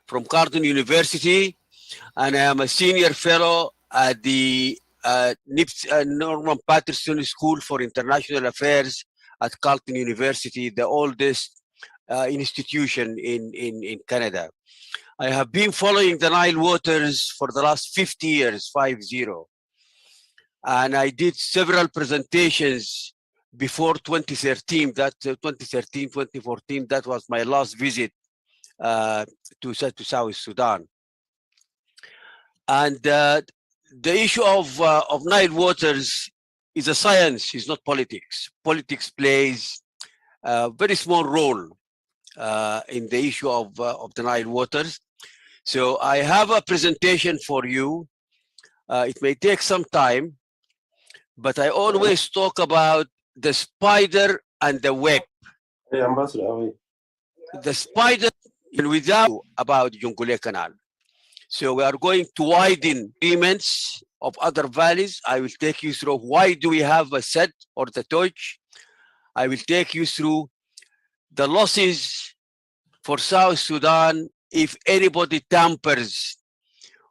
from Carleton University, and I am a senior fellow at the Norman Patterson School for International Affairs at Carleton University, the oldest institution in Canada. I have been following the Nile waters for the last 50 years, 50. And I did several presentations before 2013, 2014, that was my last visit to South Sudan. And the issue of Nile waters is a science, it's not politics. Politics plays a very small role in the issue of the Nile waters. So I have a presentation for you. It may take some time, but I always talk about the spider and the web. Hey, Ambassador. The spider, and without about Jonglei Canal. So we are going to widen agreements of other valleys. I will take you through why do we have a set or the torch. I will take you through the losses for South Sudan if anybody tampers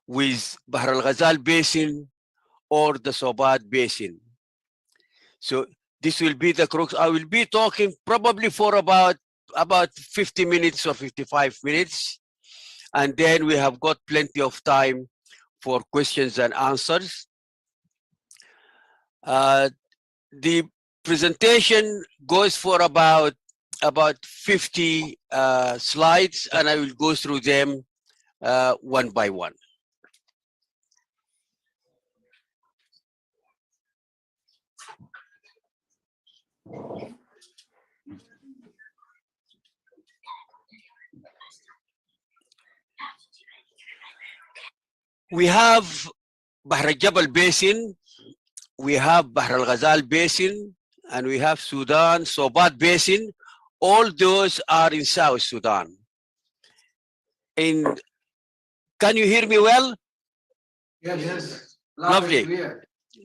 with Bahr al-Ghazal Basin or the Sobat Basin. So this will be the crux. I will be talking probably for about 50 minutes or 55 minutes. And then we have got plenty of time for questions and answers. The presentation goes for about 50 slides, and I will go through them one by one. We have Bahr al-Jabal Basin, we have Bahr al-Ghazal Basin, and we have Sudan, Sobat Basin. All those are in South Sudan. Can you hear me well? Yes. Lovely.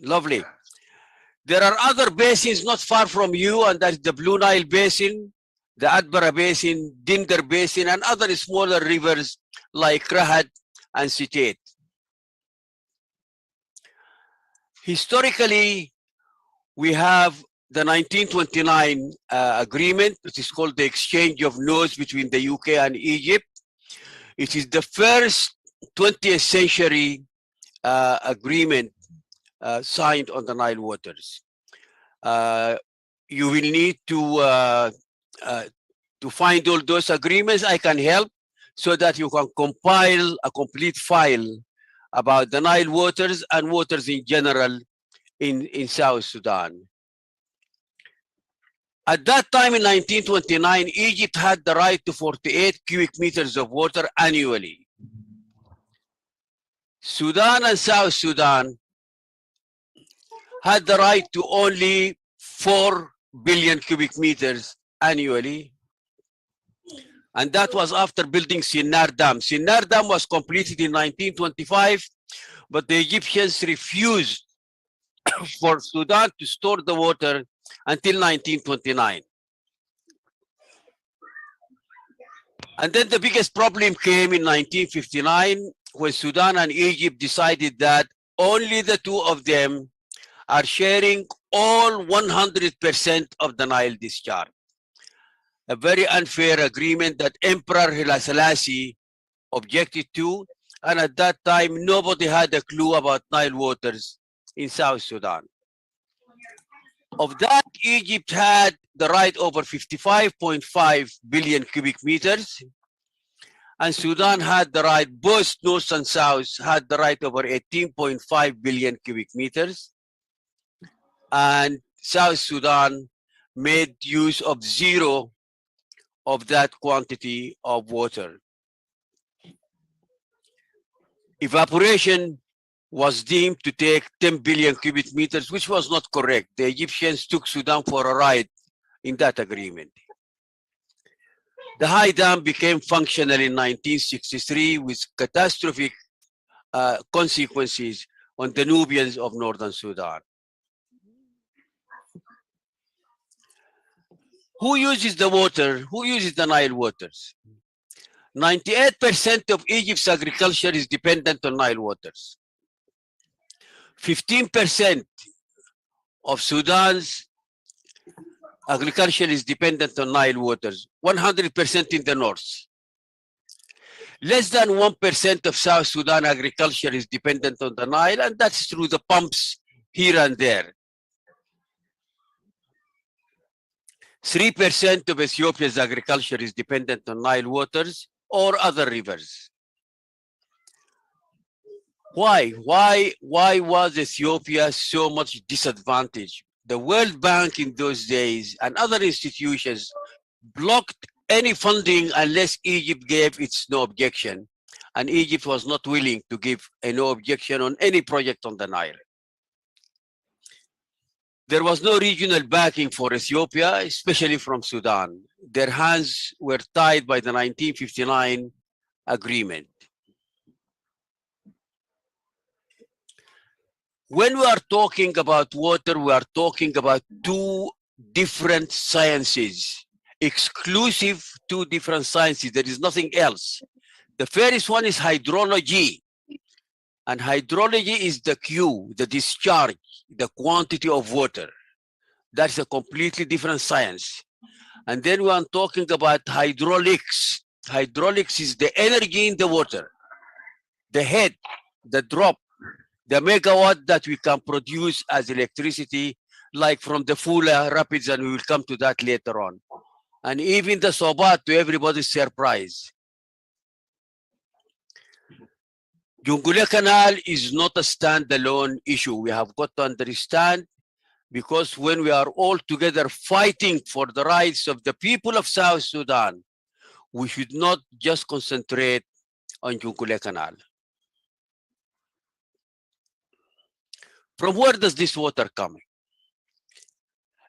Lovely. There are other basins not far from you, and that's the Blue Nile Basin, the Adbara Basin, Dinder Basin, and other smaller rivers like Rahat and Sitate. Historically, we have the 1929 agreement, which is called the Exchange of Notes between the UK and Egypt. It is the first 20th century agreement signed on the Nile waters. You will need to find all those agreements. I can help so that you can compile a complete file about the Nile waters and waters in general in South Sudan. At that time in 1929, Egypt had the right to 48 cubic meters of water annually. Sudan and South Sudan had the right to only 4 billion cubic meters annually. And that was after building Sinnar Dam. Sinnar Dam was completed in 1925, but the Egyptians refused for Sudan to store the water until 1929. And then the biggest problem came in 1959 when Sudan and Egypt decided that only the two of them are sharing all 100% of the Nile discharge. A very unfair agreement that Emperor Haile Selassie objected to, and at that time nobody had a clue about Nile waters in South Sudan. Of that, Egypt had the right over 55.5 billion cubic meters, and Sudan had the right, both North and South had the right over 18.5 billion cubic meters, and South Sudan made use of zero of that quantity of water. Evaporation was deemed to take 10 billion cubic meters, which was not correct. The Egyptians took Sudan for a ride in that agreement. The high dam became functional in 1963 with catastrophic consequences on the Nubians of northern Sudan. Who uses the water? Who uses the Nile waters? 98% of Egypt's agriculture is dependent on Nile waters. 15% of Sudan's agriculture is dependent on Nile waters, 100% in the north. Less than 1% of South Sudan agriculture is dependent on the Nile, and that's through the pumps here and there. 3% of Ethiopia's agriculture is dependent on Nile waters or other rivers. Why was Ethiopia so much disadvantaged? The World Bank in those days and other institutions blocked any funding unless Egypt gave its no objection. And Egypt was not willing to give a no objection on any project on the Nile. There was no regional backing for Ethiopia, especially from Sudan. Their hands were tied by the 1959 agreement. When we are talking about water, we are talking about two different sciences, exclusive two different sciences. There is nothing else. The first one is hydrology. And hydrology is the Q, the discharge, the quantity of water. That's a completely different science. And then we are talking about hydraulics. Hydraulics is the energy in the water, the head, the drop, the megawatt that we can produce as electricity, like from the Fula Rapids, and we will come to that later on. And even the Sobat, to everybody's surprise. Jonglei Canal is not a standalone issue. We have got to understand, because when we are all together fighting for the rights of the people of South Sudan, we should not just concentrate on Jonglei Canal. From where does this water come?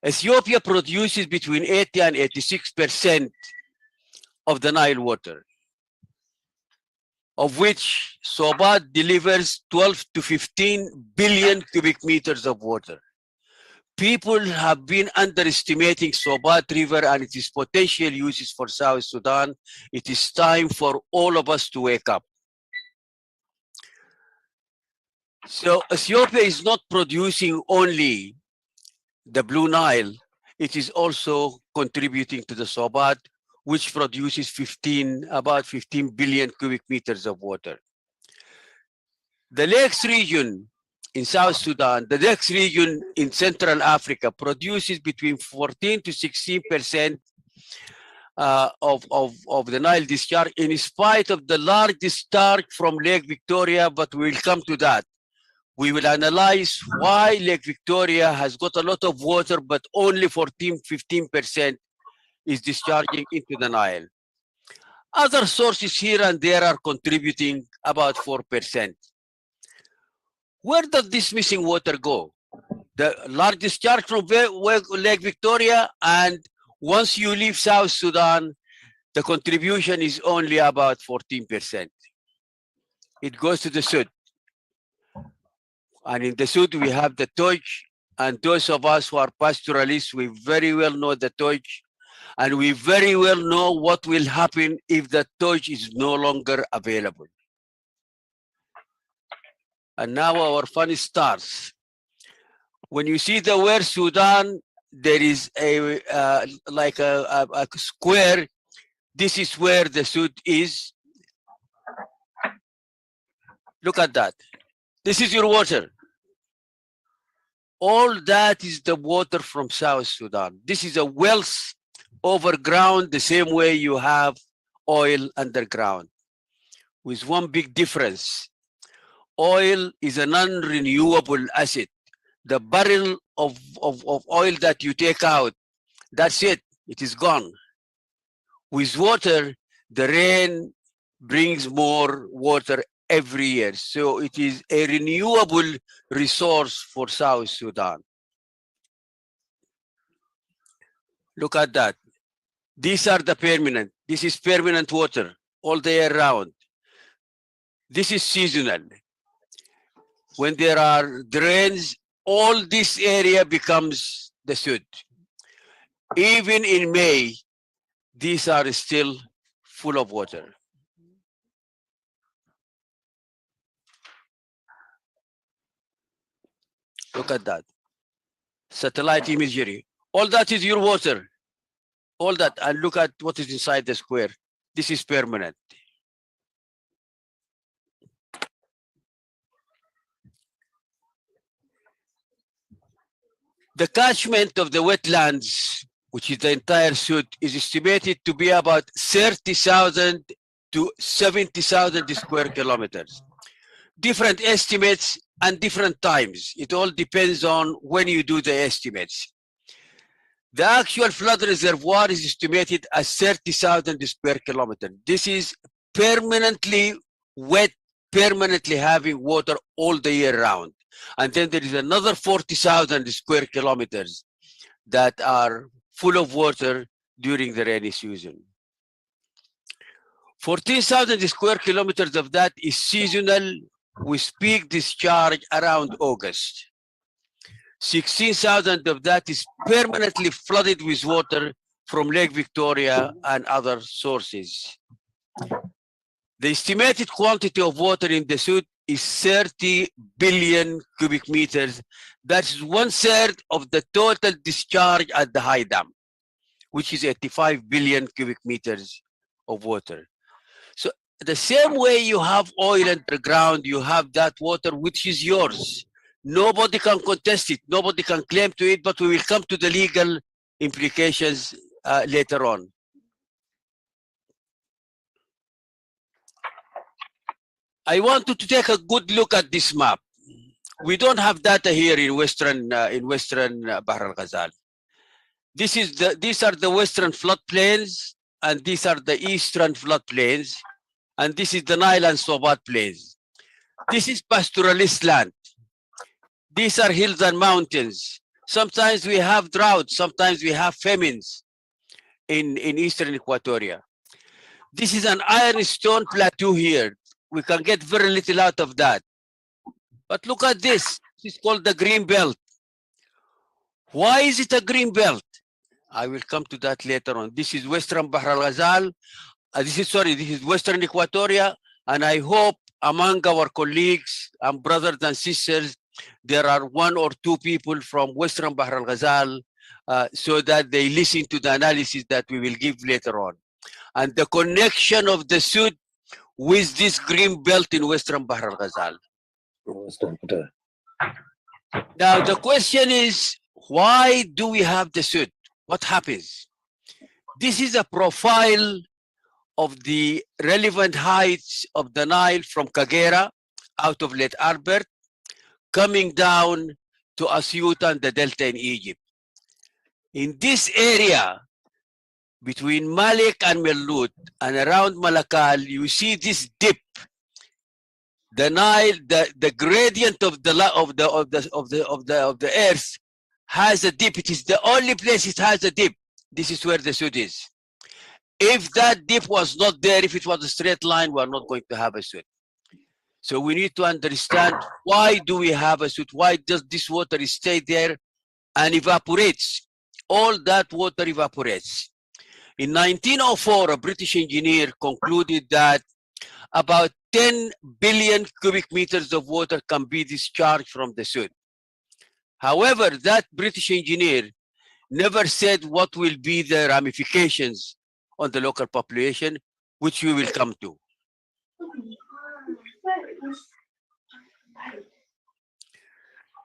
Ethiopia produces between 80 and 86% of the Nile water, of which Sobat delivers 12 to 15 billion cubic meters of water. People have been underestimating Sobat River and its potential uses for South Sudan. It is time for all of us to wake up. So Ethiopia is not producing only the Blue Nile, it is also contributing to the Sobat, which produces about 15 billion cubic meters of water. The lakes region in South Sudan, the lakes region in Central Africa produces between 14 to 16% of the Nile discharge, in spite of the large discharge from Lake Victoria, but we'll come to that. We will analyze why Lake Victoria has got a lot of water, but only 15% is discharging into the Nile. Other sources here and there are contributing about 4%. Where does this missing water go? The large discharge from Lake Victoria, and once you leave South Sudan, the contribution is only about 14%. It goes to the Sud. And in the Sud, we have the Touch, and those of us who are pastoralists, we very well know the Touch, and we very well know what will happen if the Touch is no longer available. And now our fun starts. When you see the word Sudan, there is like a square. This is where the Sud is. Look at that. This is your water. All that is the water from South Sudan. This is a wealth overground, the same way you have oil underground, with one big difference. Oil is a non-renewable asset. The barrel of oil that you take out, that's it, it is gone. With water, the rain brings more water every year. So it is a renewable resource for South Sudan. Look at that. These are the permanent. This is permanent water all the year round. This is seasonal. When there are drains, all this area becomes the Sud. Even in May, these are still full of water. Look at that. Satellite imagery. All that is your water. All that. And look at what is inside the square. This is permanent. The catchment of the wetlands, which is the entire Sud, is estimated to be about 30,000 to 70,000 square kilometers. Different estimates and different times. It all depends on when you do the estimates. The actual flood reservoir is estimated as 30,000 square kilometers. This is permanently wet, permanently having water all the year round. And then there is another 40,000 square kilometers that are full of water during the rainy season. 14,000 square kilometers of that is seasonal with peak discharge around August. 16,000 of that is permanently flooded with water from Lake Victoria and other sources. The estimated quantity of water in the Sud is 30 billion cubic meters. That's 1/3 of the total discharge at the high dam, which is 85 billion cubic meters of water. So the same way you have oil underground, you have that water which is yours. Nobody can contest it. Nobody can claim to it, but we will come to the legal implications later on. I want you to take a good look at this map. We don't have data here in Western Bahr al-Ghazal. These are the Western floodplains, and these are the Eastern floodplains, and this is the Nile and Sobat plains. This is pastoralist land. These are hills and mountains. Sometimes we have droughts, sometimes we have famines in Eastern Equatoria. This is an ironstone plateau here. We can get very little out of that. But look at this. This is called the green belt. Why is it a green belt? I will come to that later on. This is Western Bahr al-Ghazal. This is Western Equatoria. And I hope among our colleagues and brothers and sisters, there are 1 or 2 people from Western Bahr al-Ghazal so that they listen to the analysis that we will give later on. And the connection of the Sud with this green belt in Western Bahr al-Ghazal. Now the question is, why do we have the Sud? What happens? This is a profile of the relevant heights of the Nile from Kagera out of Lake Albert, coming down to Asyut and the Delta in Egypt. In this area, between Malik and Melut and around Malakal, you see this dip. The Nile, the gradient of the earth has a dip. It is the only place it has a dip. This is where the Sud is. If that dip was not there, if it was a straight line, we are not going to have a Sud. So we need to understand, why do we have a Sud? Why does this water stay there and evaporates? All that water evaporates. In 1904, a British engineer concluded that about 10 billion cubic meters of water can be discharged from the Sud. However, that British engineer never said what will be the ramifications on the local population, which we will come to.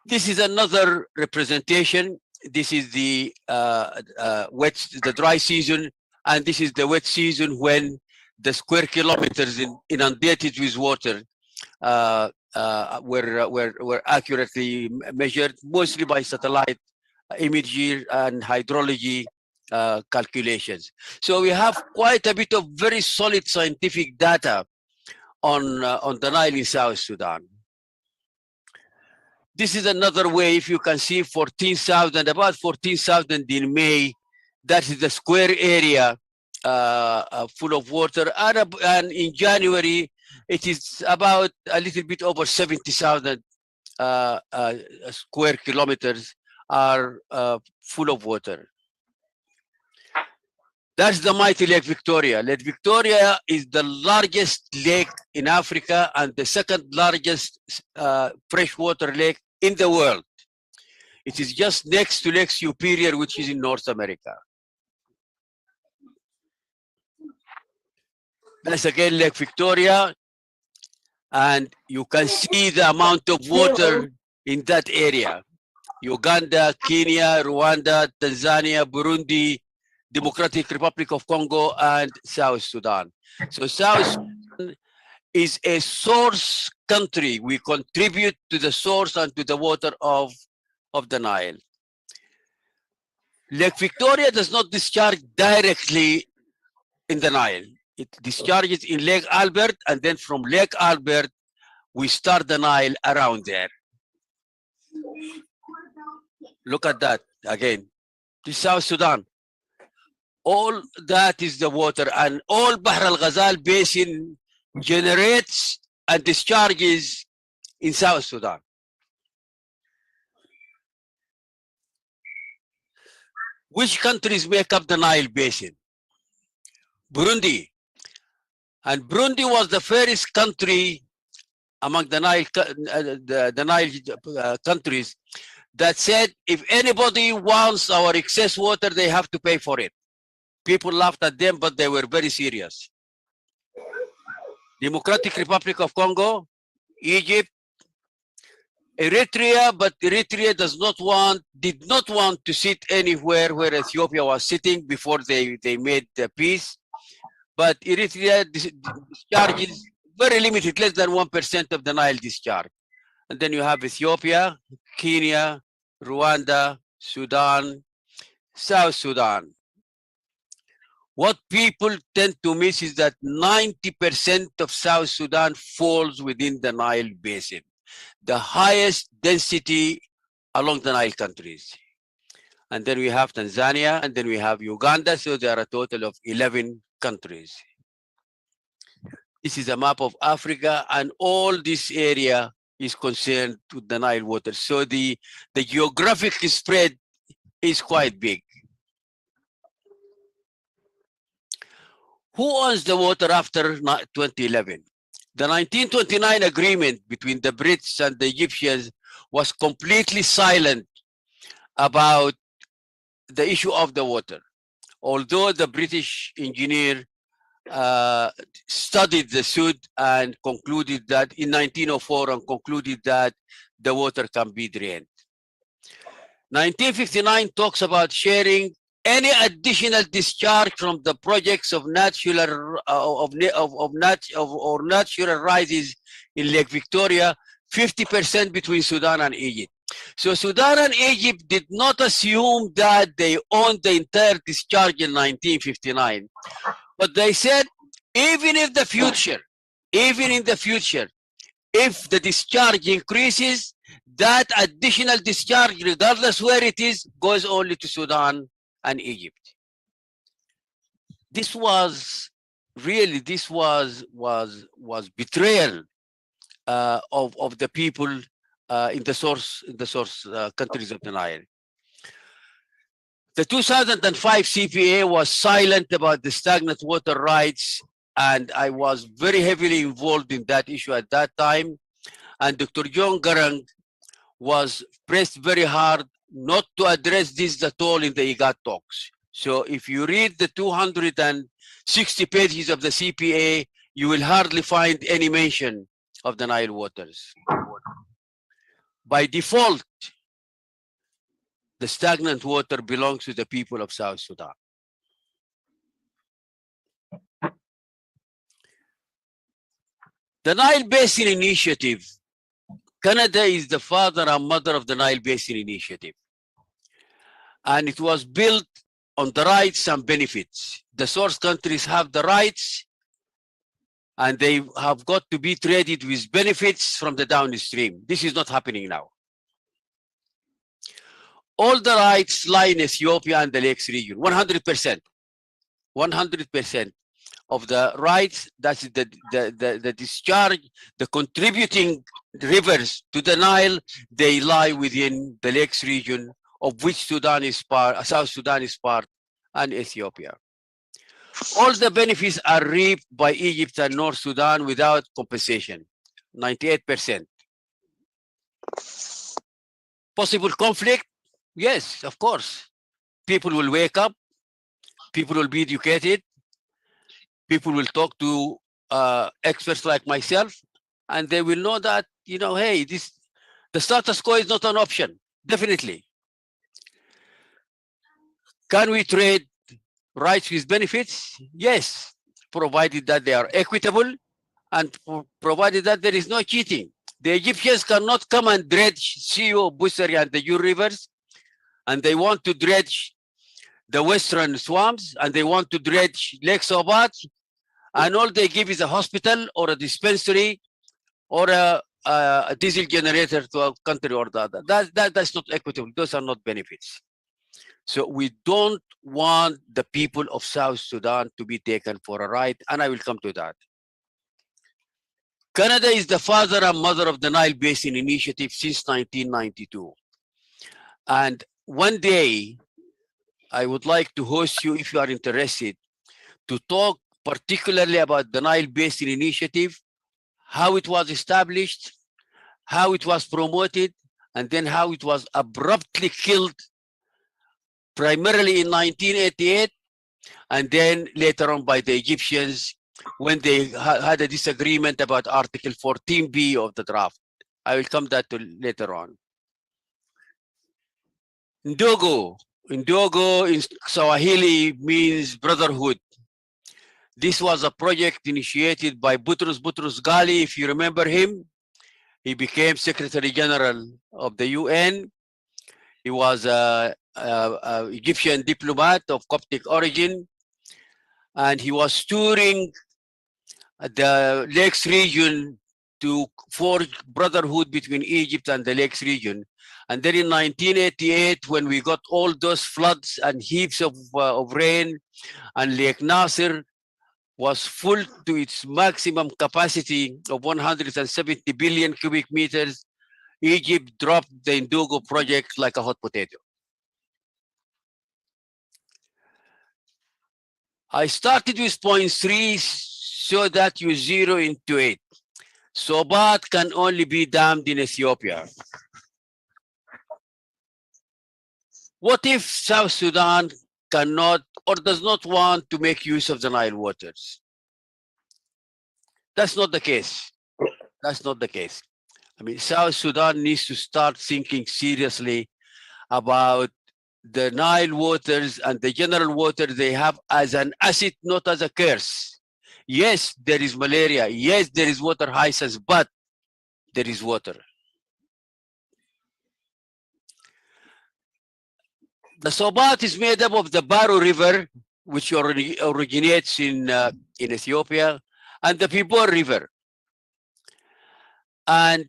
This is another representation. This is the the dry season, and this is the wet season when the square kilometers inundated with water were accurately measured, mostly by satellite imagery and hydrology calculations. So we have quite a bit of very solid scientific data on the Nile in South Sudan. This is another way, if you can see 14,000, about 14,000 in May. That is the square area full of water. And in January, it is about a little bit over 70,000 square kilometers are full of water. That's the mighty Lake Victoria. Lake Victoria is the largest lake in Africa and the second largest freshwater lake in the world. It is just next to Lake Superior, which is in North America. That's again Lake Victoria, and you can see the amount of water in that area. Uganda, Kenya, Rwanda, Tanzania, Burundi, Democratic Republic of Congo, and South Sudan. So South Sudan is a source country. We contribute to the source and to the water of the Nile. Lake Victoria does not discharge directly in the Nile. It discharges in Lake Albert, and then from Lake Albert, we start the Nile around there. Look at that again. This is South Sudan. All that is the water, and all Bahr al-Ghazal Basin generates and discharges in South Sudan. Which countries make up the Nile Basin? Burundi. And Burundi was the first country among the Nile countries that said, if anybody wants our excess water, they have to pay for it. People laughed at them, but they were very serious. Democratic Republic of Congo, Egypt, Eritrea, but Eritrea did not want to sit anywhere where Ethiopia was sitting before they made the peace. But Eritrea discharges very limited, less than 1% of the Nile discharge. And then you have Ethiopia, Kenya, Rwanda, Sudan, South Sudan. What people tend to miss is that 90% of South Sudan falls within the Nile Basin, the highest density along the Nile countries. And then we have Tanzania, and then we have Uganda, so there are a total of 11 countries. This is a map of Africa, and all this area is concerned with the Nile water. So the geographic spread is quite big. Who owns the water after 2011? The 1929 agreement between the Brits and the Egyptians was completely silent about the issue of the water. Although the British engineer studied the Sud and concluded that in 1904 and concluded that the water can be drained. 1959 talks about sharing any additional discharge from the projects of natural rises in Lake Victoria, 50% between Sudan and Egypt. So Sudan and Egypt did not assume that they owned the entire discharge in 1959, but they said, even in the future, if the discharge increases, that additional discharge, regardless where it is, goes only to Sudan and Egypt. This was really, betrayal of the people in the source countries of the Nile. The 2005 CPA was silent about the stagnant water rights, and I was very heavily involved in that issue at that time. And Dr. John Garang was pressed very hard not to address this at all in the IGAD talks. So if you read the 260 pages of the CPA, you will hardly find any mention of the Nile waters. By default, the stagnant water belongs to the people of South Sudan. The Nile Basin Initiative. Canada is the father and mother of the Nile Basin Initiative. And it was built on the rights and benefits. The source countries have the rights, and they have got to be traded with benefits from the downstream. This is not happening now. All the rights lie in Ethiopia and the Lakes region, 100%. 100% of the rights, that's the discharge, the contributing rivers to the Nile, they lie within the Lakes region, of which Sudan is part, South Sudan is part, and Ethiopia. All the benefits are reaped by Egypt and North Sudan without compensation, 98%. Possible conflict, Yes, of course. People will wake up, people will be educated, people will talk to experts like myself, and they will know that, hey, the status quo is not an option, definitely. Can we trade rights with benefits? Yes, provided that they are equitable and provided that there is no cheating. The Egyptians cannot come and dredge Sio, Busari, and the Ur rivers, and they want to dredge the western swamps, and they want to dredge Lake Sobat, and all they give is a hospital or a dispensary or a diesel generator to a country or the other. That's not equitable. Those are not benefits. So we don't want the people of South Sudan to be taken for a ride, and I will come to that. Canada is the father and mother of the Nile Basin Initiative since 1992. And one day, I would like to host you, if you are interested, to talk particularly about the Nile Basin Initiative, how it was established, how it was promoted, and then how it was abruptly killed, primarily in 1988, and then later on by the Egyptians when they had a disagreement about Article 14B of the draft. I will come that to later on. Ndogo in Swahili means brotherhood. This was a project initiated by Boutros Ghali, if you remember him. He became Secretary General of the UN. He was an Egyptian diplomat of Coptic origin, and he was touring the Lakes region to forge brotherhood between Egypt and the Lakes region. And then in 1988, when we got all those floods and heaps of rain, and Lake Nasser was full to its maximum capacity of 170 billion cubic meters, Egypt dropped the Ndogo project like a hot potato. I started with point 3 so that you zero into it. Sobat can only be dammed in Ethiopia. What if South Sudan cannot or does not want to make use of the Nile waters? That's not the case. That's not the case. I mean, South Sudan needs to start thinking seriously about the Nile waters and the general water they have as an asset, not as a curse. Yes, there is malaria. Yes, there is water hyacinth, but there is water. The Sobat is made up of the Baro River, which originates in Ethiopia, and the Pibor River. And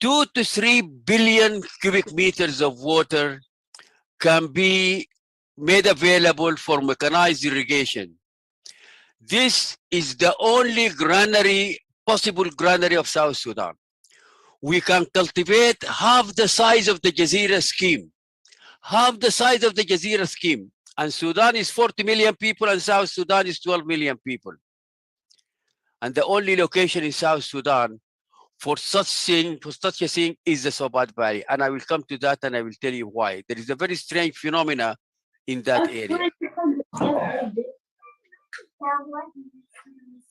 2 to 3 billion cubic meters of water can be made available for mechanized irrigation. This is the only granary, possible granary of South Sudan. We can cultivate half the size of the Jazeera scheme. Half the size of the Jazeera scheme. And Sudan is 40 million people and South Sudan is 12 million people. And the only location in South Sudan for such a thing is the Sobat Valley. And I will come to that and I will tell you why. There is a very strange phenomena in that area.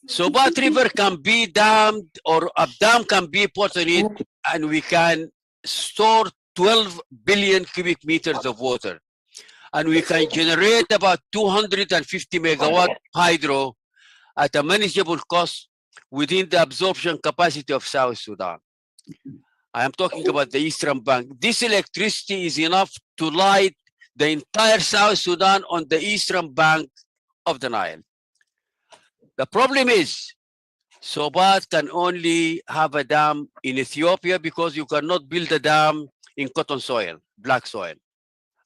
Sobat River can be dammed, or a dam can be put on it, and we can store 12 billion cubic meters of water. And we can generate about 250 megawatt hydro at a manageable cost within the absorption capacity of South Sudan. I am talking about the Eastern Bank. This electricity is enough to light the entire South Sudan on the Eastern Bank of the Nile. The problem is, Sobat can only have a dam in Ethiopia because you cannot build a dam in cotton soil, black soil.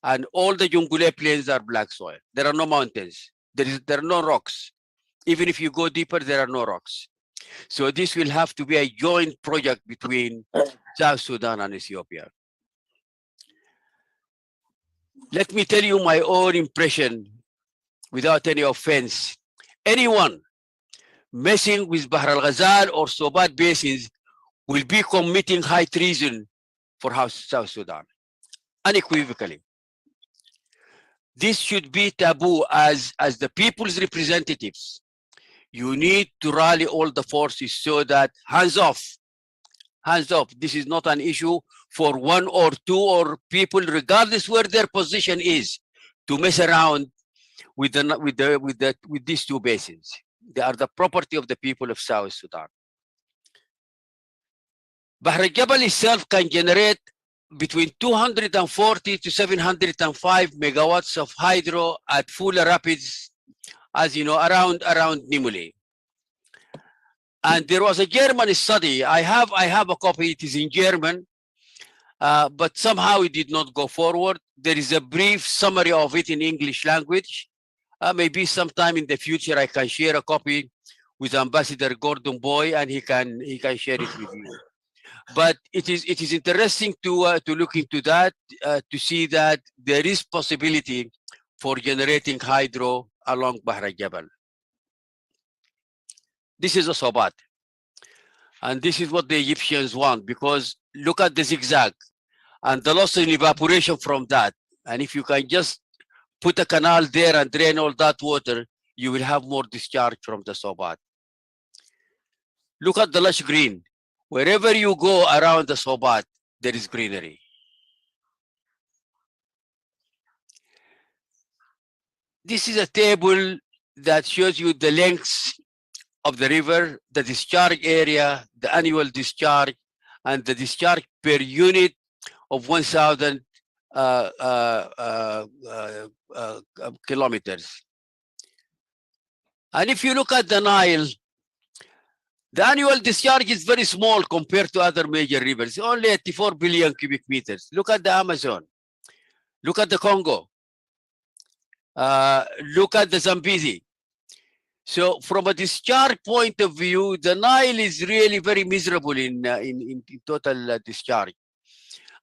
And all the Jonglei plains are black soil. There are no mountains. There are no rocks. Even if you go deeper, there are no rocks. So this will have to be a joint project between South Sudan and Ethiopia. Let me tell you my own impression without any offense. Anyone messing with Bahr al-Ghazal or Sobat basins will be committing high treason for South Sudan, unequivocally. This should be taboo as the people's representatives. You need to rally all the forces so that hands off. Hands off. This is not an issue for one or two or people, regardless where their position is, to mess around with these two basins. They are the property of the people of South Sudan. Bahr al-Jabal itself can generate between 240 to 705 megawatts of hydro at full rapids, as you know, around Nimule. And there was a German study. I have a copy. It is in German, but somehow it did not go forward. There is a brief summary of it in English language. Maybe sometime in the future I can share a copy with Ambassador Gordon Boy, and he can share it with you. But it is interesting to look into that, to see that there is possibility for generating hydro along Bahr al-Jabal. This is a Sobat. And this is what the Egyptians want, because look at the zigzag and the loss in evaporation from that. And if you can just put a canal there and drain all that water, you will have more discharge from the Sobat. Look at the lush green. Wherever you go around the Sobat, there is greenery. This is a table that shows you the lengths of the river, the discharge area, the annual discharge, and the discharge per unit of 1,000 kilometers. And if you look at the Nile, the annual discharge is very small compared to other major rivers, only 84 billion cubic meters. Look at the Amazon. Look at the Congo. Look at the Zambezi. So from a discharge point of view, the Nile is really very miserable in total discharge.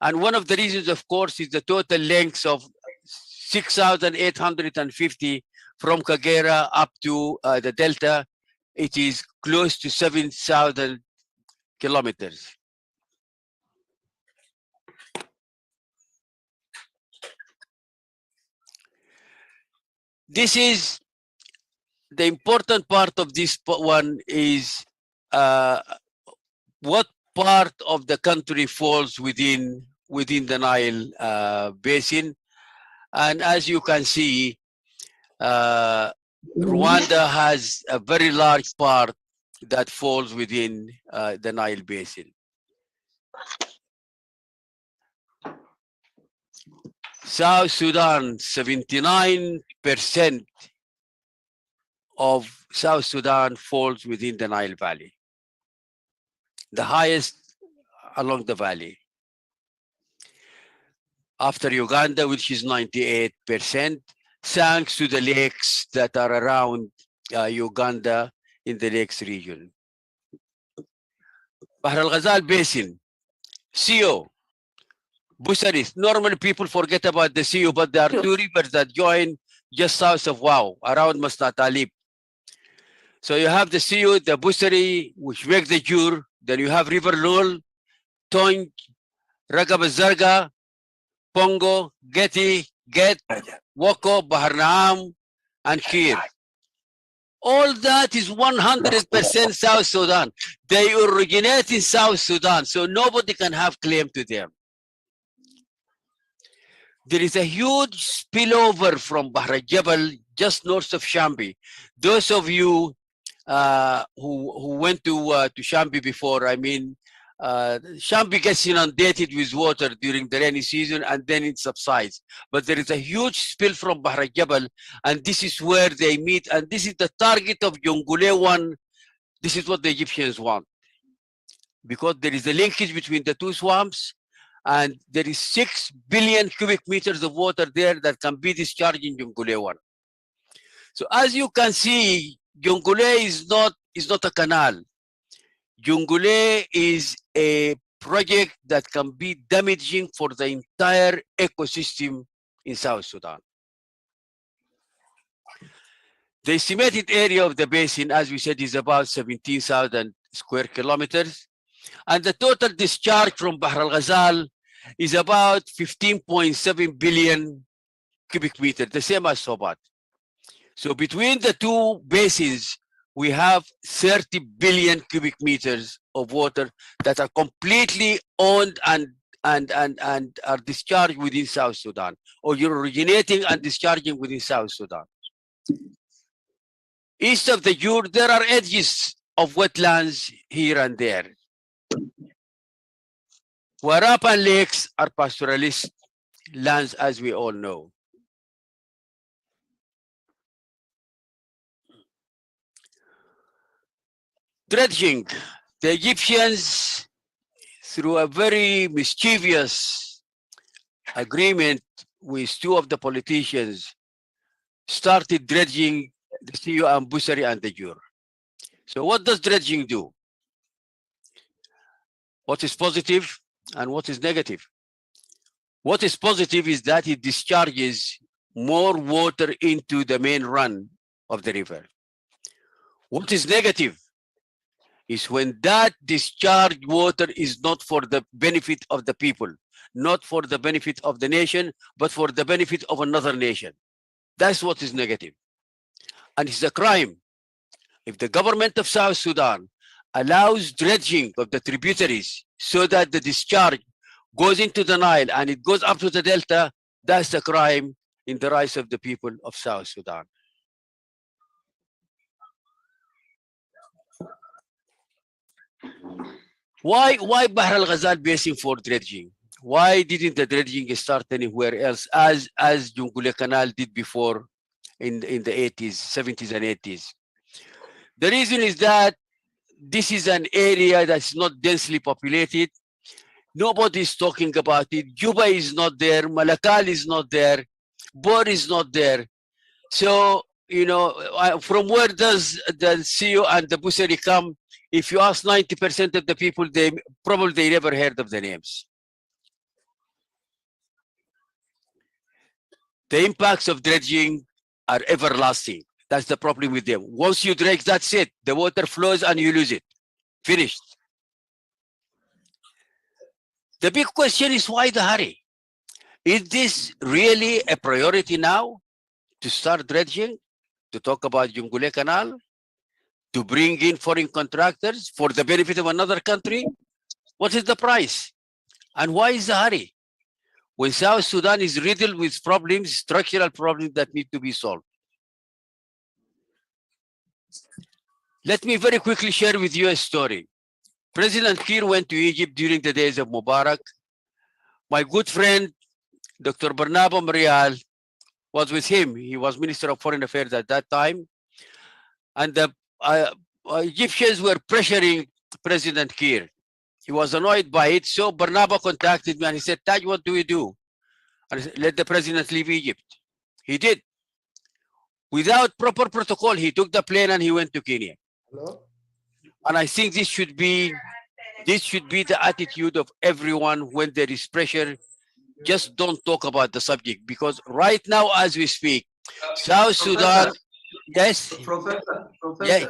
And one of the reasons, of course, is the total length of 6,850 from Kagera up to the Delta. It is close to 7,000 kilometers. This is the important part of this one is what part of the country falls within the Nile basin. And as you can see, Rwanda has a very large part that falls within the Nile basin. South Sudan, 79% of South Sudan falls within the Nile Valley, the highest along the valley. After Uganda, which is 98%, thanks to the lakes that are around Uganda in the lakes region. Bahr al-Ghazal Basin, CO, Busaris. Normally people forget about the CO, but there are two rivers that join just south of Wow, around Masnat Talib. So you have the CO, the Busari, which make the Jur. Then you have River Lul, Tonj, Ragab Zarga, Pongo, Geti, Get, Woko, Bahar Naam, and Kir. All that is 100% South Sudan. They originate in South Sudan, so nobody can have claim to them. There is a huge spillover from Bahr al-Jabal just north of Shambi. Those of you who went to Shambi before, I mean, Shambi gets inundated with water during the rainy season and then it subsides. But there is a huge spill from Bahr al-Jabal, and this is where they meet, and this is the target of Jonglei 1. This is what the Egyptians want, because there is a linkage between the two swamps, and there is 6 billion cubic meters of water there that can be discharged in Jonglei 1. So as you can see, Jonglei is not a canal. Jonglei is a project that can be damaging for the entire ecosystem in South Sudan. The estimated area of the basin, as we said, is about 17,000 square kilometers. And the total discharge from Bahr al-Ghazal is about 15.7 billion cubic meter, the same as Sobat. So between the two basins, we have 30 billion cubic meters of water that are completely owned and are discharged within South Sudan, or you're originating and discharging within South Sudan. East of the Jur, there are edges of wetlands here and there. Warap and lakes are pastoralist lands, as we all know. Dredging. The Egyptians, through a very mischievous agreement with two of the politicians, started dredging the Siyo and Busari and the Jur. So what does dredging do? What is positive and what is negative? What is positive is that it discharges more water into the main run of the river. What is negative is when that discharged water is not for the benefit of the people, not for the benefit of the nation, but for the benefit of another nation. That's what is negative. And it's a crime if the government of South Sudan allows dredging of the tributaries so that the discharge goes into the Nile and it goes up to the Delta. That's a crime in the rights of the people of South Sudan. Why Bahr al-Ghazal Basin for dredging? Why didn't the dredging start anywhere else as Jonglei Canal did before in the 80s, 70s and 80s? The reason is that this is an area that's not densely populated. Nobody's talking about it. Juba is not there. Malakal is not there. Bor is not there. So, you know, from where does the Siyo and the Busari come? If you ask 90% of the people, they never heard of the names. The impacts of dredging are everlasting. That's the problem with them. Once you dredge, that's it. The water flows and you lose it. Finished. The big question is, why the hurry? Is this really a priority now to start dredging, to talk about Jonglei Canal, to bring in foreign contractors for the benefit of another country? What is the price? And why is the hurry? When South Sudan is riddled with problems, structural problems that need to be solved. Let me very quickly share with you a story. President Kiir went to Egypt during the days of Mubarak. My good friend, Dr. Barnaba Marial, was with him. He was Minister of Foreign Affairs at that time. And the Egyptians were pressuring President Kiir. He was annoyed by it. So Barnaba contacted me and he said, Taj, what do we do? And I said, let the president leave Egypt. He did. Without proper protocol, he took the plane and he went to Kenya. Hello? And I think this should be the attitude of everyone when there is pressure. Just don't talk about the subject, because right now, as we speak, South Sudan, yes? Professor, Yeah.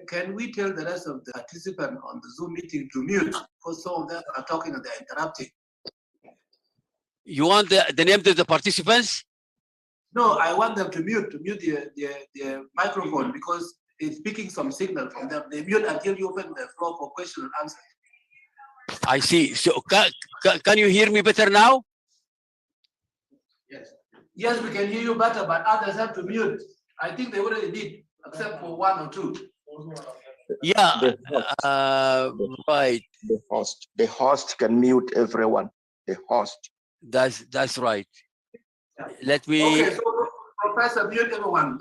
can we tell the rest of the participants on the Zoom meeting to mute? Because some of them are talking and they're interrupting. You want the name of the participants? No, I want them to mute their microphone because it's picking some signal from them. They mute until you open the floor for question and answer. I see. So can you hear me better now? Yes. Yes, we can hear you better, but others have to mute. I think they already did, except for one or two. Yeah, right. The host can mute everyone. The host. That's right. Let me. Okay, so Professor, mute everyone.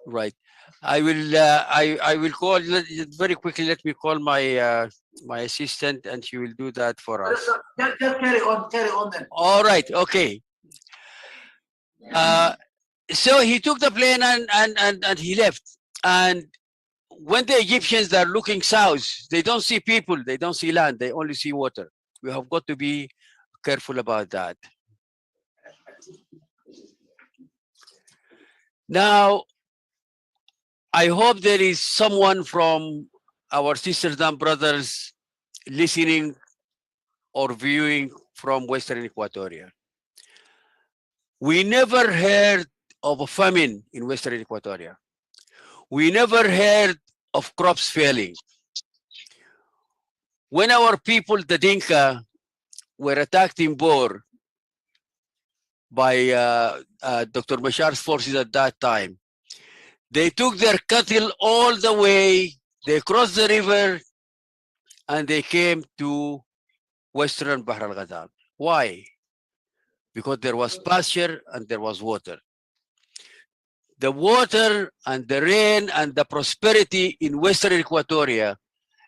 Right. I will call very quickly. Let me call my my assistant, and she will do that for us. Just carry on then. All right. Okay. So he took the plane and he left. And when the Egyptians are looking south, they don't see people, they don't see land, they only see water. We have got to be careful about that. Now, I hope there is someone from our sisters and brothers listening or viewing from Western Equatoria. We never heard of a famine in Western Equatoria. We never heard of crops failing. When our people, the Dinka, were attacked in Bor by Dr. Bashar's forces at that time, they took their cattle all the way, they crossed the river, and they came to Western Bahr al-Ghazal. Why? Because there was pasture and there was water. The water and the rain and the prosperity in Western Equatoria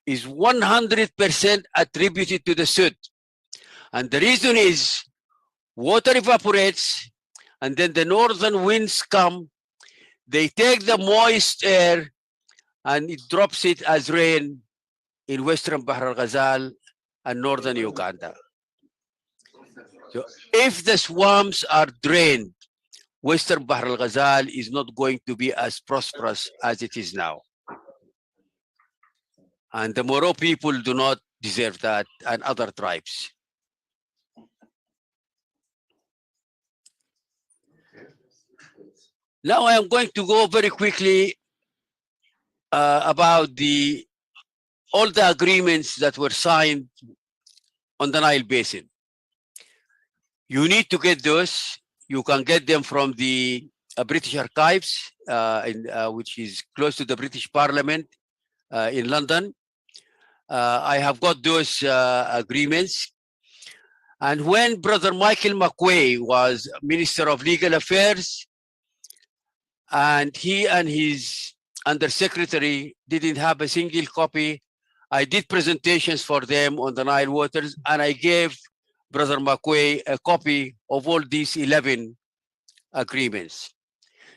is 100% attributed to the Sud. And the reason is water evaporates, and then the northern winds come, they take the moist air and it drops it as rain in Western Bahr al-Ghazal and northern Uganda. So if the swamps are drained, Western Bahr al-Ghazal is not going to be as prosperous as it is now. And the Moro people do not deserve that, and other tribes. Now I am going to go very quickly about all the agreements that were signed on the Nile Basin. You need to get those. You can get them from the British Archives, which is close to the British Parliament in London. I have got those agreements. And when Brother Michael McQuay was Minister of Legal Affairs, and he and his Undersecretary didn't have a single copy, I did presentations for them on the Nile waters, and I gave Brother McQuay a copy of all these 11 agreements.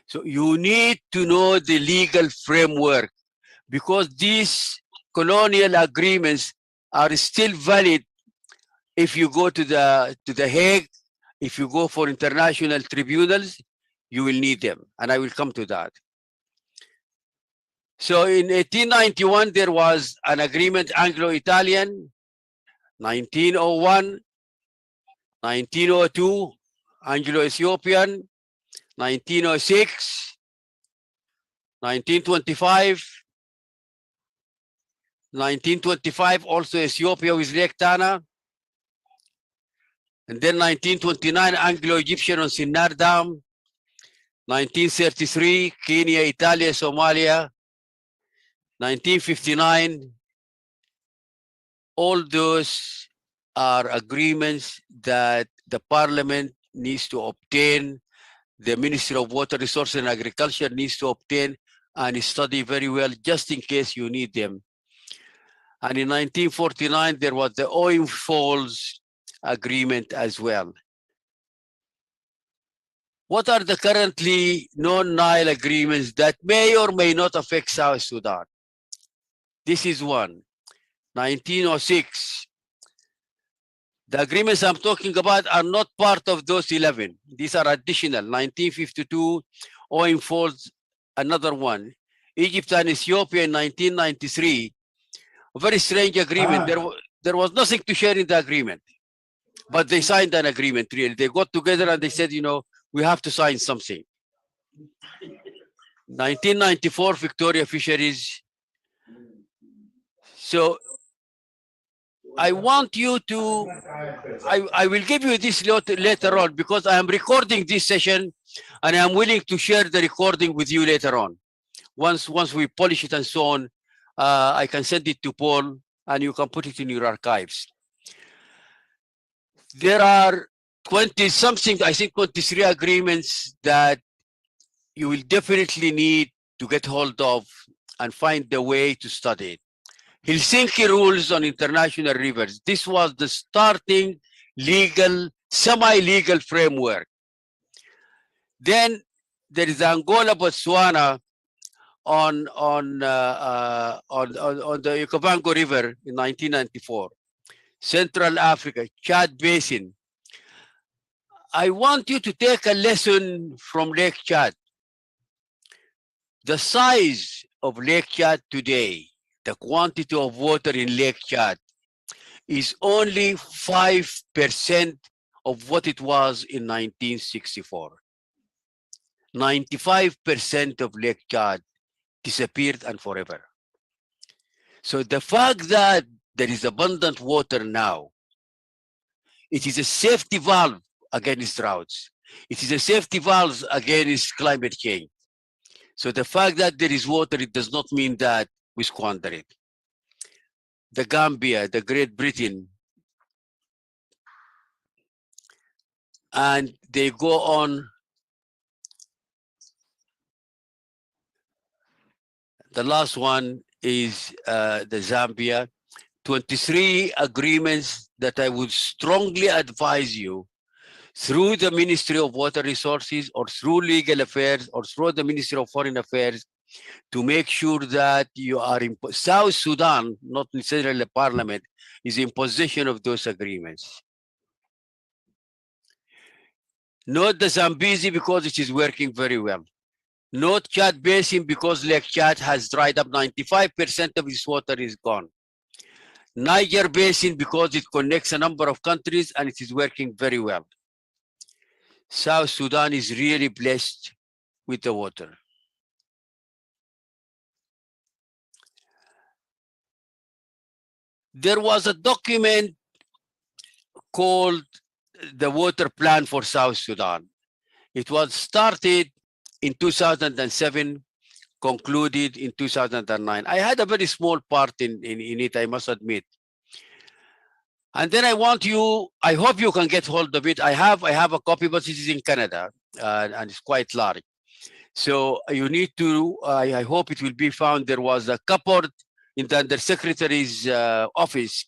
So you need to know the legal framework, because these colonial agreements are still valid if you go to the Hague, if you go for international tribunals, you will need them, and I will come to that. So in 1891, there was an agreement Anglo-Italian, 1901, 1902, Anglo-Ethiopian, 1906, 1925, 1925, also Ethiopia with Lake Tana, and then 1929, Anglo-Egyptian on Sinnar Dam, 1933, Kenya, Italia, Somalia, 1959, all those are agreements that the Parliament needs to obtain, the Ministry of Water Resources and Agriculture needs to obtain and study very well, just in case you need them. And in 1949, there was the Oil Falls Agreement as well. What are the currently non-Nile agreements that may or may not affect South Sudan? This is one, 1906. The agreements I'm talking about are not part of those 11. These are additional. 1952, Oil Falls, another one. Egypt and Ethiopia in 1993, a very strange agreement. There was nothing to share in the agreement, but they signed an agreement, really. They got together and they said, you know, we have to sign something. 1994, Victoria Fisheries. So I want you to, I will give you this later on, because I am recording this session and I am willing to share the recording with you later on. Once we polish it and so on, I can send it to Paul and you can put it in your archives. There are 20 something, I think 23 agreements that you will definitely need to get hold of and find the way to study it. Helsinki Rules on International Rivers. This was the starting legal, semi-legal framework. Then there is Angola, Botswana on the Okavango River in 1994. Central Africa, Chad Basin. I want you to take a lesson from Lake Chad. The size of Lake Chad today, the quantity of water in Lake Chad, is only 5% of what it was in 1964. 95% of Lake Chad disappeared and forever. So the fact that there is abundant water now, it is a safety valve against droughts. It is a safety valve against climate change. So the fact that there is water, it does not mean that we squander it. The Gambia, the Great Britain, and they go on. The last one is the Zambia. 23 agreements that I would strongly advise you through the Ministry of Water Resources or through Legal Affairs or through the Ministry of Foreign Affairs to make sure that you are in South Sudan, not necessarily the parliament, is in possession of those agreements. Not the Zambezi because it is working very well. Not Chad Basin because Lake Chad has dried up, 95% of its water is gone. Niger Basin because it connects a number of countries and it is working very well. South Sudan is really blessed with the water. There was a document called the Water Plan for South Sudan. It was started in 2007, concluded in 2009. I had a very small part in it, I must admit. And then I hope you can get hold of it. I have a copy, but it is in Canada and it's quite large. So you need to, I hope it will be found. There was a cupboard in the Undersecretary's office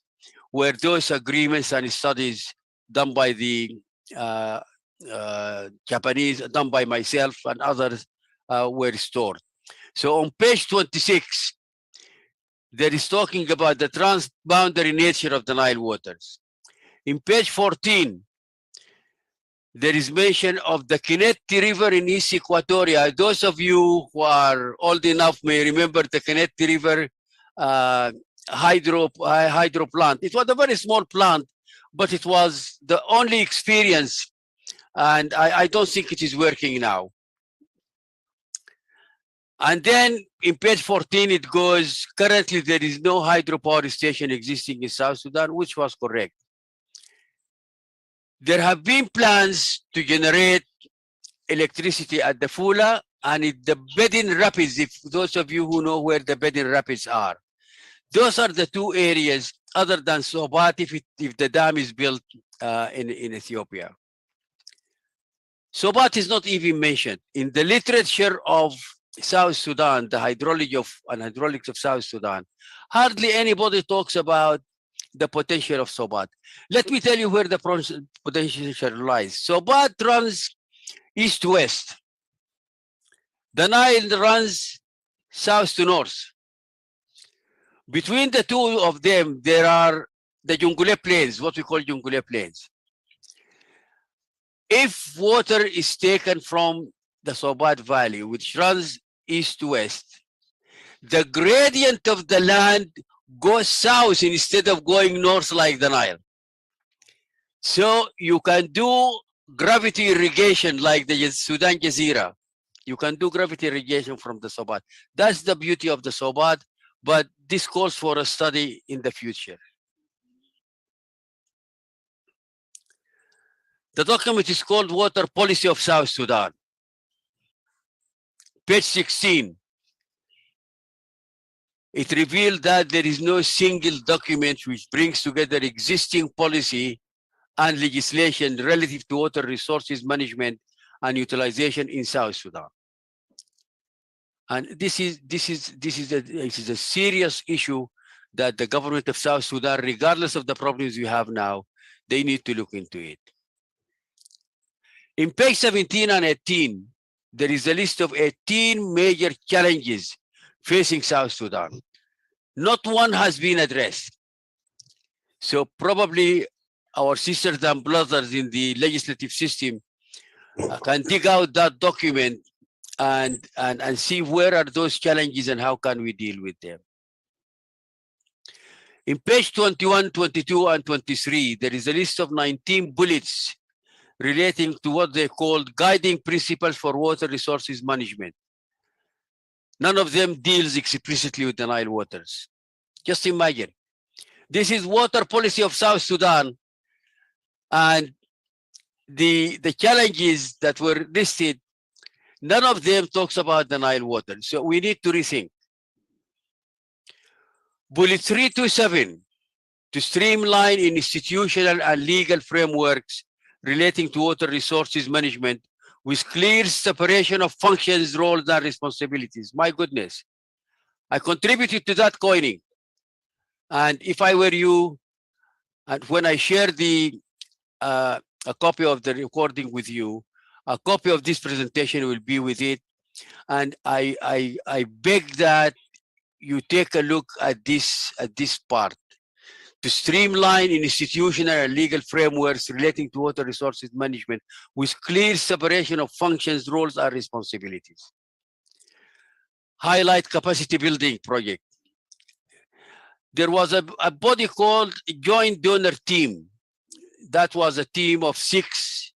where those agreements and studies done by the Japanese, done by myself and others were stored. So on page 26, there is talking about the transboundary nature of the Nile waters. In page 14, there is mention of the Kineti River in East Equatoria. Those of you who are old enough may remember the Kineti River hydro plant. It was a very small plant, but it was the only experience, and I don't think it is working now. And then in page 14, it goes, currently there is no hydropower station existing in South Sudan, which was correct. There have been plans to generate electricity at the Fula and at the Basin Rapids, if those of you who know where the Basin Rapids are. Those are the two areas other than Sobat if the dam is built in Ethiopia. Sobat is not even mentioned. In the literature of South Sudan, the hydraulics of South Sudan, hardly anybody talks about the potential of Sobat. Let me tell you where the potential lies. Sobat runs east to west. The Nile runs south to north. Between the two of them, there are the Jonglei Plains, what we call Jonglei Plains. If water is taken from the Sobat Valley, which runs east to west, the gradient of the land goes south instead of going north like the Nile. So you can do gravity irrigation like the Sudan Jazeera. You can do gravity irrigation from the Sobat. That's the beauty of the Sobat, but this calls for a study in the future. The document is called Water Policy of South Sudan. Page 16. It revealed that there is no single document which brings together existing policy and legislation relative to water resources management and utilization in South Sudan. And this is a serious issue that the government of South Sudan, regardless of the problems we have now, they need to look into it. In page 17 and 18, there is a list of 18 major challenges facing South Sudan. Not one has been addressed. So probably our sisters and brothers in the legislative system can dig out that document and see where are those challenges and how can we deal with them. In page 21, 22, and 23, there is a list of 19 bullets relating to what they called guiding principles for water resources management. None of them deals explicitly with the Nile waters. Just imagine. This is water policy of South Sudan, and the challenges that were listed, none of them talks about the Nile water. So we need to rethink. Bullet 327, to streamline institutional and legal frameworks relating to water resources management with clear separation of functions, roles, and responsibilities. My goodness. I contributed to that coining. And if I were you, and when I share a copy of the recording with you, a copy of this presentation will be with it. And I beg that you take a look at this part, to streamline institutional and legal frameworks relating to water resources management with clear separation of functions, roles, and responsibilities. Highlight capacity building project. There was a body called Joint Donor Team. That was a team of 6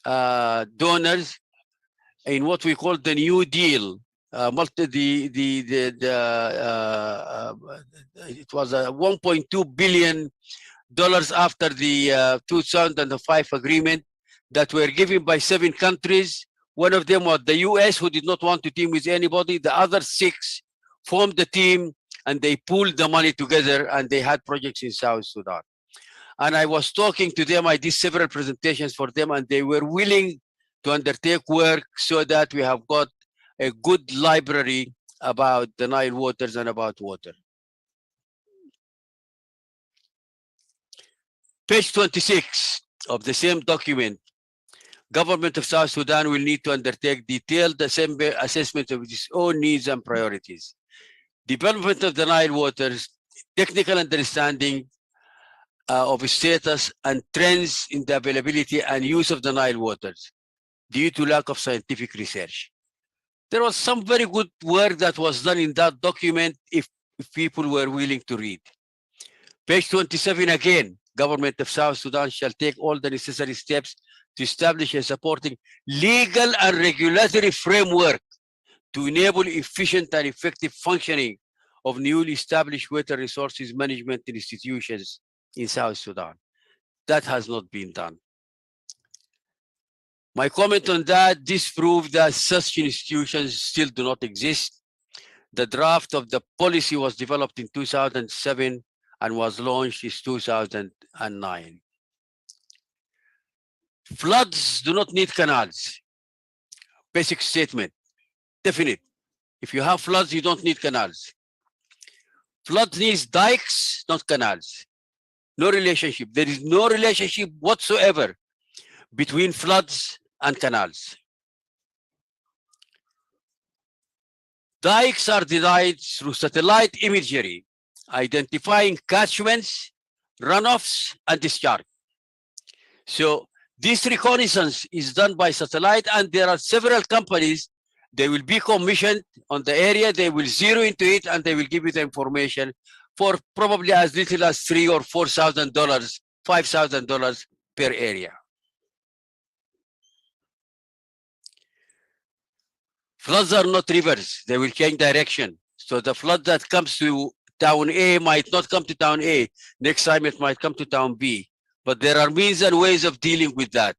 donors in what we call the New Deal. It was a $1.2 billion after the 2005 agreement that were given by 7 countries. One of them was the US, who did not want to team with anybody. The other 6 formed the team, and they pooled the money together, and they had projects in South Sudan. And I was talking to them. I did several presentations for them, and they were willing to undertake work so that we have got a good library about the Nile waters and about water. Page 26 of the same document. Government of South Sudan will need to undertake detailed assessment of its own needs and priorities. Development of the Nile waters, technical understanding of status and trends in the availability and use of the Nile waters due to lack of scientific research. There was some very good work that was done in that document if people were willing to read. Page 27 again, Government of South Sudan shall take all the necessary steps to establish a supporting legal and regulatory framework to enable efficient and effective functioning of newly established water resources management institutions in South Sudan. That has not been done. My comment on that disproves that such institutions still do not exist. The draft of the policy was developed in 2007 and was launched in 2009. Floods do not need canals. Basic statement, definite. If you have floods, you don't need canals. Flood needs dikes, not canals. No relationship. There is no relationship whatsoever between floods and canals. Dikes are designed through satellite imagery, identifying catchments, runoffs, and discharge. So this reconnaissance is done by satellite, and there are several companies. They will be commissioned on the area, they will zero into it, and they will give you the information for probably as little as $3,000 or $4,000, $5,000 per area. Floods are not rivers, they will change direction. So the flood that comes to town A might not come to town A. Next time it might come to town B. But there are means and ways of dealing with that.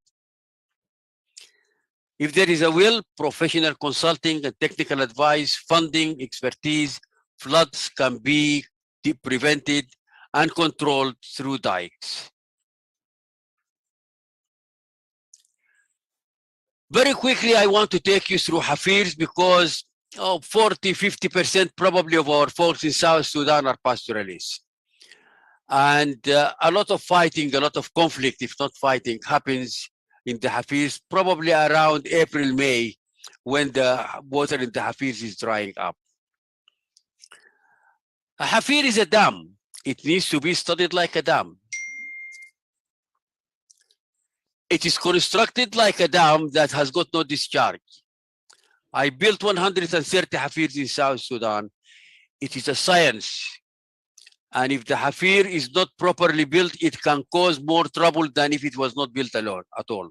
If there is a will, professional consulting and technical advice, funding, expertise, floods can be prevented and controlled through dikes. Very quickly, I want to take you through Hafirs because 40–50% probably of our folks in South Sudan are pastoralists. And a lot of fighting, a lot of conflict, if not fighting, happens in the Hafirs, probably around April, May, when the water in the Hafirs is drying up. A Hafir is a dam. It needs to be studied like a dam. It is constructed like a dam that has got no discharge. I built 130 Hafirs in South Sudan. It is a science. And if the Hafir is not properly built, it can cause more trouble than if it was not built alone at all.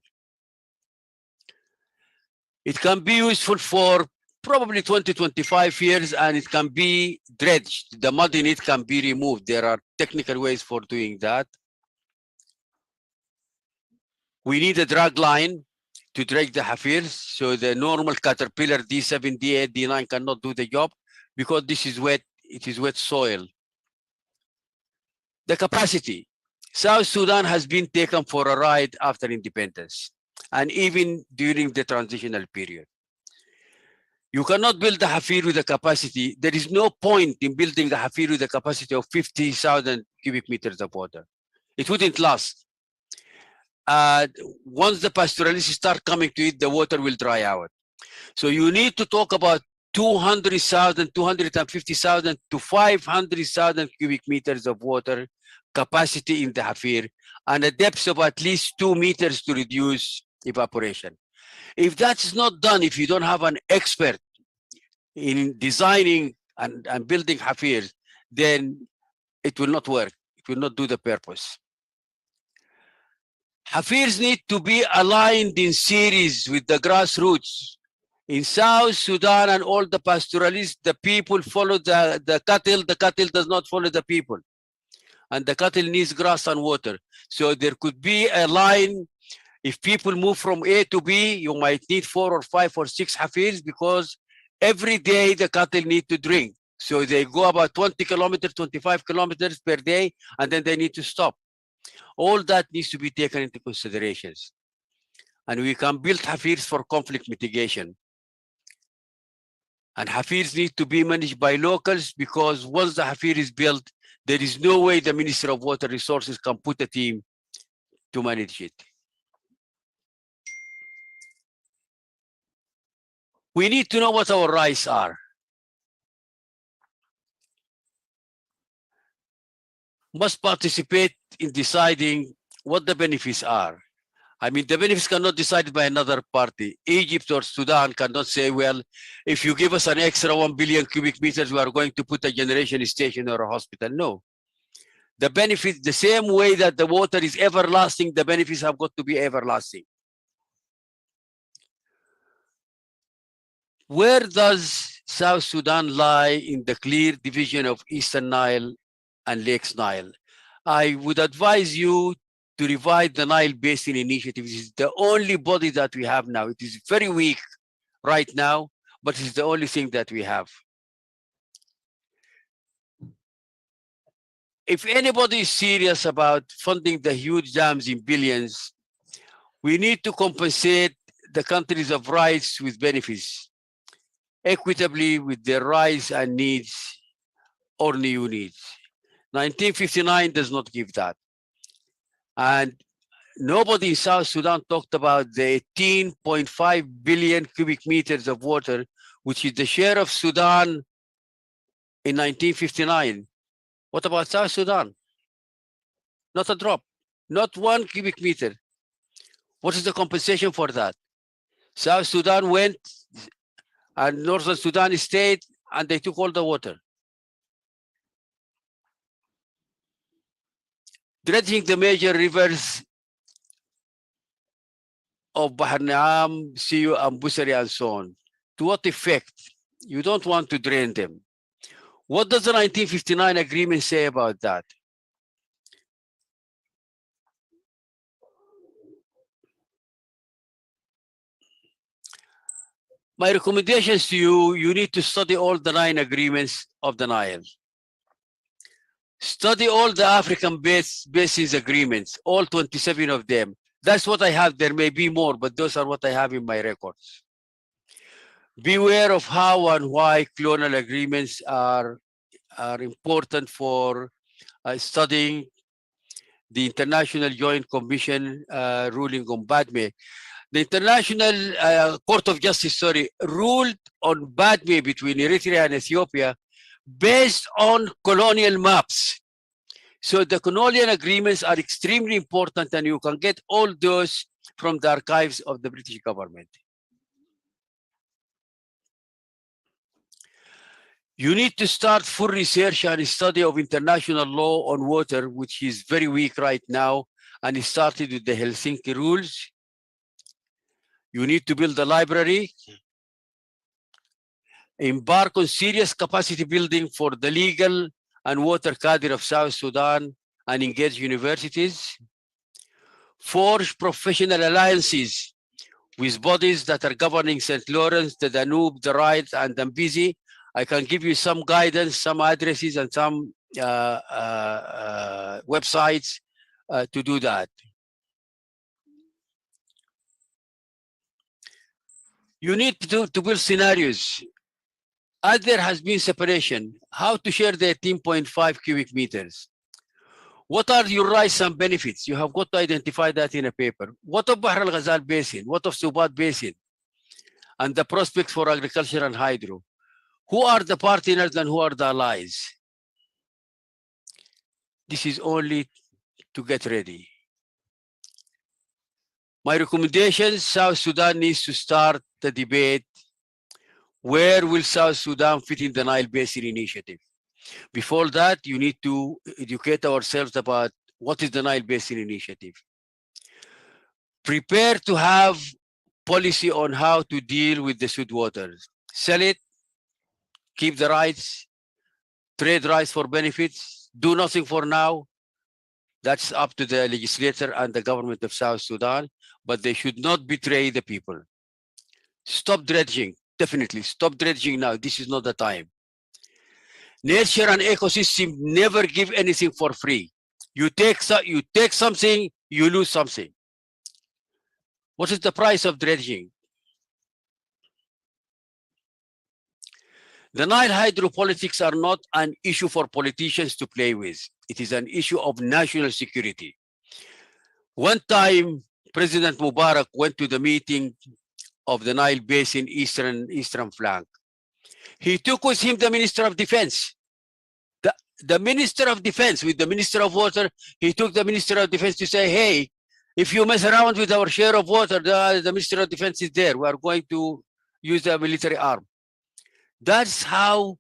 It can be useful for probably 20, 25 years, and it can be dredged. The mud in it can be removed. There are technical ways for doing that. We need a drag line to dredge the Hafirs, so the normal caterpillar D7, D8, D9 cannot do the job because this is wet, it is wet soil. The capacity. South Sudan has been taken for a ride after independence and even during the transitional period. You cannot build a Hafir with a capacity. There is no point in building a Hafir with a capacity of 50,000 cubic meters of water. It wouldn't last. Once the pastoralists start coming to it, the water will dry out. So you need to talk about 200,000, 250,000 to 500,000 cubic meters of water capacity in the Hafir and a depth of at least 2 meters to reduce evaporation. If that's not done, if you don't have an expert in designing and building Hafirs, then it will not work. It will not do the purpose. Hafirs need to be aligned in series with the grassroots. In South Sudan and all the pastoralists, the people follow the cattle does not follow the people. And the cattle needs grass and water. So there could be a line. If people move from A to B, you might need 4 or 5 or 6 Hafirs because every day the cattle need to drink. So they go about 20 kilometers, 25 kilometers per day, and then they need to stop. All that needs to be taken into considerations. And we can build Hafirs for conflict mitigation. And Hafirs need to be managed by locals because once the Hafir is built, there is no way the Ministry of Water Resources can put a team to manage it. We need to know what our rights are. Must participate in deciding what the benefits are. I mean, the benefits cannot be decided by another party. Egypt or Sudan cannot say, well, if you give us an extra 1 billion cubic meters, we are going to put a generation station or a hospital. No. The benefits, the same way that the water is everlasting, the benefits have got to be everlasting. Where does South Sudan lie in the clear division of Eastern Nile and Lakes Nile? I would advise you to revive the Nile Basin Initiative. It is the only body that we have now. It is very weak right now, but it's the only thing that we have. If anybody is serious about funding the huge dams in billions, we need to compensate the countries of rights with benefits, equitably with their rights and needs or new needs. 1959 does not give that. And nobody in South Sudan talked about the 18.5 billion cubic meters of water, which is the share of Sudan in 1959. What about South Sudan? Not a drop, not 1 cubic meter. What is the compensation for that? South Sudan went and Northern Sudan stayed and they took all the water. Dredging the major rivers of Bahar Naam, Siu, and Busari, and so on. To what effect? You don't want to drain them. What does the 1959 agreement say about that? My recommendations to you, you need to study all the 9 agreements of the Nile. Study all the African Basins agreements, all 27 of them. That's what I have. There may be more, but those are what I have in my records. Beware of how and why colonial agreements are important for studying the International Joint Commission ruling on Badme. The International Court of Justice, ruled on Badme between Eritrea and Ethiopia based on colonial maps. So the colonial agreements are extremely important, and you can get all those from the archives of the British government. You need to start full research and study of international law on water, which is very weak right now, and it started with the Helsinki rules. You need to build a library, embark on serious capacity building for the legal and water cadre of South Sudan, and engage universities. Forge professional alliances with bodies that are governing St. Lawrence, the Danube, the Right, and Zambezi. I can give you some guidance, some addresses, and some websites to do that. You need to build scenarios. As there has been separation, how to share the 18.5 cubic meters? What are your rights and benefits? You have got to identify that in a paper. What of Bahr al-Ghazal Basin? What of Subat Basin? And the prospects for agriculture and hydro. Who are the partners and who are the allies? This is only to get ready. My recommendations, South Sudan needs to start the debate. Where will South Sudan fit in the Nile Basin Initiative? Before that, you need to educate ourselves about what is the Nile Basin Initiative. Prepare to have policy on how to deal with the Sud waters. Sell it, keep the rights, trade rights for benefits, do nothing for now. That's up to the legislator and the government of South Sudan, but they should not betray the people. Stop dredging, definitely. Stop dredging now. This is not the time. Nature and ecosystem never give anything for free. You take something, you lose something. What is the price of dredging? The Nile hydropolitics are not an issue for politicians to play with. It is an issue of national security. One time, President Mubarak went to the meeting of the Nile Basin eastern flank. He took with him the Minister of Defense. The Minister of Defense with the Minister of Water, he took the Minister of Defense to say, hey, if you mess around with our share of water, the Minister of Defense is there. We are going to use the military arm. That's how,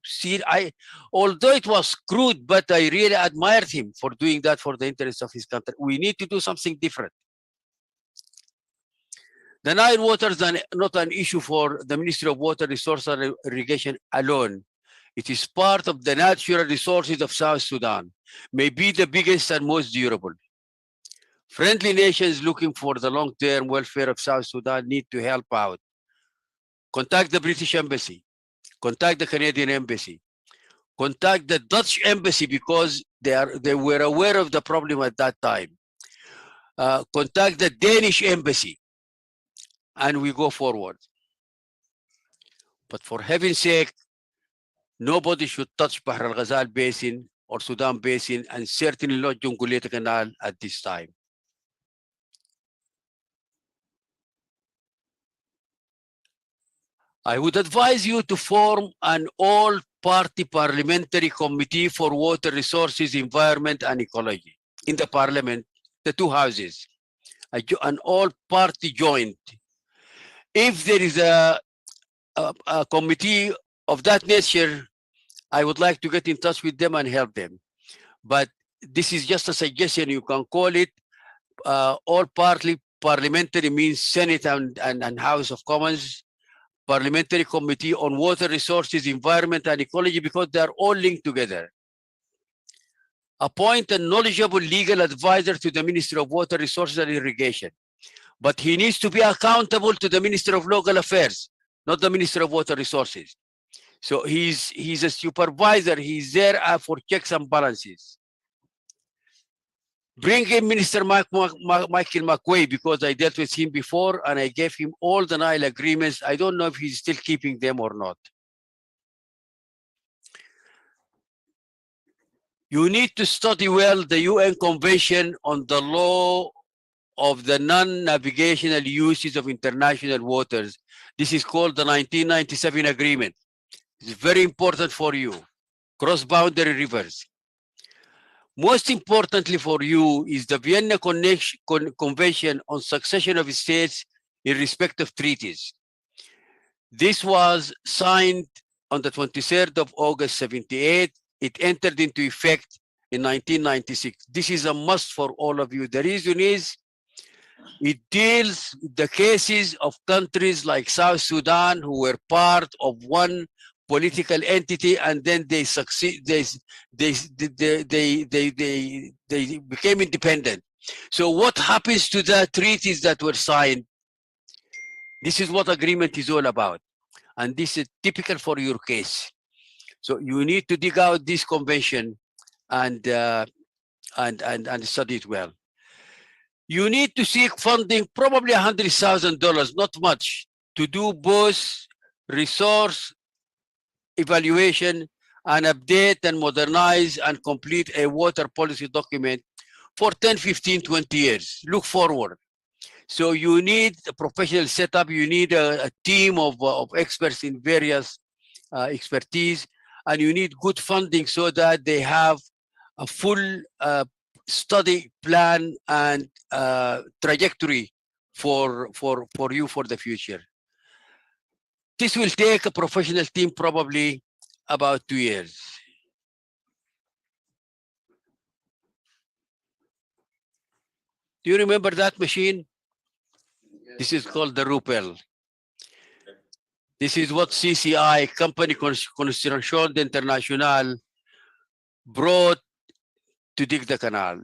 although it was crude, but I really admired him for doing that for the interests of his country. We need to do something different. The Nile waters are not an issue for the Ministry of Water Resources and Irrigation alone. It is part of the natural resources of South Sudan, may be the biggest and most durable. Friendly nations looking for the long-term welfare of South Sudan need to help out. Contact the British Embassy, contact the Canadian Embassy, contact the Dutch Embassy because they were aware of the problem at that time. Contact the Danish Embassy, and we go forward. But for heaven's sake, nobody should touch Bahr al-Ghazal Basin or Sudan Basin, and certainly not Jonglei Canal at this time. I would advise you to form an all-party parliamentary committee for water resources, environment, and ecology in the parliament, the two houses, an all-party joint. If there is a committee of that nature, I would like to get in touch with them and help them. But this is just a suggestion. You can call it all-party parliamentary, means Senate and House of Commons, Parliamentary Committee on Water Resources, Environment, and Ecology, because they are all linked together. Appoint a knowledgeable legal advisor to the Ministry of Water Resources and Irrigation. But he needs to be accountable to the Minister of Local Affairs, not the Minister of Water Resources. So he's a supervisor. He's there for checks and balances. Bring in Minister Michael McQuay, because I dealt with him before and I gave him all the Nile agreements. I don't know if he's still keeping them or not. You need to study well the UN Convention on the Law of the Non-Navigational Uses of International Waters. This is called the 1997 Agreement. It's very important for you. Cross-boundary rivers. Most importantly for you is the Vienna Convention on Succession of States in respect of treaties. This was signed on the 23rd of August, 78. It entered into effect in 1996. This is a must for all of you. The reason is It deals with the cases of countries like South Sudan who were part of one political entity, and then they succeed. They became independent. So what happens to the treaties that were signed? This is what agreement is all about, and this is typical for your case. So you need to dig out this convention and study it well. You need to seek funding, probably $100,000, not much, to do both resource evaluation and update and modernize and complete a water policy document for 10, 15, 20 years. Look forward. So you need a professional setup. You need a team of experts in various expertise, and you need good funding so that they have a full study plan and trajectory for you for the future. This will take a professional team probably about 2 years. Do you remember that machine? This is called the Rupel. This is what CCI, Company Construction International, brought to dig the canal.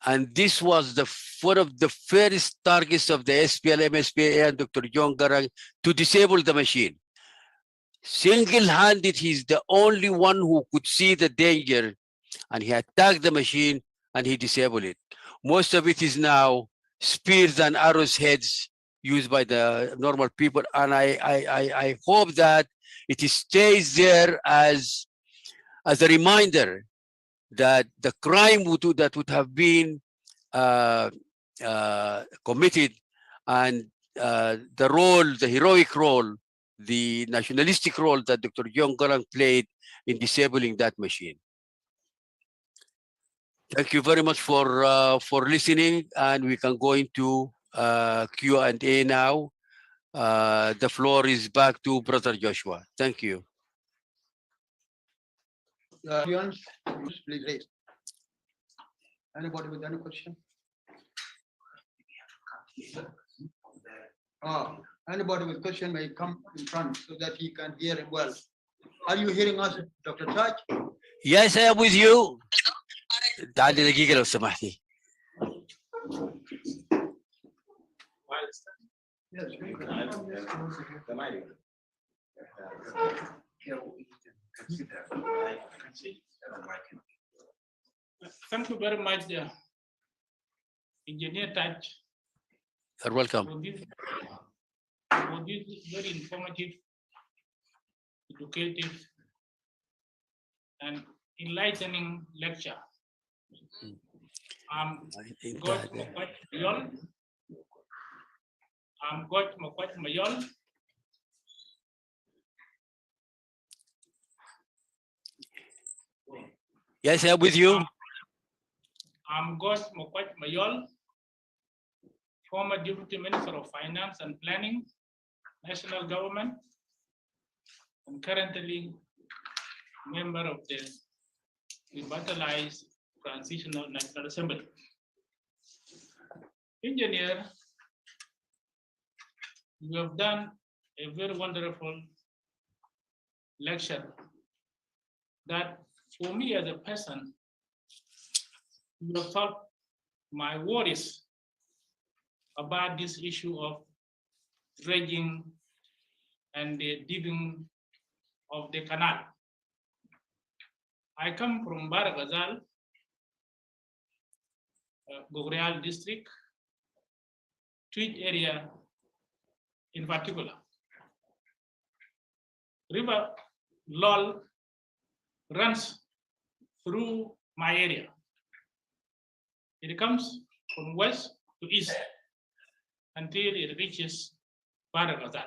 And this was one of the first targets of the SPLM, SPA, and Dr. John Garang to disable the machine. Single-handed, he's the only one who could see the danger, and he attacked the machine and he disabled it. Most of it is now spears and arrows heads used by the normal people, and I hope that it stays there as a reminder that the crime that would have been committed, and the heroic role, the nationalistic role that Dr. John Garang played in disabling that machine. Thank you very much for listening, and we can go into Q&A now. The floor is back to Brother Joshua. Thank you. Please raise. Anybody with any question? Oh, anybody with question may come in front so that he can hear him well. Are you hearing us, Dr. Taj? Yes, I am with you. تعالي دقيقة لو سمحتي. Thank you very much, Engineer Taj. You're welcome. For this very informative, educative, and enlightening lecture. I'm God Makwat Mayol. Yes, I am with you. I'm God Makwat Mayol, former Deputy Minister of Finance and Planning, National Government, and currently member of the revitalized Transitional National Assembly. Engineer, you have done a very wonderful lecture that for me as a person, you have solved my worries about this issue of dredging and the digging of the canal. I come from Baragazal, Gogreal district, Tweed area in particular. River Lol runs through my area. It comes from west to east until it reaches Baragazal.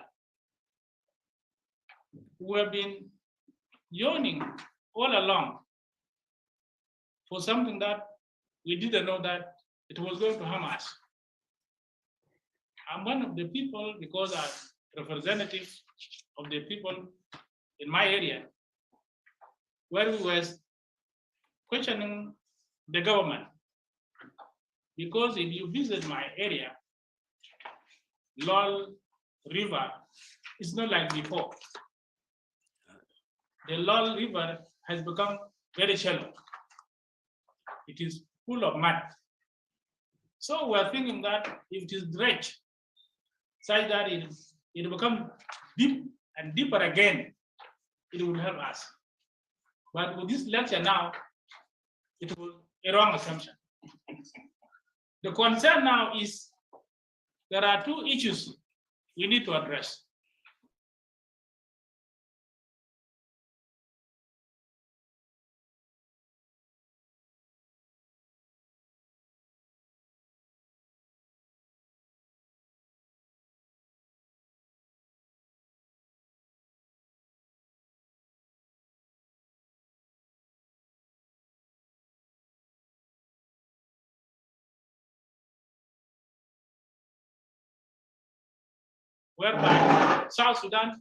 We have been yearning all along for something that we didn't know that it was going to harm us. I'm one of the people, because I'm representative of the people in my area, where we were questioning the government Because if you visit my area, Lol River is not like before. The Lol River has become very shallow. It is full of mud. So we're thinking that if it is dredged, such that it becomes deep and deeper again, it will help us. But with this lecture now, it was a wrong assumption. The concern now is there are two issues we need to address. Whereby South Sudan,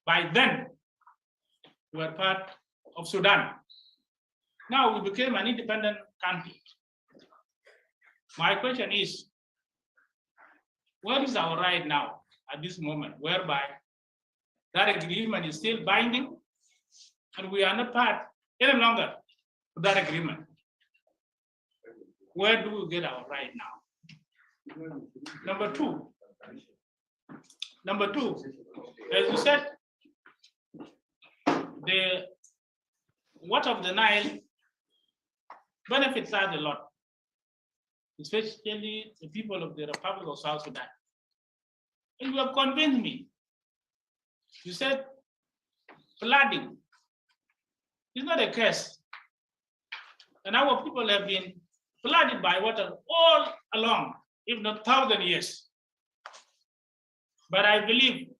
by then, were part of Sudan. Now we became an independent country. My question is, what is our right now at this moment, whereby that agreement is still binding and we are not part any longer of that agreement? Where do we get our right now? Number two, as you said, the water of the Nile benefits us a lot, especially the people of the Republic of South Sudan. And you have convinced me. You said flooding is not a case. And our people have been flooded by water all along, if not 1,000 years. But I believe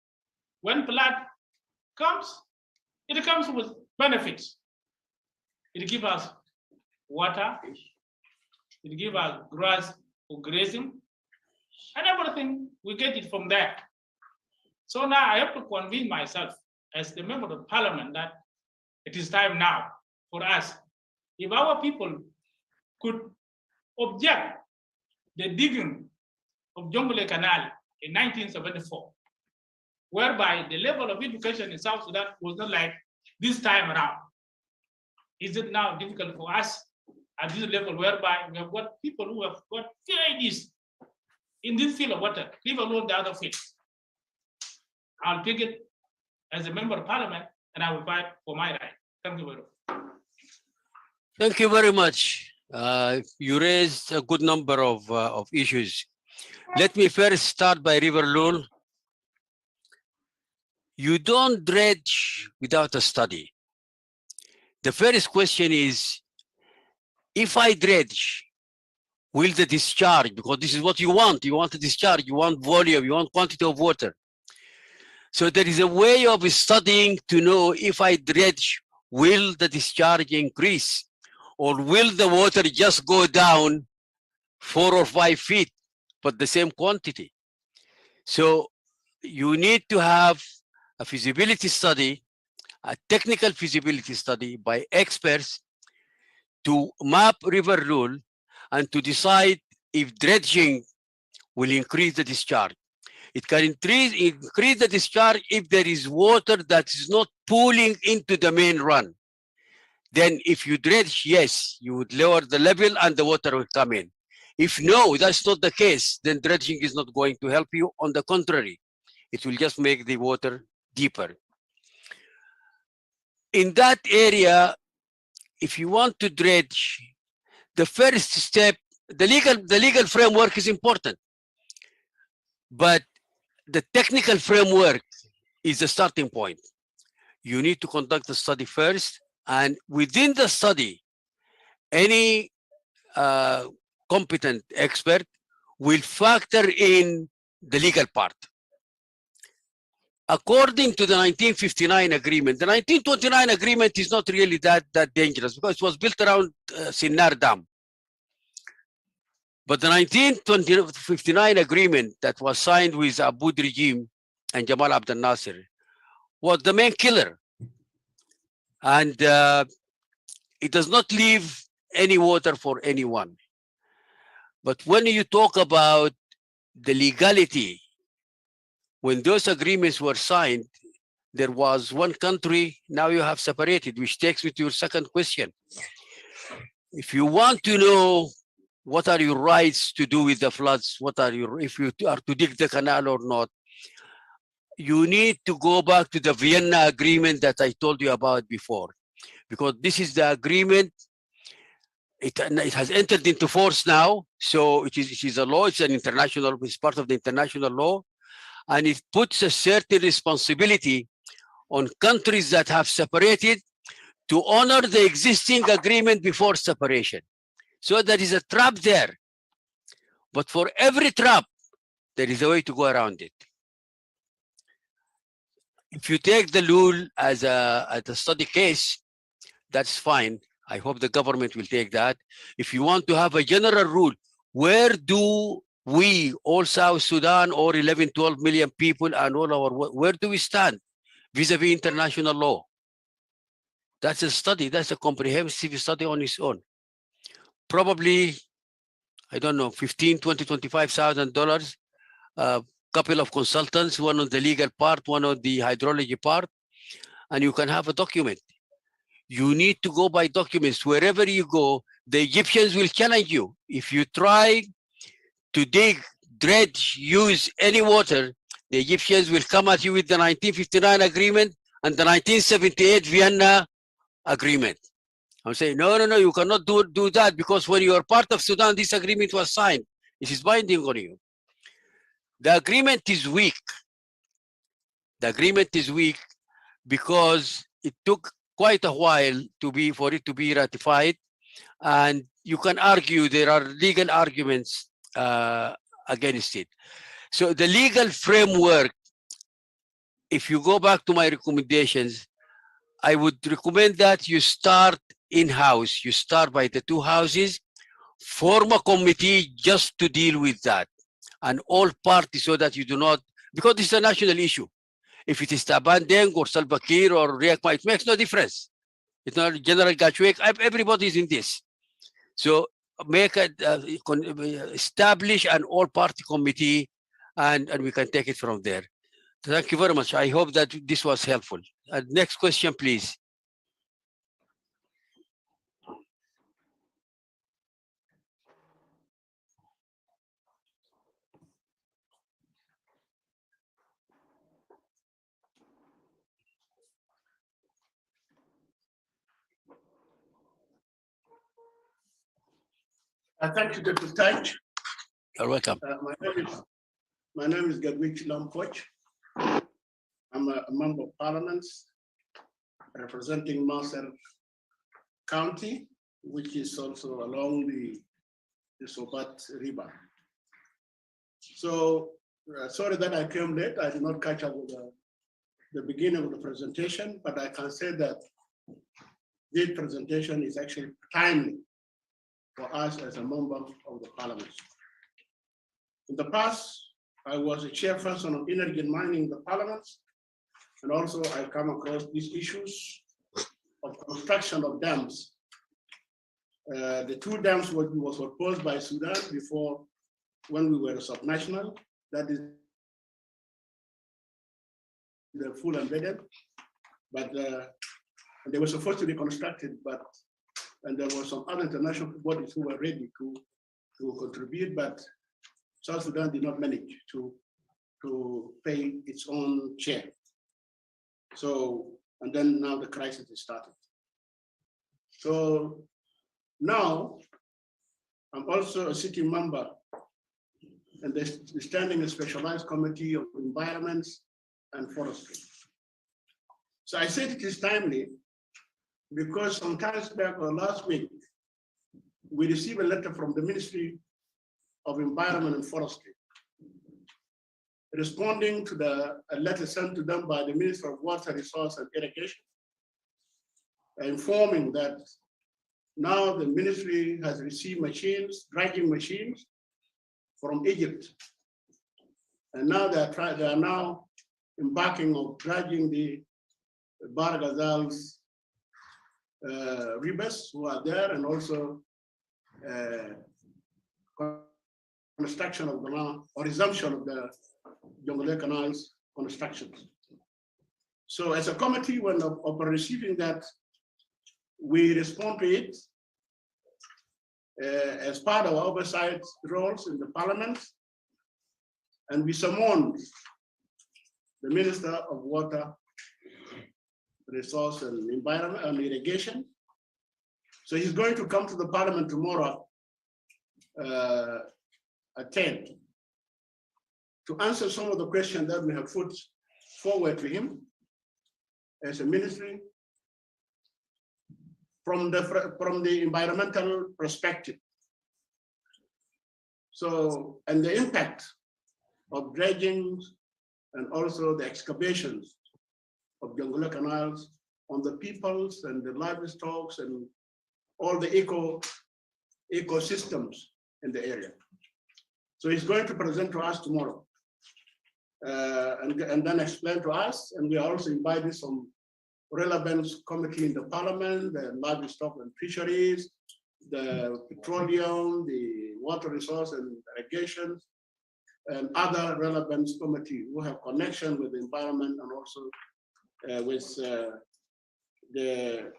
when flood comes, it comes with benefits. It gives us water, it gives us grass for grazing, and everything, we get it from there. So now I have to convince myself as the member of parliament that it is time now for us. If our people could object the digging of Jonglei Canal in 1974, whereby the level of education in South Sudan was not like this time around. Is it now difficult for us at this level whereby we have got people who have got PhDs in this field of water, leave alone the other fields? I'll take it as a member of parliament and I will fight for my right. Thank you very much. Thank you very much. You raised a good number of issues. Let me first start by River Lul. You don't dredge without a study. The first question is, if I dredge, will the discharge, because this is what you want to discharge, you want volume, you want quantity of water. So there is a way of studying to know if I dredge, will the discharge increase? Or will the water just go down 4 or 5 feet, but the same quantity? So you need to have a feasibility study, a technical feasibility study by experts to map river rule and to decide if dredging will increase the discharge. It can increase the discharge if there is water that is not pooling into the main run. Then if you dredge, yes, you would lower the level and the water will come in. If no, that's not the case, then dredging is not going to help you. On the contrary, it will just make the water deeper. In that area, if you want to dredge, the first step, the legal framework is important, but the technical framework is the starting point. You need to conduct the study first, and within the study, any competent expert will factor in the legal part. According to the 1959 agreement, the 1929 agreement is not really that dangerous because it was built around Sinnar Dam. But the 1959 agreement that was signed with Aboud regime and Jamal Abdel Nasser was the main killer. And it does not leave any water for anyone. But when you talk about the legality, when those agreements were signed, there was one country, now you have separated, which takes me to your second question. If you want to know what are your rights to do with the floods, what are your, if you are to dig the canal or not, you need to go back to the Vienna agreement that I told you about before, because this is the agreement. It has entered into force now, so it is a law. It's an international. It's part of the international law, and it puts a certain responsibility on countries that have separated to honor the existing agreement before separation. So there is a trap there, but for every trap, there is a way to go around it. If you take the Lul as a study case, that's fine. I hope the government will take that. If you want to have a general rule, where do we, all South Sudan, or 11, 12 million people, and all our, where do we stand vis-a-vis international law? That's a study. That's a comprehensive study on its own. Probably, I don't know, $15,000, $20,000, $25,000. A couple of consultants, one on the legal part, one on the hydrology part, and you can have a document. You need to go by documents. Wherever you go, the Egyptians will challenge you. If you try to dig, dredge, use any water, the Egyptians will come at you with the 1959 agreement and the 1978 Vienna agreement. I'm saying, no, you cannot do that, because when you are part of Sudan, this agreement was signed. It is binding on you. The agreement is weak. The agreement is weak because it took quite a while for it to be ratified, and you can argue, there are legal arguments against it. So the legal framework, if you go back to my recommendations, I would recommend that you start in-house. You start by the two houses, form a committee just to deal with that, and all parties, so that you do not, because it's a national issue. If it is Taban Deng or Salva Kiir or Riek Machar, it makes no difference. It's not General Gachwek. Everybody is in this. So make establish an all-party committee, and we can take it from there. Thank you very much. I hope that this was helpful. Next question, please. Thank you, Dr. Taj. You're welcome. My name is Gadwich Lampoch. I'm a member of parliament representing Mercer County, which is also along the Sobat River. So sorry that I came late. I did not catch up with the beginning of the presentation, but I can say that this presentation is actually timely for us as a member of the parliament. In the past, I was a chairperson of energy and mining in the parliament, and also I come across these issues of construction of dams. The two dams was proposed by Sudan before, when we were a subnational, that is the full embedded, but they were supposed to be constructed, and there were some other international bodies who were ready to contribute, but South Sudan did not manage to pay its own share. So, and then now the crisis is started. So now I'm also a sitting member in the Standing and Specialized Committee of Environments and Forestry. So I said it is timely because some time back or last week, we received a letter from the Ministry of Environment and Forestry, responding to a letter sent to them by the Minister of Water Resource and Irrigation, informing that now the ministry has received machines, dredging machines from Egypt. And now they are now embarking on dredging the Bar Ghazal's rivers who are there, and also construction of the land or resumption of the Jonglei Canal's constructions. So as a committee, when upon receiving that, we respond to it as part of our oversight roles in the parliament, and we summoned the Minister of Water, Resource and Environment and Irrigation. So he's going to come to the parliament tomorrow at 10 to answer some of the questions that we have put forward to him as a ministry from the environmental perspective. So, and the impact of dredging and also the excavations of Jonglei Canals on the peoples and the livestock and all the ecosystems in the area. So he's going to present to us tomorrow and then explain to us. And we are also invited some relevant committee in the parliament, the livestock and fisheries, the petroleum, the water resource and irrigation, and other relevant committee who have connection with the environment and also with the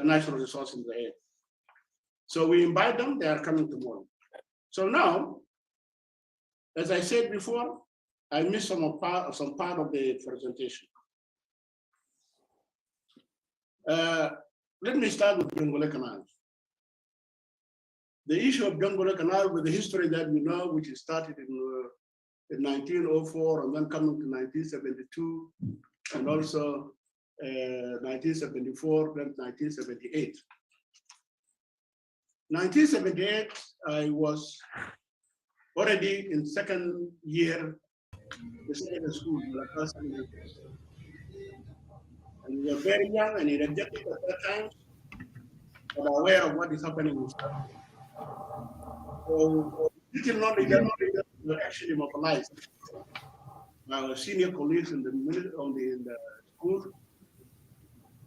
natural resource in the air. So we invite them, they are coming tomorrow. So now, as I said before, I missed some part of the presentation. Let me start with Jonglei Canal. The issue of Jonglei Canal, with the history that we know, which started in 1904 and then coming to 1972, and also 1974, then 1978. 1978, I was already in second year, the second school, and we were very young and energetic at that time, but aware of what is happening in Sudan. So, little knowledge were actually mobilized. Our senior colleagues in the school,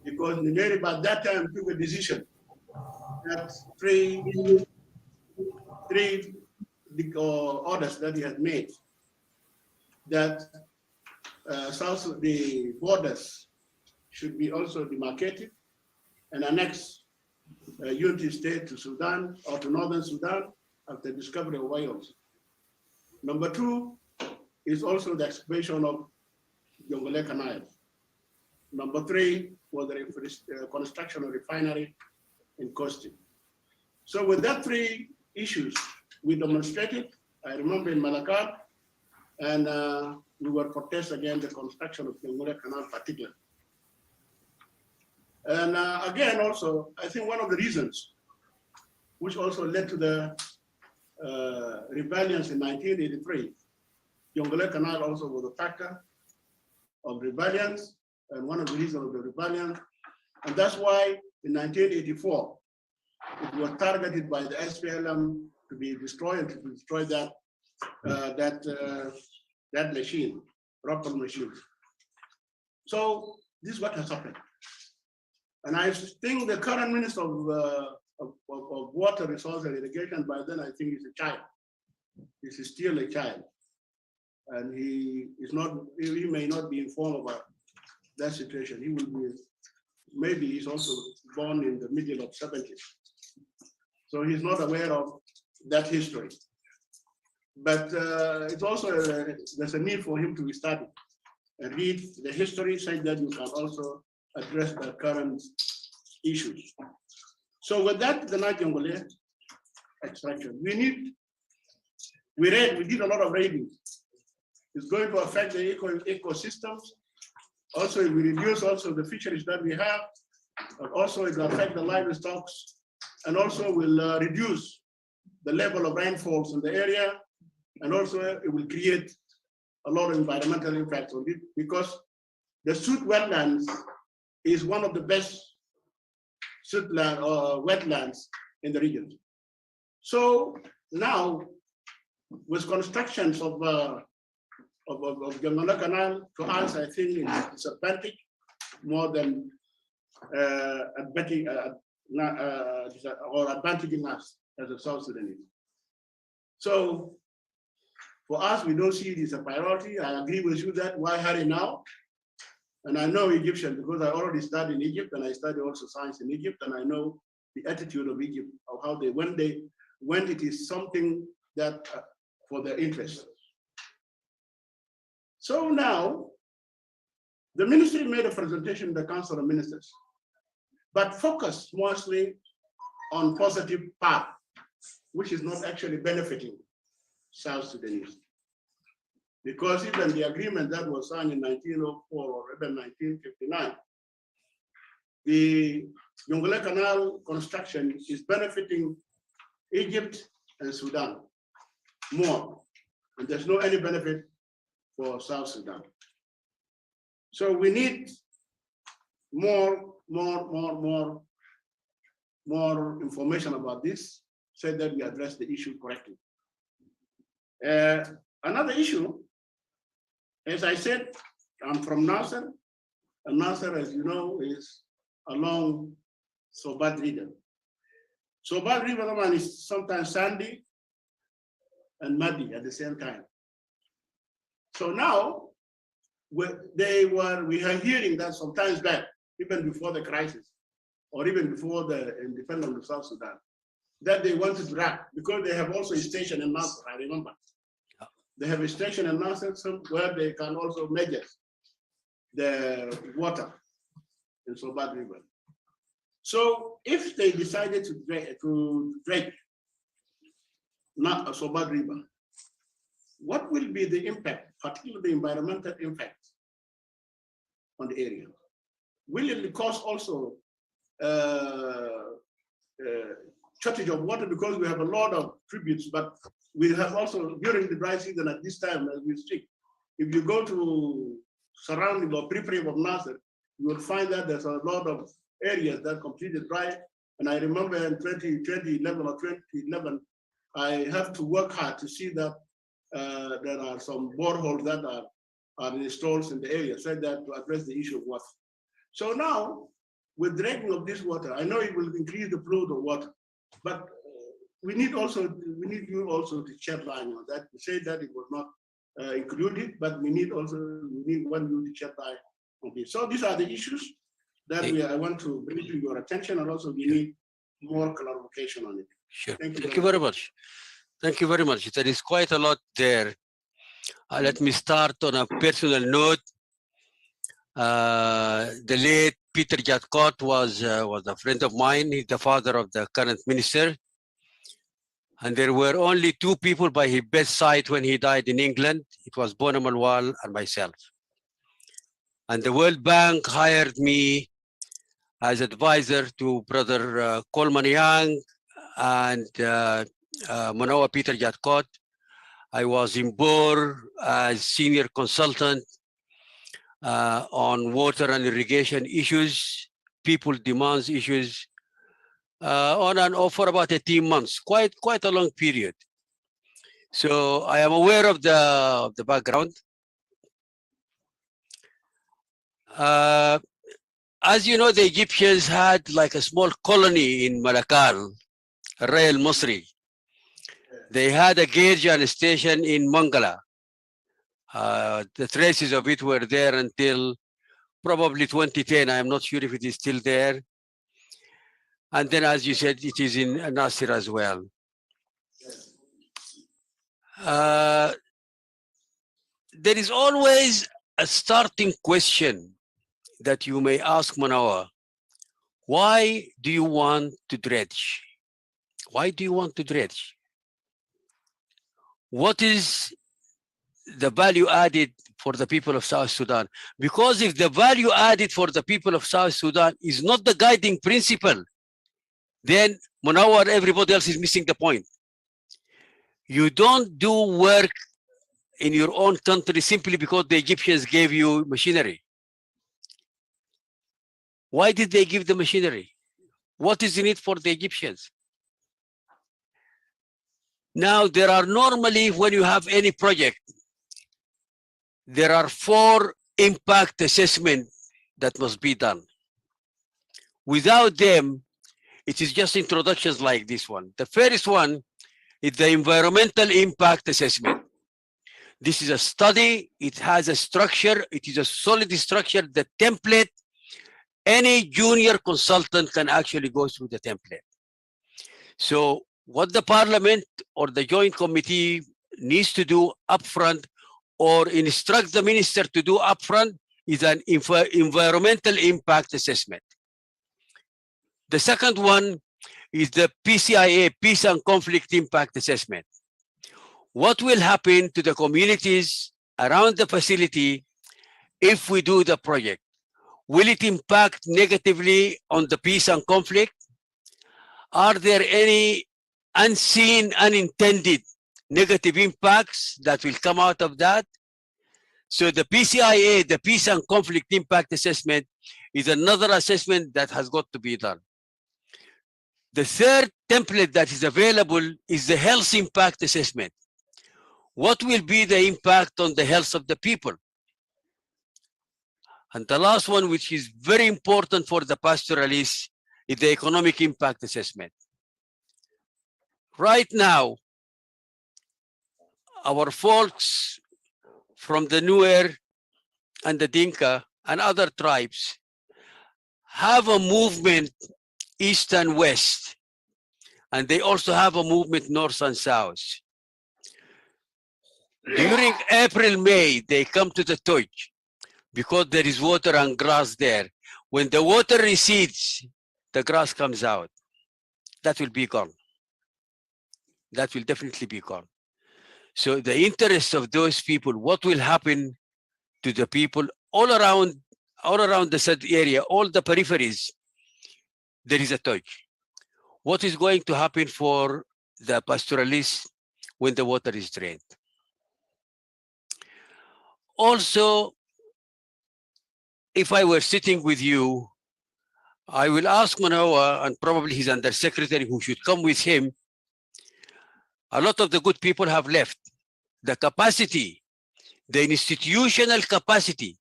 because Nimeri by that time took a decision that three orders that he had made, that the borders should be also demarcated and annexed unity state to Sudan or to northern Sudan after discovery of oils. Number two is also the excavation of Jonglei Canal. Number three was the construction of refinery in Coasting. So with that three issues, we demonstrated, I remember in Malakal, and we were protest against the construction of Jonglei Canal particularly. And again, also, I think one of the reasons which also led to the rebellions in 1983, Jonglei Canal also was a factor of rebellions and one of the reasons of the rebellion. And that's why in 1984, it was targeted by the SPLM to be destroyed and to destroy that machine, proper machine. So this is what has happened. And I think the current Minister of Water, Resource and Irrigation, by then I think he's a child. He's still a child. And he may not be informed about that situation. He will be, maybe he's also born in the middle of 70s. So he's not aware of that history. But it's also, there's a need for him to study and read the history so that you can also address the current issues. So with that, the Jonglei extraction, we did a lot of reading. It's going to affect the ecosystems. Also, it will reduce also the fisheries that we have, but also it will affect the livestock, and also will reduce the level of rainfalls in the area, and also it will create a lot of environmental impacts on it, because the Sud wetlands is one of the best Sudland or wetlands in the region. So now, with constructions of Jonglei Canal, to us, I think it's advantage more than advantaging us as a South Sudanese. So for us, we don't see it as a priority. I agree with you that why hurry now? And I know Egyptian because I already studied in Egypt and I studied also science in Egypt, and I know the attitude of Egypt, of how when it is something that for their interest. So now, the ministry made a presentation in the Council of Ministers, but focused mostly on positive part, which is not actually benefiting South Sudanese. Because even the agreement that was signed in 1904 or even 1959, the Jonglei Canal construction is benefiting Egypt and Sudan more, and there's no any benefit for South Sudan. So we need more information about this, so that we address the issue correctly. Another issue, as I said, I'm from Nasser, and Nasser, as you know, is along Sobat River. Sobat River is sometimes sandy and muddy at the same time. So now, we are hearing that sometimes back, even before the crisis, or even before the independence of South Sudan, that they want to drag, because they have also a station in Nasser, I remember. They have a station in Nasser where they can also measure the water in Sobat River. So if they decided to dredge not a Sobat River, what will be the impact, particularly the environmental impact on the area? Will it cause also shortage of water, because we have a lot of tributes, but we have also during the dry season at this time as we speak, if you go to surrounding or periphery of Nasser, you will find that there's a lot of areas that completely dry. And I remember in 2011 or 2011, I have to work hard to see that there are some boreholes that are installed in the area, so that to address the issue of water. So now, with dredging of this water, I know it will increase the flow of water, but we need you also to shed light on that, to say that it was not included, but we need one you to shed light on this. So these are the issues that I want to bring to your attention, and also we need more clarification on it. Sure. Thank Thank you very much. Thank you very much. There is quite a lot there. Let me start on a personal note. The late Peter Jatkot was a friend of mine. He's the father of the current minister. And there were only two people by his bedside when he died in England. It was Bona Malwal and myself. And the World Bank hired me as advisor to Brother Coleman Young and Manawa Peter Jatkot. I was in Bor as senior consultant on water and irrigation issues, people demands issues, on and off for about 18 months, quite a long period. So I am aware of the background. As you know, the Egyptians had like a small colony in Malakal, Ray al-Masri. They had a gauge and a station in Mangala. The traces of it were there until probably 2010. I am not sure if it is still there. And then, as you said, it is in Nasir as well. There is always a starting question that you may ask Manawa. Why do you want to dredge? Why do you want to dredge? What is the value added for the people of South Sudan? Because if the value added for the people of South Sudan is not the guiding principle, then Manawa and everybody else is missing the point. You don't do work in your own country simply because the Egyptians gave you machinery. Why did they give the machinery? What is in it for the Egyptians? Now, there are normally, when you have any project, there are 4 impact assessments that must be done. Without them, it is just introductions like this one. The first one is the environmental impact assessment. This is a study, it has a structure, it is a solid structure, the template. Any junior consultant can actually go through the template. So what the parliament or the joint committee needs to do upfront or instruct the minister to do upfront is an environmental impact assessment. The second one is the PCIA, Peace and Conflict Impact Assessment. What will happen to the communities around the facility if we do the project? Will it impact negatively on the peace and conflict? Are there any unseen, unintended negative impacts that will come out of that? So the PCIA, the Peace and Conflict Impact Assessment, is another assessment that has got to be done. The third template that is available is the Health Impact Assessment. What will be the impact on the health of the people? And the last one, which is very important for the pastoralists, is the Economic Impact Assessment. Right now, our folks from the Nuer and the Dinka and other tribes have a movement east and west, and they also have a movement north and south. During April, May, they come to the Toj because there is water and grass there. When the water recedes, the grass comes out. That will be gone. That will definitely be gone. So the interest of those people, what will happen to the people all around the said area, all the peripheries, there is a Toj. What is going to happen for the pastoralists when the water is drained? Also, if I were sitting with you, I will ask Manoa and probably his undersecretary who should come with him. A lot of the good people have left. The capacity, the institutional capacity,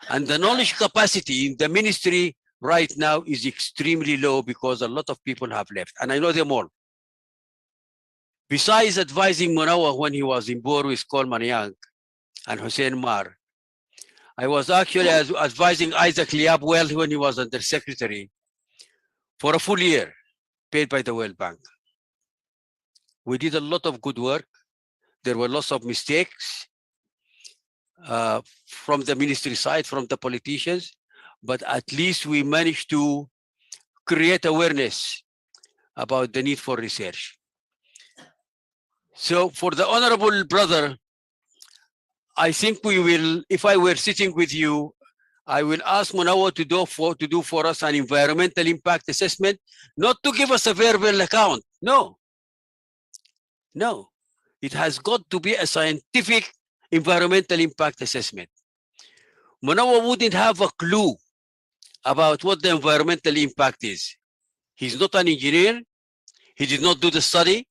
and the knowledge capacity in the ministry right now is extremely low because a lot of people have left, and I know them all. Besides advising Manoa when he was in Bor with Coleman Young and Hussein Mar, I was actually advising Isaac Liabwell when he was undersecretary for a full year, paid by the World Bank. We did a lot of good work. There were lots of mistakes from the ministry side, from the politicians, but at least we managed to create awareness about the need for research. So for the honorable brother, I think we will, if I were sitting with you, I will ask Manoa to do for us an environmental impact assessment, not to give us a verbal account. No. No. It has got to be a scientific environmental impact assessment. Manoa wouldn't have a clue about what the environmental impact is. He's not an engineer. He did not do the study.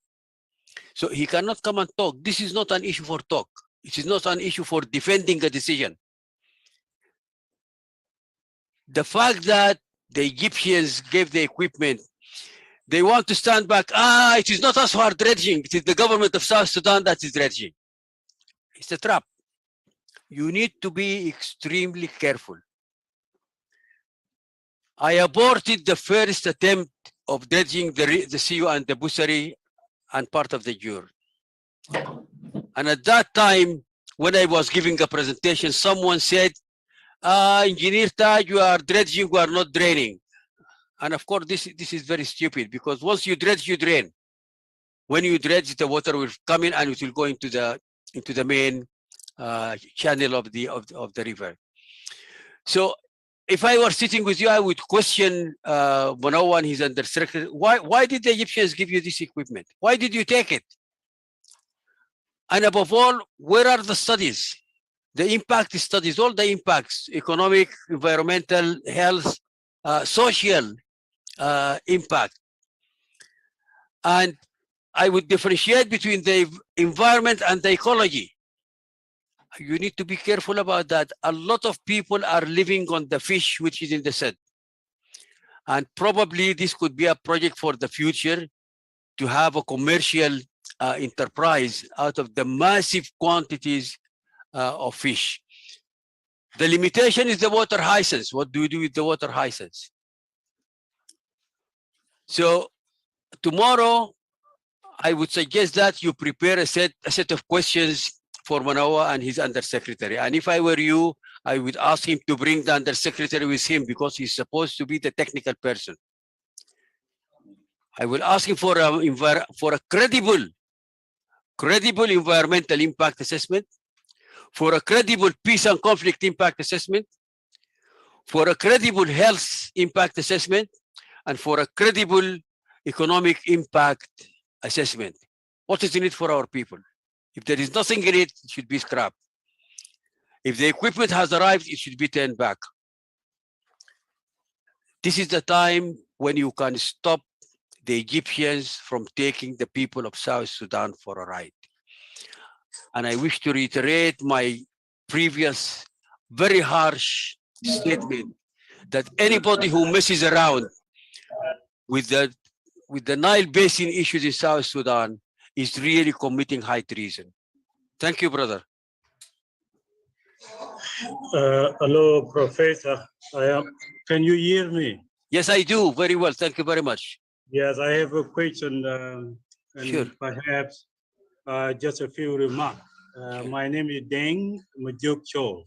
So he cannot come and talk. This is not an issue for talk. It is not an issue for defending a decision. The fact that the Egyptians gave the equipment, they want to stand back. It is not us who are dredging. It is the government of South Sudan that is dredging. It's a trap. You need to be extremely careful. I aborted the first attempt of dredging the Siu and the Busari and part of the Jur. And at that time, when I was giving a presentation, someone said, Engineer Taj, you are dredging, you are not draining. And of course, this is very stupid because once you dredge, you drain. When you dredge, the water will come in and it will go into the main channel of the river. So if I were sitting with you, I would question Manoa and his undersecretary. Why did the Egyptians give you this equipment? Why did you take it? And above all, where are the studies? The impact studies, all the impacts, economic, environmental, health, social impact. And I would differentiate between the environment and the ecology. You need to be careful about that. A lot of people are living on the fish which is in the sea. And probably this could be a project for the future to have a commercial enterprise out of the massive quantities of fish. The limitation is the water hyacinths. What do we do with the water hyacinths? So tomorrow, I would suggest that you prepare a set of questions for Manawa and his undersecretary. And if I were you, I would ask him to bring the undersecretary with him because he's supposed to be the technical person. I will ask him for a credible environmental impact assessment, for a credible peace and conflict impact assessment, for a credible health impact assessment, and for a credible economic impact assessment. What is in it for our people? If there is nothing in it, it should be scrapped. If the equipment has arrived, it should be turned back. This is the time when you can stop the Egyptians from taking the people of South Sudan for a ride. And I wish to reiterate my previous very harsh statement that anybody who messes around with the Nile Basin issues in South Sudan is really committing high treason. Thank you, brother. Hello, Professor. Can you hear me? Yes, I do. Very well. Thank you very much. Yes, I have a question and Sure. perhaps just a few remarks. My name is Deng Majuk Cho.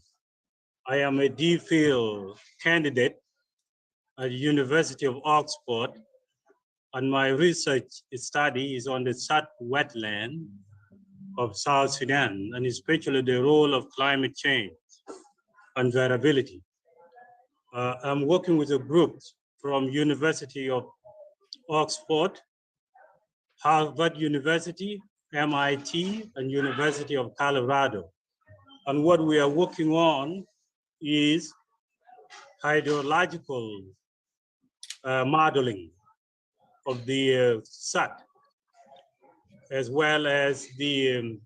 I am a DPhil candidate at the University of Oxford, and my research study is on the Sud wetland of South Sudan, and especially the role of climate change and variability. I'm working with a group from University of Oxford, Harvard University, MIT, and University of Colorado. And what we are working on is hydrological modeling of the Sud, as well as the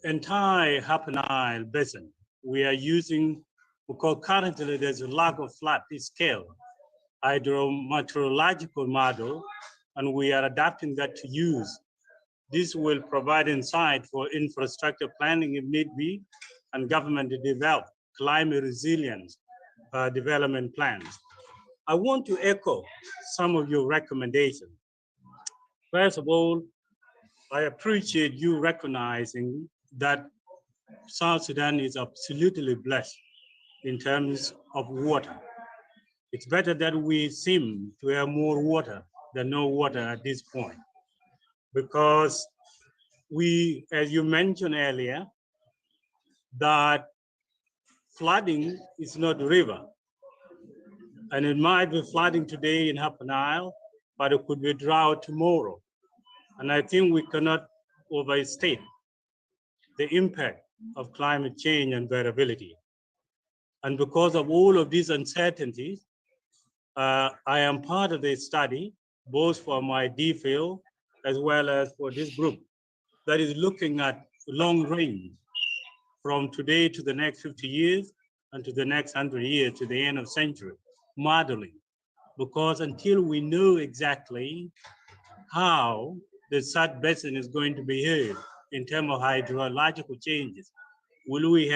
entire Upper Nile Basin. We are using, because currently there's a lack of flat scale hydrometeorological model, and we are adapting that to use. This will provide insight for infrastructure planning if need be, and government to develop climate resilience development plans. I want to echo some of your recommendations. First of all, I appreciate you recognizing that South Sudan is absolutely blessed in terms of water. It's better that we seem to have more water than no water at this point, because we, as you mentioned earlier, that flooding is not the river. And it might be flooding today in Upper Nile, but it could be drought tomorrow. And I think we cannot overstate the impact of climate change and variability. And because of all of these uncertainties, I am part of the study, both for my DPhil as well as for this group that is looking at long range from today to the next 50 years and to the next 100 years to the end of century modeling. Because until we know exactly how the Sud Basin is going to behave in terms of hydrological changes, will we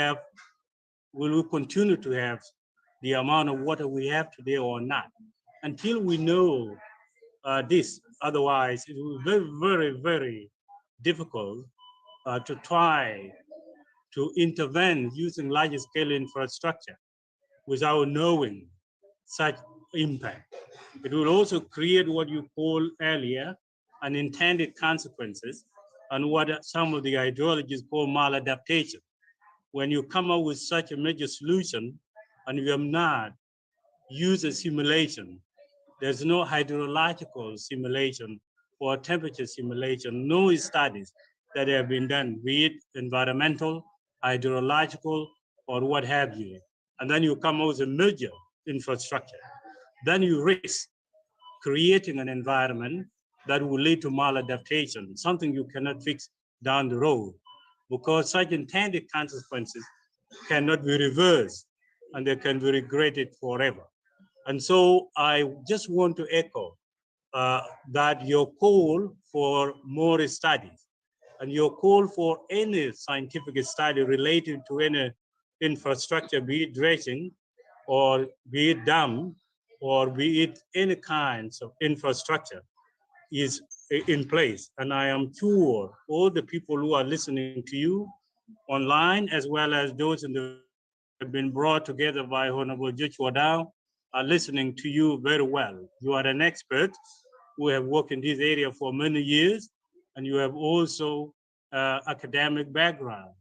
continue to have the amount of water we have today or not? Until we know this, otherwise it will be very, very, very difficult to try to intervene using large scale infrastructure without knowing such impact. It will also create what you called earlier unintended consequences and what some of the hydrologists call maladaptation. When you come up with such a major solution and you have not used a simulation, there's no hydrological simulation or temperature simulation, no studies that have been done, be it environmental, hydrological, or what have you. And then you come up with a major infrastructure. Then you risk creating an environment that will lead to maladaptation, something you cannot fix down the road, because such intended consequences cannot be reversed and they can be regretted forever. And so I just want to echo that your call for more studies and your call for any scientific study related to any infrastructure, be it dredging or be it dam or be it any kinds of infrastructure is in place. And I am sure all the people who are listening to you online, as well as those in the have been brought together by Honorable Joshua Dow, are listening to you very well. You are an expert who have worked in this area for many years, and you have also academic background.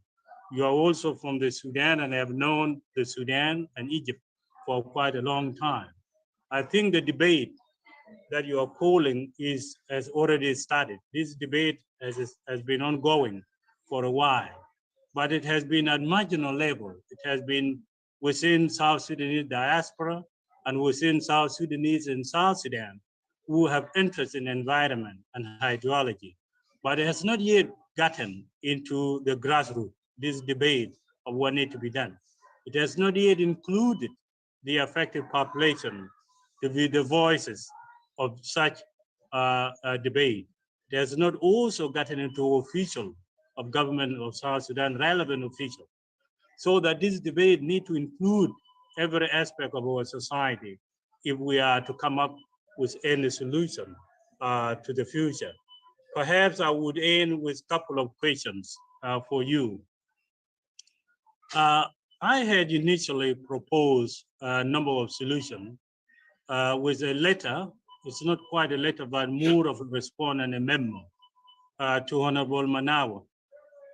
You are also from the Sudan and have known the Sudan and Egypt for quite a long time. I think the debate that you are calling has already started. This debate has been ongoing for a while, but it has been at marginal level. It has been within South Sudanese diaspora and within South Sudanese in South Sudan who have interest in environment and hydrology, but it has not yet gotten into the grassroots, this debate of what needs to be done. It has not yet included the affected population to be the voices of such debate. It has not also gotten into official of government of South Sudan, relevant official, so that this debate need to include every aspect of our society if we are to come up with any solution to the future. Perhaps I would end with a couple of questions for you. I had initially proposed a number of solutions with a letter. It's not quite a letter, but more of a response and a memo to Honorable Manawa.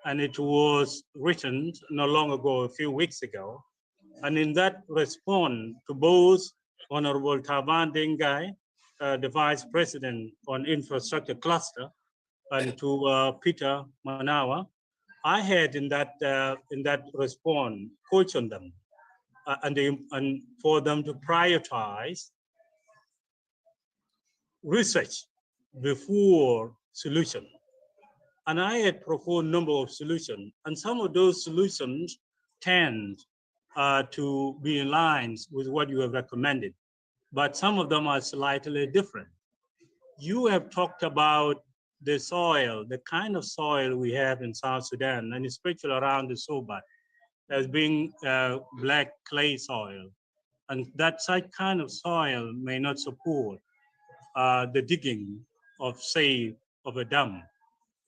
And it was written not long ago, a few weeks ago. And in that response to both Honorable Taban Dengai, the Vice President on Infrastructure Cluster, and to Peter Manawa, I had in that response cautioned them and for them to prioritize research before solution. And I had proposed a number of solutions, and some of those solutions tend to be in line with what you have recommended, but some of them are slightly different. You have talked about the soil, the kind of soil we have in South Sudan, and especially around the Sobat, as being black clay soil, and that such kind of soil may not support the digging of, say, of a dam.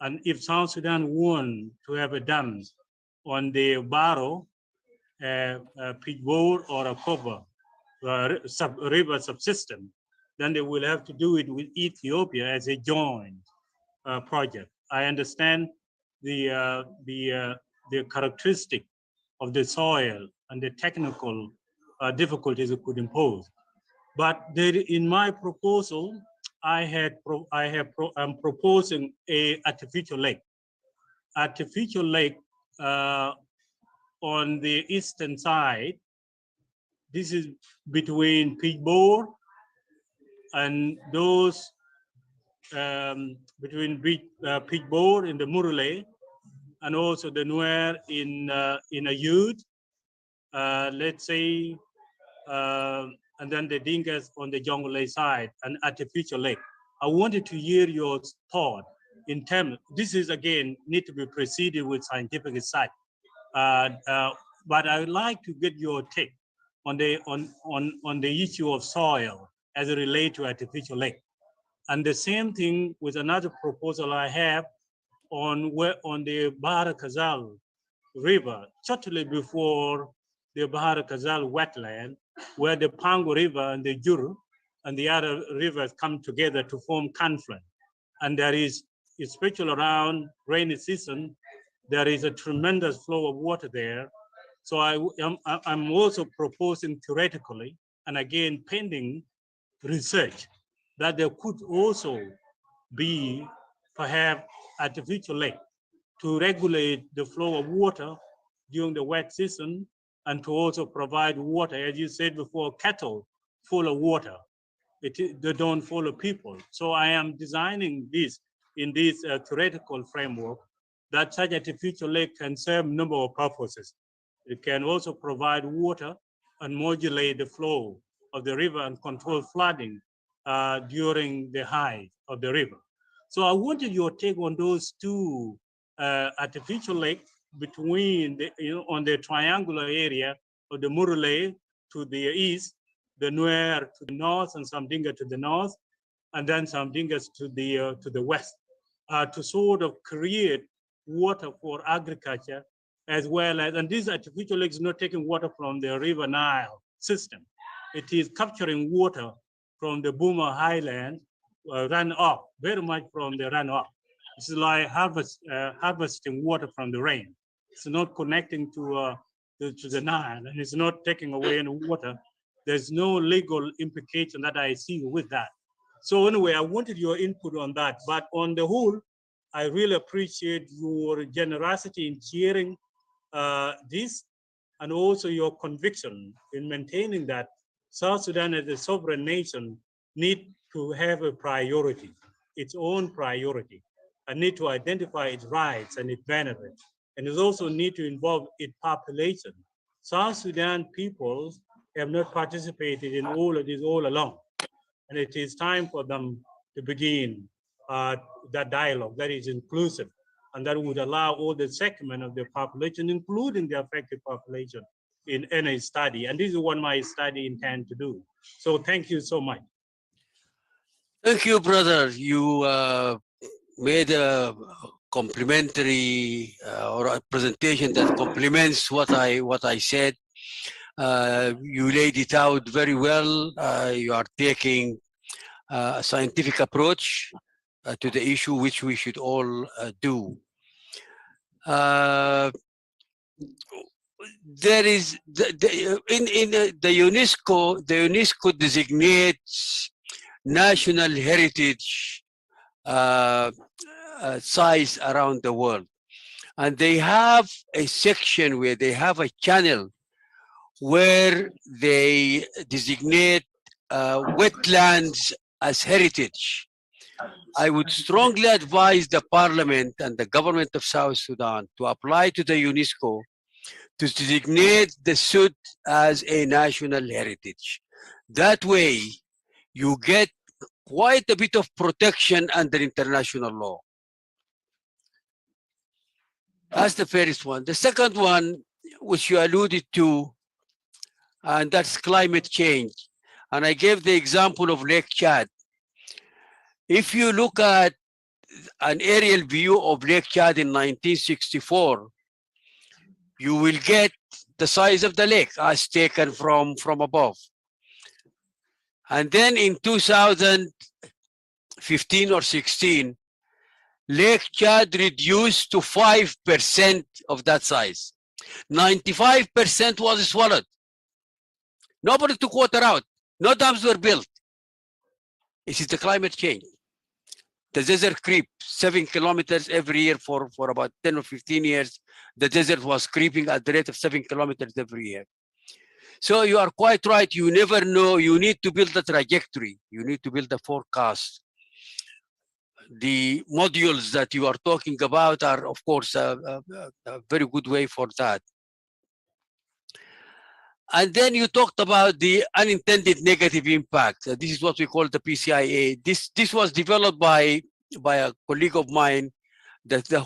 And if South Sudan want to have a dam on the Baro, Pijbor, or a Koba river subsystem, then they will have to do it with Ethiopia as a joint project. I understand the characteristic of the soil and the technical difficulties it could impose. But there, in my proposal, I'm proposing a artificial lake. Artificial lake on the eastern side. This is between Pijbor and those between Pijbor in the Murule, and also the Nuer in Ayud, let's say, and then the Dinkas on the Jonglei side, an artificial lake. I wanted to hear your thought in terms. This is again need to be preceded with scientific study, but I would like to get your take on the issue of soil as it relates to artificial lake. And the same thing with another proposal I have on the Bahar Kazal River, shortly before the Bahar Kazal wetland, where the Pango River and the Jur and the other rivers come together to form confluent. And there is, especially around rainy season, there is a tremendous flow of water there. So I'm also proposing theoretically, and again pending research, that there could also be perhaps artificial lake to regulate the flow of water during the wet season, and to also provide water, as you said before, cattle full of water. They don't follow people. So I am designing this in this theoretical framework that such artificial lake can serve a number of purposes. It can also provide water and modulate the flow of the river and control flooding during the height of the river. So I wanted your take on those two artificial lakes between the, on the triangular area of the Murule to the east, the Nuer to the north, and Samdinga to the north, and then Samdingas to the west, to sort of create water for agriculture, as well as, and these artificial lakes not taking water from the River Nile system. It is capturing water from the Buma Highland runoff, very much from the runoff. It's like harvesting water from the rain. It's not connecting to the Nile, and it's not taking away any water. There's no legal implication that I see with that. So anyway, I wanted your input on that. But on the whole, I really appreciate your generosity in sharing this, and also your conviction in maintaining that South Sudan as a sovereign nation need to have a priority, its own priority, and need to identify its rights and its benefits. And it also need to involve its population. South Sudan peoples have not participated in all of this all along. And it is time for them to begin that dialogue that is inclusive and that would allow all the segment of the population, including the affected population, in any study. And this is what my study intends to do. So thank you so much. Thank you, brother. You made a complimentary or a presentation that complements what I said. You laid it out very well. You are taking a scientific approach to the issue, which we should all do. There is in the UNESCO designates national heritage sites around the world, and they have a section where they have a channel where they designate wetlands as heritage. I would strongly advise the parliament and the government of South Sudan to apply to the UNESCO to designate the Sud as a national heritage. That way, you get quite a bit of protection under international law. That's the first one. The second one, which you alluded to, and that's climate change. And I gave the example of Lake Chad. If you look at an aerial view of Lake Chad in 1964, you will get the size of the lake as taken from above. And then in 2015 or 16, Lake Chad reduced to 5% of that size. 95% was swallowed. Nobody took water out. No dams were built. It is the climate change. The desert creep 7 kilometers every year for about 10 or 15 years. The desert was creeping at the rate of 7 kilometers every year. So you are quite right. You never know. You need to build a trajectory. You need to build a forecast. The modules that you are talking about are, of course, a very good way for that. And then you talked about the unintended negative impact. This is what we call the PCIA. This was developed by a colleague of mine. That the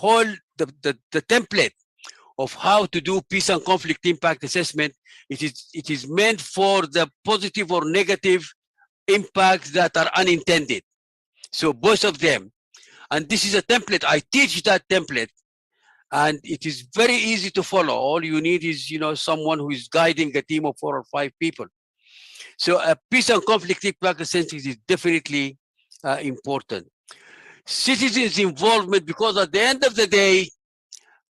template of how to do peace and conflict impact assessment, it is meant for the positive or negative impacts that are unintended. So both of them. And this is a template. I teach that template. And it is very easy to follow. All you need is, someone who is guiding a team of 4 or 5 people. So a peace and conflict impact assessment is definitely important. Citizens' involvement, because at the end of the day,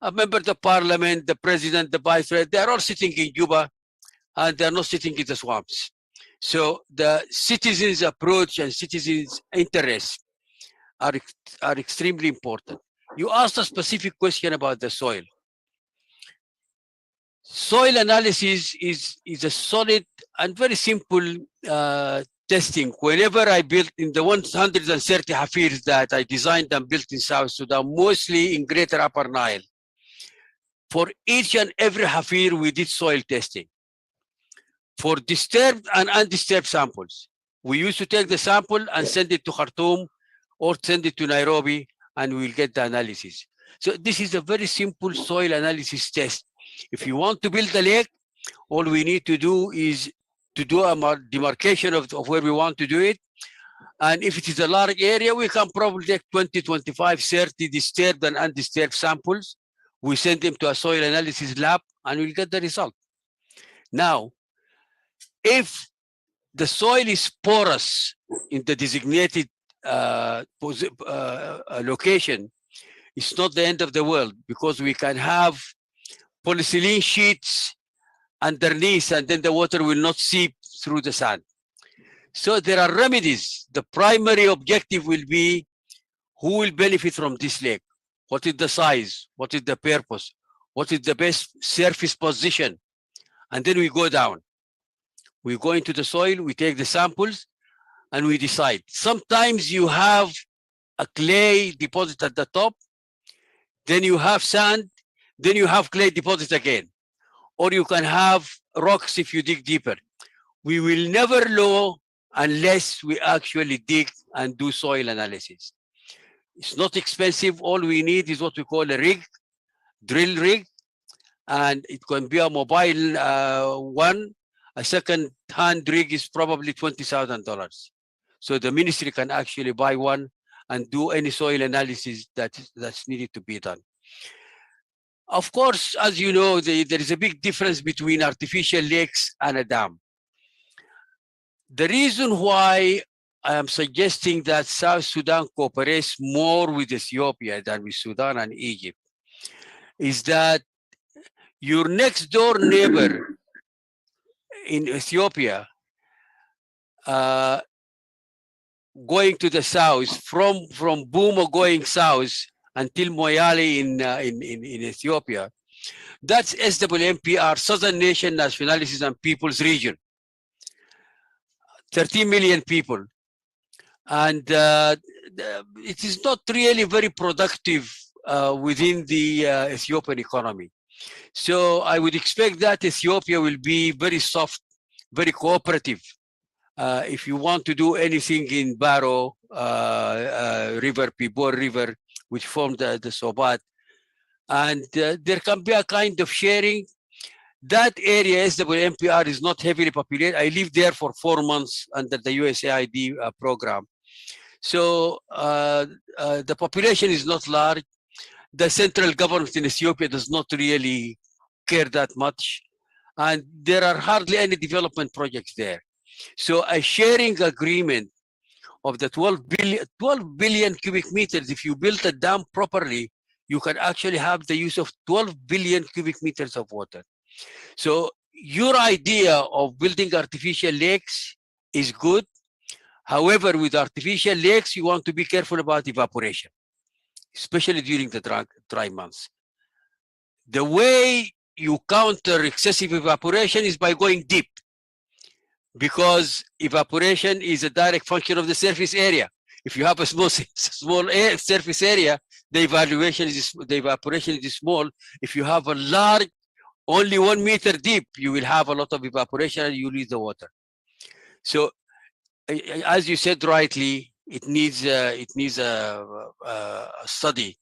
a member of the parliament, the president, the vice president, they are all sitting in Juba and they're not sitting in the swamps. So the citizens' approach and citizens' interests are extremely important. You asked a specific question about the soil. Soil analysis is a solid and very simple testing. Whenever I built in the 130 hafirs that I designed and built in South Sudan, mostly in Greater Upper Nile, for each and every hafir, we did soil testing for disturbed and undisturbed samples. We used to take the sample and send it to Khartoum or send it to Nairobi, and we'll get the analysis. So this is a very simple soil analysis test. If you want to build a lake, all we need to do is to do a demarcation of where we want to do it. And if it is a large area, we can probably take 20, 25, 30 disturbed and undisturbed samples. We send them to a soil analysis lab and we'll get the result. Now, if the soil is porous in the designated location, it's not the end of the world, because we can have polyethylene sheets underneath and then the water will not seep through the sand. So there are remedies. The primary objective will be who will benefit from this lake? What is the size? What is the purpose? What is the best surface position? And then we go down. We go into the soil, we take the samples, and we decide. Sometimes you have a clay deposit at the top, then you have sand, then you have clay deposit again. Or you can have rocks if you dig deeper. We will never know unless we actually dig and do soil analysis. It's not expensive. All we need is what we call a rig, drill rig, and it can be a mobile one. A second-hand rig is probably $20,000. So the ministry can actually buy one and do any soil analysis that's needed to be done. Of course, as you know, there is a big difference between artificial lakes and a dam. The reason why I am suggesting that South Sudan cooperates more with Ethiopia than with Sudan and Egypt is that your next door neighbor in Ethiopia, going to the south, from Buma going south until Moyale in Ethiopia, that's SWMPR, Southern Nation Nationalities and Peoples Region. 13 million people. And it is not really very productive within the Ethiopian economy. So I would expect that Ethiopia will be very soft, very cooperative. If you want to do anything in Baro River, Pibor River, which formed the Sobat, and there can be a kind of sharing. That area, SWMPR, is not heavily populated. I lived there for 4 months under the USAID program. So the population is not large. The central government in Ethiopia does not really care that much. And there are hardly any development projects there. So a sharing agreement of the 12 billion cubic meters, if you build a dam properly, you can actually have the use of 12 billion cubic meters of water. So your idea of building artificial lakes is good. However, with artificial lakes, you want to be careful about evaporation, especially during the dry months. The way you counter excessive evaporation is by going deep, because evaporation is a direct function of the surface area. If you have a small surface area, the evaporation is small. If you have a large, only 1 meter deep, you will have a lot of evaporation and you lose the water. So, as you said rightly, it needs a study.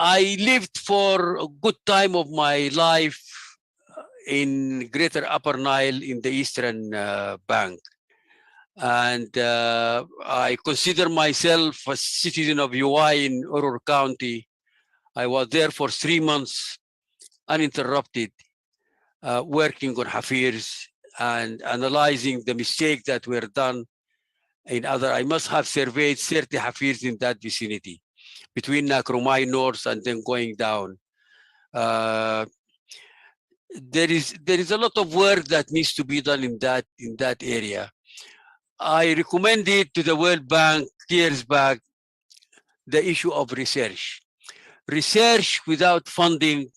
I lived for a good time of my life in Greater Upper Nile in the Eastern Bank. And I consider myself a citizen of UI in Urur County. I was there for 3 months, uninterrupted, working on Hafirs and analyzing the mistakes that were done in other. I must have surveyed 30 Hafirs in that vicinity, between Nakrumai North and then going down. There is a lot of work that needs to be done in that area. I recommended to the World Bank years back the issue of research. Research without funding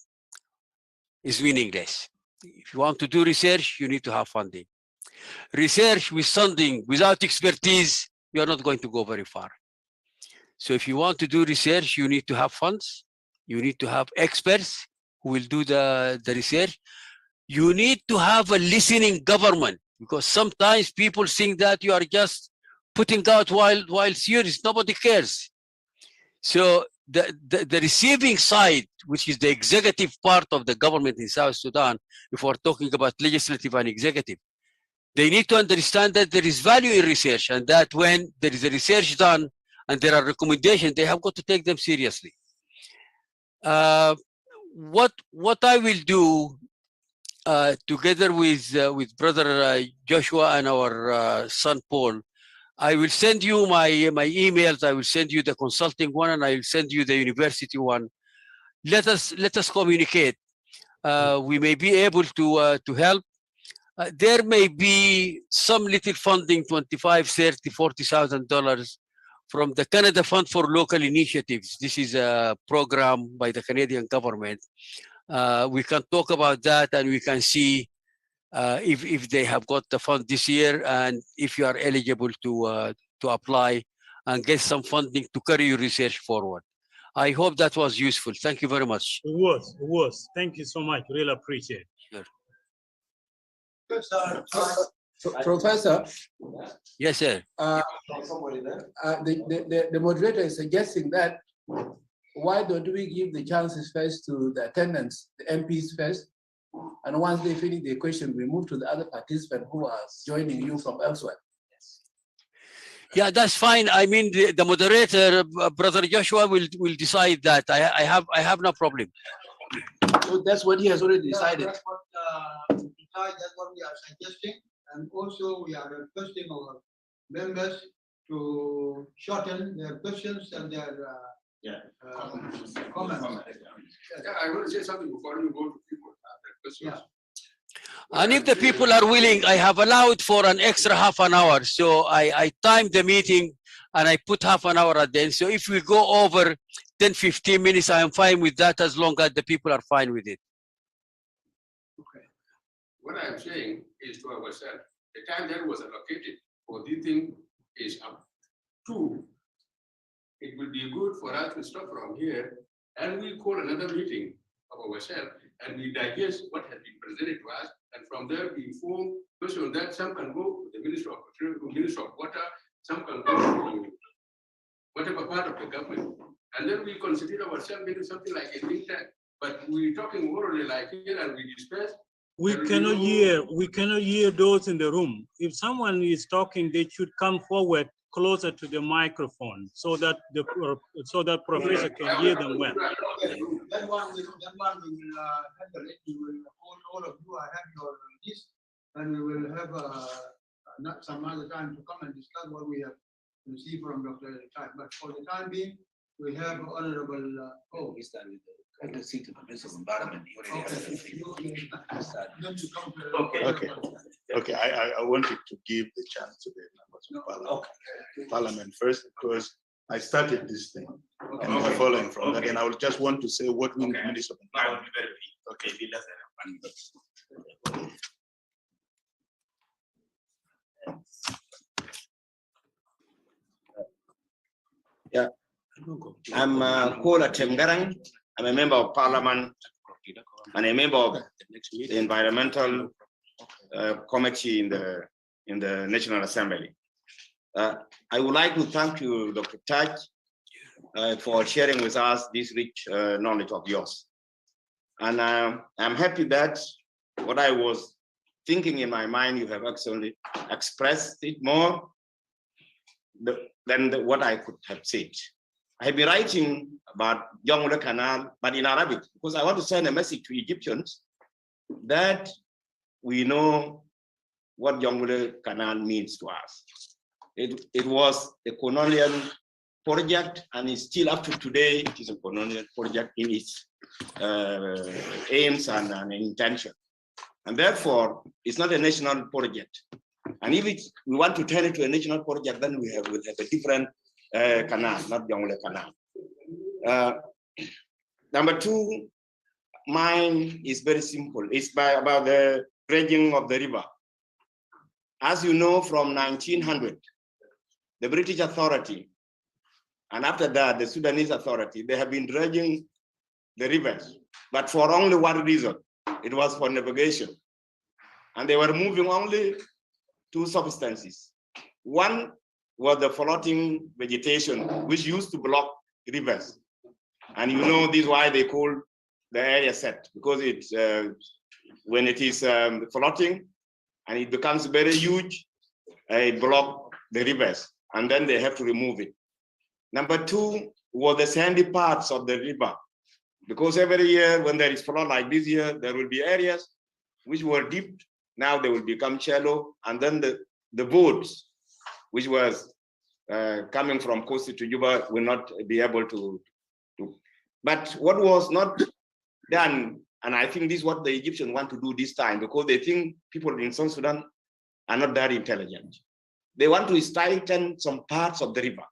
is meaningless. If you want to do research, you need to have funding. Research with funding, without expertise, you're not going to go very far. So if you want to do research, you need to have funds. You need to have experts who will do the research. you need to have a listening government, because sometimes people think that you are just putting out wild theories. Nobody cares. So the receiving side, which is the executive part of the government in South Sudan, if we're talking about legislative and executive, they need to understand that there is value in research, and that when there is a research done and there are recommendations, they have got to take them seriously. What I will do, together with brother Joshua and our son Paul, I will send you my emails. I will send you the consulting one, and I will send you the university one. Let us communicate. We may be able to help. There may be some little funding, $25,000, $30,000, $40,000 from the Canada Fund for Local Initiatives. This is a program by the Canadian government. We can talk about that, and we can see if they have got the fund this year, and if you are eligible to apply and get some funding to carry your research forward. I hope that was useful. Thank you very much. It was. Thank you so much. Really appreciate it. Sure. Professor, Yes, sir. the moderator is suggesting that why don't we give the chances first to the attendants, the MPs first, and once they finish their question, we move to the other participants who are joining you from elsewhere. Yeah, that's fine. I mean, the moderator, Brother Joshua, will decide that. I have no problem. So that's what he has already decided. That's what we are suggesting, and also we are requesting our members to shorten their questions and their comments. I want to say something before you go to people. Yeah. And if the people are willing, I have allowed for an extra half an hour. So I timed the meeting and I put half an hour at the end. So if we go over 10, 15 minutes, I am fine with that, as long as the people are fine with it. Okay. What I'm saying is to ourselves, the time that was allocated for this thing is up. 2, it will be good for us to stop from here and we call another meeting of ourselves and we digest what has been presented to us, and from there we inform person that some can go to the Minister of Water, some can go to whatever part of the government, and then we consider ourselves maybe something like a think tank. But we're talking orally like here and we discuss. We cannot hear those in the room. If someone is talking, they should come forward closer to the microphone so that professor can hear them well. That one we will handle it. We will all of you have your list, and we will have not some other time to come and discuss what we have received from Dr. Chad. But for the time being, we have Honorable We start with the seat of the Minister of Environment. Okay. I wanted to give the chance to the members of Parliament first, because I started this thing and we're following from that. And I would just want to say what we the Minister of Environment. Yeah, I'm Kola Temgarang. I'm a member of Parliament and a member of the Environmental Committee in the National Assembly. I would like to thank you, Dr. Taj, for sharing with us this rich knowledge of yours. And I'm happy that what I was thinking in my mind, you have actually expressed it more than what I could have said. I've been writing about Jonglei Canal, but in Arabic, because I want to send a message to Egyptians that we know what Jonglei Canal means to us. It was a colonial project, and it's still up to today. It is a colonial project in its aims and intention. And therefore, it's not a national project. And if we want to turn it to a national project, then we'll have a different canal, not Jonglei Canal. Number 2, mine is very simple. It's about the dredging of the river. As you know, from 1900, the British authority, and after that, the Sudanese authority, they have been dredging the rivers, but for only one reason. It was for navigation. and they were moving only two substances. One was the floating vegetation, which used to block rivers. And you know, this is why they call the area set, because it's when it is floating and it becomes very huge, it blocks the rivers, and then they have to remove it. Number two was the sandy parts of the river, because every year when there is flood like this year, there will be areas which were deep, now they will become shallow, and then the boats, which was coming from Kosi to Juba, will not be able to. But what was not done, and I think this is what the Egyptians want to do this time, because they think people in South Sudan are not that intelligent. They want to tighten some parts of the river,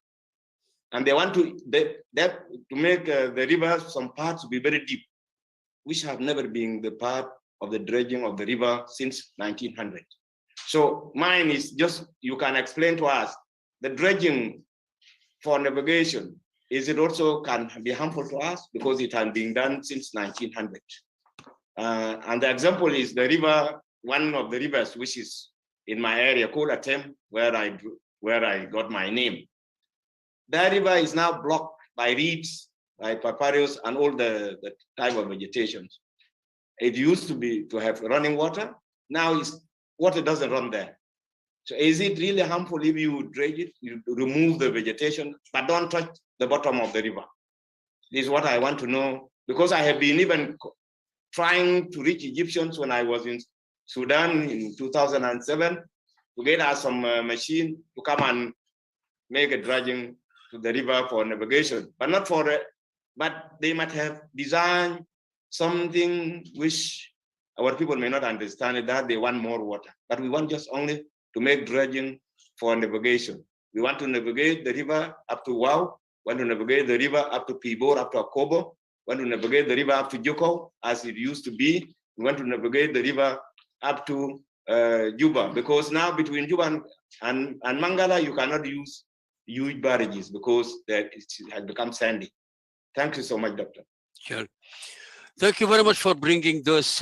and they want to make the river some parts be very deep, which have never been the part of the dredging of the river since 1900. So mine is just, you can explain to us, the dredging for navigation, is it also can be harmful to us because it has been done since 1900? And the example is the river, one of the rivers which is in my area called Atem, where I got my name. That river is now blocked by reeds, by papyrus, and all the type of vegetation. It used to have running water. Now water doesn't run there. So is it really harmful if you dredge it, you remove the vegetation, but don't touch the bottom of the river? This is what I want to know, because I have been even trying to reach Egyptians when I was in Sudan in 2007 to get us some machine to come and make a dredging to the river for navigation, but not for it. But they might have designed something which our people may not understand it, that they want more water. But we want just only to make dredging for navigation. We want to navigate the river up to Wau, want to navigate the river up to Pibor, up to Akobo, want to navigate the river up to Joko, as it used to be. We want to navigate the river up to Juba, because now between Juba and Mangala, you cannot use huge barrages because it has become sandy. Thank you so much, Doctor. Sure. Thank you very much for bringing those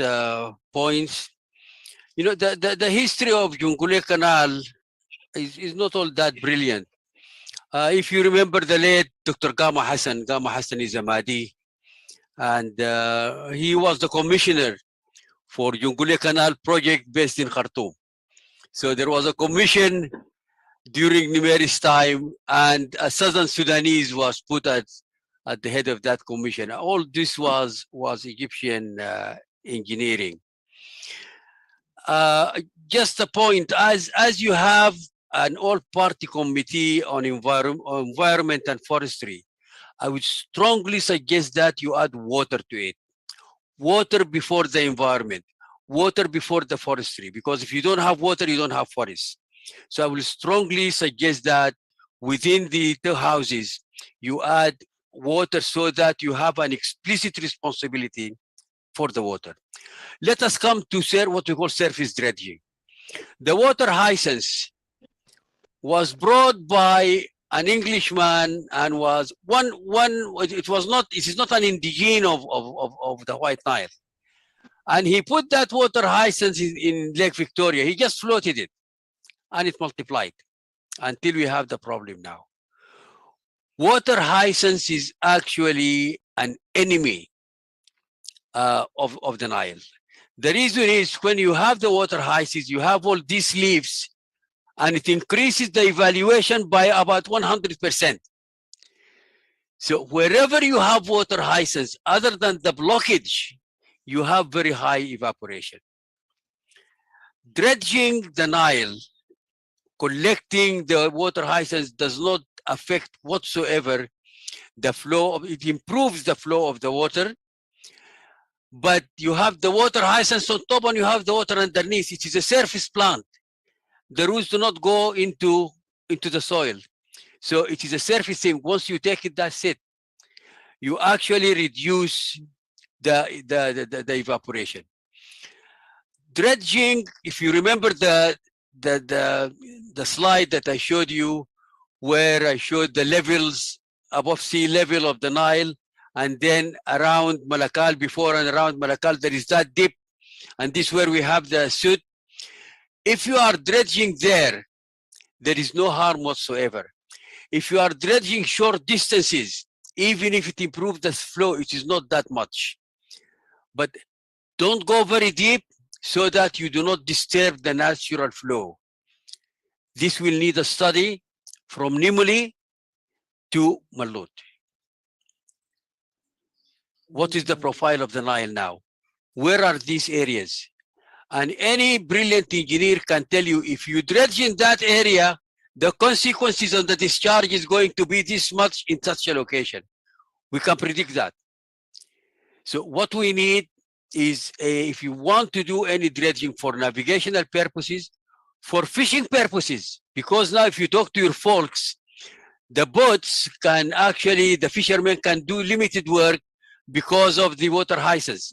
points. You know, the history of Jonglei Canal is not all that brilliant. If you remember the late Dr. Gama Hassan is a Mahdi, and he was the commissioner for Jonglei Canal project based in Khartoum. So there was a commission during Numeri's time, and a Southern Sudanese was put at the head of that commission. All this was Egyptian engineering. Just a point, as you have an all-party committee on environment and forestry, I would strongly suggest that you add water to it. Water before the environment, water before the forestry, because if you don't have water, you don't have forest. So I will strongly suggest that within the two houses, you add water so that you have an explicit responsibility for the water. Let us come to what we call surface dredging. The water Hyacinth was brought by an Englishman and was it is not an indigene of the White Nile. And he put that water Hyacinth in Lake Victoria. He just floated it and it multiplied until we have the problem now. Water Hyacinth is actually an enemy of the Nile. The reason is when you have the water Hyacinth, you have all these leaves, and it increases the evaluation by about 100%. So wherever you have water Hyacinth, other than the blockage, you have very high evaporation. Dredging the Nile, collecting the water Hyacinth does not affect whatsoever the flow of it. Improves the flow of the water, but you have the water Hyacinth on top and you have the water underneath. It is a surface plant. The roots do not go into the soil. So it is a surface thing. Once you take it, that's it. You actually reduce the evaporation. Dredging, if you remember the slide that I showed you, where I showed the levels above sea level of the Nile, and then around Malakal, before and around Malakal, there is that dip, and this is where we have the Sud. If you are dredging there, there is no harm whatsoever. If you are dredging short distances, even if it improves the flow, it is not that much. But don't go very deep so that you do not disturb the natural flow. This will need a study from Nimuli to Malut. What is the profile of the Nile now? Where are these areas? And any brilliant engineer can tell you, if you dredge in that area, the consequences on the discharge is going to be this much in such a location. We can predict that. So what we need is, if you want to do any dredging for navigational purposes, for fishing purposes, because now if you talk to your folks, the boats can actually, the fishermen can do limited work because of the water hyacinth,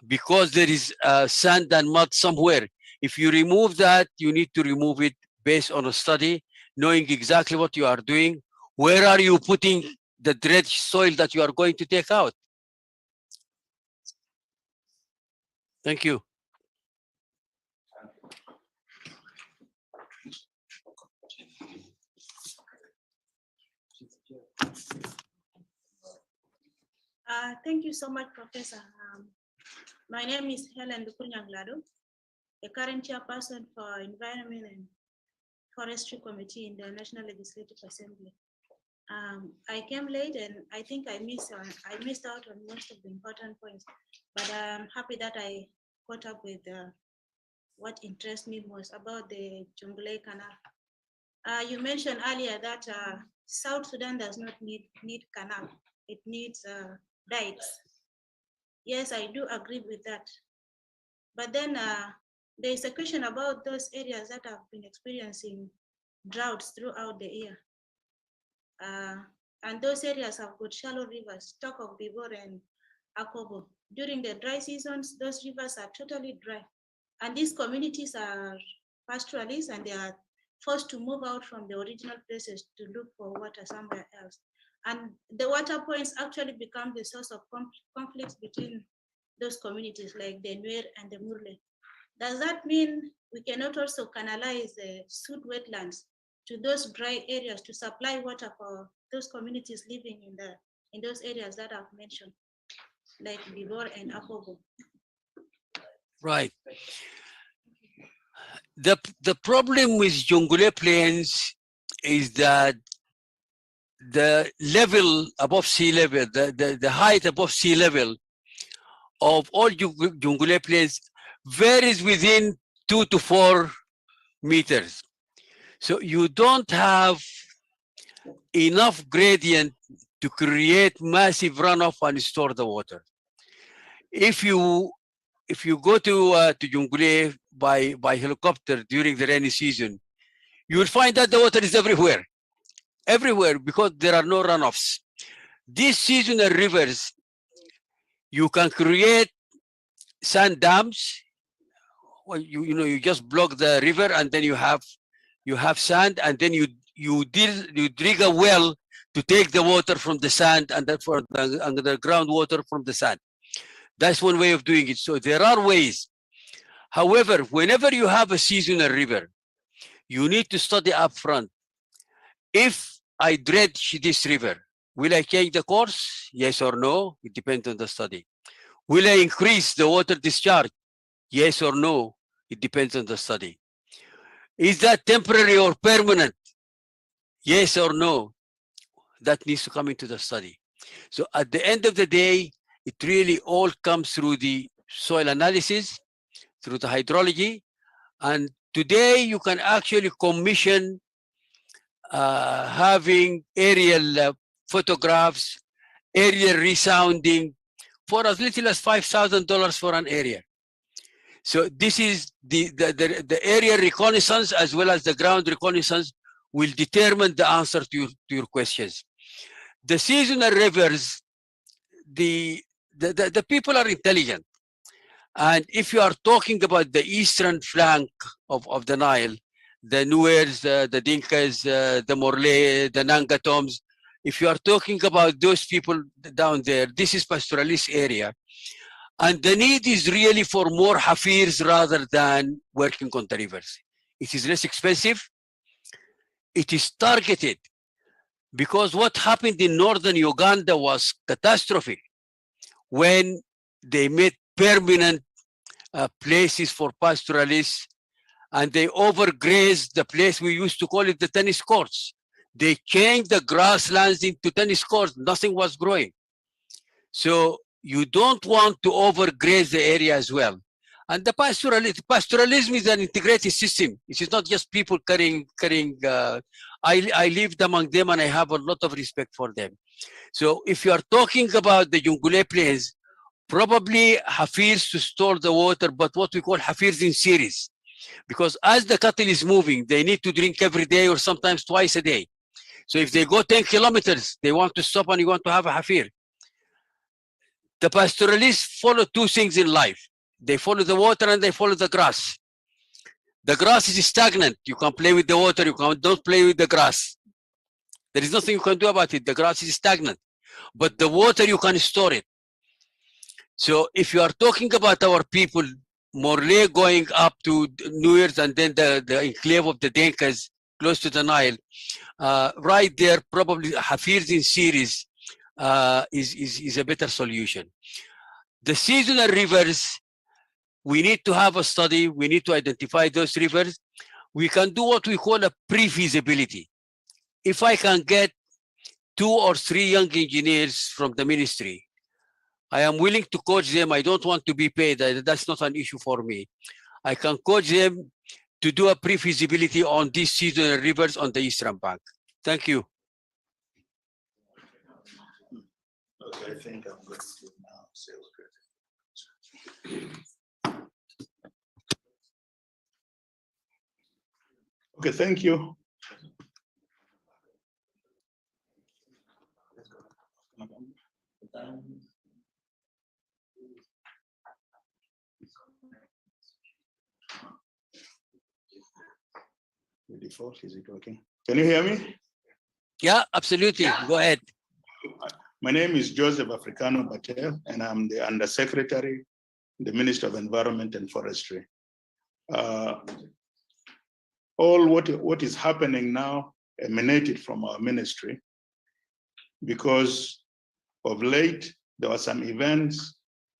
because there is sand and mud somewhere. If you remove that, you need to remove it based on a study, knowing exactly what you are doing. Where are you putting the dredged soil that you are going to take out? Thank you. Thank you so much, Professor. My name is Helen Lukunyanglado, a current chairperson for Environment and Forestry Committee in the National Legislative Assembly. I came late and I think I missed out on most of the important points, but I'm happy that I caught up with what interests me most about the Jonglei Canal. You mentioned earlier that South Sudan does not need canal, it needs dikes. Yes, I do agree with that. But then there is a question about those areas that have been experiencing droughts throughout the year. And those areas have got shallow rivers, talk of Bibor and Akobo. During the dry seasons, those rivers are totally dry. And these communities are pastoralists and they are forced to move out from the original places to look for water somewhere else. And the water points actually become the source of conflicts between those communities like the Nuer and the Murle. Does that mean we cannot also canalize the Sud wetlands to those dry areas to supply water for those communities living in those areas that I've mentioned, like Bibor and Akobo? Right. The problem with Jonglei Plains is that the level above sea level, the height above sea level of all Jonglei Plains varies within 2 to 4 meters. So you don't have enough gradient to create massive runoff and store the water. If you go to Jonglei by helicopter during the rainy season, you will find that the water is everywhere, because there are no runoffs. These seasonal rivers, you can create sand dams. Well, you just block the river and then you have sand, and then you dig a well to take the water from the sand and then for the underground water from the sand. That's one way of doing it. So there are ways. However, whenever you have a seasonal river, you need to study up front. If I dredge this river, will I change the course? Yes or no? It depends on the study. Will I increase the water discharge? Yes or no? It depends on the study. Is that temporary or permanent? Yes or no? That needs to come into the study. So at the end of the day, it really all comes through the soil analysis, through the hydrology. And today you can actually commission having aerial photographs, aerial resounding for as little as $5,000 for an area. So this is the aerial reconnaissance as well as the ground reconnaissance will determine the answer to your questions. The seasonal rivers, the people are intelligent. And if you are talking about the eastern flank of the Nile, the Nuers, the Dinkas, the Morle, the Nangatoms, if you are talking about those people down there, this is pastoralist area. And the need is really for more hafirs rather than working on the rivers. It is less expensive. It is targeted, because what happened in northern Uganda was catastrophic when they made permanent places for pastoralists, and they overgrazed the place we used to call it the tennis courts. They changed the grasslands into tennis courts. Nothing was growing. So you don't want to overgraze the area as well. And the pastoralism is an integrated system. It is not just people carrying. I lived among them and I have a lot of respect for them. So if you are talking about the Jonglei Plains, probably hafirs to store the water, but what we call hafirs in series. Because as the cattle is moving, they need to drink every day or sometimes twice a day. So if they go 10 kilometers, they want to stop and you want to have a hafir. The pastoralists follow two things in life. They follow the water and they follow the grass. The grass is stagnant. You can play with the water, don't play with the grass. There is nothing you can do about it. The grass is stagnant. But the water, you can store it. So if you are talking about our people, Morley going up to New Year's and then the enclave of the Denkas close to the Nile, right there, probably hafirs in series is a better solution. The seasonal rivers, we need to have a study. We need to identify those rivers. We can do what we call a pre-feasibility. If I can get 2 or 3 young engineers from the ministry, I am willing to coach them. I don't want to be paid. That's not an issue for me. I can coach them to do a pre-feasibility on these seasonal rivers on the eastern bank. Thank you. Okay, I think I'm going to now say okay, thank you. The default, is it working? Can you hear me? Yeah, absolutely. Go ahead. My name is Joseph Africano Batel, and I'm the Undersecretary, the Minister of Environment and Forestry. All what is happening now emanated from our ministry, because of late, there were some events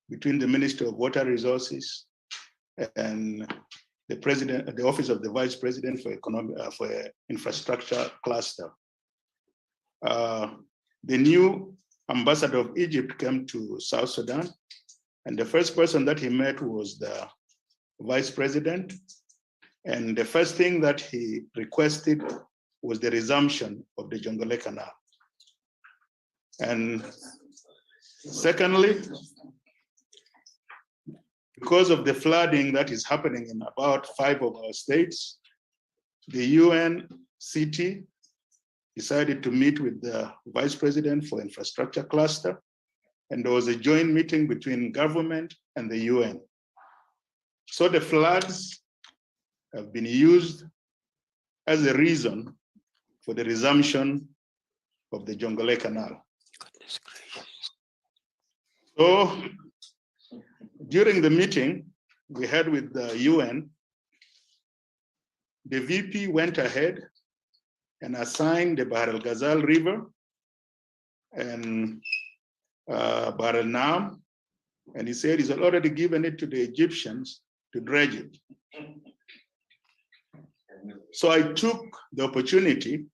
between the Ministry of Water Resources and the President, the Office of the Vice President for Infrastructure Cluster. The new ambassador of Egypt came to South Sudan, and the first person that he met was the Vice President. And the first thing that he requested was the resumption of the Jonglei Canal. And secondly, because of the flooding that is happening in about 5 of our states, the UNCT decided to meet with the Vice President for Infrastructure Cluster, and there was a joint meeting between government and the UN. So the floods have been used as a reason for the resumption of the Jonglei Canal. Goodness gracious. So during the meeting we had with the UN, the VP went ahead and assigned the Bahr el-Ghazal River and Bahr el-Nam, and he said he's already given it to the Egyptians to dredge it. So I took the opportunity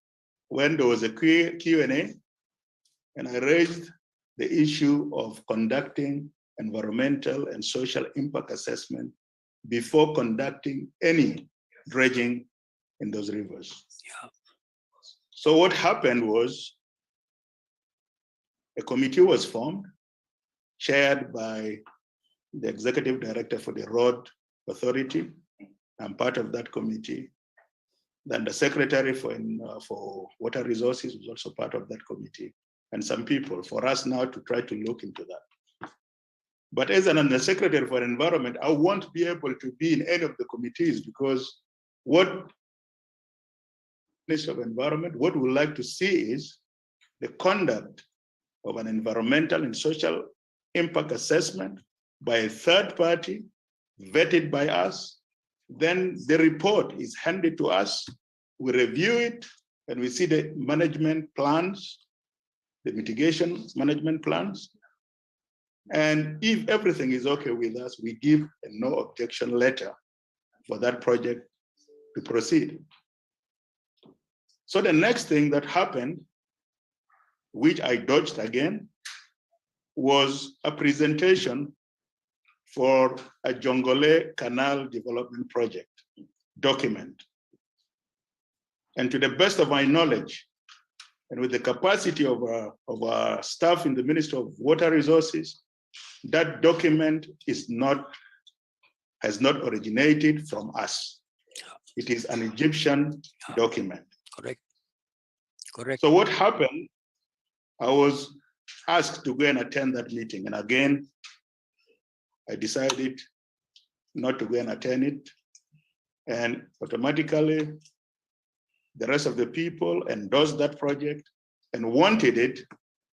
when there was a Q&A, and I raised the issue of conducting environmental and social impact assessment before conducting any dredging in those rivers. Yeah. So what happened was a committee was formed, chaired by the executive director for the Road Authority. I'm part of that committee. Then the secretary for water resources was also part of that committee, and some people for us now to try to look into that. But as an undersecretary for environment, I won't be able to be in any of the committees, because what Minister of Environment, what we like to see is the conduct of an environmental and social impact assessment by a third party, vetted by us. Then the report is handed to us. We review it and we see the management plans, the mitigation management plans. And if everything is okay with us, we give a no objection letter for that project to proceed. So the next thing that happened, which I dodged again, was a presentation for a Jonglei Canal development project document. And to the best of my knowledge, and with the capacity of our staff in the Ministry of Water Resources, that document has not originated from us. It is an Egyptian document. Correct. Correct. So what happened, I was asked to go and attend that meeting. And again, I decided not to go and attend it. And automatically, the rest of the people endorsed that project and wanted it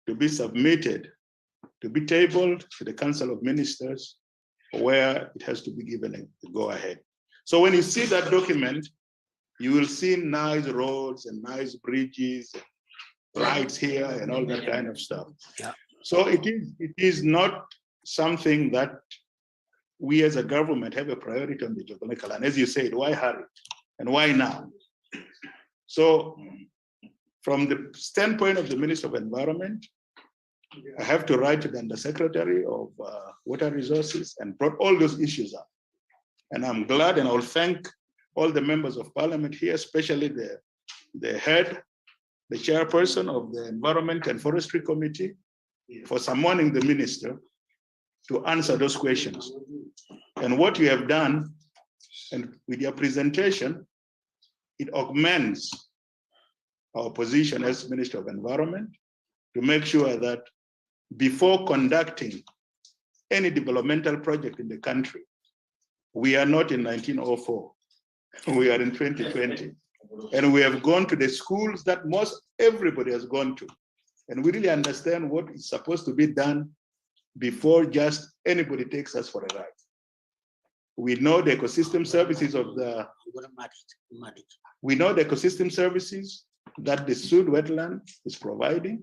to be submitted, to be tabled to the Council of Ministers, where it has to be given a go-ahead. So when you see that document, you will see nice roads and nice bridges, lights here and all that kind of stuff. Yeah. So it is not something that we as a government have a priority on the Jonglei Canal. And as you said, why hurry? And why now? So from the standpoint of the Minister of Environment, I have to write to the Undersecretary of Water Resources and brought all those issues up. And I'm glad, and I'll thank all the members of Parliament here, especially the head, the chairperson of the Environment and Forestry Committee, for summoning the minister to answer those questions. And what you have done, and with your presentation, it augments our position as Minister of Environment to make sure that before conducting any developmental project in the country, we are not in 1904, we are in 2020. And we have gone to the schools that most everybody has gone to. And we really understand what is supposed to be done before just anybody takes us for a ride. We know the ecosystem services of the, we know the ecosystem services that the Sud wetland is providing.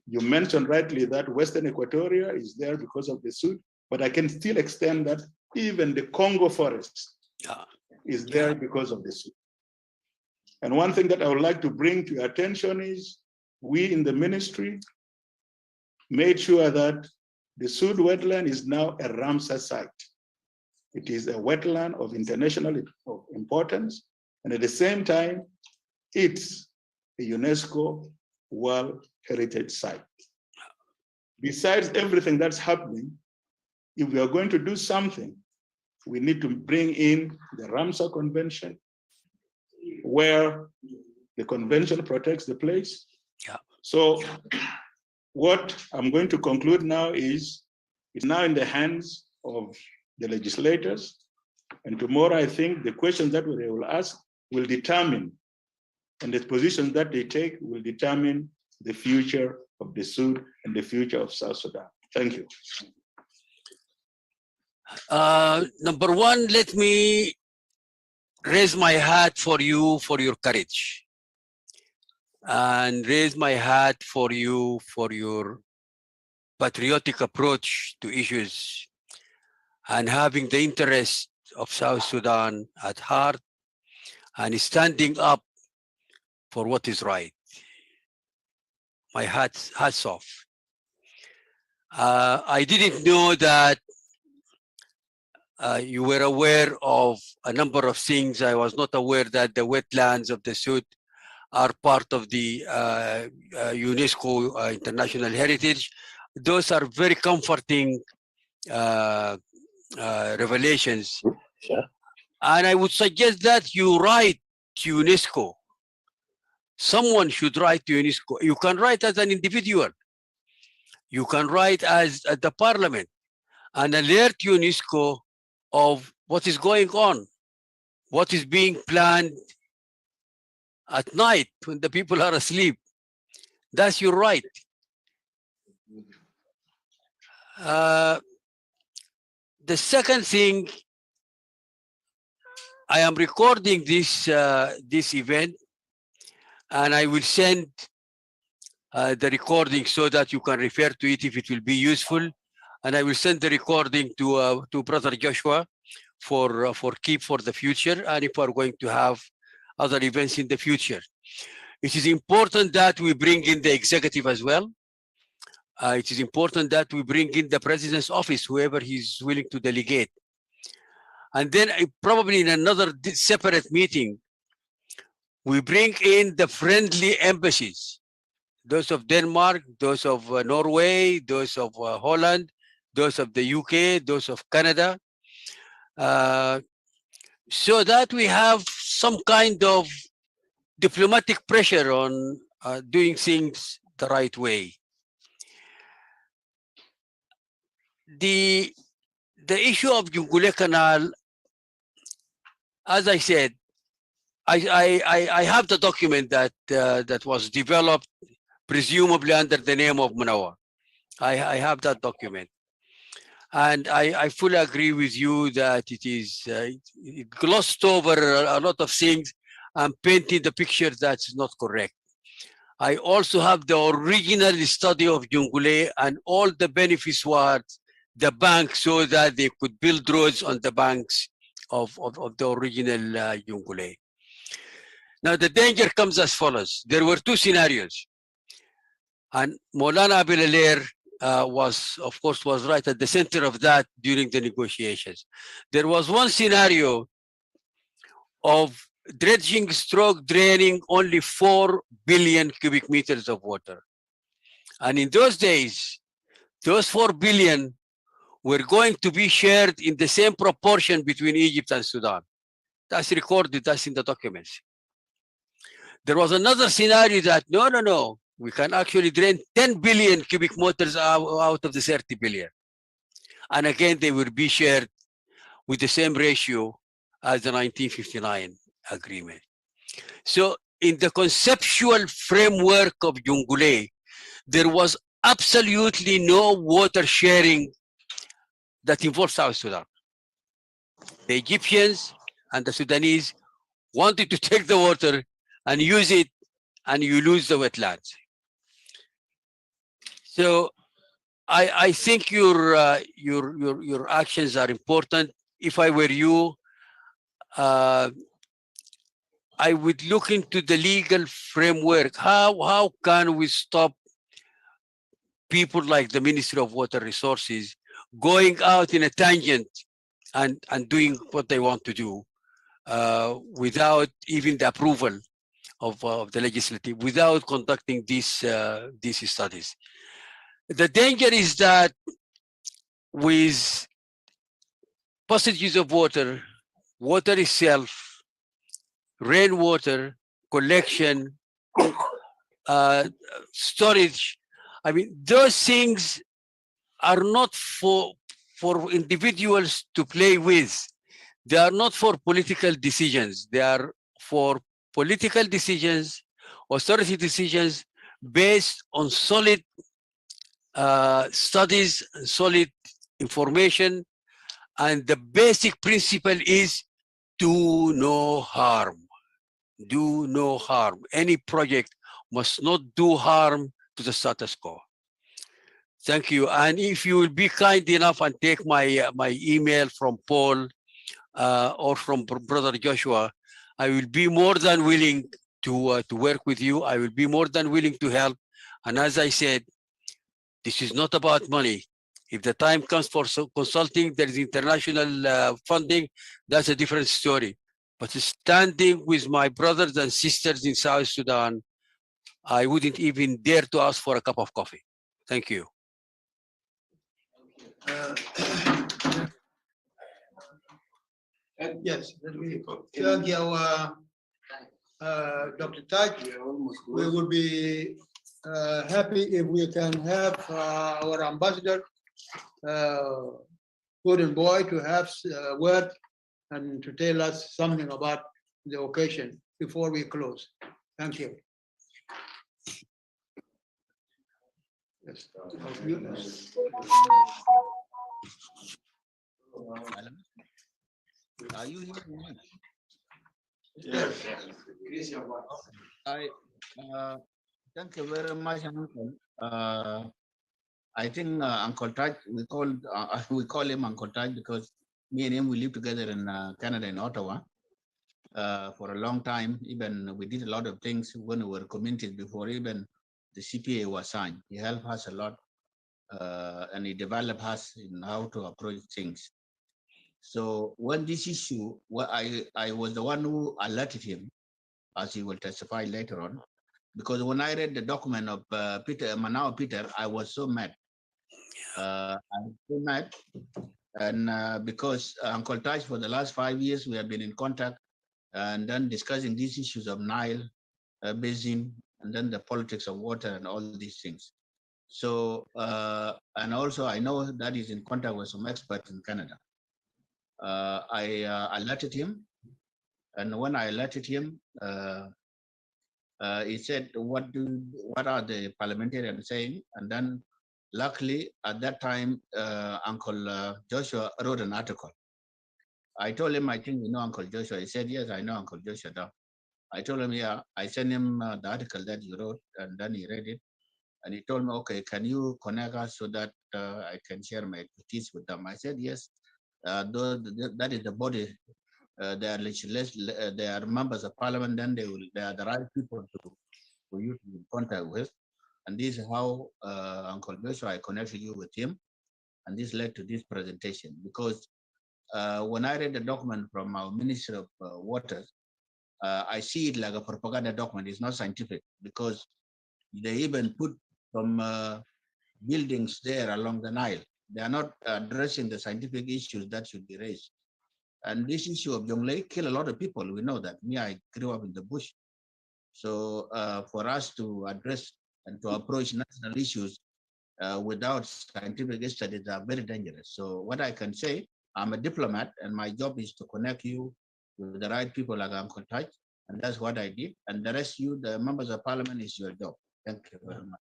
You mentioned rightly that Western Equatoria is there because of the Sud, but I can still extend that even the Congo forest is there because of the Sud. And one thing that I would like to bring to your attention is we in the ministry made sure that the Sud wetland is now a Ramsar site. It is a wetland of international importance, and at the same time, it's a UNESCO World Heritage Site. Besides everything that's happening, if we are going to do something, we need to bring in the Ramsar Convention, where the convention protects the place. Yeah. So what I'm going to conclude now is, it's now in the hands of the legislators. And tomorrow, I think the questions that they will ask will determine, and the positions that they take will determine the future of the Sud and the future of South Sudan. Thank you. Number one, let me raise my hat for you for your courage, and raise my hat for you for your patriotic approach to issues and having the interest of South Sudan at heart and standing up for what is right. My hats off. I didn't know that you were aware of a number of things. I was not aware that the wetlands of the Sud are part of the UNESCO International Heritage. Those are very comforting revelations. Sure. And I would suggest that you write to UNESCO. Someone should write to UNESCO. You can write as an individual. You can write as the parliament and alert UNESCO of what is going on, what is being planned at night when the people are asleep. That's your right. The second thing, I am recording this this event, and I will send the recording so that you can refer to it if it will be useful. And I will send the recording to Brother Joshua for keep for the future, and if we are going to have other events in the future. It is important that we bring in the executive as well. It is important that we bring in the president's office, whoever he's willing to delegate. And then probably in another separate meeting, we bring in the friendly embassies, those of Denmark, those of Norway, those of Holland, those of the UK, those of Canada, so that we have some kind of diplomatic pressure on doing things the right way. The issue of Jonglei Canal, as I said, I have the document that that was developed presumably under the name of Manawa. I have that document. And I fully agree with you that it is it glossed over a lot of things and painted the picture that's not correct. I also have the original study of Jonglei, and all the benefits were the bank so that they could build roads on the banks of the original Jonglei. Now the danger comes as follows. There were two scenarios. And Maulana Abil Alair was, of course, was right at the center of that during the negotiations. There was one scenario of dredging stroke draining only 4 billion cubic meters of water. And in those days, those 4 billion were going to be shared in the same proportion between Egypt and Sudan. That's recorded, that's in the documents. There was another scenario that, no, we can actually drain 10 billion cubic meters out of the 30 billion. And again, they will be shared with the same ratio as the 1959 agreement. So in the conceptual framework of Jonglei, there was absolutely no water sharing that involved South Sudan. The Egyptians and the Sudanese wanted to take the water and use it, and you lose the wetlands. So I think your actions are important. If I were you, I would look into the legal framework. How can we stop people like the Ministry of Water Resources going out in a tangent and doing what they want to do without even the approval of the legislative, without conducting these studies? The danger is that with passages of water, water itself, rainwater, collection, storage, I mean, those things are not for individuals to play with. They are not for political decisions. They are for political decisions, authority decisions based on solid studies, solid information, and the basic principle is do no harm. Do no harm. Any project must not do harm to the status quo. Thank you. And if you will be kind enough and take my my email from Paul or from Brother Joshua, I will be more than willing to work with you. I will be more than willing to help. And as I said, this is not about money. If the time comes for consulting, there is international funding, that's a different story. But standing with my brothers and sisters in South Sudan, I wouldn't even dare to ask for a cup of coffee. Thank you. Yes, let me thank our Dr. Taj. We would be happy if we can have our ambassador, Golden Boy, to have a word and to tell us something about the occasion before we close. Thank you. Yes. Are you hearing me? Yes. I thank you very much, Uncle. I think Uncle Taj, we call him Uncle Taj because me and him we live together in Canada in Ottawa for a long time. Even we did a lot of things when we were communities before even the CPA was signed. He helped us a lot, and he developed us in how to approach things. So when this issue, I was the one who alerted him, as he will testify later on, because when I read the document of Manao Peter, I was so mad. I was so mad, and because Uncle Taj, for the last 5 years, we have been in contact and then discussing these issues of Nile, Basin, and then the politics of water and all these things. So, and also I know that he's in contact with some experts in Canada. I alerted him, and when I alerted him, he said, what are the parliamentarians saying? And then luckily at that time, Uncle Joshua wrote an article. I told him, I think you know Uncle Joshua. He said, yes, I know Uncle Joshua. I told him, yeah, I sent him the article that you wrote, and then he read it. And he told me, okay, can you connect us so that I can share my expertise with them? I said, yes, that is the body. They are members of parliament, then they are the right people for you to be in contact with. And this is how Uncle Joshua, I connected you with him. And this led to this presentation. Because when I read the document from our Minister of Waters, I see it like a propaganda document. It's not scientific, because they even put some buildings there along the Nile. They are not addressing the scientific issues that should be raised. And this issue of Jonglei killed a lot of people. We know that. Me, I grew up in the bush. So for us to address and to approach national issues without scientific studies are very dangerous. So what I can say, I'm a diplomat, and my job is to connect you with the right people like Uncle Taj, and that's what I did. And the rest, you, the members of parliament, is your job. Thank you very much.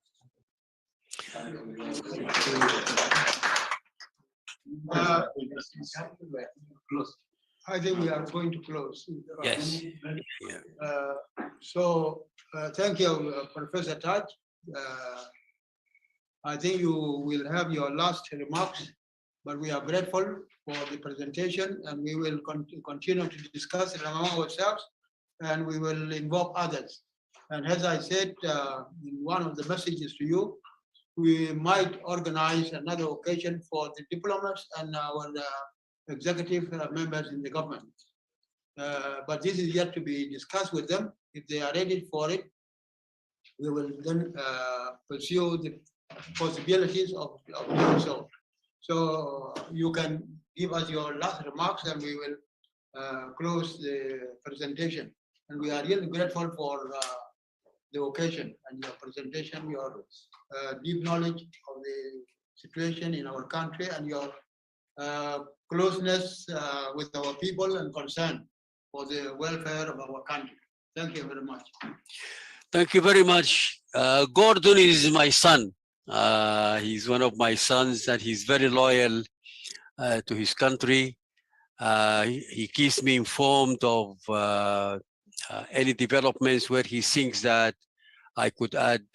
I think we are going to close. Yes. Thank you, Professor Taj. I think you will have your last remarks, but we are grateful for the presentation, and we will continue to discuss it among ourselves, and we will involve others. And as I said in one of the messages to you, we might organize another occasion for the diplomats and our executive members in the government. But this is yet to be discussed with them. If they are ready for it, we will then pursue the possibilities of doing so. So you can give us your last remarks, and we will close the presentation. And we are really grateful for the occasion and your presentation, your deep knowledge of the situation in our country, and your closeness with our people and concern for the welfare of our country. Thank you very much. Thank you very much. Gordon is my son. He's one of my sons, and he's very loyal to his country. He keeps me informed of any developments where he thinks that I could add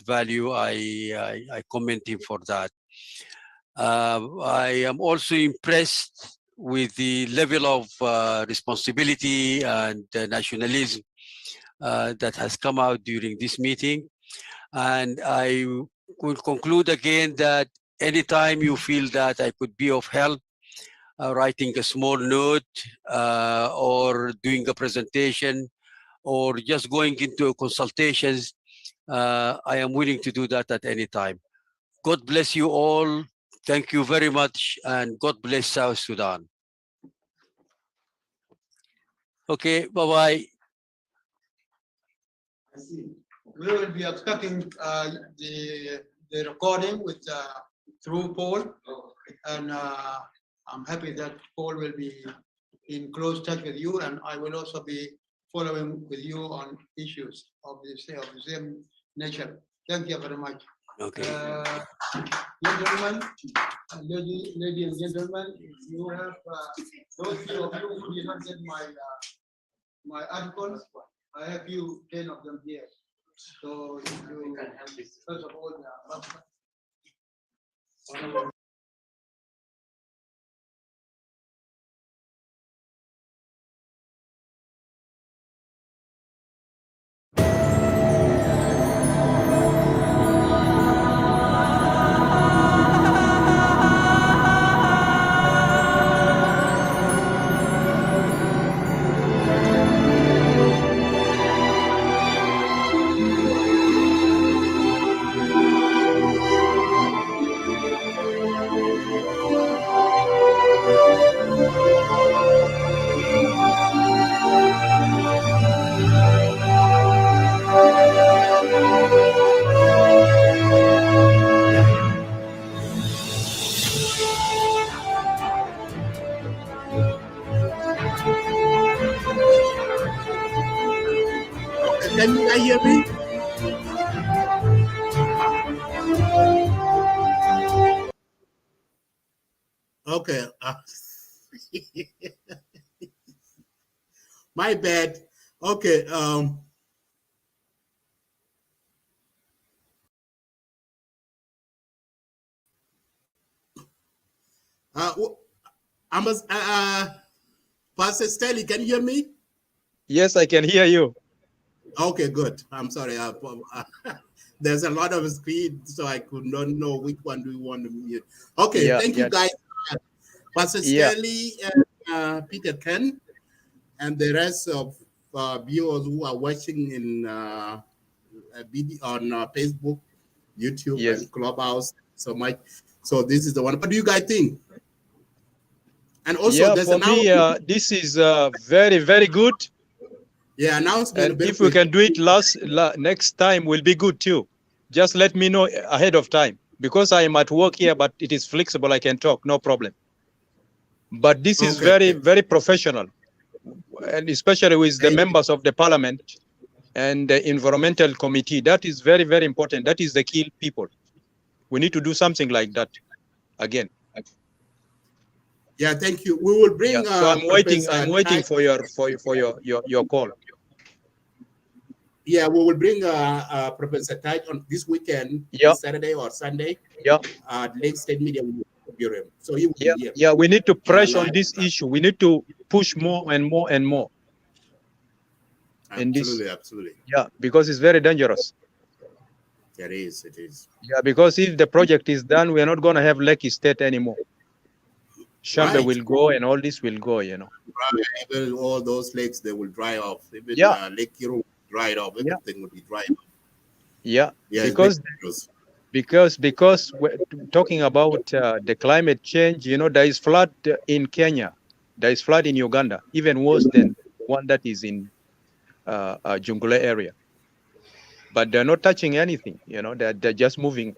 value. I commend him for that. I am also impressed with the level of responsibility and nationalism that has come out during this meeting. And I will conclude again that anytime you feel that I could be of help, writing a small note or doing a presentation or just going into consultations, I am willing to do that at any time. God bless you all. Thank you very much, and God bless South Sudan. Okay, bye-bye. We will be expecting the recording with through Paul, and I'm happy that Paul will be in close touch with you, and I will also be following with you on issues of the same nature. Thank you very much. Okay. Gentlemen, ladies and gentlemen, you have those of you who did not get my articles. I have 10 of them here. So you first of all, Can you guys hear me? Okay. My bad. Okay. Pastor Stanley, can you hear me? Yes, I can hear you. Okay, good. I'm sorry. There's a lot of screen, so I could not know which one do you want to mute. Okay, Yeah, thank you, guys. Pastor Stanley and Peter Ken, and the rest of viewers who are watching in on Facebook, YouTube, and Clubhouse so much. So this is the one. What do you guys think? And also, there's for me, this is very, very good. Yeah, announcement. And if we can do it next time, will be good too. Just let me know ahead of time, because I am at work here, but it is flexible. I can talk, no problem. But this is very, very professional, and especially with the members of the parliament and the environmental committee. That is very, very important. That is the key people. We need to do something like that again. Yeah, thank you. We will bring. So I'm waiting. I'm waiting for your call. Yeah, we will bring Professor Taj on this weekend, this Saturday or Sunday. Lake State Media Bureau. So he will be here. Yeah, we need to press on this issue. We need to push more and more and more. Absolutely, absolutely. Yeah, because it's very dangerous. It is. It is. Yeah, because if the project is done, we are not going to have Lake State anymore. Shambe will go, and all this will go. You know. Right. Even all those lakes, they will dry off. Even Lake Kiru will dry off. Everything will be dry off. Yeah. Because we're talking about the climate change, you know, there is flood in Kenya, there is flood in Uganda, even worse than one that is in Jonglei area. But they're not touching anything, you know, they're just moving,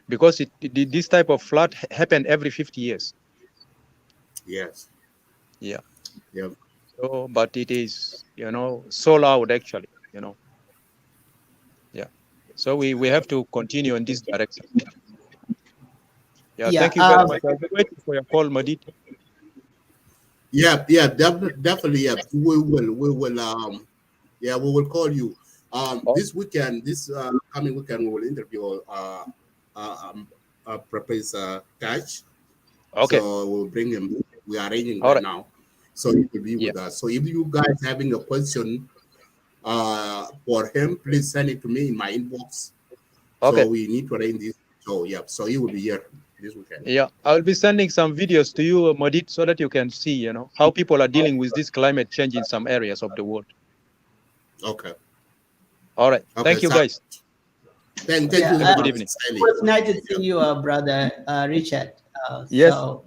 because this type of flood happened every 50 years. Yes. Yeah. Yeah. So, but it is, you know, so loud actually, you know. Yeah. So we have to continue in this direction. Yeah. Thank you very much. I'll be waiting for your call, Madid. Yeah. Definitely. Yeah. We will. Yeah, we will call you. This weekend, this coming weekend, we will interview Professor Taj. Okay. So we'll bring him. We are arranging right now, so he will be with us. So if you guys having a question for him, please send it to me in my inbox. Okay. So we need to arrange this. So so he will be here this weekend. Yeah, I'll be sending some videos to you, Madid, so that you can see, you know, how people are dealing with this climate change in some areas of the world. Okay. All right. Okay, thank you, guys. Thank you. Good evening. It was nice to see you, brother Richard. Yes. So,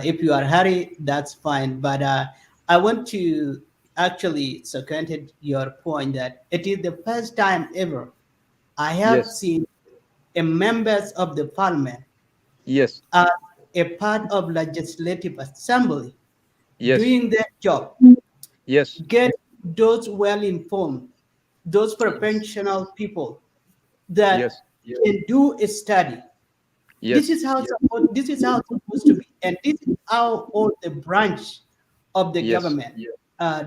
if you are hurry, that's fine. But I want to actually second your point that it is the first time ever I have seen a members of the parliament, a part of legislative assembly, doing their job, get those well-informed, those professional people that can do a study. This is how this is how it's supposed to be, and this is how all the branch of the government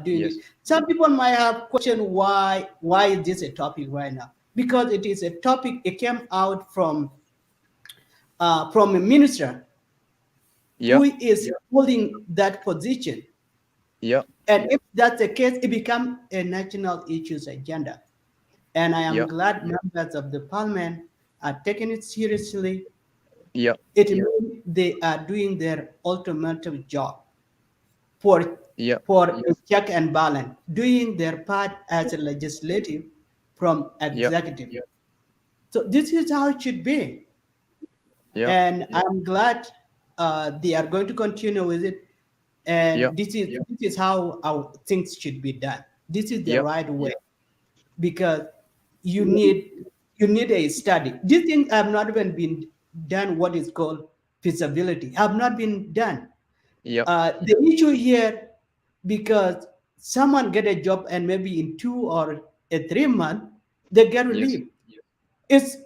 doing it. Some people might have questioned why is this a topic right now? Because it is a topic. It came out from a minister who is holding that position. And if that's the case, it becomes a national issues agenda. And I am glad members of the parliament are taking it seriously. It means they are doing their ultimate job for a check and balance, doing their part as a legislative from executive. So this is how it should be. And I'm glad they are going to continue with it. And this is how our things should be done. This is the right way, because you need a study. These things have not even been done. What is called feasibility have not been done. The issue here, because someone get a job and maybe in 2 or 3 months they get relief. It's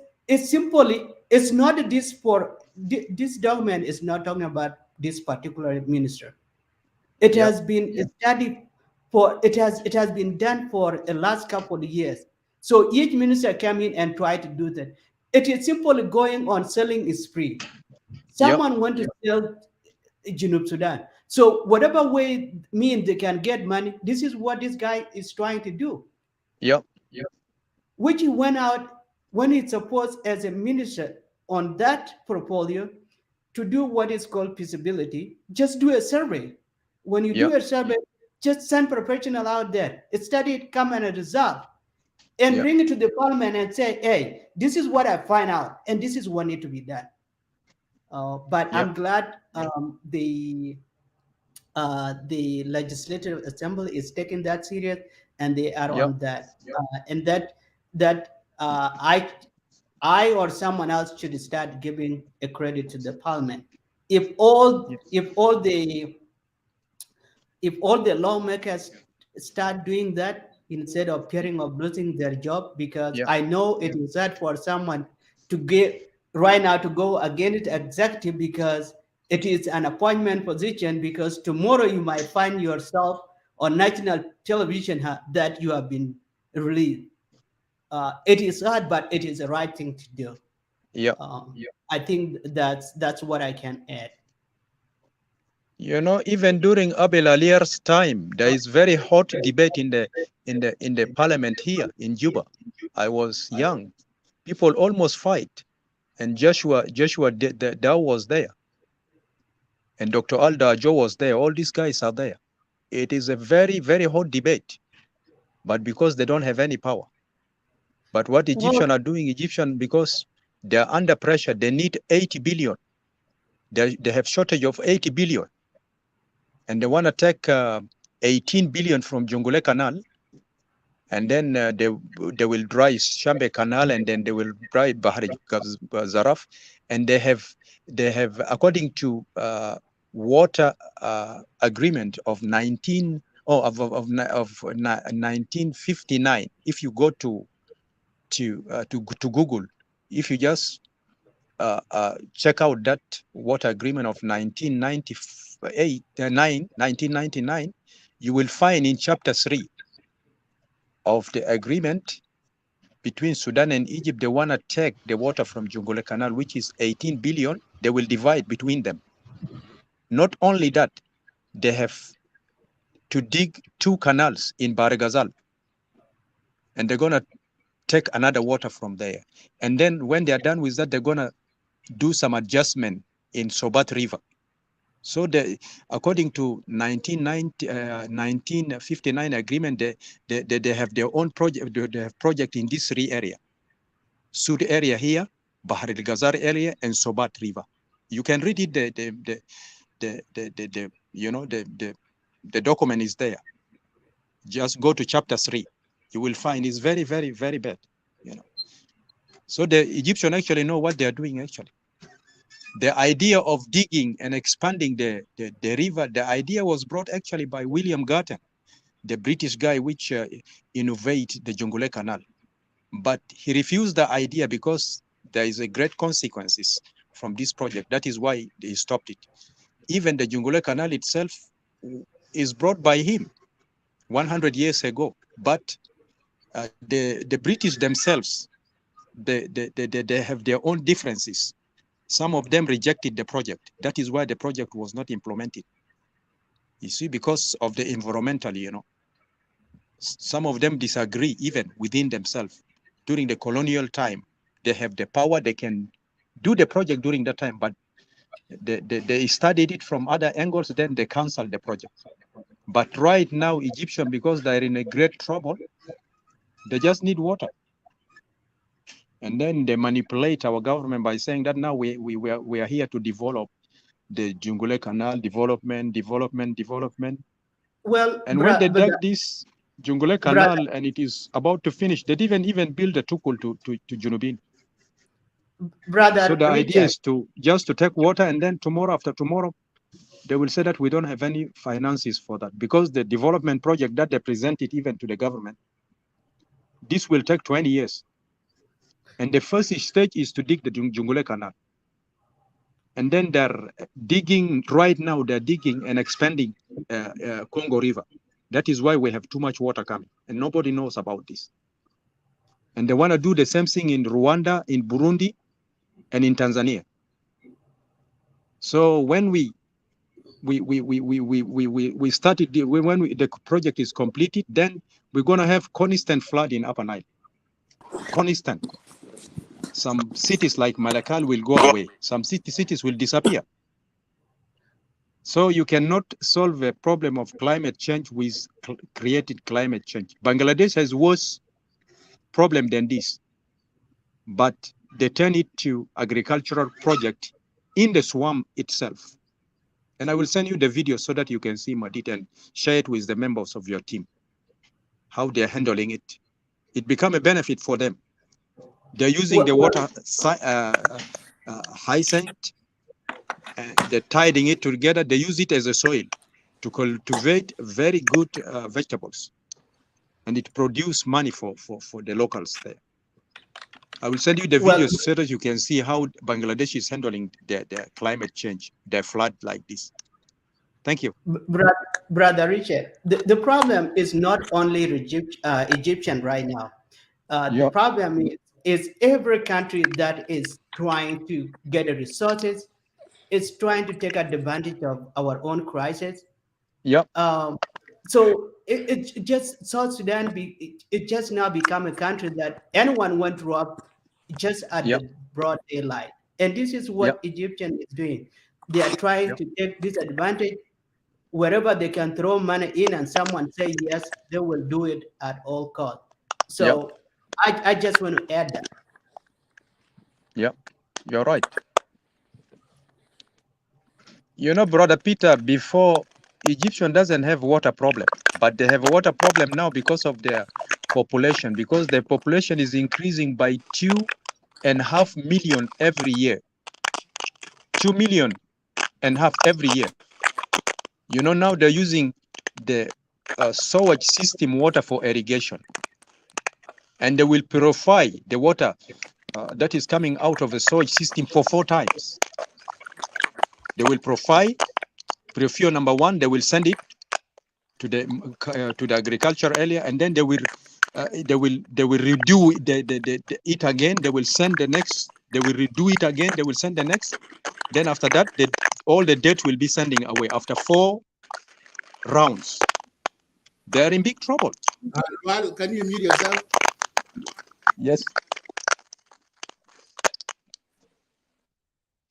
simply, it's not this for this document is not talking about this particular minister. It has been studied for, it has been done for the last couple of years. So each minister came in and tried to do that. It is simply going on selling is free. Someone want to sell Junub Sudan. So whatever way mean they can get money, this is what this guy is trying to do. Which he went out when he's supposed as a minister on that portfolio to do what is called feasibility. Just do a survey. When you do a survey, just send professional out there, study it, come and a result, and bring it to the parliament and say, hey, this is what I find out, and this is what needs to be done. But I'm glad the Legislative Assembly is taking that serious, and they are on that. And that I or someone else should start giving a credit to the parliament. If all the lawmakers start doing that instead of fearing of losing their job, because I know it is hard for someone to get right now to go against executive because it is an appointment position, because tomorrow you might find yourself on national television that you have been released. It is hard, but it is the right thing to do. I think that's what I can add. You know, even during Abel Alier's time, there is very hot debate in the parliament here in Juba. I was young. People almost fight. And Joshua Dow was there. And Dr. Alda Joe was there. All these guys are there. It is a very, very hot debate. But because they don't have any power. But what Egyptians are doing, because they're under pressure, they need 80 billion. They have shortage of 80 billion. And they want to take 18 billion from Jonglei Canal, and then they will dry Shambe Canal, and then they will dry Bahar Zaraf, and they have according to water agreement of 1959. If you go to Google, if you just check out that water agreement of 1999, you will find in chapter 3 of the agreement between Sudan and Egypt, they want to take the water from Jonglei Canal, which is 18 billion. They will divide between them. Not only that, they have to dig 2 canals in Bahr Ghazal, and they're going to take another water from there. And then when they're done with that, they're going to do some adjustment in Sobat River. So according to 1959 agreement, they have their own project. They have project in these 3 areas: Sud area here, Bahr el Ghazal area, and Sobat River. You can read it. The document is there. Just go to chapter 3. You will find it's very, very, very bad. So the Egyptians actually know what they are doing actually. The idea of digging and expanding the river, the idea was brought actually by William Garten, the British guy which innovated the Jonglei Canal. But he refused the idea because there is a great consequences from this project. That is why they stopped it. Even the Jonglei Canal itself is brought by him 100 years ago. But the British themselves, they have their own differences. Some of them rejected the project. That is why the project was not implemented. You see, because of the environmental, you know. Some of them disagree even within themselves. During the colonial time, they have the power, they can do the project during that time, but they studied it from other angles, then they canceled the project. But right now, Egyptian, because they're in a great trouble, they just need water. And then they manipulate our government by saying that now we are here to develop the Jonglei Canal, development. Well, And when they dug this Jonglei Canal and it is about to finish, they didn't even build a tukul to Junubin. Brother So the idea Richard, is just to take water, and then tomorrow after tomorrow, they will say that we don't have any finances for that, because the development project that they presented even to the government, this will take 20 years. And the first stage is to dig the Jonglei Canal. And then they're digging, right now they're digging and expanding Congo River. That is why we have too much water coming, and nobody knows about this. And they want to do the same thing in Rwanda, in Burundi, and in Tanzania. So when we started, when the project is completed, then we're going to have constant flood in Upper Nile. Constant. Some cities like Malakal will go away. Some cities will disappear. So you cannot solve a problem of climate change with created climate change. Bangladesh has worse problem than this, but they turn it to agricultural project in the swamp itself. And I will send you the video so that you can see more detail and share it with the members of your team, how they're handling it. It become a benefit for them. They're using the water Hyacinth, they're tiding it together. They use it as a soil to cultivate very good vegetables. And it produces money for the locals there. I will send you the videos so that you can see how Bangladesh is handling their climate change, their flood like this. Thank you. Brother Richard, the problem is not only Egyptian right now. The problem is every country that is trying to get the resources is trying to take advantage of our own crisis. So it just South Sudan it just now become a country that anyone went to rob just at the broad daylight, and this is what Egyptian is doing. They are trying to take this advantage wherever they can throw money in, and someone say yes, they will do it at all costs. So I just want to add that. Yeah, you're right. You know, Brother Peter, before Egyptian doesn't have water problem, but they have a water problem now because of their population, because their population is increasing by 2.5 million every year. 2.5 million every year. You know, now they're using the sewage system water for irrigation, and they will purify the water that is coming out of the sewage system for 4 times. They will purify number 1. They will send it to the agriculture area, and then they will redo it again. They will send the next. They will redo it again. They will send the next. Then after that, all the debt will be sending away after 4 rounds. They're in big trouble. Can you mute yourself? Yes.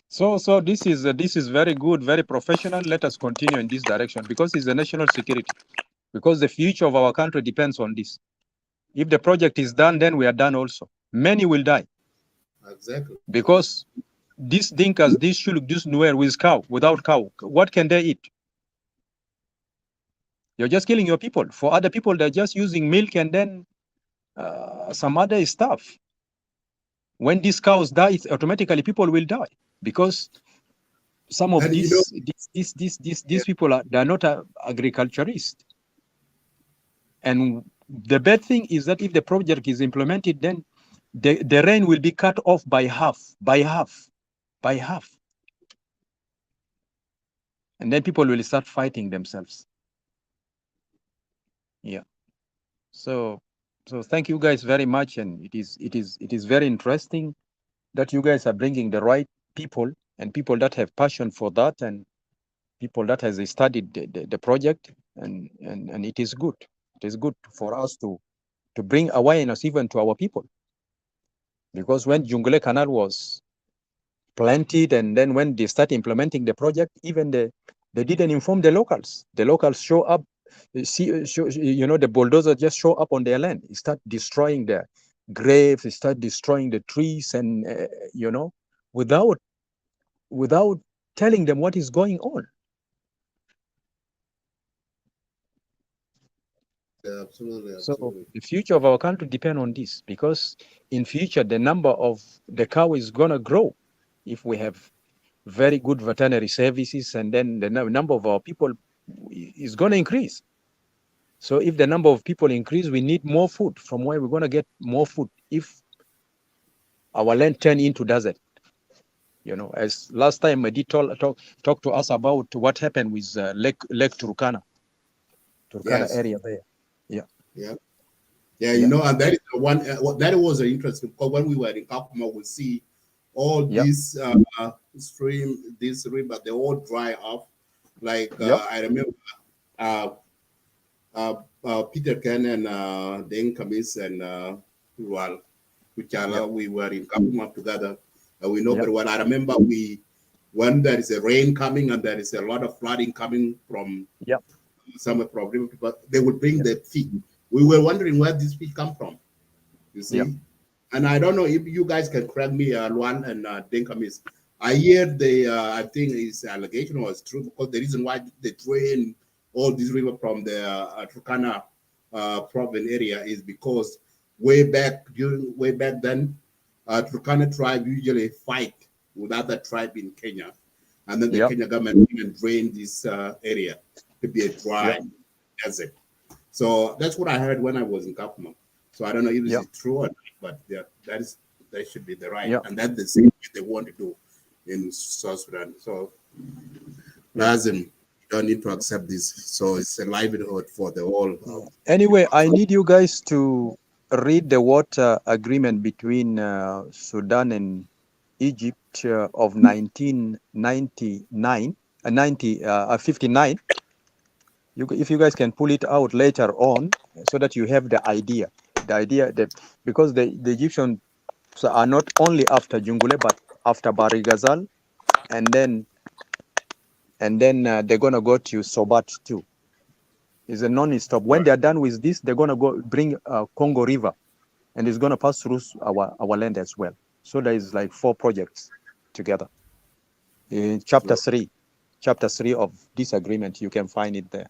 So this is very good, very professional. Let us continue in this direction, because it's a national security. Because the future of our country depends on this. If the project is done, then we are done also. Many will die. Exactly. Because these Dinkas, these Shuluk, this Nuer with cow, without cow, what can they eat? You're just killing your people. For other people, they're just using milk and then some other stuff. When these cows die, automatically people will die, because some of these people they're not agriculturists. And the bad thing is that if the project is implemented, then the rain will be cut off by half. And then people will start fighting themselves. Yeah. So thank you guys very much. And it is very interesting that you guys are bringing the right people and people that have passion for that and people that has studied the project and it is good. It is good for us to bring awareness even to our people. Because when Jonglei Canal was planted and then when they start implementing the project, even they didn't inform the locals. The locals show up, the bulldozer just show up on their land. It start destroying their graves, it start destroying the trees and, without telling them what is going on. Absolutely. So the future of our country depends on this, because in future the number of the cow is gonna grow if we have very good veterinary services, and then the number of our people is gonna increase. So if the number of people increase, we need more food. From where we're gonna get more food if our land turn into desert? As last time I did talk to us about what happened with Lake Turkana Yes. area there. Yeah. And that is the one. That was an interesting, because when we were in Kakuma, we see all these stream, this river, they all dry off. Like I remember Peter Ken and Deng Kamis and Rual, we were in Kakuma together. We know very well. I remember when there is a rain coming and there is a lot of flooding coming from some problem, but they would bring the feed. We were wondering where this feed come from, you see. And I don't know if you guys can correct me, Luan and Denkamis. I hear I think his allegation was true, because the reason why they drain all this river from the Turkana province area is because way back then, Turkana tribe usually fight with other tribe in Kenya, and then the Kenya government even drained this area to be a dry desert. So that's what I heard when I was in Kakuma. So I don't know if it's true or not, but that should be the right, and that's the same thing they want to do in South Sudan. So Lazim, you don't need to accept this. So it's a livelihood for the whole. Anyway, I need you guys to read the water agreement between Sudan and Egypt of 1999, 59. If you guys can pull it out later on, so that you have the idea that, because the Egyptians are not only after Jonglei but after Barigazal, and then they're gonna go to Sobat too. It's a non-stop. When they're done with this, they're gonna go bring Congo River, and it's gonna pass through our land as well. So there is like 4 projects together. In chapter 3 of this agreement, you can find it there.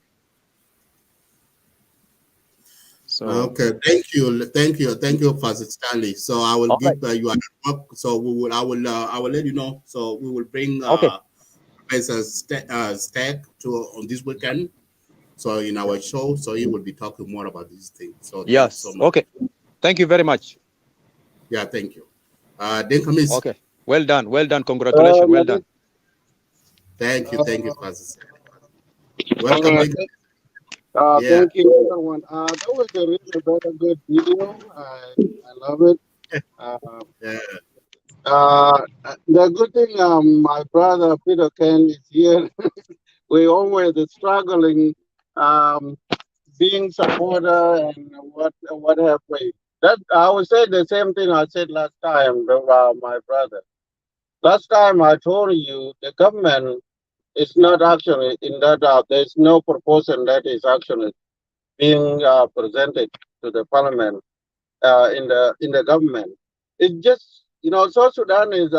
So okay, thank you, Pastor Stanley. So I will give you a work. So I will let you know. So we will bring Professor Stag on this weekend. So in our show, so he will be talking more about these things. So yes, so much. Okay. Thank you very much. Yeah, thank you. Okay, well done, congratulations, well done. Thank you, Pastor. Welcome. Thank you, everyone. That was a really very good video. I love it. The good thing, my brother Peter Ken is here. We always struggling, being supporter and what have we. That I would say the same thing I said last time, my brother. Last time I told you the government is not actually in that. There's no proposal that is actually being presented to the parliament in the government. It's just South Sudan is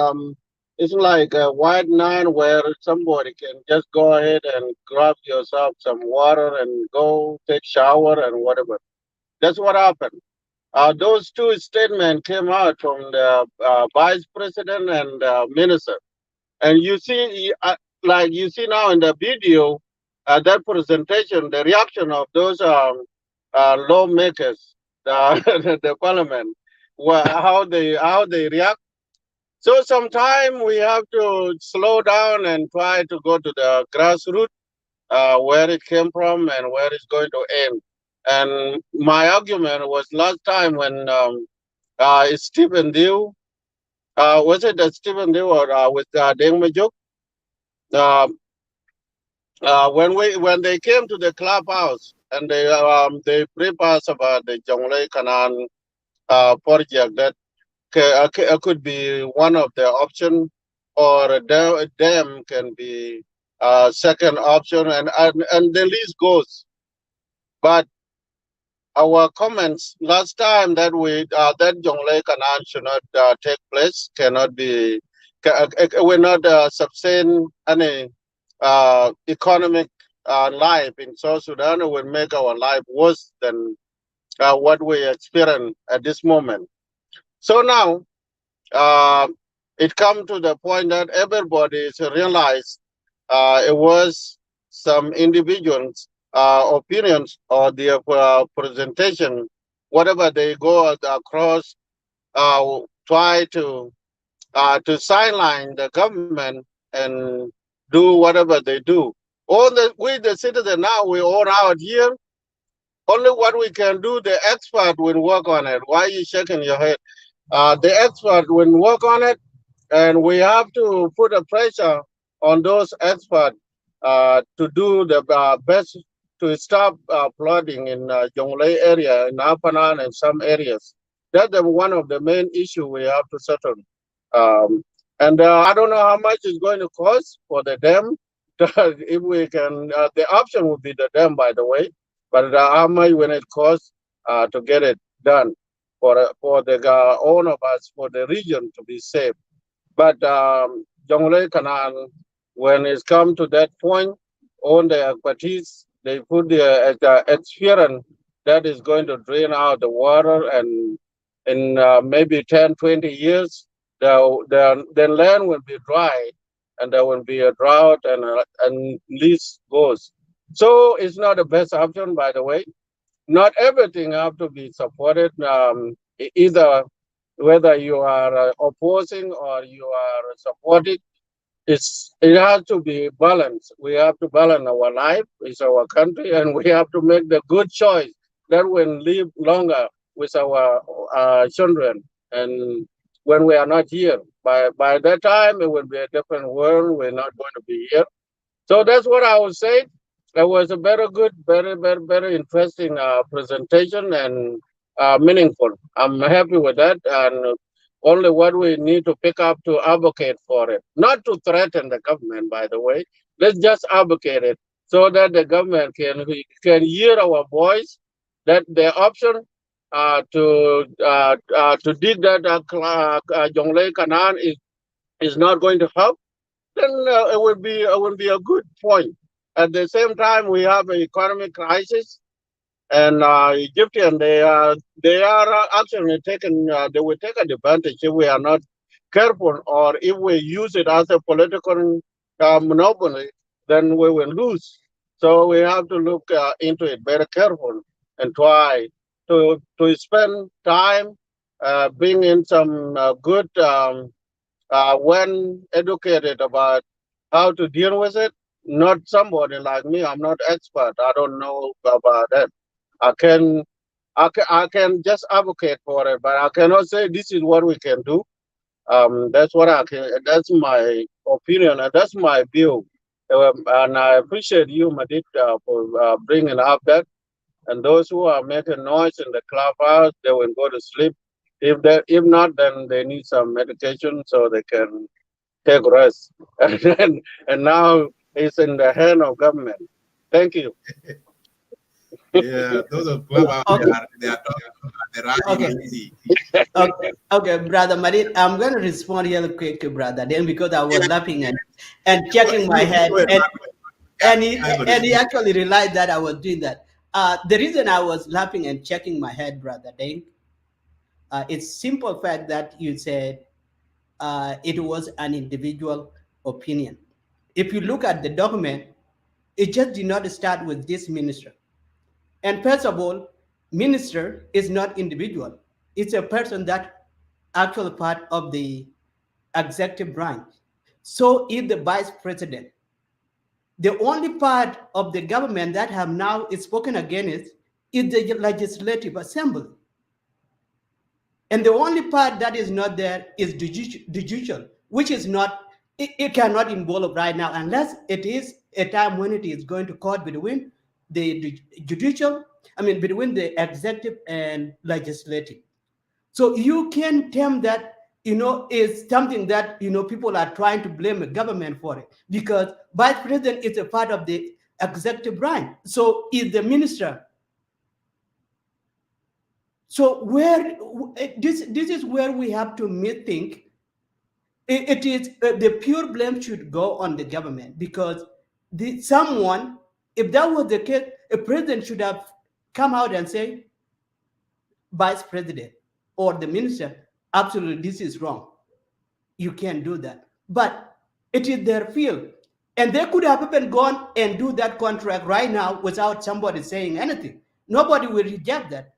it's like a White Nile where somebody can just go ahead and grab yourself some water and go take shower and whatever. That's what happened. Those 2 statements came out from the vice president and minister, and you see, like you see now in the video, that presentation, the reaction of those lawmakers, the parliament, how they react. So sometimes we have to slow down and try to go to the grassroots, where it came from and where it's going to end. And my argument was last time when Stephen Dew, was it Stephen Dew or with Deng Majuk? When they came to the clubhouse and they briefed us about the Jonglei Canal project that could be one of the options, or a dam can be second option, and the list goes. But our comments last time that that Jonglei Canal should not take place, cannot be, will not sustain any economic life in South Sudan. It will make our life worse than what we experience at this moment. So now it come to the point that everybody is realized it was some individuals' opinions or their presentation, whatever they go across, try to sideline the government and do whatever they do. We the citizen now, we all out here. Only what we can do, the expert will work on it. Why are you shaking your head? The expert will work on it, and we have to put a pressure on those experts to do the best to stop flooding in Jonglei area, in Apanan and some areas. That's one of the main issues we have to settle. And I don't know how much it's going to cost for the dam. If we can, the option would be the dam, by the way, but how much will it cost to get it done for the all of us, for the region to be safe? But Jonglei Canal, when it's come to that point, all the expertise, they put the experience that is going to drain out the water, and in maybe 10, 20 years, the land will be dry, and there will be a drought, and least goes. So it's not the best option, by the way. Not everything have to be supported, either whether you are opposing or you are supporting. It has to be balanced. We have to balance our life with our country, and we have to make the good choice that will live longer with our children. And when we are not here, by that time, it will be a different world. We're not going to be here. So that's what I would say. It was a very good, very interesting presentation, and meaningful. I'm happy with that. And only what we need to pick up to advocate for it, not to threaten the government, by the way. Let's just advocate it so that the government can hear our voice, that the option to dig that Jonglei Canal is not going to help, then it will be a good point. At the same time, we have an economic crisis, and Egyptian they are actually taking they will take advantage if we are not careful, or if we use it as a political monopoly, then we will lose. So we have to look into it very careful and try to spend time being in some good when educated about how to deal with it. Not somebody like me. I'm not expert. I don't know about that. I can just advocate for it, but I cannot say this is what we can do. That's what I can. That's my opinion, and that's my view. And I appreciate you, Madid, for bringing up that. And those who are making noise in the clubhouse, they will go to sleep. If not, then they need some medication so they can take rest. And now it's in the hand of government. Thank you. Yeah, those of clubhouse, they are talking about the Okay. Okay, brother Marit, I'm going to respond really quick to brother then, because I was laughing and checking my head, and he actually realized that I was doing that. The reason I was laughing and checking my head, brother Deng, it's simple fact that you said it was an individual opinion. If you look at the document, it just did not start with this minister. And first of all, minister is not individual. it's a person that actually part of the executive branch. So is the vice president. The only part of the government that have now spoken against is the legislative assembly. And the only part that is not there is the judicial, which is not, it cannot involve right now unless it is a time when it is going to court between the judicial, between the executive and legislative. So you can term that, is something that, people are trying to blame the government for it, because vice president is a part of the executive branch. So is the minister. So this is where we have to think. It is the pure blame should go on the government, because someone, if that was the case, a president should have come out and say, vice president or the minister, absolutely, this is wrong. You can't do that. But it is their field. And they could have even gone and do that contract right now without somebody saying anything. Nobody will reject that.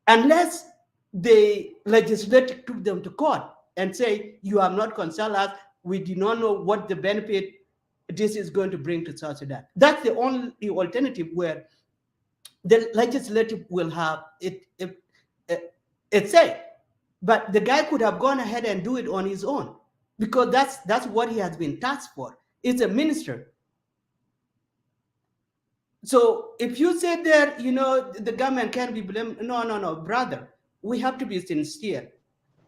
Unless the legislature took them to court and say, you have not consulted us, we do not know what the benefit this is going to bring to South Sudan. That's the only alternative where the legislative will have it say. But the guy could have gone ahead and do it on his own, because that's what he has been tasked for. It's a minister. So if you say that, the government can't be blamed, no, brother, we have to be sincere.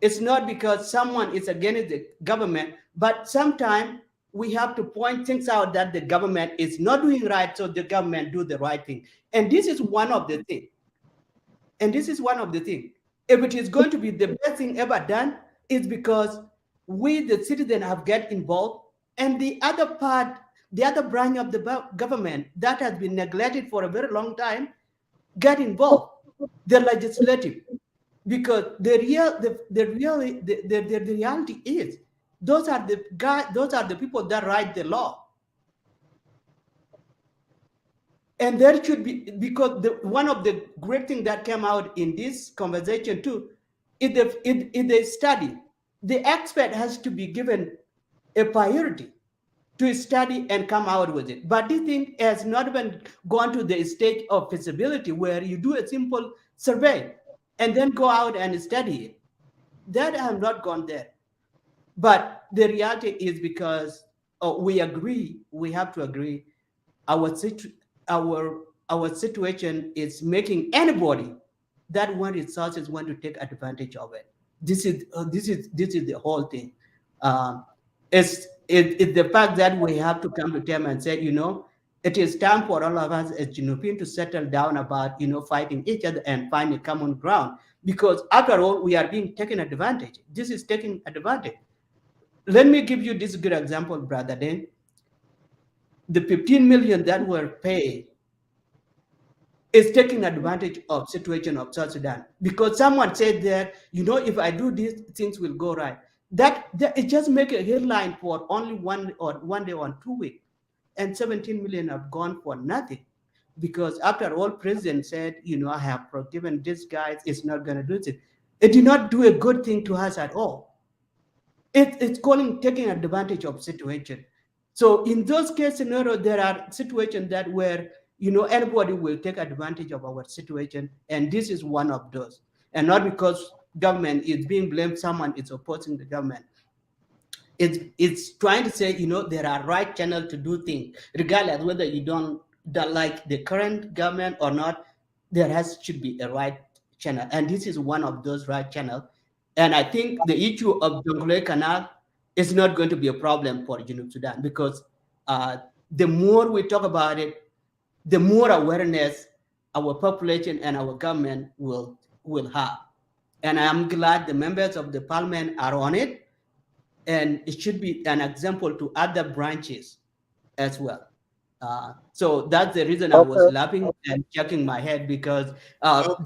It's not because someone is against the government, but sometimes we have to point things out that the government is not doing right, so the government do the right thing. And this is one of the things. If it is going to be the best thing ever done, it's because we, the citizen, have get involved, and the other part, the other branch of the government that has been neglected for a very long time, get involved, the legislative, because the reality is those are the people that write the law. And there should be, because one of the great things that came out in this conversation too, is the study. The expert has to be given a priority to study and come out with it. But this thing has not even gone to the stage of feasibility where you do a simple survey and then go out and study it. That has not gone there. But the reality is, because we agree, we have to agree, our situation is making anybody that want resources want to take advantage of it. This is the whole thing. It's the fact that we have to come to terms and say, it is time for all of us as Europeans to settle down about, fighting each other and find a common ground. Because after all, we are being taken advantage. This is taking advantage. Let me give you this good example, brother. Then the 15 million that were paid is taking advantage of situation of South Sudan, because someone said that, if I do this, things will go right. That it just make a headline for only one day or 2 weeks, and 17 million have gone for nothing. Because after all, president said, I have forgiven this guy, it's not going to do this. It did not do a good thing to us at all. It's taking advantage of situation. So in those case scenarios, there are situations that where, anybody will take advantage of our situation. And this is one of those. And not because government is being blamed, someone is opposing the government. It's trying to say, there are right channels to do things, regardless whether you don't like the current government or not. There should be a right channel. And this is one of those right channels. And I think the issue of Jonglei Canal is not going to be a problem for Sudan, because the more we talk about it, the more awareness our population and our government will have. And I am glad the members of the parliament are on it, and it should be an example to other branches as well. So that's the reason I was laughing and shaking my head, because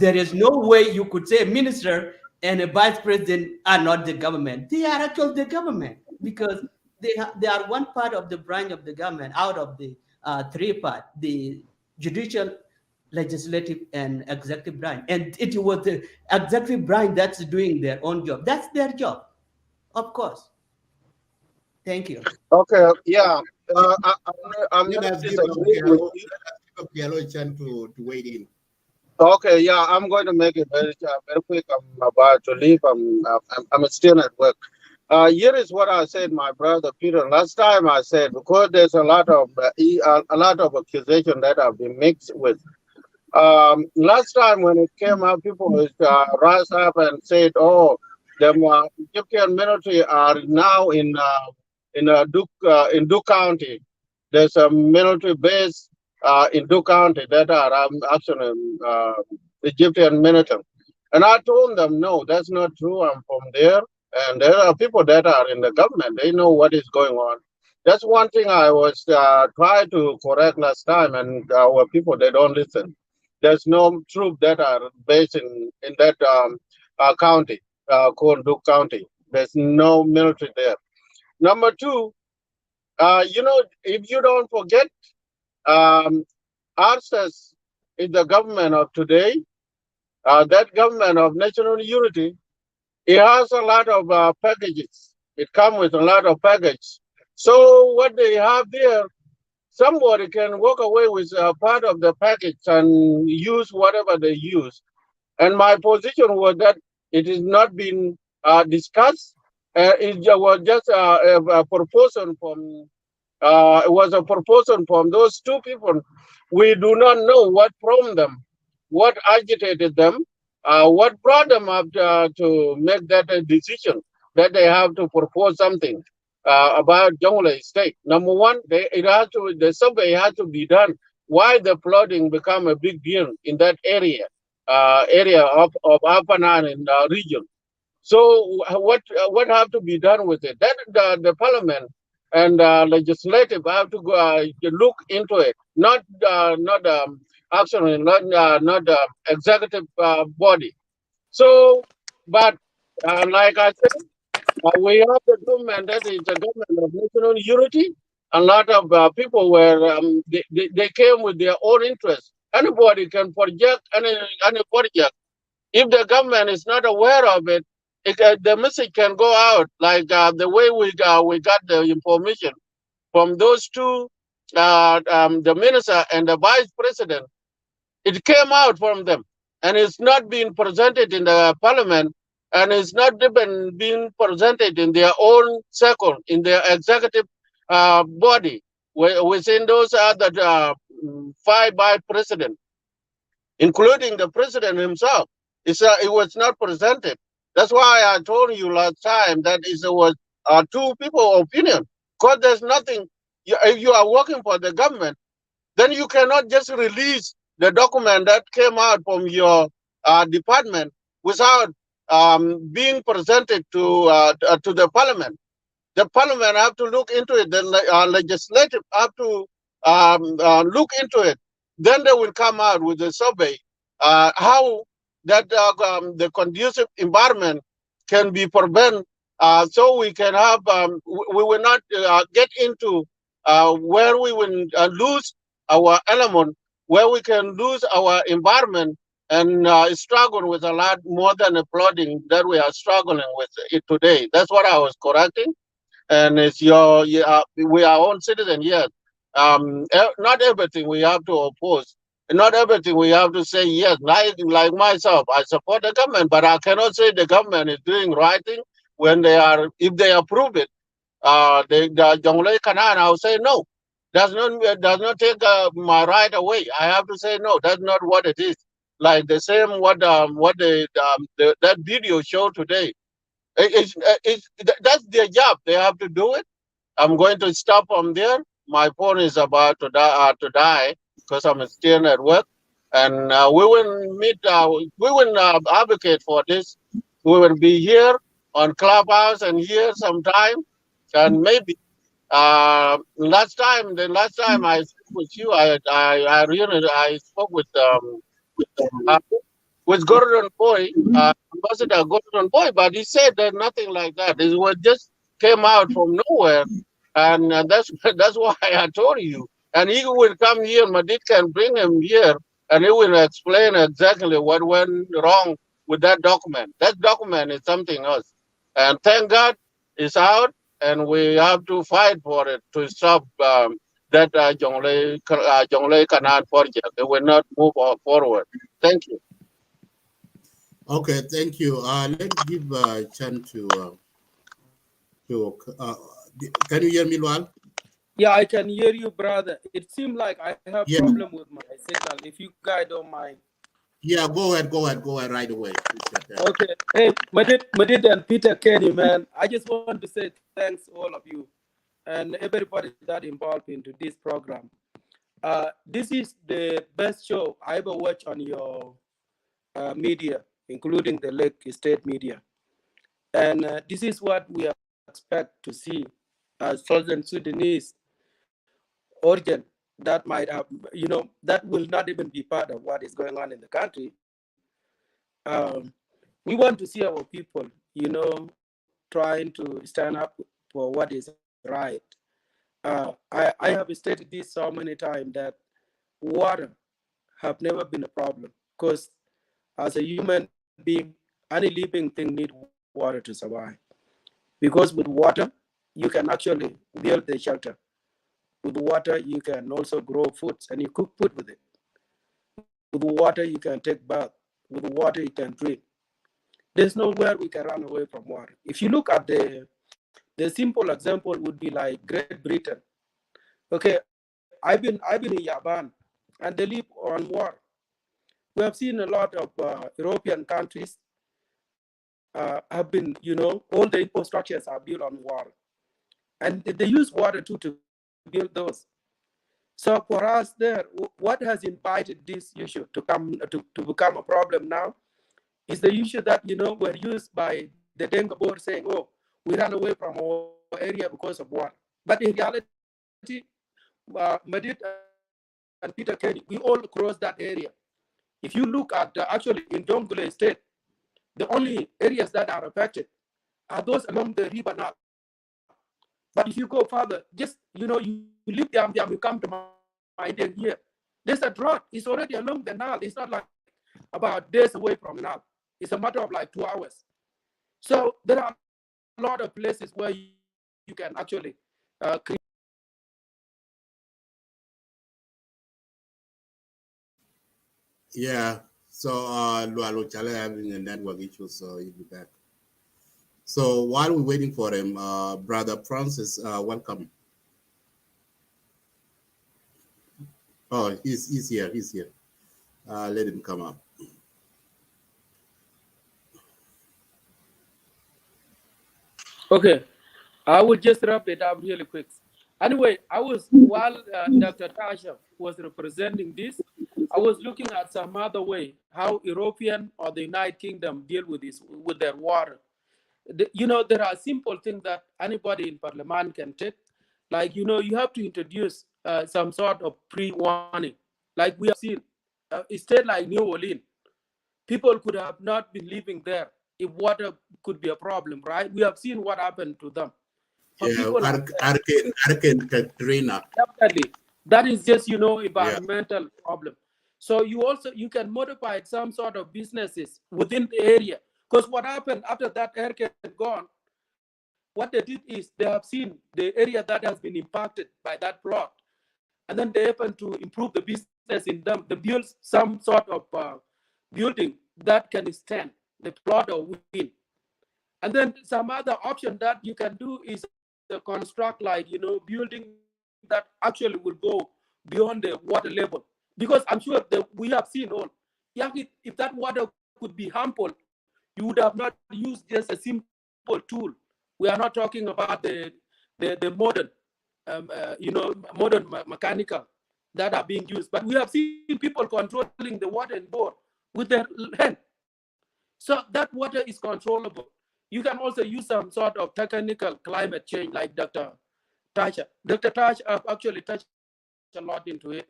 there is no way you could say a minister and a vice president are not the government. They are actually the government, because they are one part of the branch of the government out of the three parts: the judicial, legislative and executive branch. And it was the executive branch that's doing their own job. That's their job, of course. Thank you. Okay, yeah. I'm Let going us to give disagree with you. Pielo a chance to weigh in. Okay, yeah, I'm going to make it very quick. I'm about to leave. I'm still at work. Here is what I said, my brother Peter. Last time I said, because there's a lot of accusation that have been mixed with. Last time when it came up, people would rise up and said, "Oh, the Egyptian military are now in Duke County. There's a military base in Duke County that are actually Egyptian military." And I told them, no, that's not true. I'm from there. And there are people that are in the government. They know what is going on. That's one thing I was trying to correct last time, and our people, they don't listen. There's no troops that are based in that county, called Duke County. There's no military there. Number two, if you don't forget, ours is the government of today, that government of national unity. It has a lot of packages. It comes with a lot of package. So what they have there, somebody can walk away with a part of the package and use whatever they use. And my position was that it is not been discussed. It was just a proposal from. It was a proposal from those two people. We do not know what prompted them, what agitated them, what brought them up to make that decision that they have to propose something about Jonglei State. Number one, the survey had to be done. Why the flooding become a big deal in that area of Upper Nile in the region? So what have to be done with it? That the parliament and legislative have to go look into it, not actually not executive body. So, but like I said, we have the government that is a government of national unity. A lot of people were they came with their own interests. Anybody can project any project. If the government is not aware of it, the message can go out like the way we got the information from those two, the minister and the vice president. It came out from them, and it's not being presented in the parliament, and it's not even being presented in their own circle, in their executive body, within those other five vice presidents, including the president himself. It was not presented. That's why I told you last time that it was two people opinion. Because there's nothing, if you are working for the government, then you cannot just release the document that came out from your department without being presented to the parliament. The parliament have to look into it. The legislative have to look into it. Then they will come out with a survey how that the conducive environment can be prevented, so we can have we will not get into where we will lose our element, where we can lose our environment and struggle with a lot more than the flooding that we are struggling with it today. That's what I was correcting. And it's we are all citizens here. Not everything we have to oppose. Not everything we have to say yes. Like myself, I support the government, but I cannot say the government is doing right thing when if they approve it. The Jonglei Canal, I'll say no. Does not take my right away. I have to say no. That's not what it is. Like the same what that video showed today. That's their job. They have to do it. I'm going to stop from there. My phone is about to die because I'm still at work, and we will meet. We will advocate for this. We will be here on Clubhouse and here sometime, and maybe the last time I spoke with you, I spoke with Gordon Boy, Ambassador Gordon Boy, but he said that nothing like that. It was just came out from nowhere, and that's why I told you. And he will come here. Madid can bring him here, and he will explain exactly what went wrong with that document. That document is something else. And thank God it's out, and we have to fight for it to stop that Jonglei Canal project. It will not move forward. Thank you. Okay, thank you. Let's give a chance to can you hear me, Lual? Yeah, I can hear you, brother. It seems like I have Yeah. problem with my signal. If you guys don't mind. Yeah, go ahead right away. Okay. Hey, Madid and Peter Kenny, man. I just want to say thanks all of you and everybody that involved into this program. This is the best show I ever watched on your media, including the Lake State media. And this is what we expect to see as Southern Sudanese origin that might have, that will not even be part of what is going on in the country. We want to see our people, trying to stand up for what is right. I have stated this so many times that water have never been a problem because as a human being, any living thing needs water to survive. Because with water, you can actually build the shelter. With water, you can also grow foods and you cook food with it. With water, you can take bath. With water, you can drink. There's nowhere we can run away from water. If you look at the simple example would be like Great Britain. Okay, I've been in Japan and they live on water. We have seen a lot of European countries have been, all the infrastructures are built on water. And they use water too to build those. So for us there, what has invited this issue to come to become a problem now is the issue that, were used by the Denga board saying, oh, we ran away from our area because of water. But in reality, Madid and Peter Kenny, we all cross that area. If you look at actually in Jonglei State, the only areas that are affected are those along the river Nile. But if you go further, just, you leave them, you come to my day here. There's a drought. It's already along the Nile. It's not like about days away from Nile. It's a matter of like 2 hours. So there are a lot of places where you can actually create. Yeah, so Lualo Chale having a network issue, so he'll be back. So while we're waiting for him, Brother Francis, welcome. Oh, he's here. Let him come up. Okay, I will just wrap it up really quick. Anyway, while Dr. Tasha was representing this, I was looking at some other way, how European or the United Kingdom deal with this, with their water. There are simple things that anybody in Parliament can take. Like, you have to introduce some sort of pre-warning. Like we have seen, a state like New Orleans, people could have not been living there if water could be a problem, right? We have seen what happened to them. But Hurricane Katrina. Definitely. That is just, environmental problem. So you can modify some sort of businesses within the area. Because what happened after that hurricane gone, what they did is they have seen the area that has been impacted by that flood. And then they happen to improve the business in them. They build some sort of building that can stand the flood or wind. And then some other option that you can do is construct like, building that actually will go beyond the water level. Because I'm sure that we have seen all, if that water could be harmful, you would have not used just a simple tool. We are not talking about the modern, modern mechanical that are being used. But we have seen people controlling the water in bore with their hand. So that water is controllable. You can also use some sort of technical climate change like Dr. Tasha. Dr. Tasha actually touched a lot into it.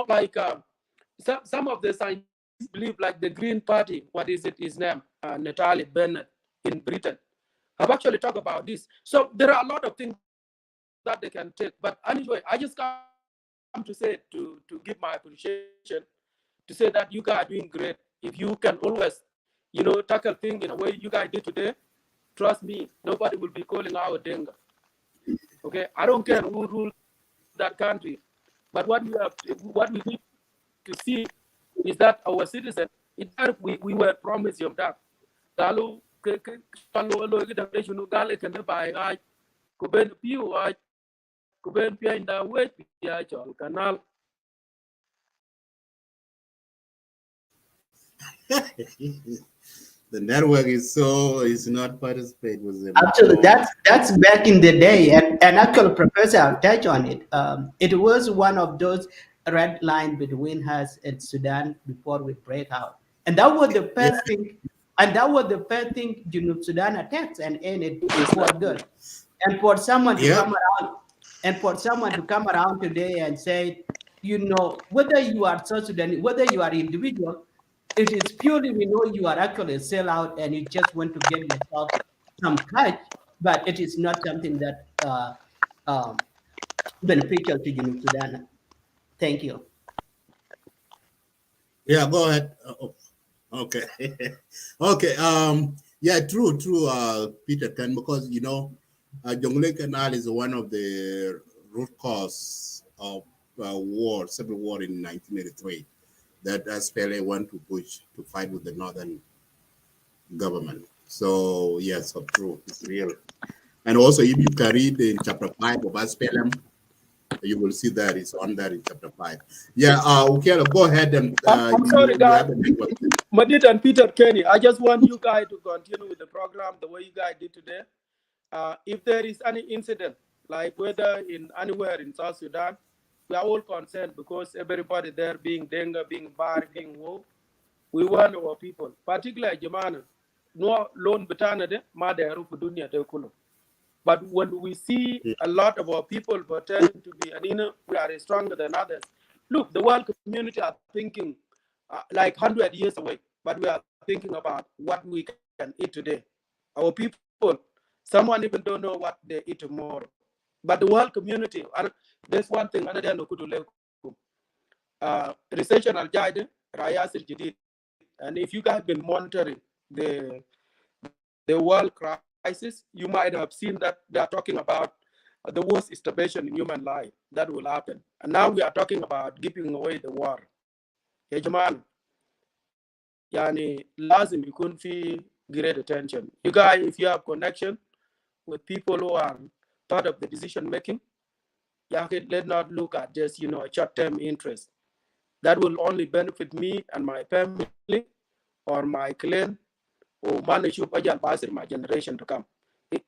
Like some of the scientists believe like the Green Party, what is it, his name, Natalie Bennett in Britain, have actually talked about this. So there are a lot of things that they can take. But anyway, I just come to say to give my appreciation to say that you guys are doing great. If you can always, you know, tackle things in a way you guys did today, trust me, nobody will be calling out Denga. Okay, I don't care who rules that country, but what we need to see is that our citizens, we were promised of that. Galu lo kita shunu gale kena bai ai kuben piu ai kuben pia inda we pia chol canal. The network is not participate with them. Actually, that's back in the day, and actually, Professor, I'll touch on it. It was one of those red lines between us and Sudan before we break out, and that was the first thing. And that was the first thing Sudan attacked and ended for good. And for someone to come around, and for someone to come around today and say, you know, whether you are South Sudan, whether you are individual, it is purely we know you are actually a sellout and you just want to get yourself some cash, but it is not something that beneficial to Sudan. Thank you. Yeah, go ahead. Okay. Okay. Yeah, true, Peter Ken, because you know, Jonglei Canal is one of the root cause of civil war in 1983 that SPLA went to push to fight with the northern government. So yes, so true, it's real. And also, if you can read in chapter 5 of SPLM, you will see that it's on there in chapter 5. Yeah, okay, go ahead and I'm sorry, guys. Madid and Peter Kenny, I just want you guys to continue with the program the way you guys did today. If there is any incident, like whether anywhere in South Sudan, we are all concerned because everybody there being Denga, being Bari, being Wo. We want our people, particularly Jamana, no loan betana de Madaru Dunia de Kulo. But when we see a lot of our people pretending to be, and we are stronger than others. Look, the world community are thinking like 100 years away, but we are thinking about what we can eat today. Our people, someone even don't know what they eat tomorrow. But the world community, there's one thing, recession al jade, rayasir jadid. And if you guys have been monitoring the world crisis, you might have seen that they are talking about the worst starvation in human life that will happen. And now we are talking about giving away the war. Yajaman, yani lazim yukun fi great attention. You guys, if you have connection with people who are part of the decision making, let's not look at just a short-term interest. That will only benefit me and my family or my clan or manage my generation to come.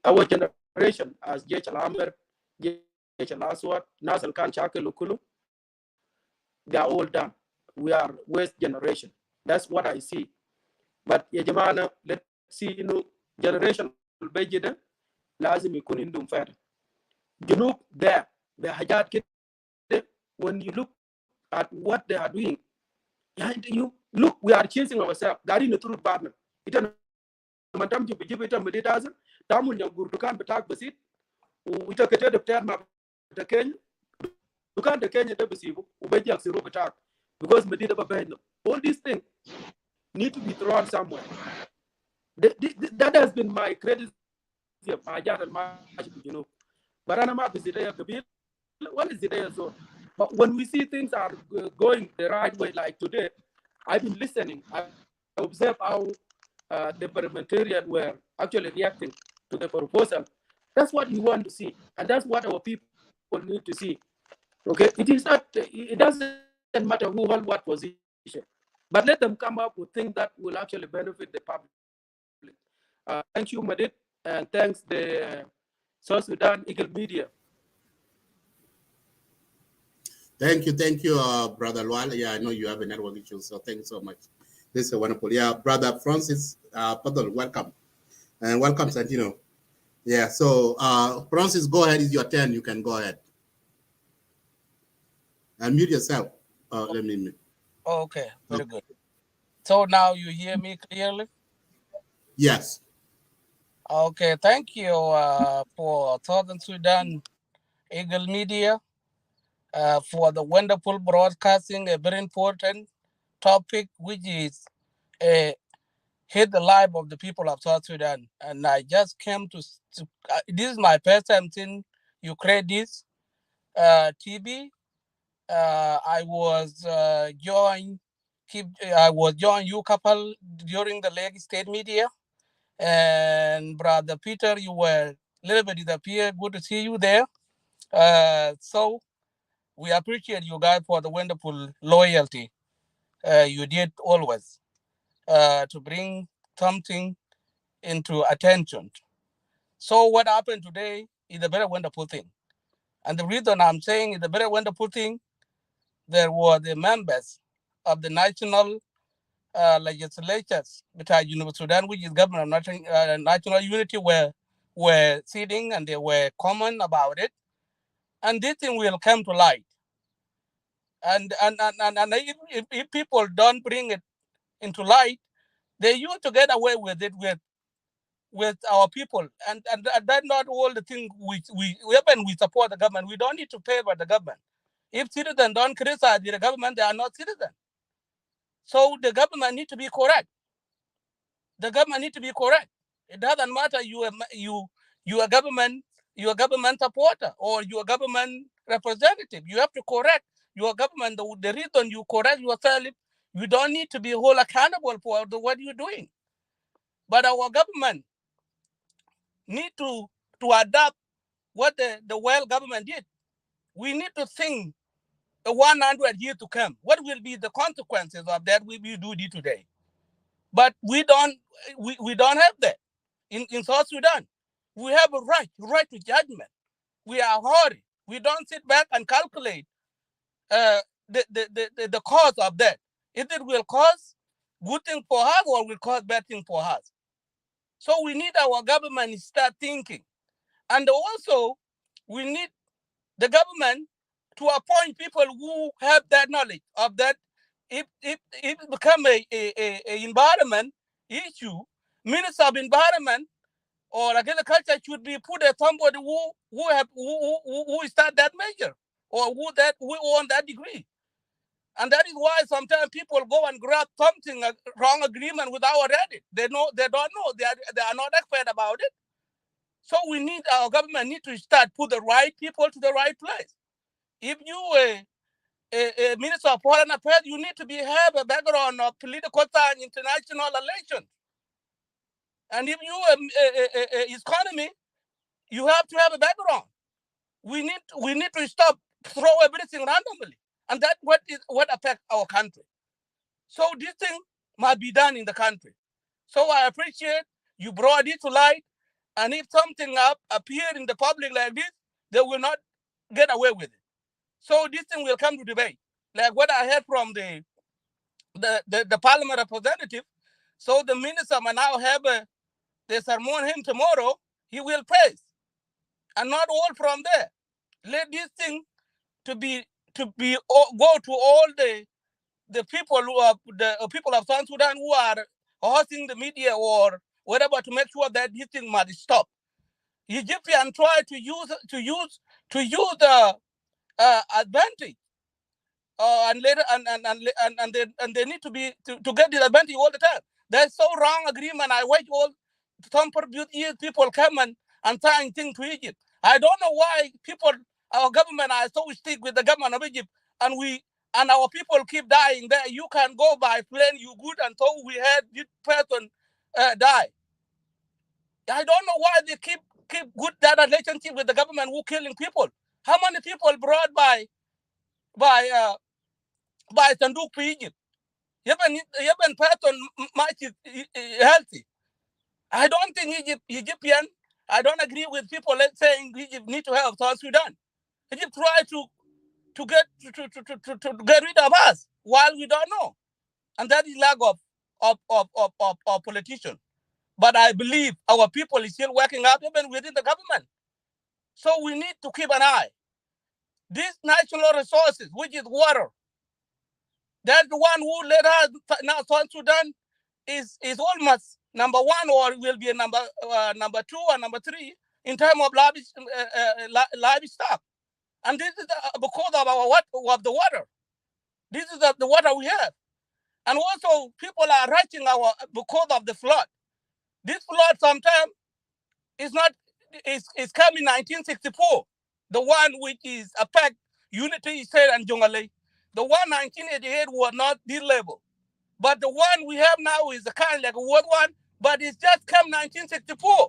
Our generation as Jech Alamer, Jech Alaswat, Nasal Khan Chakelukulu, they are all done. We are West generation. That's what I see. But Yajamana, let's see, generation Bejida, Lazim Yukun Indum Fair. You look there, the Hajat Kid, when you look at what they are doing, you look, we are chasing ourselves. That is the truth, partner. It is mantam to be given to Meditaz, Tamun Gurdukan Batak Basit, we took a third of term the Kenya, you can't the Kenya Debisibu, Ubejak Zero Batak, because Medita Babeno. All these things need to be thrown somewhere. That has been my criticism, my Jat and my, but I'm not the day of the bill. What is the day so? But when we see things are going the right way, like today, I've been listening. I observe how the parliamentarians were actually reacting to the proposal. That's what we want to see, and that's what our people need to see. Okay, it is not. It doesn't matter who hold what position, but let them come up with things that will actually benefit the public. Thank you, Madid, and thanks the South Sudan Eagle Media. Thank you, Brother Lual. Yeah, I know you have a network issue, so thanks so much. This is wonderful. Yeah, Brother Francis Padal, welcome. And welcome, Santino. Yeah, so Francis, go ahead. It's your turn. You can go ahead. Unmute yourself. Let me mute. Okay, very good. So now you hear me clearly? Yes. Okay, thank you for Southern Sudan Eagle Media for the wonderful broadcasting, very important topic which is hit the life of the people of South Sudan. And I just came to this is my first time seeing you create this TV. I was joined you couple during the Lake State media, and brother Peter, you were a little bit disappeared. Good to see you there. So we appreciate you guys for the wonderful loyalty you did always to bring something into attention. So what happened today is a very wonderful thing. And the reason I'm saying it's a very wonderful thing, there were the members of the national legislatures between University of Sudan, which is government of national unity, were sitting and they were comment about it. And this thing will come to light. And if people don't bring it into light, they used to get away with it with our people. And that's not all the thing when we support the government. We don't need to favor the government. If citizens don't criticize the government, they are not citizens. So the government need to be correct. The government need to be correct. It doesn't matter you are government supporter or you are government representative. You have to correct your government. The reason you correct yourself, you don't need to be held accountable for what you're doing. But our government need to adapt what the world government did. We need to think 100 years to come. What will be the consequences of that we do today? But we don't have that in South Sudan. We have a right to judgment. We are hurried. We don't sit back and calculate the cause of that. If it will cause good thing for us or will cause bad thing for us. So we need our government to start thinking. And also, we need the government to appoint people who have that knowledge of that. If it become a environment issue, Minister of Environment or agriculture should be put as somebody who start that measure or who own that degree. And that is why sometimes people go and grab something, a wrong agreement without read it. They don't know. They are not expert about it. So our government need to start put the right people to the right place. If you a minister of foreign affairs, you need to have a background of political and international relations. And if you economy, you have to have a background. We need to stop throw everything randomly, and that's what affects our country. So this thing must be done in the country. So I appreciate you brought it to light, and if something appear in the public like this, they will not get away with it. So this thing will come to debate, like what I heard from the parliament representative. So the minister may now have they sermon him tomorrow. He will praise, and not all from there. Let this thing go to all the people who are the people of South Sudan who are hosting the media or whatever to make sure that this thing must stop. Egyptians try to use the advantage, and later and they need to get the advantage all the time. There's so wrong agreement. I wait all some years people come and sign things to Egypt. I don't know why our government are so stick with the government of Egypt, and our people keep dying there. You can go by plane, you good, and so we had this person die. I don't know why they keep good that relationship with the government who killing people. How many people brought by Sanduk to Egypt? Even person much is healthy. I don't think Egyptian. I don't agree with people saying Egypt need to help South Sudan. Egypt try to get rid of us while we don't know, and that is lack of politicians. But I believe our people is still working out even within the government. So we need to keep an eye. These natural resources, which is water, that's the one who led us now. South Sudan is almost number one, or will be number 2 or number 3 in terms of livestock. And this is because of the water. This is the water we have. And also people are rushing because of the flood. This flood sometimes is not, is coming 1964. The one which is affect Unity State and Jonglei. The one 1988 was not this level. But the one we have now is a kind of like a world one, but it's just come 1964.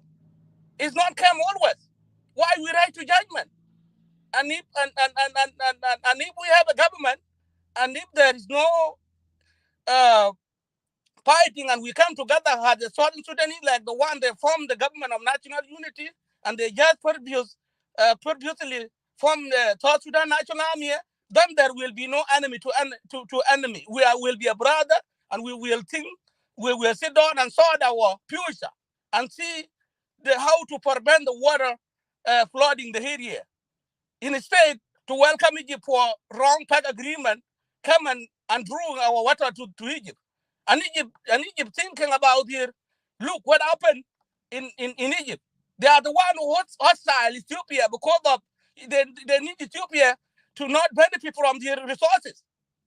It's not come always. Why we right to judgment? And if and if we have a government, and if there is no fighting, and we come together as a Southern Sudanese, like the one they formed the government of national unity, and they just purposely form the South Sudan National Army, then there will be no enemy to enemy. We will be a brother, and we will think, we will sit down and sort our future and see how to prevent the water flooding the area. Instead, to welcome Egypt for wrong pact agreement, come and draw our water to Egypt. And Egypt thinking about here, look what happened in Egypt. They are the one who hostile Ethiopia because of they need Ethiopia to not benefit from their resources.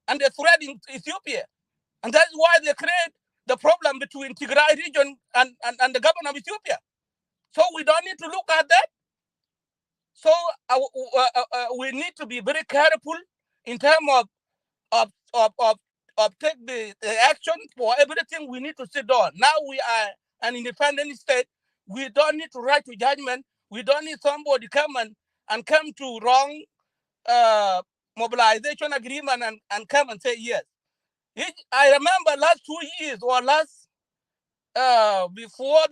And they're threatening Ethiopia. And that's why they create the problem between Tigray region and the government of Ethiopia. So we don't need to look at that. So we need to be very careful in terms of take the action for everything. We need to sit down. Now we are an independent state. We don't need to write to judgment. We don't need somebody come and come to wrong mobilization agreement and come and say yes. I remember last 2 years or last before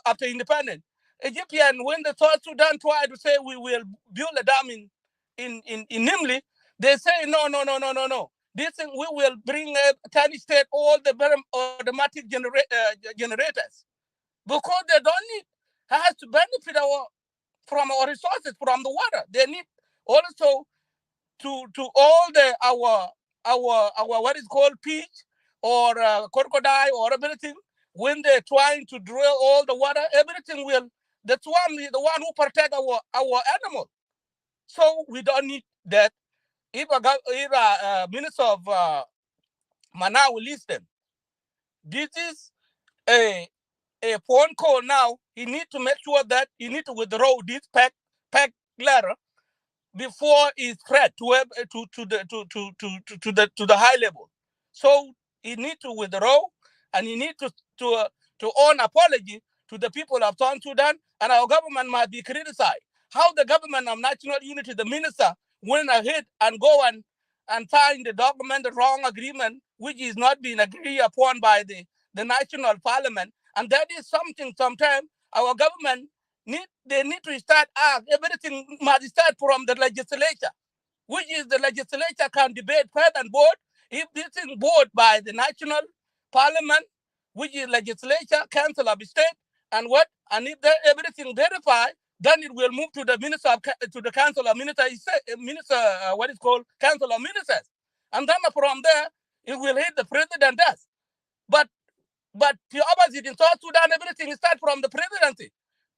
after independence, Egyptian, when the South Sudan tried to say we will build a dam in Nimli, they say no. This thing, we will bring a tiny state all the very automatic generators, because they don't need has to benefit from our resources, from the water. They need also to all our what is called peach or crocodile or everything. When they're trying to drill all the water, everything will. That's the one who protect our animal. So we don't need that. If a minister of Mana will listen, this is a phone call now. He need to make sure that he need to withdraw this pack letter before it's spread to the high level. So he need to withdraw, and he need to own apology to the people of South Sudan, and our government must be criticized. How the government of national unity, the minister, went ahead and go and sign the document, the wrong agreement, which is not being agreed upon by the national parliament. And that is something sometimes our government need to start everything must start from the legislature, which is the legislature can debate further and board. If this is board by the national parliament, which is legislature, council of state, and if everything verified, then it will move to the council of ministers, what is called council of ministers, and then from there it will hit the president. But the opposite in South Sudan, everything starts from the presidency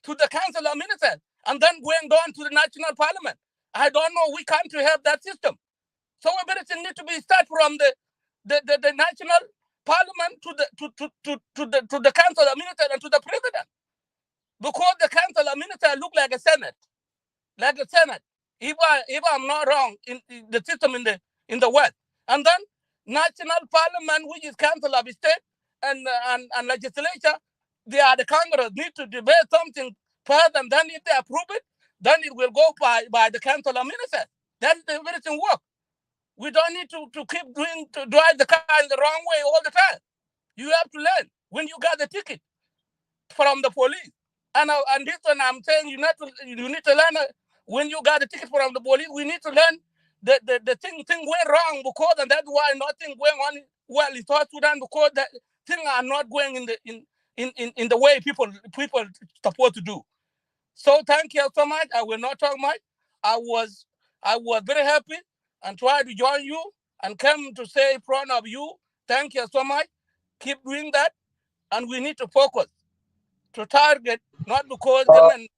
to the council of ministers, and then going down to the national parliament. I don't know which country have that system. So everything needs to be start from the national parliament to the council of ministers and to the president, because the council of ministers look like a senate, If I'm not wrong, in the system in the West, and then national parliament, which is council of state and legislature, they are the Congress need to debate something first, and then if they approve it, then it will go by the council of ministers. That's the everything work. We don't need to keep to drive the car in the wrong way all the time. You have to learn when you got the ticket from the police. And this one I'm saying you need to learn when you got the ticket from the police. We need to learn the thing went wrong, because, and that's why nothing going on well in South Sudan, because that things are not going in the way people supposed to do. So thank you so much. I will not talk much. I was very happy and try to join you and come to say in front of you, thank you so much. Keep doing that, and we need to focus to target, not because when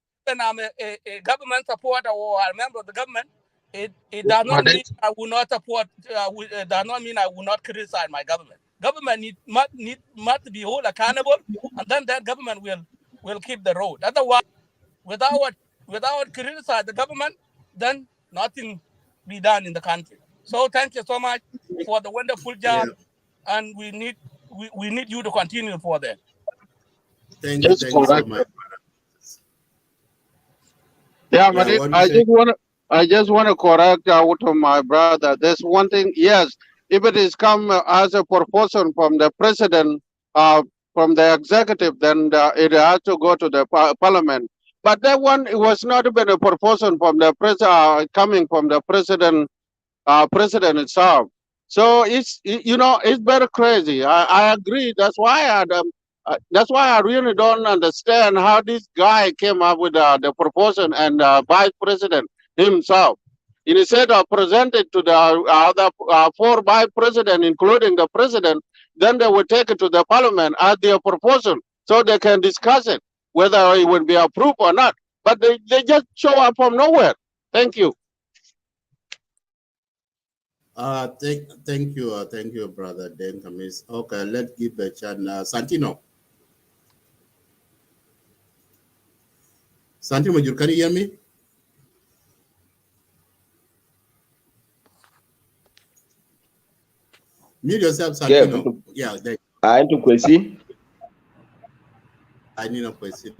I'm a government supporter or a member of the government, it does not mean I will not support. Does not mean I will not criticize my government. Government must be held accountable, and then that government will keep the road. Otherwise, without criticize the government, then nothing be done in the country. So thank you so much for the wonderful job, and we need you to continue for that. Thank you so much. Yeah, Yeah, but what I you say? just want to correct out to my brother. There's one thing. Yes, if it is come as a proposal from the president, from the executive, then it has to go to the parliament. But that one, it was not even a proposal from the president, coming from the president itself. So it's it's very crazy. I agree. That's why I really don't understand how this guy came up with the proposal and vice president himself. Instead of presented to the other four vice president, including the president, then they will take it to the parliament as their proposal so they can discuss it, whether it will be approved or not. But they just show up from nowhere. Thank you. Thank you, brother Dan Kamis. Okay, let's give a chance. Santino, can you hear me? Mute yourself, Santino. Yeah, I need to question. I need a question.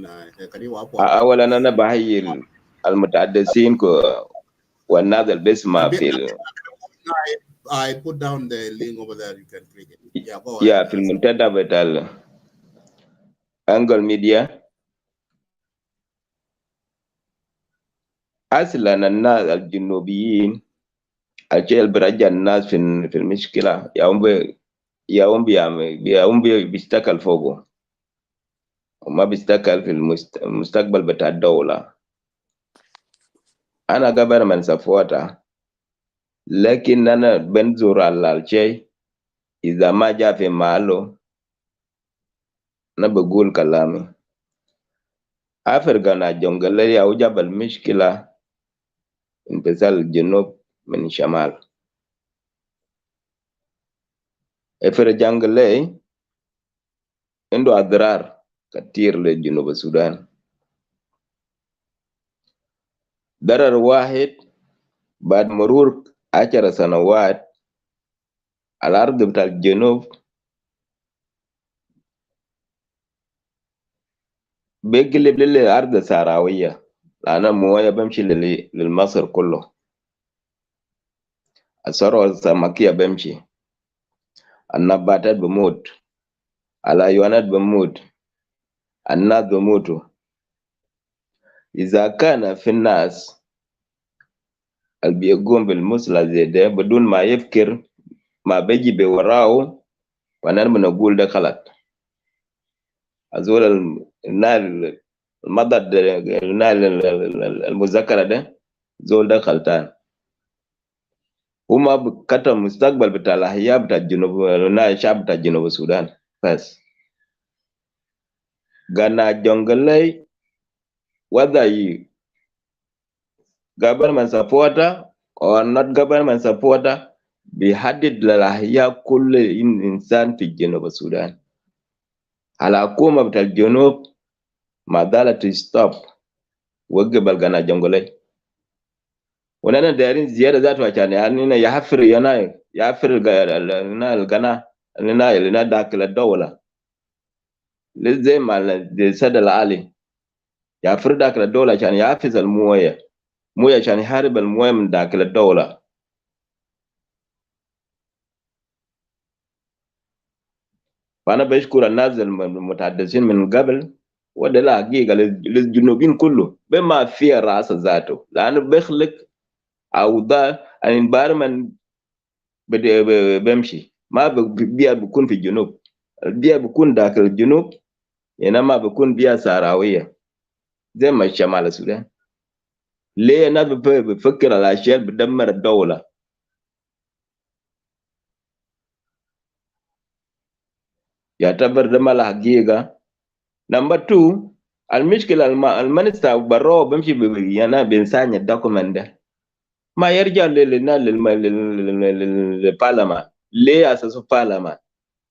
أولا أنا بحيي المتحدثين والناس البسمة في I put down the link over there. You can click it. Yeah, go ahead. يا في المنتدى بتاع أنجل ميديا. أصلا الناس الجنوبيين الشيء برجع الناس في المشكلة يوم بيشتغل فوقه وما بيشتغل في المستقبل بتاع الدولة. أنا قبل من سفوتها لكن أنا بنزور على الشيء إذا ما جاء في محله أنا بقول كلامي. أفريقيا جونجلي أو جاب المشكلة انفصال الجنوب من الشمال. أفريقيا جونجلي عنده أضرار كثير لجنوب السودان. ضرر واحد بعد مرور 10 سنوات الأرض بتاع الجنوب بيقلب للأرض صحراوية لأن الموية بمشي للمصر كله. الثروة السمكية بمشي، النباتات بموت، الحيوانات بموت، الناس بموتوا. إذا كان في الناس اللي بيقوم بالمثل زي ده بدون ما يفكر ما بيجي بوراه فأنا بنقول ده غلط. أزول النال المضاد النال المذكرة ده زول ده غلطان. هما بكتب المستقبل بتاع الأحياء بتاع الجنوب الشعب بتاع جنوب السودان بس. Ghana Jonglei whether you government supporter or not government supporter بيحدد للأحياء كل إنسان في جنوب السودان. الحكومة بتاع الجنوب ما زالت تستوب وقبل Ghana Jonglei. ونحن دايرين زيادة ذاته عشان يعني يحفر الغنا داخل الدولة. زي ما السد العالي يحفر داخل الدولة عشان يحفز الموية عشان يحارب الموية من داخل الدولة. فأنا بشكر الناس المتحدثين من قبل وده لا حقيقة للجنوبين كله بما فيه رأس ذاته لأنه بيخلق أوضاع الانفايرمنت بيمشي ما بيئة بيكون في الجنوب. البيئة بيكون داخل الجنوب إنما بيكون بيئة صحراوية زي ما شمال السودان. ليه الناس بفكر على الأشياء بتدمر الدولة؟ يعتبر ده ما الحقيقة. نمبر 2 المشكلة المنستا برو بمشي يعني بإنسان الدوكومنت ده ما يرجع للبرلمان. ليه أساسه برلمان؟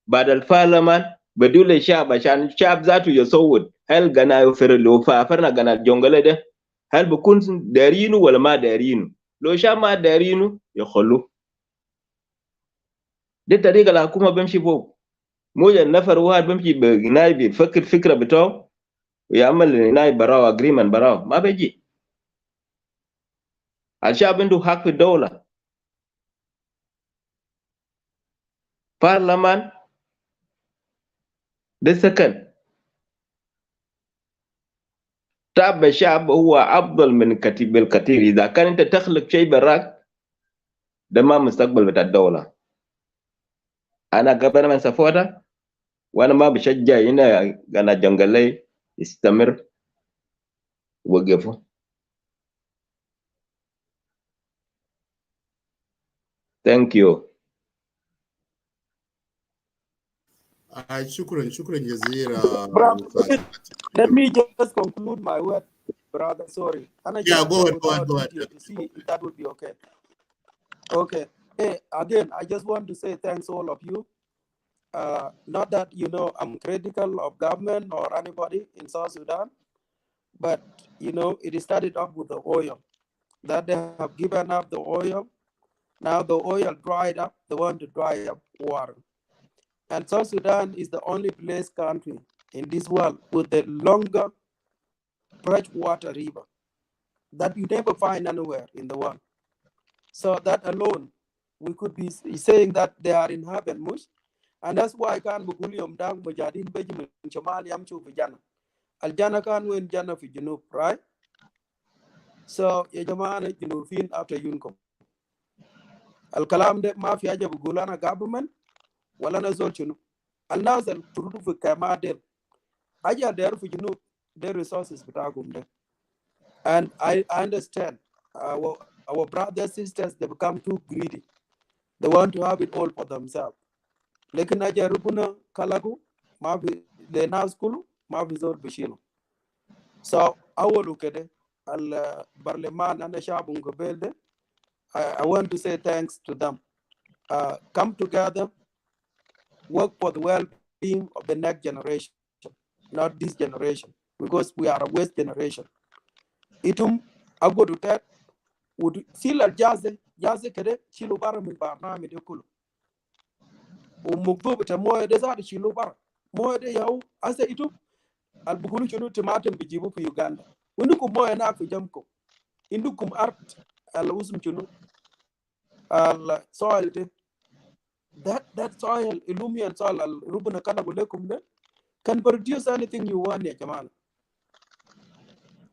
بعد البرلمان بدول الشعب عشان الشعب ذاته يصوت هل قناة يفر لو فافرنا قناة جونجل ده هل بكون دارينه ولا ما دارينه؟ لو الشعب ما دارينه يخلوه. دي الطريقة الحكومة بمشي فوق. مو النفر واحد بمشي بقناة بيفكر فكرة بتاعه ويعمل قناة براو اجريمنت براو ما بيجي. الشعب عنده حق في الدولة. برلمان ده سكن. تعب الشعب هو أفضل من كتيب الكثير. إذا كان أنت تخلق شيء براك ده ما مستقبل بتاع الدولة. أنا قبل من سفوتها وأنا ما بشجع هنا أنا جنجلي يستمر وقفه. Thank you. شكرا جزيلا. Brother, let me just conclude my word, brother. Sorry. Yeah, go ahead. To see if that would be okay. Okay. Hey, again, I just want to say thanks all of you. Not that I'm critical of government or anybody in South Sudan, but it started off with the oil. That they have given up the oil. Now the oil dried up. They want to dry up water. And South Sudan is the only place country in this world with the longer freshwater river that you never find anywhere in the world. So that alone, we could be saying that they are in heaven, mush. And that's why kan bukulium dang mujadin Benjamin Chamali amchu vijana. Aljana kan win jana fi junub, right? So ya jamana junubin after yunkom. Al kalam de mafia ja bugulana government wala na zol chunu. Al nazal turudu fi kamadel. Aja there for their resources bitagum there. And I understand our brothers sisters, they become too greedy. They want to have it all for themselves. Lekin aja rubuna kalagu ma bi le naskulu ma bi zor bishino. So I will look at it. Al barleman and the shabung gobelde. I want to say thanks to them. Come together, work for the well-being of the next generation, not this generation, because we are a waste generation. Itum ago to that would seal al jaze kede shilu bara min barnami de kulu. Mugdu bita moya de zari shilu bara. Moya de yau ase itum al bugulu chunu timatum bijibu fi Uganda. Undukum moya na fi jamko. Indukum art al usum chunu al soil de. That soil, illumian soil al rubuna kana gulekum de can produce anything you want ya jamana.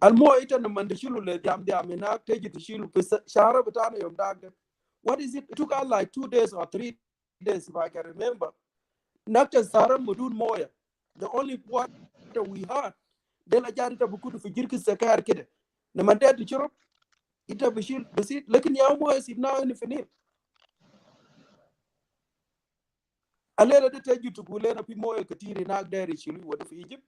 Almo ita na mandishilu le diam ina teji tishilu shahara bitana yom dagde. What is it? It took out like 2 days or 3 days if I can remember. Nakta sahara mudun moya. The only water we had. Dela jari ta bukudu fijirki sakar kide. Na mandaya tichirop ita bishil bisit. Lekin ya moya sibna ini finir. Alela de teji tukule na pi moya katiri nagdari shilu wadu fi Egypt.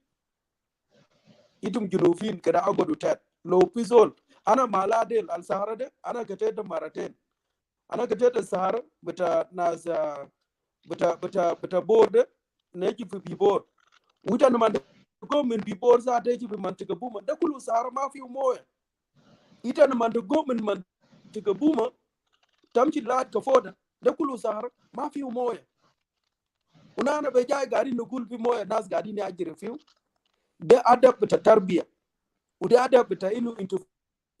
Itum junufin kada agodu tat low pizol ana maladel al sahara de ana kateta maraten ana kateta sahara bita nasa bita board ne ki fi bibor wuta no man go min bibor za te ki mantika buma da kulu sahara ma fi moya ita no man go min mantika buma tamchi lat ka foda da kulu sahara ma fi moya unana be jay gari no kul fi moya nas gadi ne ajire fiu de adab bita tarbiya ude adab bita inu into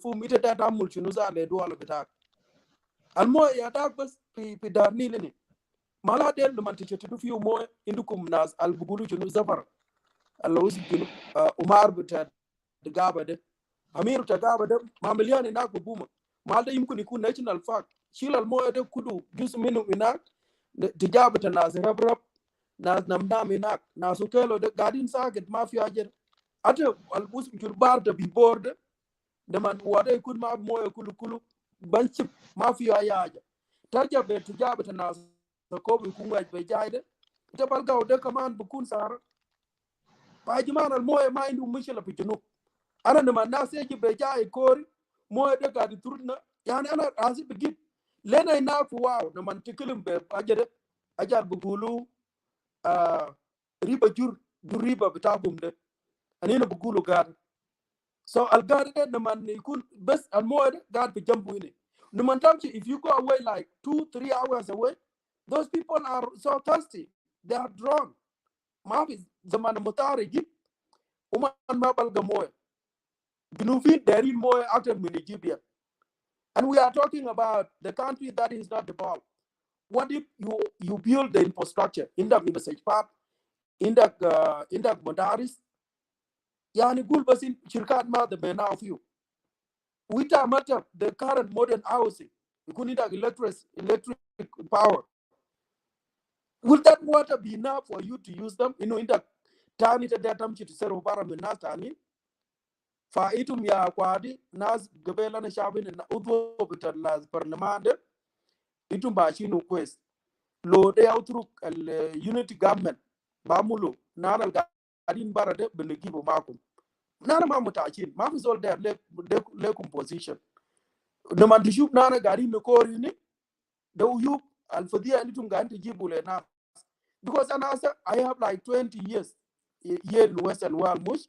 fum ita ta tamul chunu za le do ala bita almo ya ta bas fi dar ni leni mala del no man tichetu fi mo indukum nas al bugulu chunu zafar Allah usi chunu umar bita de gaba de amir ta gaba de ma miliyani na ko buma mal da yimkuni ku national park shilal mo de kudu jus minu ina de gaba ta nas rab na namdam ina na su kelo de gadin saget mafia ajer ate al bus bar da bi board de man wade kun ma moyo kulu banci mafia yaja tarja be tijaba ta na ko bi kun waj be jayde te bal gaw de kaman bu kun sar ba jiman al moyo ma indu mishla fi junu ana de man na seji be jay kori moyo de gadi turna yani ana asib git lena na fu waaw de man tikilim be ajere ajar bu gulu riba jur riba bitagum de anina bugulu gar so al gar de naman ikun bes al moed gar bi jambu ini naman tamchi if you go away like 2-3 hours away those people are so thirsty they are drawn mafi zaman mutari gib uman ma balga moy ginufin dari moy after minijibia and we are talking about the country that is not developed. What if you build the infrastructure in the message part in the modaris yani gul basin shirkat ma the bena of you with a matter the current modern housing you could need electric power. Will that water be enough for you to use them? You know, in the tani ta datam to sero bara min nas tani fa itum ya kwadi nas gabela na shabin na udwo bitar nas parliament itum ba shinu quest lo de outruk al unity government mamulo nanal gadin bara de belegibo makum nana ma mutachin ma fi zol der le composition no man tishuk nana gari me kori ni da uyuk al fadia litum ganti jibule na because I have like 20 years here in Western world mush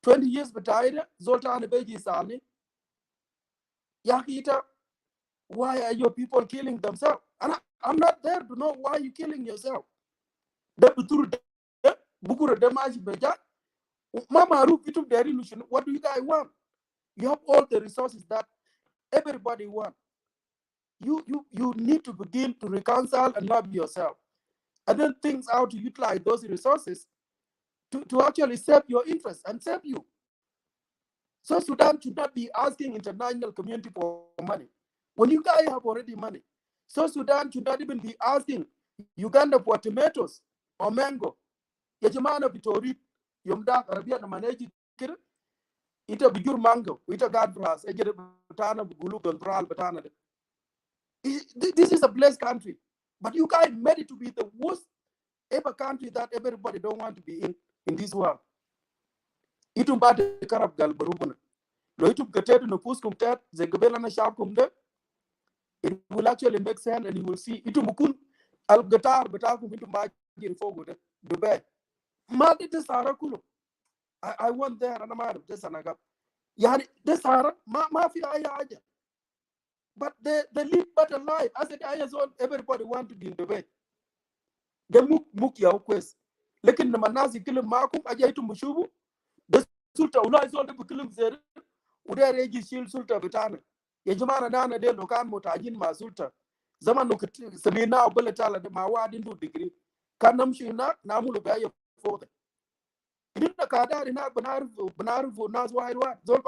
20 years betaida zoltan beji sani yakita why are your people killing themselves and I'm not there to know why you killing yourself the butur de bukura de maji beja mama ru bitum der illusion what do you guys want you have all the resources that everybody want you need to begin to reconcile and love yourself and then think how to utilize those resources to actually serve your interests and serve you. So Sudan should not be asking international community for money when you guys have already money. So Sudan should not even be asking Uganda for tomatoes or mango. Yajamana Vitori, Yumda, Arabia, and Maneji, ita bijur mango, ita god brass, ejere batana, bugulu, gondral, batana. This is a blessed country, but you guys made it to be the worst ever country that everybody don't want to be in this world. Itum bade karab gal barubuna. Lo itum katetu no puskum tet ze gabela na shakum de. It will actually make sense, and you will see itum mukun al gatar batakum itum bajir fogo de Dubai. Madi de sara kulo. I went there and I'm out of this anaga. Yani de sara ma fi aya aja. But they live better life. As it is all everybody want to be in Dubai. They muk ya quest. Lekin na manazi kilim makum aja itum mushubu. The sulta una is all the kilim zere. Ude reji shil sulta bitana. Ya jamana dana de lokan mutajin ma sulta. Zaman no sabina ubele tala de mawadi ndu degree. Kanam shina namulu baya fode. Inna kadari na banarfu nas wide wa. Zol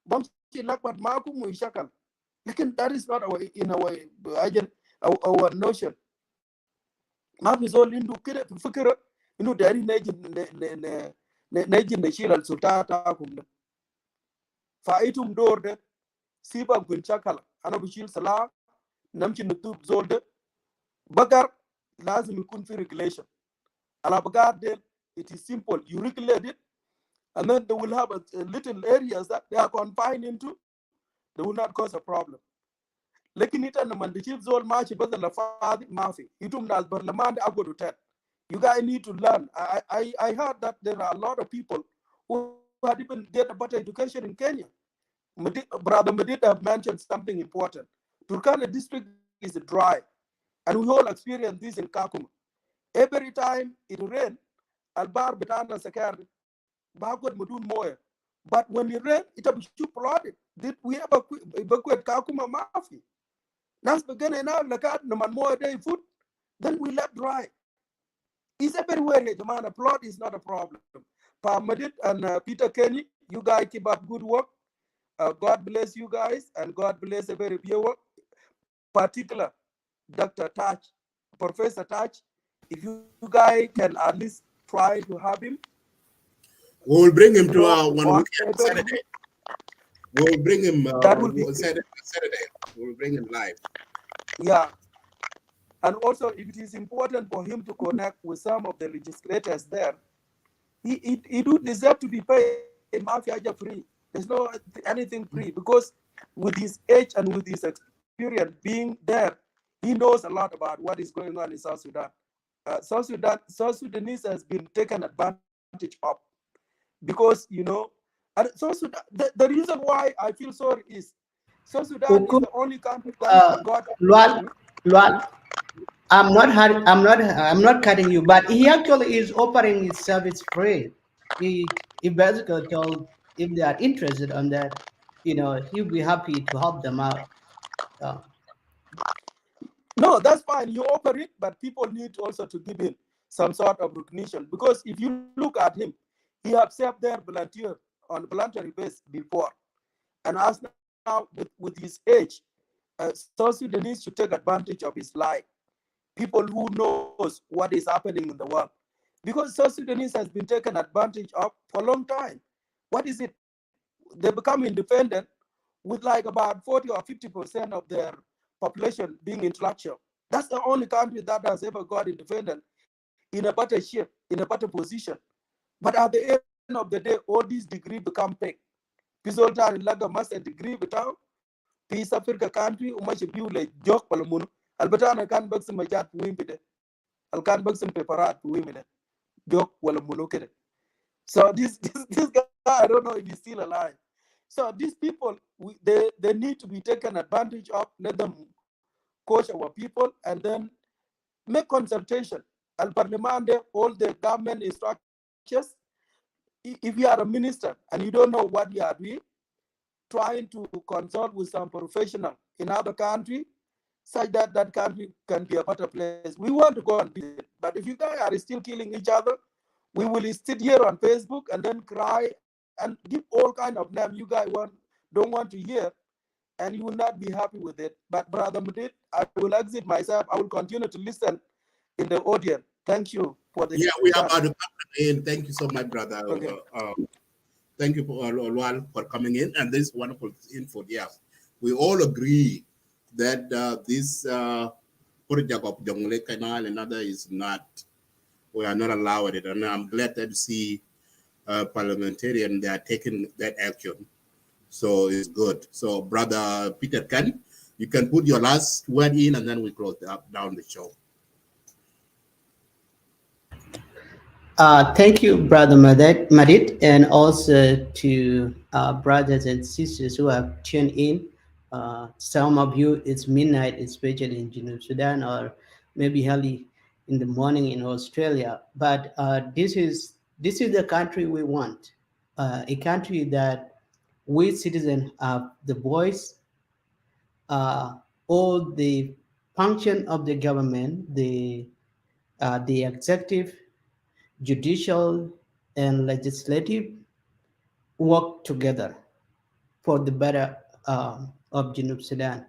bamshi lakbat makum mu shakal. Lekin that is not our notion. Mafi zol indu kire fikira indu dari nejin shil al sulta takum de. Faitum door de siba gun chakala ana bishil sala namchi nutub zol de bagar lazim ikun fi regulation ala bagar de it is simple you regulate it and then they will have a little areas that they are confined into they will not cause a problem lekin ita na mandishil zol machi badala fadi mafi itum nas barlaman agodu tet you guys need to learn. I heard that there are a lot of people who had even get a better education in Kenya. Brother Medit have mentioned something important. Turkana district is dry, and we all experience this in Kakuma. Every time it rains, Albar Betana Sakar, backward Mudun Moya. But when it rains, it will be flooded. Did we ever evacuate Kakuma Mafi? Nas beginning now, Lakat, no man more day food, then we let dry. It's everywhere, the flood is not a problem. Parmadit and Peter Kenny, you guys keep up good work. God bless you guys, and God bless every viewer, particular Dr. Touch, Professor Touch. If you guys can at least try to have him. We will bring him to our one weekend Saturday. We will bring him Saturday. We will bring him live. Yeah. And also, if it is important for him to connect with some of the legislators there, he do deserve to be paid mafia free. There's no anything free because with his age and with his experience being there, he knows a lot about what is going on in South Sudan. South Sudanese has been taken advantage of because, you know, and South Sudan, the reason why I feel sorry is South Sudan is the only country that got. Lual, I'm not cutting you, but he actually is offering his service free. He basically told if they are interested on that, you know, he'll be happy to help them out. No, that's fine. You offer it, but people need also to give him some sort of recognition because if you look at him, he have served their volunteer on voluntary base before, and as now with his age, South Sudanese should take advantage of his life. People who knows what is happening in the world, because South Sudanese has been taken advantage of for a long time. What is it? They become independent with like about 40 or 50% of their population being intellectual. That's the only country that has ever got independent in a better shape, in a better position. But at the end of the day, all these degrees become fake. Pizolta in Laga master degree without Peace Africa country, umash view like joke palamun. Albertana can bug some majat wimpide. Al can bug some preparat women. Joke walamunokere. So this guy, I don't know if he's still alive. So these people, they need to be taken advantage of. Let them coach our people and then make consultation. Al Parliament, all the government structures. If you are a minister and you don't know what you are doing, trying to consult with some professional in other country, such that that country can be a better place. We want to go and visit, but if you guys are still killing each other, we will sit here on Facebook and then cry and give all kind of names you guys don't want to hear, and you will not be happy with it. But Brother Mudit, I will exit myself. I will continue to listen in the audience. Thank you for the we are about to come in. Thank you so much, brother. Okay. Thank you for Lual for coming in, and this wonderful info. Yeah, we all agree that this project of Jonglei Canal and other is not. We are not allowed it, and I'm glad to see parliamentarian they are taking that action. So it's good. So, Brother Peter Ken, you can put your last word in, and then we close down the show. Thank you, Brother Madit, and also to brothers and sisters who have tuned in. Some of you, it's midnight, especially in Junub Sudan, or maybe early in the morning in Australia. But this is the country we want, a country that we citizens have the voice, all the function of the government, the executive, judicial, and legislative work together for the better of Junub Sudan.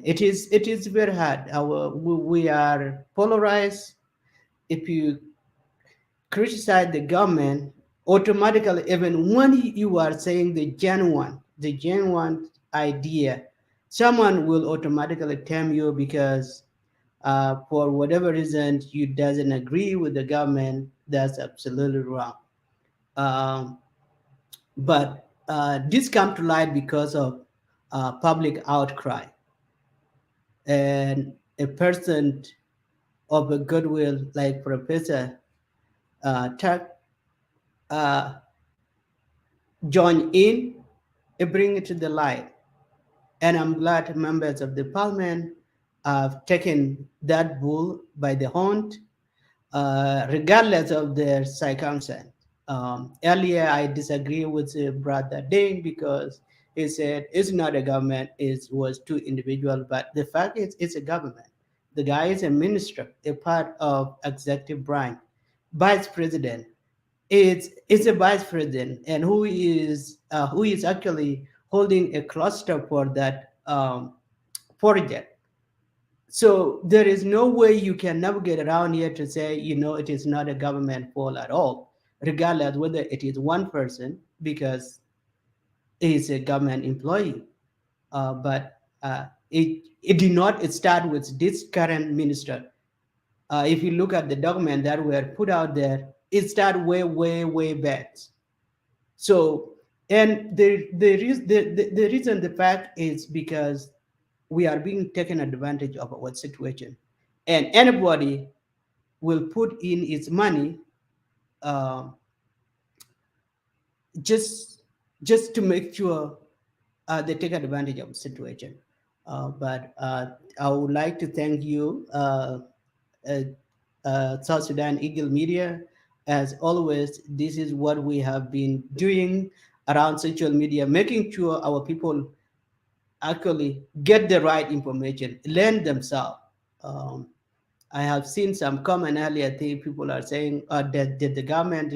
It is very hard. We are polarized. If you criticize the government, automatically, even when you are saying the genuine idea, someone will automatically term you because for whatever reason you doesn't agree with the government. That's absolutely wrong. But this come to light because of public outcry, and a person of a goodwill like Professor Tuck join in and bring it to the light. And I'm glad members of the parliament have taken that bull by the horn, regardless of their circumstance. Earlier, I disagree with Brother Ding because he said it's not a government, it was two individuals, but the fact is it's a government. The guy is a minister, a part of executive branch, vice president. It's a vice president, and who is actually holding a cluster for that project. So there is no way you can navigate around here to say, it is not a government fault at all, regardless whether it is one person, because he's a government employee. But it did not start with this current minister. If you look at the document that were put out there, it started way, way, way back. So, and the reason, the fact is because we are being taken advantage of our situation. And anybody will put in its money just to make sure they take advantage of the situation. But I would like to thank you, South Sudan Eagle Media. As always, this is what we have been doing around social media, making sure our people actually get the right information, learn themselves. I have seen some comment earlier. I think people are saying that the government,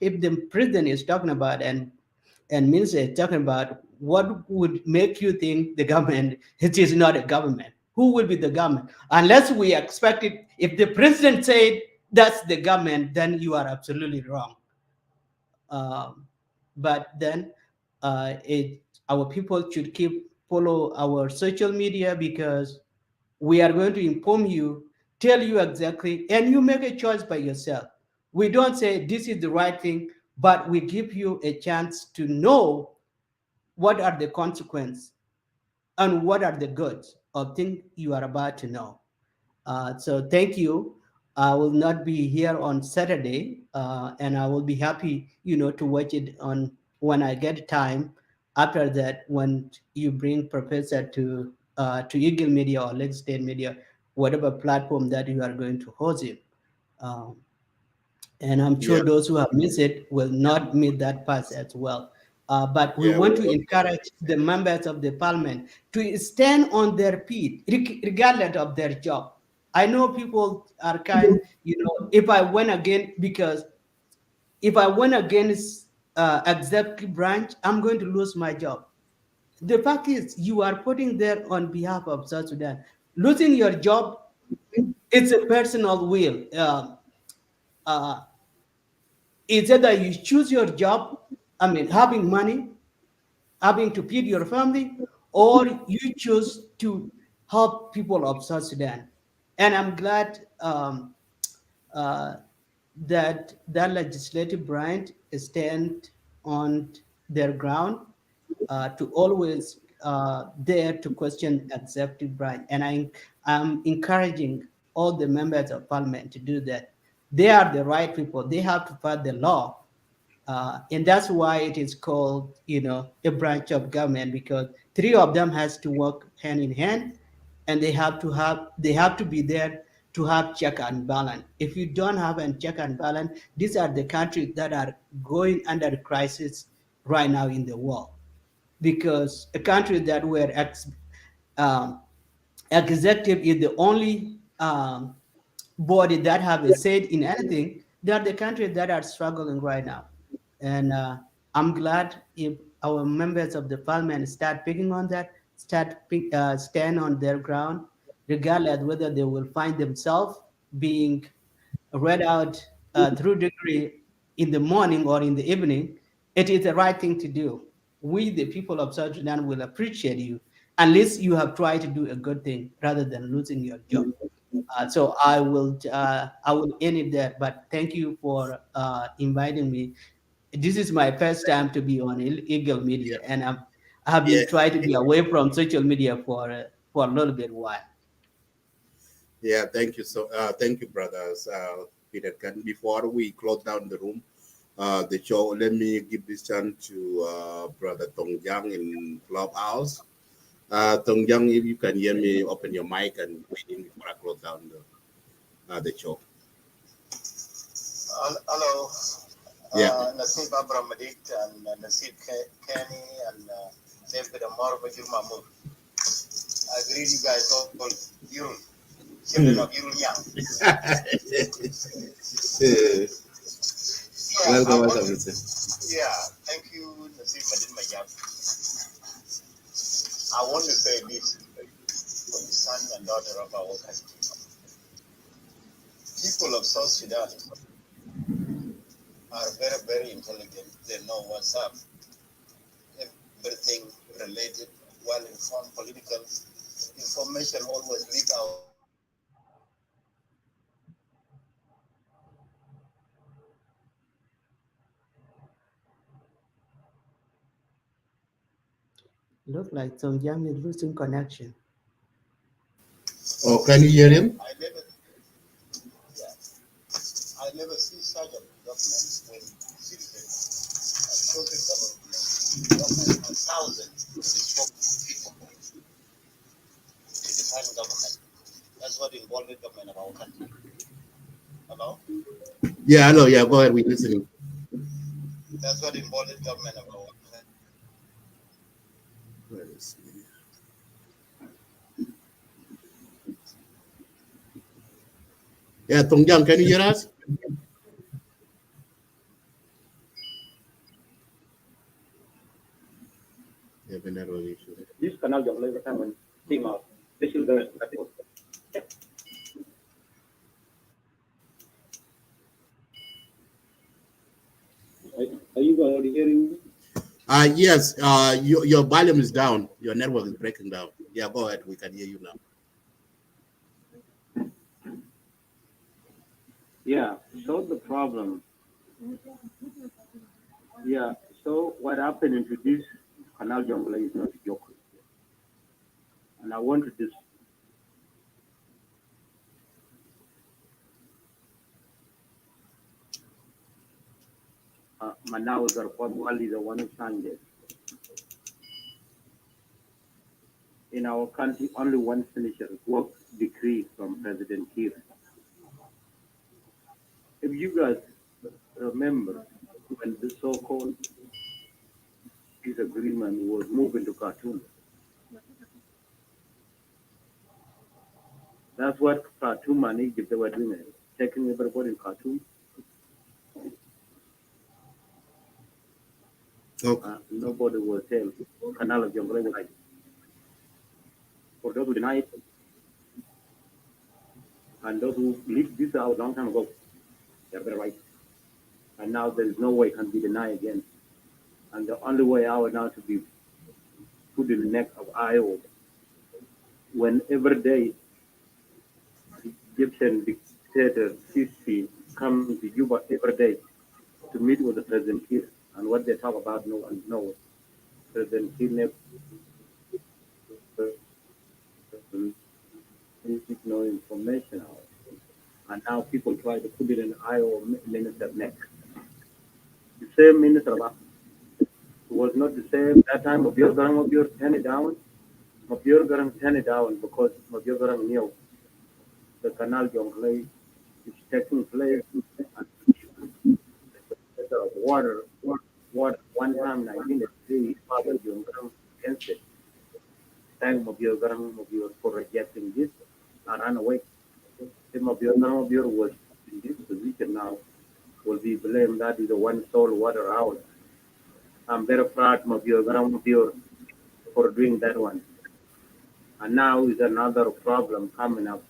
if the president is talking about and minister is talking about, what would make you think the government it is not a government? Who will be the government? Unless we expect it, if the president said that's the government, then you are absolutely wrong. But then our people should keep follow our social media, because we are going to inform you, tell you exactly, and you make a choice by yourself. We don't say this is the right thing, but we give you a chance to know what are the consequences and what are the goods of things you are about to know. So thank you. I will not be here on Saturday, and I will be happy, to watch it on when I get time. After that, when you bring Professor to Eagle Media or Lake State Media, whatever platform that you are going to host it. And I'm sure those who have missed it will not miss that part as well. But we want to encourage the members of the parliament to stand on their feet, regardless of their job. I know people are kind, if I win again, because if I win against executive branch, I'm going to lose my job. The fact is, you are putting there on behalf of South Sudan. Losing your job, it's a personal will. It's either you choose your job, having money, having to feed your family, or you choose to help people of South Sudan. And I'm glad that legislative branch stand on their ground to always there to question executive branch. And I'm encouraging all the members of parliament to do that. They are the right people. They have to pass the law. And that's why it is called, a branch of government, because three of them has to work hand in hand, and they have to be there to have check and balance. If you don't have a check and balance, these are the countries that are going under crisis right now in the world, because a country that were executive is the only body that have a say in anything, they are the countries that are struggling right now. And I'm glad if our members of the parliament start picking on that, stand on their ground, regardless whether they will find themselves being read out through degree in the morning or in the evening. It is the right thing to do. We, the people of South Sudan, will appreciate you unless you have tried to do a good thing rather than losing your job. So I will end it there. But thank you for inviting me. This is my first time to be on Eagle Media, and I have been trying to be away from social media for a little bit while. Yeah, thank you. Thank you, brothers. Peter, before we close down the room, the show, let me give this chance to Brother Tongjang in Clubhouse. Tongjang, if you can hear me, open your mic and waiting before I close down the show. Hello. Nasib Abraham Madik and Nasib Kenny and David Amar Bajir Mahmoud. I greet you guys all, you children of Yul Yang. Thank you, Nasib Madin Majab. I want to say this for the son and daughter of our country. People of South Sudan are very, very intelligent. They know what's up. Everything related, well-informed political information always leak out. Look like Tongjang is losing connection. Oh, can you hear him? never seen such a government when citizens are talking government and thousands of people to define government. That's what involved the government of our country. Hello? Yeah, hello. Yeah, go ahead. We're listening. That's what involved the government of our country. Yeah, Tongjang, can you hear us? Yeah, the network issue. This canal Jonglei Canal team of the children. Are you already hearing me? Yes, your volume is down. Your network is breaking down. Yeah, go ahead. We can hear you now. Yeah, so the problem, yeah, so what happened into this canal Jonglei is not a joke. And I want to just Manaus or Podwali, the one who signed it. In our country, only one signature work decree from President Kiir. If you guys remember when the so-called peace agreement was moved into Khartoum, that's what Khartoum and Egypt they were doing, taking everybody in Khartoum. Okay. Nobody will tell Canal of Jonglei was like, for those who deny it, and those who leave this out a long time ago, they're very right. And now there is no way it can be denied again. And the only way out now to be put in the neck of IO when every day Egyptian dictator Sisi comes to Juba every day to meet with the President Kiir, and what they talk about no one knows. President Kiir never no information out. And now people try to put it in IO minister neck. The same minister was not the same that time. Mabior Garang turned it down. Mabior Garang turned it down because Mabior Garang knew the Canal Jonglei is taking place and of water one time 1983 Father John Garang against it. Thank Mabior Garang for rejecting this and ran away. If Mabior was in this position now, will be blamed that is the one sold water out. I'm very proud of Mabior for doing that one. And now is another problem coming up.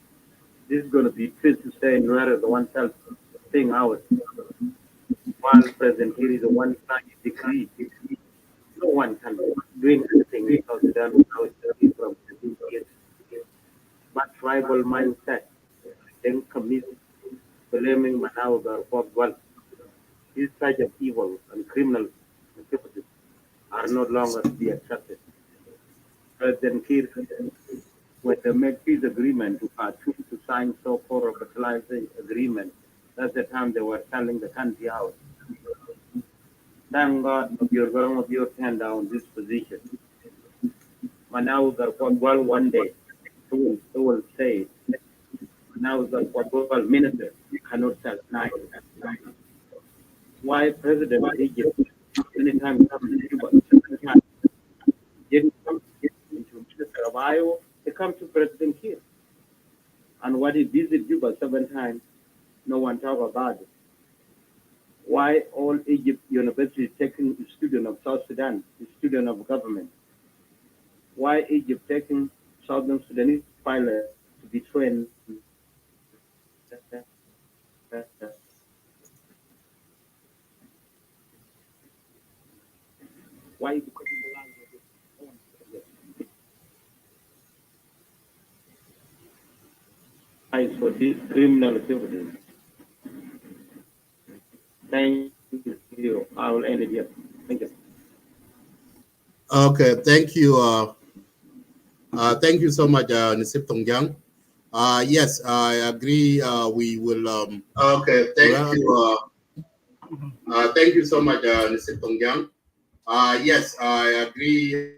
This is going to be fit to say where the one self thing out. While President Kiir is the one signing decree, no one can do anything in South Sudan without from President Kiir. But tribal mindset, then commit blaming Manaus or Pogwal. These type of evil and criminal activities are no longer to be accepted. President Kiir, when they make peace agreement to sign so-called revitalizing agreement, that's the time they were selling the country out. Thank God Mabior turned down this position. Manaus or Pogwal one day, they will say, Manaus or Pogwal minister cannot sell knives. Why President of Egypt, anytime he comes to Cuba, didn't come into Minister of Iowa, he comes to President Kiir. And what he visited Cuba 7 times, no one talk about it. Why all Egypt universities taking a student of South Sudan, a student of government? Why Egypt taking Southern Sudanese pilots to be trained? Why? For these criminal activities. Thank you. I will end it here. Thank you. Okay, thank you. Thank you so much, Nisip Tongjang. Yes, I agree. We will. Okay, thank you so much, Mr. Tongyang. Yes, I agree.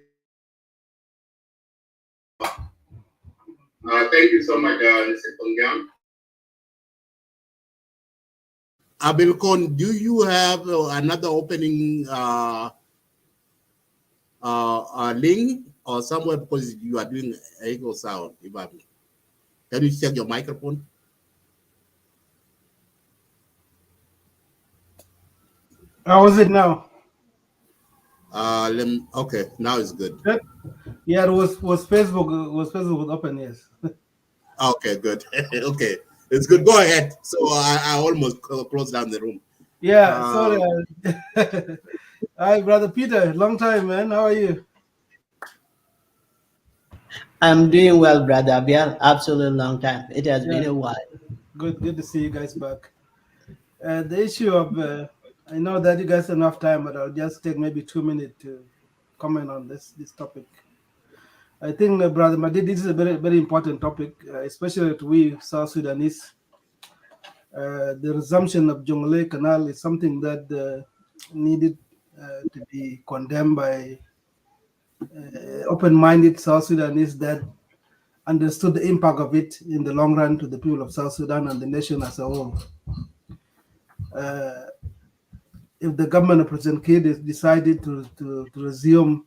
Thank you so much, Mr. Tongyang. Abilkon, do you have another opening link or somewhere, because you are doing echo sound? Can you check your microphone? How is it now? Okay, now it's good. Yeah, it was Facebook was open, yes. Okay, good. Okay, it's good. Go ahead. So I almost closed down the room. Yeah, sorry. Hi, Brother Peter. Long time, man. How are you? I'm doing well, Brother Abiel. Absolutely long time. It has been a while. Good to see you guys back. The issue of, I know that you guys have enough time, but I'll just take maybe 2 minutes to comment on this topic. I think, Brother Madid, this is a very, very important topic, especially to we South Sudanese. The resumption of Jonglei Canal is something that needed to be condemned by open-minded South Sudanese that understood the impact of it in the long run to the people of South Sudan and the nation as a whole. If the government of President Kiir decided to resume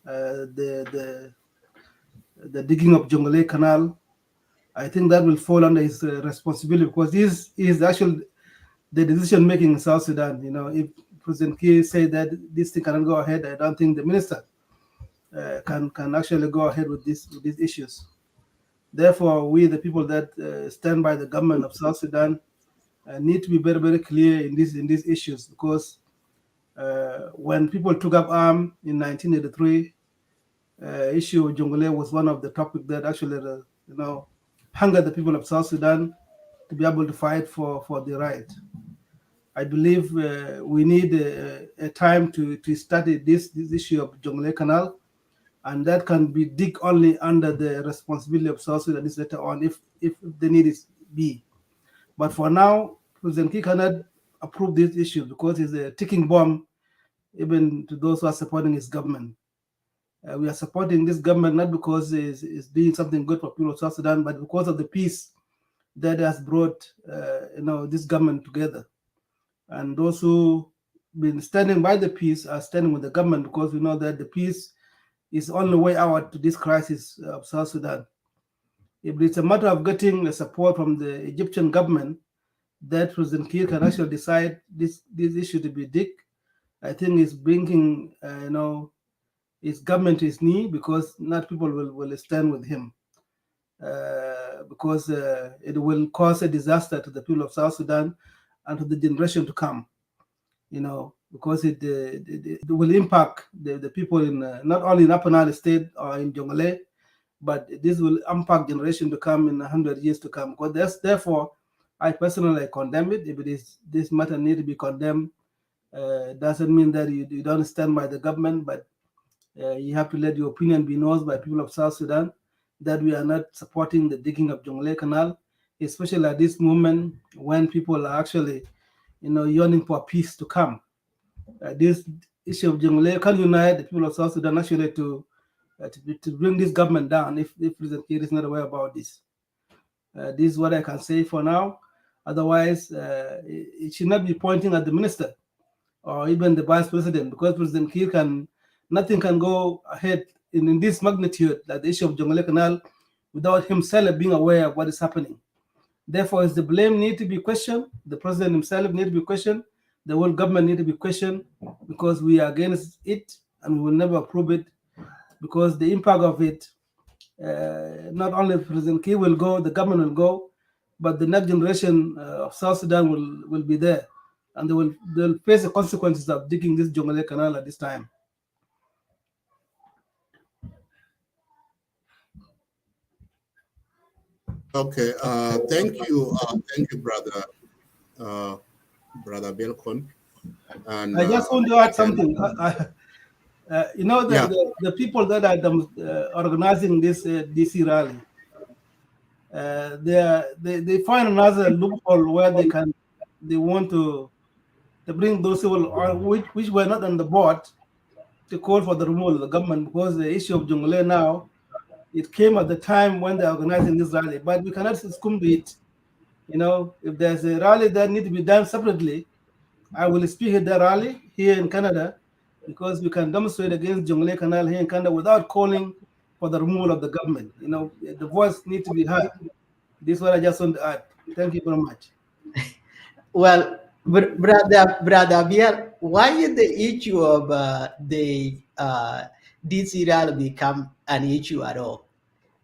the digging of Jonglei Canal, I think that will fall under his responsibility, because he is actually the decision making in South Sudan. You know, if President Kiir say that this thing cannot go ahead, I don't think the minister can actually go ahead with these issues. Therefore, we, the people that stand by the government of South Sudan, need to be very, very clear in these issues, because when people took up arms in 1983, issue of Jonglei was one of the topics that actually, hungered the people of South Sudan to be able to fight for the right. I believe we need a time to study this issue of Jonglei Canal, and that can be dig only under the responsibility of South Sudan later on, if the need is be. But for now, President Kiir cannot approve this issue because it's a ticking bomb, even to those who are supporting his government. We are supporting this government not because it's doing something good for people of South Sudan, but because of the peace that has brought this government together. And those who been standing by the peace are standing with the government, because we know that the peace is the only way out to this crisis of South Sudan. If it's a matter of getting the support from the Egyptian government, that President Kiir can actually decide this issue to be dig, I think is bringing his government to his knee, because not people will stand with him, because it will cause a disaster to the people of South Sudan and to the generation to come. Because it will impact the people in not only in Upper Nile State or in Jonglei, but this will impact generation to come in 100 years to come. Because therefore, I personally condemn it. If it is this matter need to be condemned, doesn't mean that you don't stand by the government, but you have to let your opinion be known by people of South Sudan that we are not supporting the digging of Jonglei Canal, especially at this moment when people are actually, yearning for peace to come. This issue of Jonglei can unite the people of South Sudan actually to bring this government down if President Kiir is not aware about this. This is what I can say for now. Otherwise, it should not be pointing at the minister or even the vice president, because President Kiir nothing can go ahead in this magnitude, like the issue of Jonglei Canal, without himself being aware of what is happening. Therefore, is the blame need to be questioned, the president himself need to be questioned, the whole government need to be questioned, because we are against it and we will never approve it, because the impact of it, not only President Kiir will go, the government will go, but the next generation of South Sudan will be there, and they'll face the consequences of digging this Jonglei Canal at this time. Okay, thank you, brother Belkon. And I just want to add something. The people that are organizing this DC rally, they find another loophole where they want to bring those people which were not on the board to call for the removal of the government, because the issue of Jonglei now, it came at the time when they're organizing this rally, but we cannot succumb to it. You know, if there's a rally that need to be done separately, I will speak at the rally here in Canada, because we can demonstrate against Jonglei Canal here in Canada without calling for the removal of the government. You know, the voice needs to be heard. This is what I just want to add. Thank you very much. Well, brother Biel, why did the issue of the DC rally become an issue at all?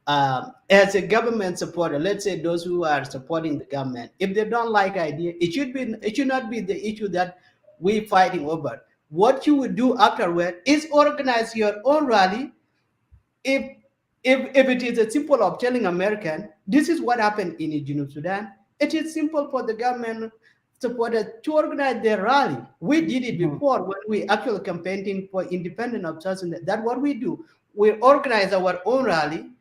As a government supporter, let's say those who are supporting the government, if they don't like idea, it should not be the issue that we're fighting over. What you would do afterward is organize your own rally. If it is a simple of telling American, this is what happened in Sudan, it is simple for the government supporters to organize their rally. We did it before when we actually campaigning for independence of South Sudan. That's what we do. We organize our own rally,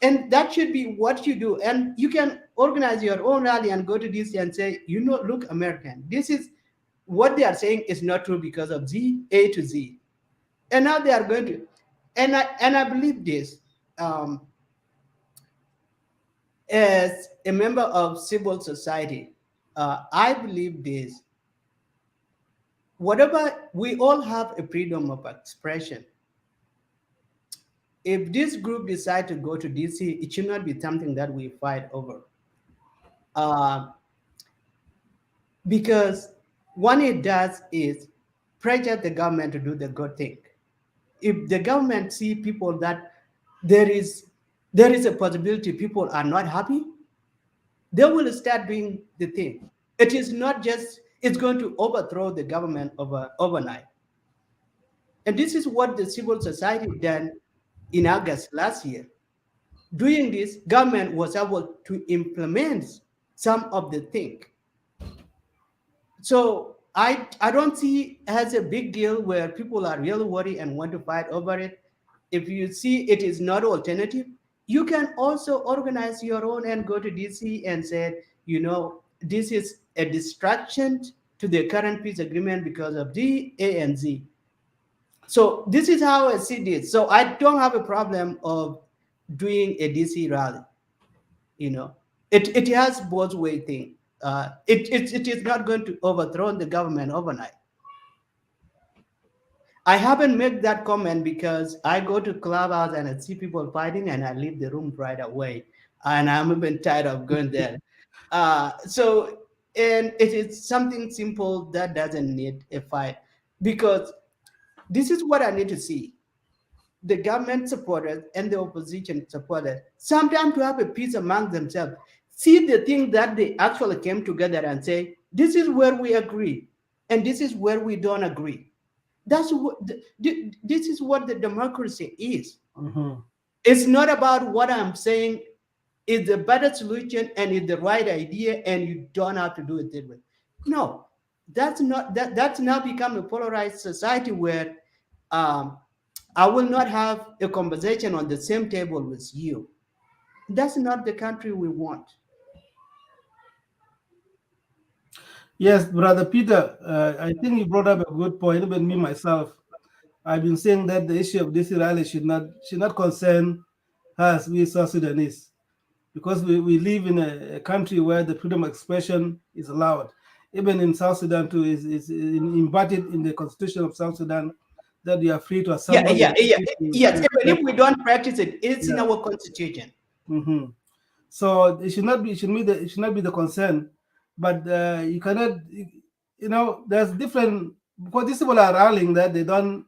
and that should be what you do. And you can organize your own rally and go to DC and say, you know, look, American, this is what they are saying is not true because of Z, A to Z. And now they are going to, and I believe this, as a member of civil society, I believe this. Whatever, we all have a freedom of expression. If this group decide to go to DC, it should not be something that we fight over. Because what it does is pressure the government to do the good thing. If the government see people that there is a possibility people are not happy, they will start doing the thing. It is not just, it's going to overthrow the government overnight. And this is what the civil society done in August last year. Doing this, government was able to implement some of the things. So I don't see as a big deal where people are really worried and want to fight over it. If you see it is not alternative, you can also organize your own and go to DC and say, you know, this is a distraction to the current peace agreement because of D, A, and Z. So this is how I see this. So I don't have a problem of doing a DC rally. You know, it has both way thing. It is not going to overthrow the government overnight. I haven't made that comment because I go to clubhouse and I see people fighting and I leave the room right away. And I'm even tired of going there. So, and it is something simple that doesn't need a fight, because this is what I need to see. The government supporters and the opposition supporters sometimes to have a peace among themselves. See the thing that they actually came together and say, this is where we agree and this is where we don't agree. That's what this is what the democracy is. It's not about what I'm saying is the better solution and is the right idea and you don't have to do it that way. No, that's not that's now become a polarized society where I will not have a conversation on the same table with you. That's not the country we want. Yes, Brother Peter, I think you brought up a good point. Even me myself, I've been saying that the issue of DC rally should not concern us, we South Sudanese, because we live in a country where the freedom of expression is allowed. Even in South Sudan too, is embodied in the Constitution of South Sudan that we are free to assemble. Yes, even if we don't practice it, it's in our constitution. So it should not be the concern, but you cannot, you know, there's different, because these people are rallying that they don't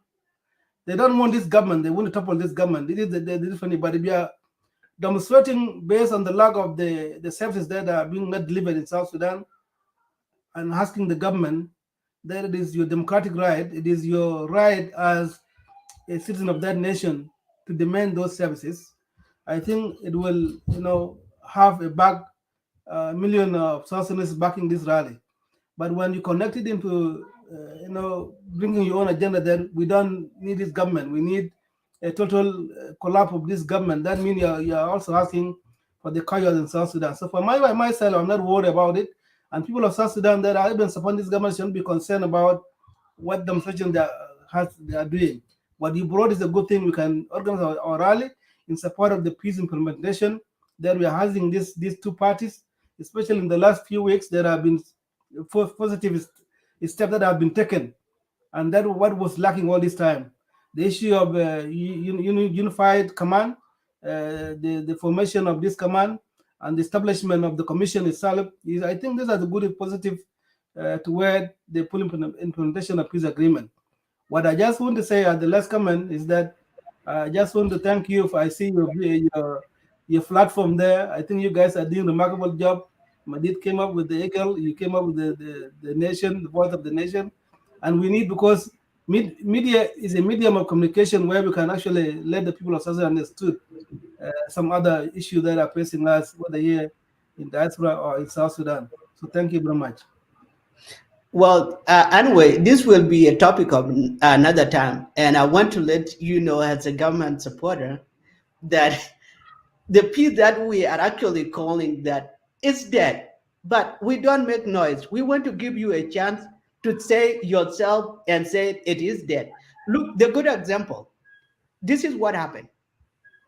want this government, they want to topple this government. It is the different, but if you are demonstrating based on the lack of the services that are being not delivered in South Sudan, and asking the government that it is your democratic right, it is your right as a citizen of that nation to demand those services, I think it will, you know, have a million of South Sudanese backing this rally. But when you connect it into, you know, bringing your own agenda, that we don't need this government, we need a total collapse of this government. That means you're also asking for the casualties in South Sudan. So for myself, I'm not worried about it. And people of South Sudan that are even supporting this government shouldn't be concerned about what demonstration they are doing. What you brought is a good thing. We can organize our rally in support of the peace implementation that we are having these two parties, especially in the last few weeks. There have been positive steps that have been taken, and that what was lacking all this time. The issue of unified command, the formation of this command, and the establishment of the commission itself. I think these are the good positive toward the full implementation of peace agreement. What I just want to say at the last comment is that I just want to thank you for I see your platform there. I think you guys are doing a remarkable job. Madid came up with the eagle, you came up with the nation, the voice of the nation. And we need, because media is a medium of communication where we can actually let the people of South Sudan understood some other issues that are facing us, whether here in diaspora or in South Sudan. So thank you very much. Well, anyway, this will be a topic of another time. And I want to let you know, as a government supporter, that the peace that we are actually calling that is dead, but we don't make noise. We want to give you a chance to say yourself and say it is dead. Look, the good example. This is what happened.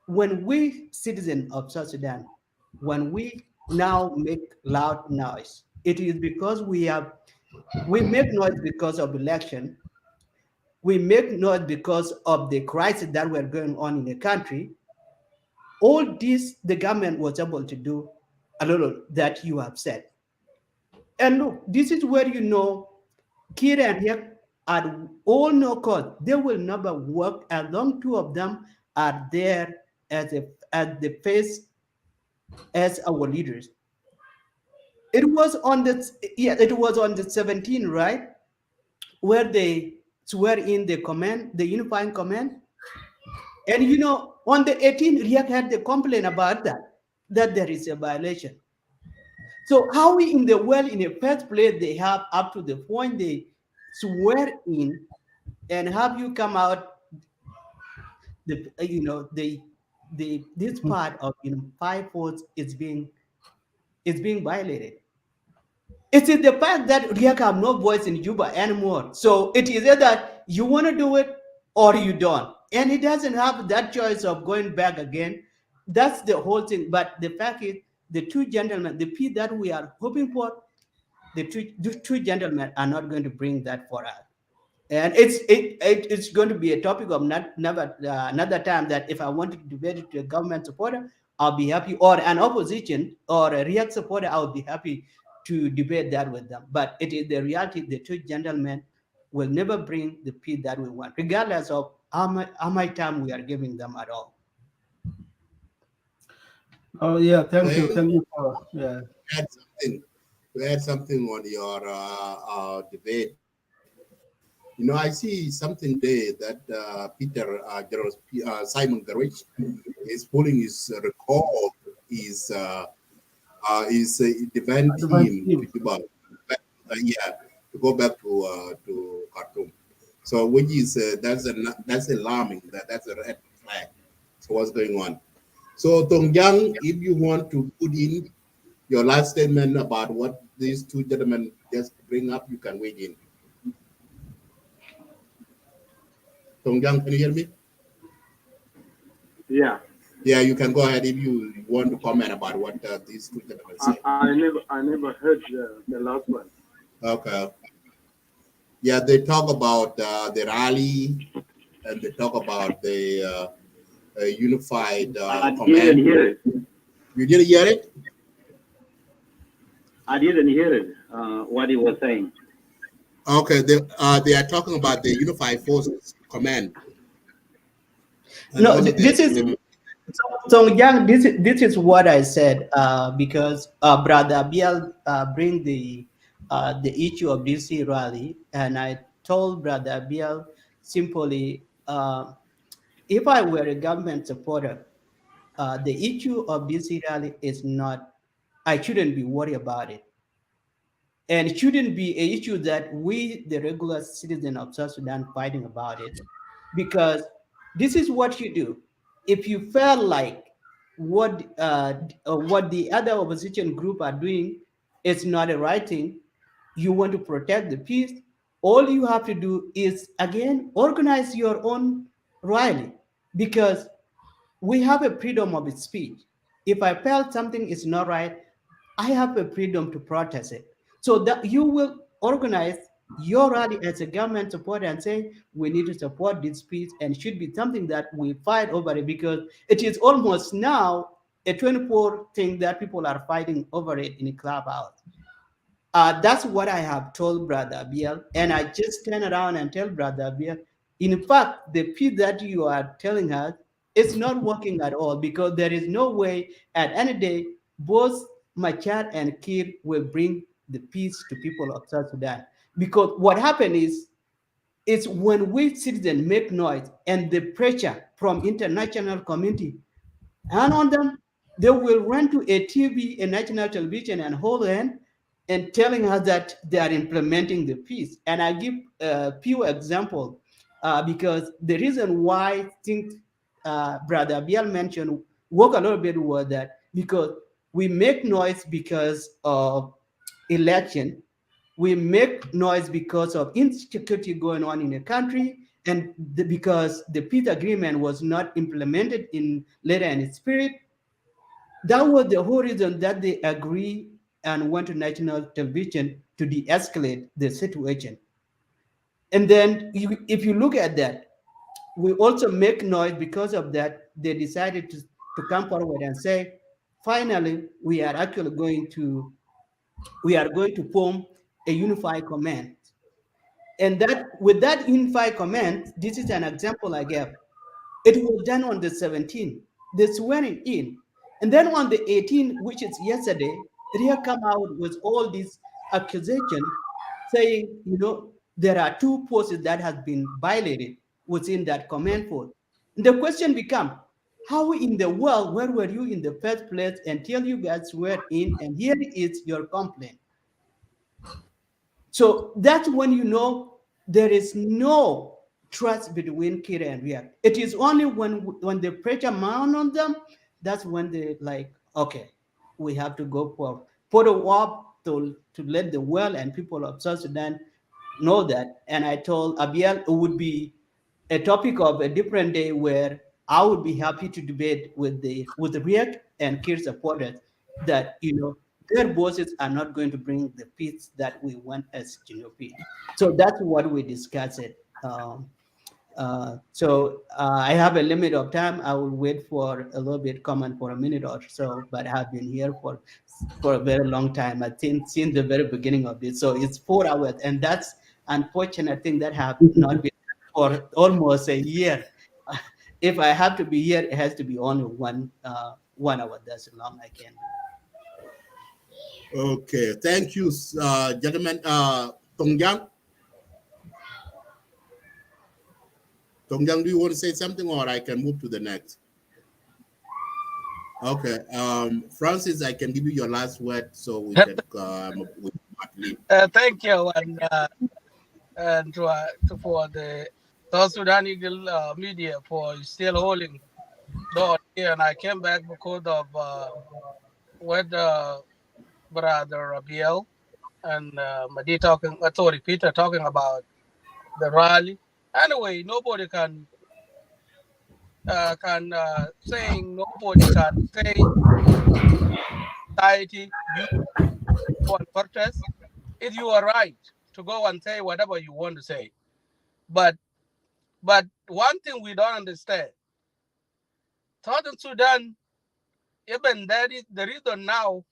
When we, citizens of South Sudan, when we now make loud noise, it is because we make noise because of election. We make noise because of the crisis that were going on in the country. All this, the government was able to do a little that you have said. And look, this is where you know Kir and Riek at all no cost, they will never work as long two of them are there as the face as our leaders. It was on the 17th, right? Where they swear in the command, the unifying command. And you know, on the 18th, Riek had the complaint about that there is a violation. So how we in the world, in the first place, they have up to the point they swear in, and have you come out, this part of 5/4 is being violated. It is the fact that Riek have no voice in Juba anymore. So it is either you want to do it or you don't. And he doesn't have that choice of going back again. That's the whole thing. But the fact is, the two gentlemen, the peace that we are hoping for, the two gentlemen are not going to bring that for us. And it's going to be a topic of another time, that if I want to debate it to a government supporter, I'll be happy, or an opposition or a Riek supporter, I'll be happy to debate that with them. But it is the reality, the two gentlemen will never bring the peace that we want, regardless of how much time we are giving them at all. Oh yeah, thank you for add something on your debate. You know, I see something there that Simon Garrett is pulling his record, is defend team to Juba, to go back to Khartoum. So which is that's alarming. That's a red flag. So what's going on? So Tongyang, if you want to put in your last statement about what these two gentlemen just bring up, you can weigh in. Tongyang, can you hear me? Yeah. Yeah, you can go ahead if you want to comment about what these two gentlemen say. I never heard the last one. Okay. Yeah, they talk about the rally, and they talk about the unified I command. didn't hear it. You didn't hear it? I didn't hear it. What he was saying. Okay, they are talking about the Unified Forces Command. And no, this is so young. This is what I said because Brother Biel bring the issue of DC rally, and I told Brother Biel simply, if I were a government supporter, the issue of DC rally is not. I shouldn't be worried about it. And it shouldn't be an issue that we, the regular citizen of South Sudan, fighting about it, because this is what you do. If you feel like what the other opposition group are doing is not the right thing. You want to protect the peace. All you have to do is again organize your own rally, because we have a freedom of speech. If I felt something is not right, I have a freedom to protest it. So that you will organize your rally as a government supporter and say we need to support this peace and should be something that we fight over it, because it is almost now a 24 thing that people are fighting over it in a clubhouse. That's what I have told Brother Biel, and I just turn around and tell Brother Biel, in fact, the peace that you are telling us is not working at all, because there is no way at any day both Machar and Kir will bring the peace to people of South Sudan. Because what happened is when we citizens make noise and the pressure from international community and on them, they will run to a TV, a national television, and hold hand and telling us that they are implementing the peace. And I give a few examples because the reason why I think Brother Biel mentioned work a little bit was that because we make noise because of election, we make noise because of insecurity going on in the country, and because the peace agreement was not implemented in letter and spirit. That was the whole reason that they agree and went to national television to de-escalate the situation. And then if you look at that, we also make noise because of that. They decided to come forward and say, finally, we are actually going to form a unified command. And that with that unified command, this is an example I gave. It was done on the 17th, the swearing in. And then on the 18th, which is yesterday, Ria come out with all these accusations saying, there are two posts that have been violated within that command post. And the question becomes, how in the world, where were you in the first place until you guys swear in, and here is your complaint? So that's when you know there is no trust between Kira and Riek. It is only when the pressure mount on them, that's when they like, okay, we have to go for the war to let the world and people of South Sudan know that. And I told Abiel it would be a topic of a different day where I would be happy to debate with the Riek and Kir supporters that their bosses are not going to bring the peace that we want as GNP. So that's what we discussed. I have a limit of time. I will wait for a little bit comment for a minute or so, but I have been here for a very long time. I think since the very beginning of this. So it's 4 hours, and that's unfortunate thing that have not been for almost a year. If I have to be here, it has to be only 1 hour. That's how long I can be. Okay, thank you, gentlemen. Tongyang? Tongyang, do you want to say something, or I can move to the next? Okay, Francis, I can give you your last word so we can leave. Thank you, and for the South Sudan Eagle media for still holding door here. And I came back because of what Brother Abiel and Madi Peter talking about the rally. Anyway, nobody can saying nobody can say society you want protest. If you are right to go and say whatever you want to say, but one thing we don't understand, Southern Sudan, even that is the reason now.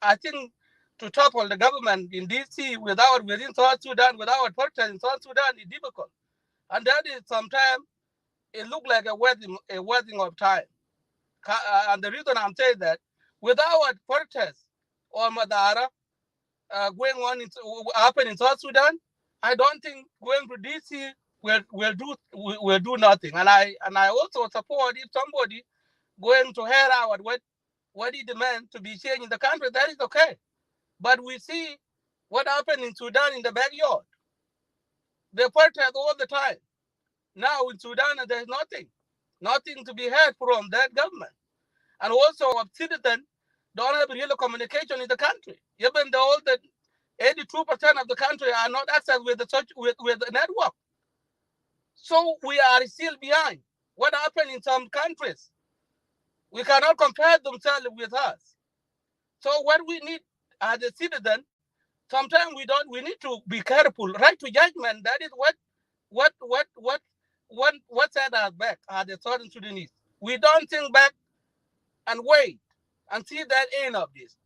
I think to topple the government in DC within South Sudan, without protest in South Sudan is difficult, and that is sometimes it looks like a wasting of time. And the reason I'm saying that, without protest or Madara going on happen in South Sudan, I don't think going to DC will do nothing. And I also support if somebody going to hear out what he demands to be changed in the country, that is okay. But we see what happened in Sudan in the backyard. They protest all the time. Now in Sudan, there's nothing to be heard from that government. and also of citizens don't have real communication in the country. Even though the 82% of the country are not accessed with the network. So we are still behind. What happened in some countries? We cannot compare themselves with us. So what we need as a citizen, sometimes we need to be careful. Right to judgment, that is what set us back as the Southern Sudanese. We don't think back and wait and see that end of this.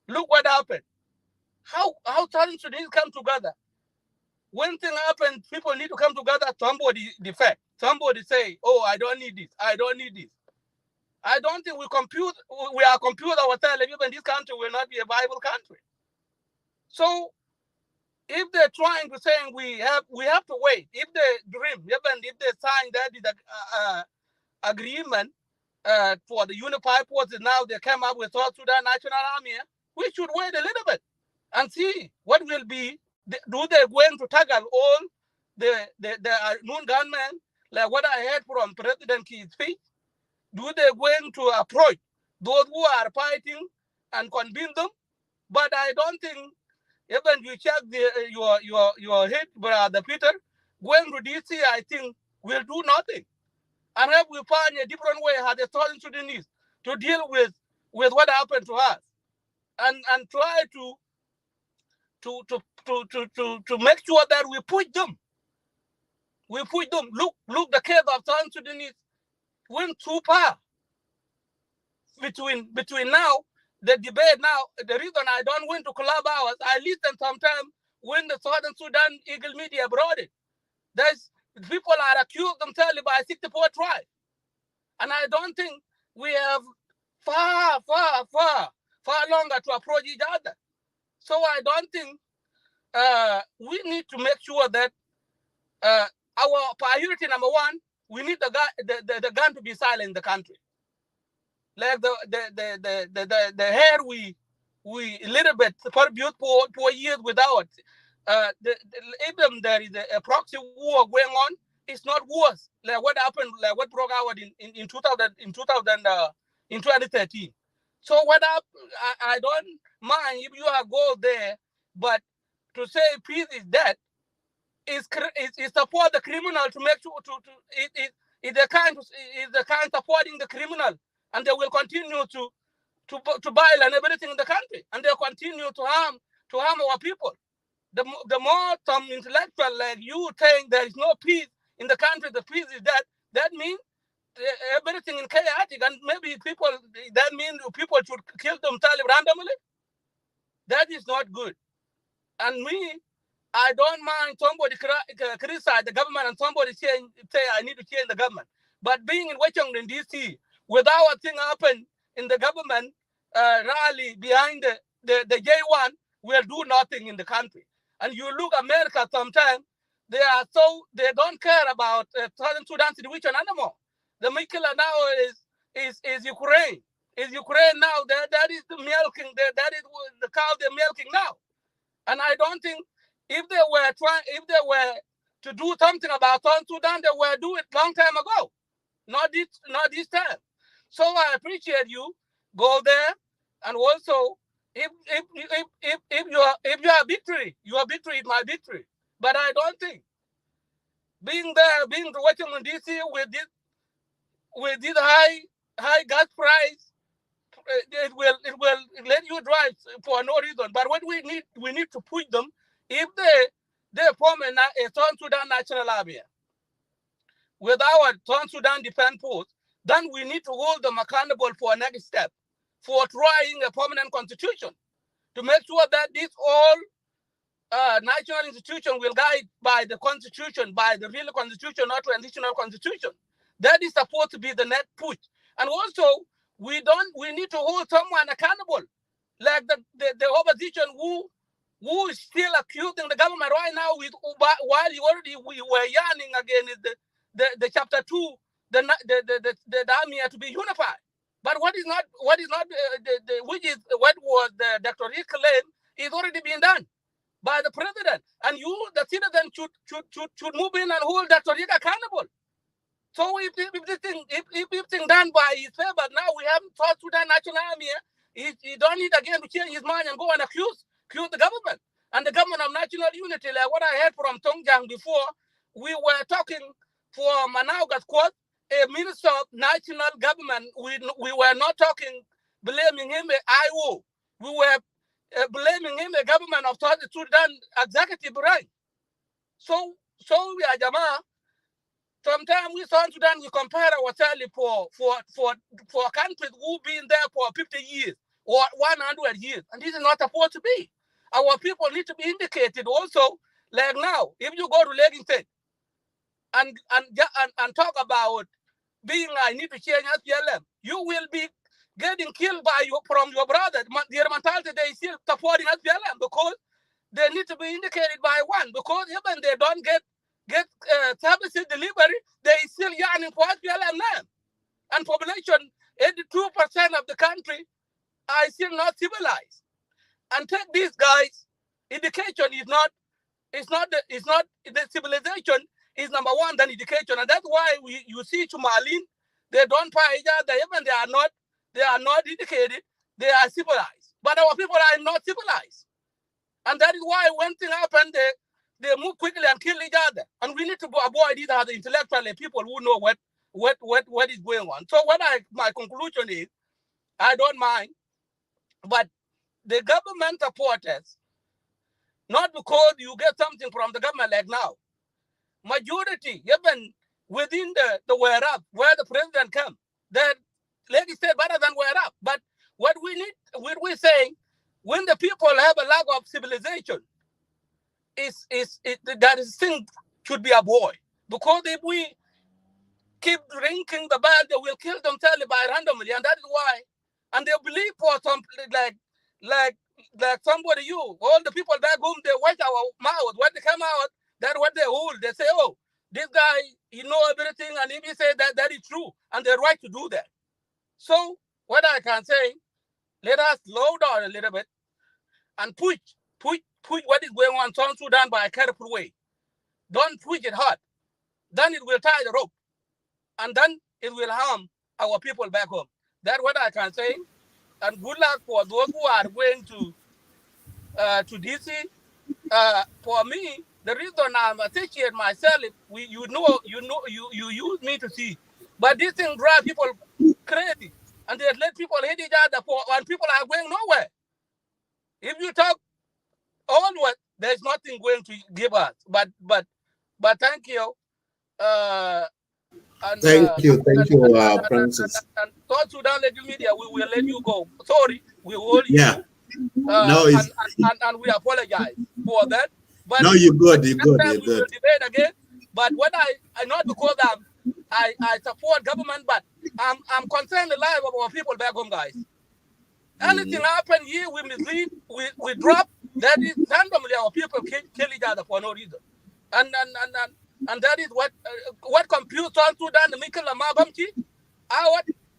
Look what happened. How Southern Sudanese come together. When things happen, people need to come together. Somebody defect. Somebody say, "Oh, I don't need this. I don't need this." I don't think we are compute ourselves. Even this country will not be a viable country. So, if they're trying to say we have to wait, if they dream, even if they sign that is agreement for the unified forces, now they come up with South Sudan National Army, we should wait a little bit and see what will be. Do they going to tackle all the known gunmen, like what I heard from President Kii's speech? Do they going to approach those who are fighting and convince them? But I don't think, even you check your head, Brother Peter, going to DC, I think will do nothing. And if we find a different way as the Southern Sudanese to deal with what happened to us, and try to make sure that we push them. We push them. Look, the case of Southern Sudanese went too far. Between now, the debate now, the reason I don't went to club hours, I listen sometimes when the Southern Sudan Eagle Media brought it. There's people are accused themselves by 64 tribes. And I don't think we have far longer to approach each other. So I don't think we need to make sure that our priority number one, we need the gun to be silent in the country. Like the hair we little bit contribute for years without even there is a proxy war going on. It's not worse like what happened, like what broke out in 2013. So I don't mind if you are go there, but to say peace is dead is support the criminal to make sure is the kind supporting the criminal, and they will continue to violate everything in the country, and they continue to harm our people. The more some intellectual like you saying there is no peace in the country, the peace is that means everything in chaotic, and maybe that means people should kill themselves randomly. That is not good. And I don't mind somebody criticize the government and somebody say I need to change the government. But being in Washington, D.C., without a thing happen in the government rally behind the J1 will do nothing in the country. And you look at America sometimes, they don't care about Southern Sudan situation anymore. The Mikela now is Ukraine. Is Ukraine now? That is the milking. That is the cow they're milking now. And I don't think if they were to do something about South Sudan, they were do it long time ago. Not this time. So I appreciate you. Go there, and also if you are victory, your victory is my victory. But I don't think being to Washington D.C. with this high gas price, it will let you drive for no reason. But what we need to push them. If they form a South Sudan National Army with our South Sudan Defense Force, then we need to hold them accountable for a next step, for trying a permanent constitution, to make sure that this all national institution will guide by the constitution, by the real constitution, not transitional constitution. That is supposed to be the next push. And also, we need to hold someone accountable, like the opposition who is still accusing the government right now while we were yarning again the chapter 2, the army to be unified. But what was the Dr. Rick claim is already being done by the president, and you, the citizen, should move in and hold Dr. Rick accountable. So if this thing done by his favor, now we we have South Sudan National Army, he don't need again to change his mind and go and accuse the government. And the government of national unity, like what I heard from Tongjang before, we were talking for Manaugat quote, a minister of national government. We were not talking, blaming him a IO. We were blaming him a government of South Sudan executive branch. So we are Jama. Sometimes we South Sudan, we compare ourselves for countries who've been there for 50 years or 100 years. And this is not supposed to be. Our people need to be indicated also. Like now, if you go to Legging State and talk about being I need to change SPLM, you will be getting killed by from your brother. Their mentality, they still supporting SPLM because they need to be indicated by one. Because even they don't get services delivery, they still yearning for SPLM land. And population, 82% of the country are still not civilized. And take these guys, education is not the civilization is number one than education. And that's why you see Chumalin, they don't pay each other, even they are not educated, they are civilized. But our people are not civilized. And that is why when things happen, they move quickly and kill each other. And we need to avoid these other intellectual people who know what is going on. So my conclusion is, I don't mind, but the government supporters, not because you get something from the government like now. Majority, even within the wear up, where the president come, the lady said better than wear up. But what we're saying, when the people have a lack of civilization, that is thing should be avoided. Because if we keep drinking the bad, they will kill themselves by randomly, and that is why. And they believe for something like somebody all the people back home, they watch our mouth. When they come out, that's what they hold. They say, oh, this guy, he know everything, and if he say that is true, and they're right to do that. So what I can say, let us slow down a little bit and push what is going on in South Sudan by a careful way. Don't push it hard. Then it will tie the rope, and then it will harm our people back home. That's what I can say. And good luck for those who are going to DC. For me, the reason I'm associate myself, you use me to see, but this thing drive people crazy, and they let people hit each other and people are going nowhere. If you talk onward, there's nothing going to give us. But thank you. Thank you, Francis. And South Sudan Media, we will let you go. Sorry, we hold you. Yeah. No, and we apologize for that. But no, you're good. You're good. We will debate again. But what I not because I support government, but I'm concerned the life of our people back home, guys. Anything happen here, we mislead, we drop. That is randomly our people kill each other for no reason. And that is what confused South Sudan, the Mikkel Amabamchi.